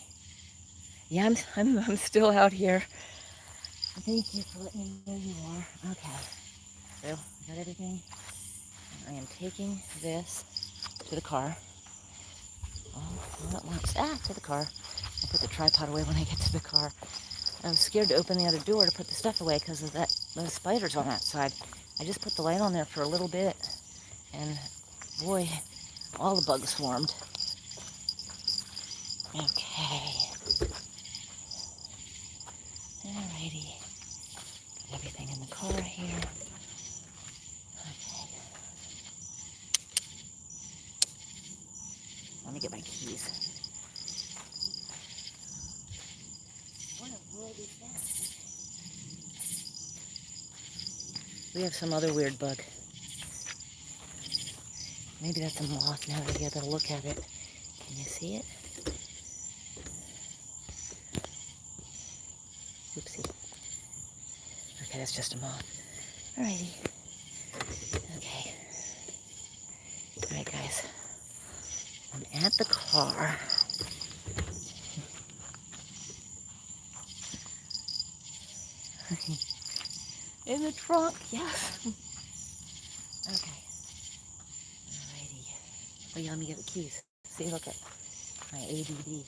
Yeah, I'm still out here. Thank you for letting me know you are. Okay, so I got everything. I am taking this to the car. All at once. To the car. I'll put the tripod away when I get to the car. I'm scared to open the other door to put the stuff away because of those spiders on that side. I just put the light on there for a little bit, and boy, all the bugs swarmed. Okay. Alrighty. Got everything in the car here. Okay. Let me get my keys. What a world is that? We have some other weird bug. Maybe that's a moth now that I get a look at it. Can you see it? Oopsie. Okay, that's just a moth. Alrighty. Okay. Alright, guys. I'm at the car. In the trunk, yes. Okay. Alrighty. Oh yeah, let me get the keys. See, look at my ADD.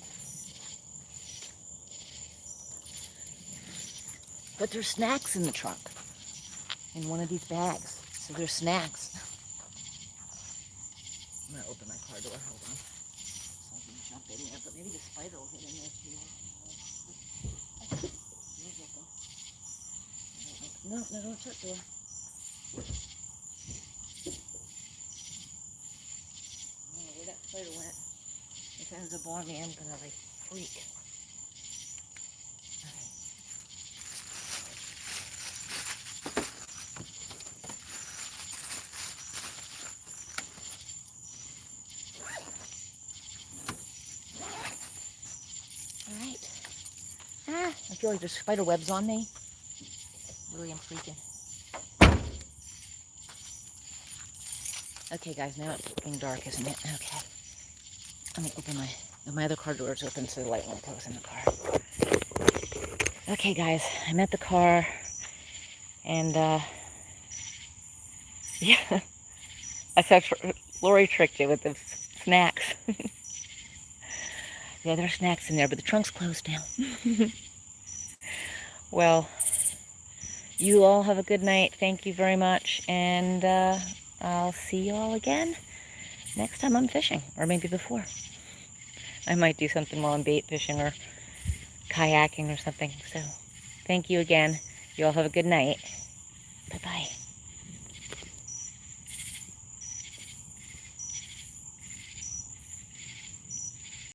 But there's snacks in the trunk. In one of these bags. So there's snacks. I'm gonna open my car door, hold on. So I can jump in there, but maybe the spider will get in there too. No, don't shut door. I don't know where that spider went. If it ends up on me, I'm gonna like freak. Alright. I feel like there's spider webs on me. Really, I'm freaking. Okay, guys, now it's getting dark, isn't it? Okay. Let me open my other car door is open so the light won't close in the car. Okay, guys, I'm at the car, and, yeah, I thought Lori tricked you with the snacks. Yeah, there are snacks in there, but the trunk's closed now. Well, you all have a good night. Thank you very much, and I'll see you all again next time I'm fishing, or maybe before. I might do something while I'm bait fishing or kayaking or something. So, thank you again. You all have a good night. Bye-bye.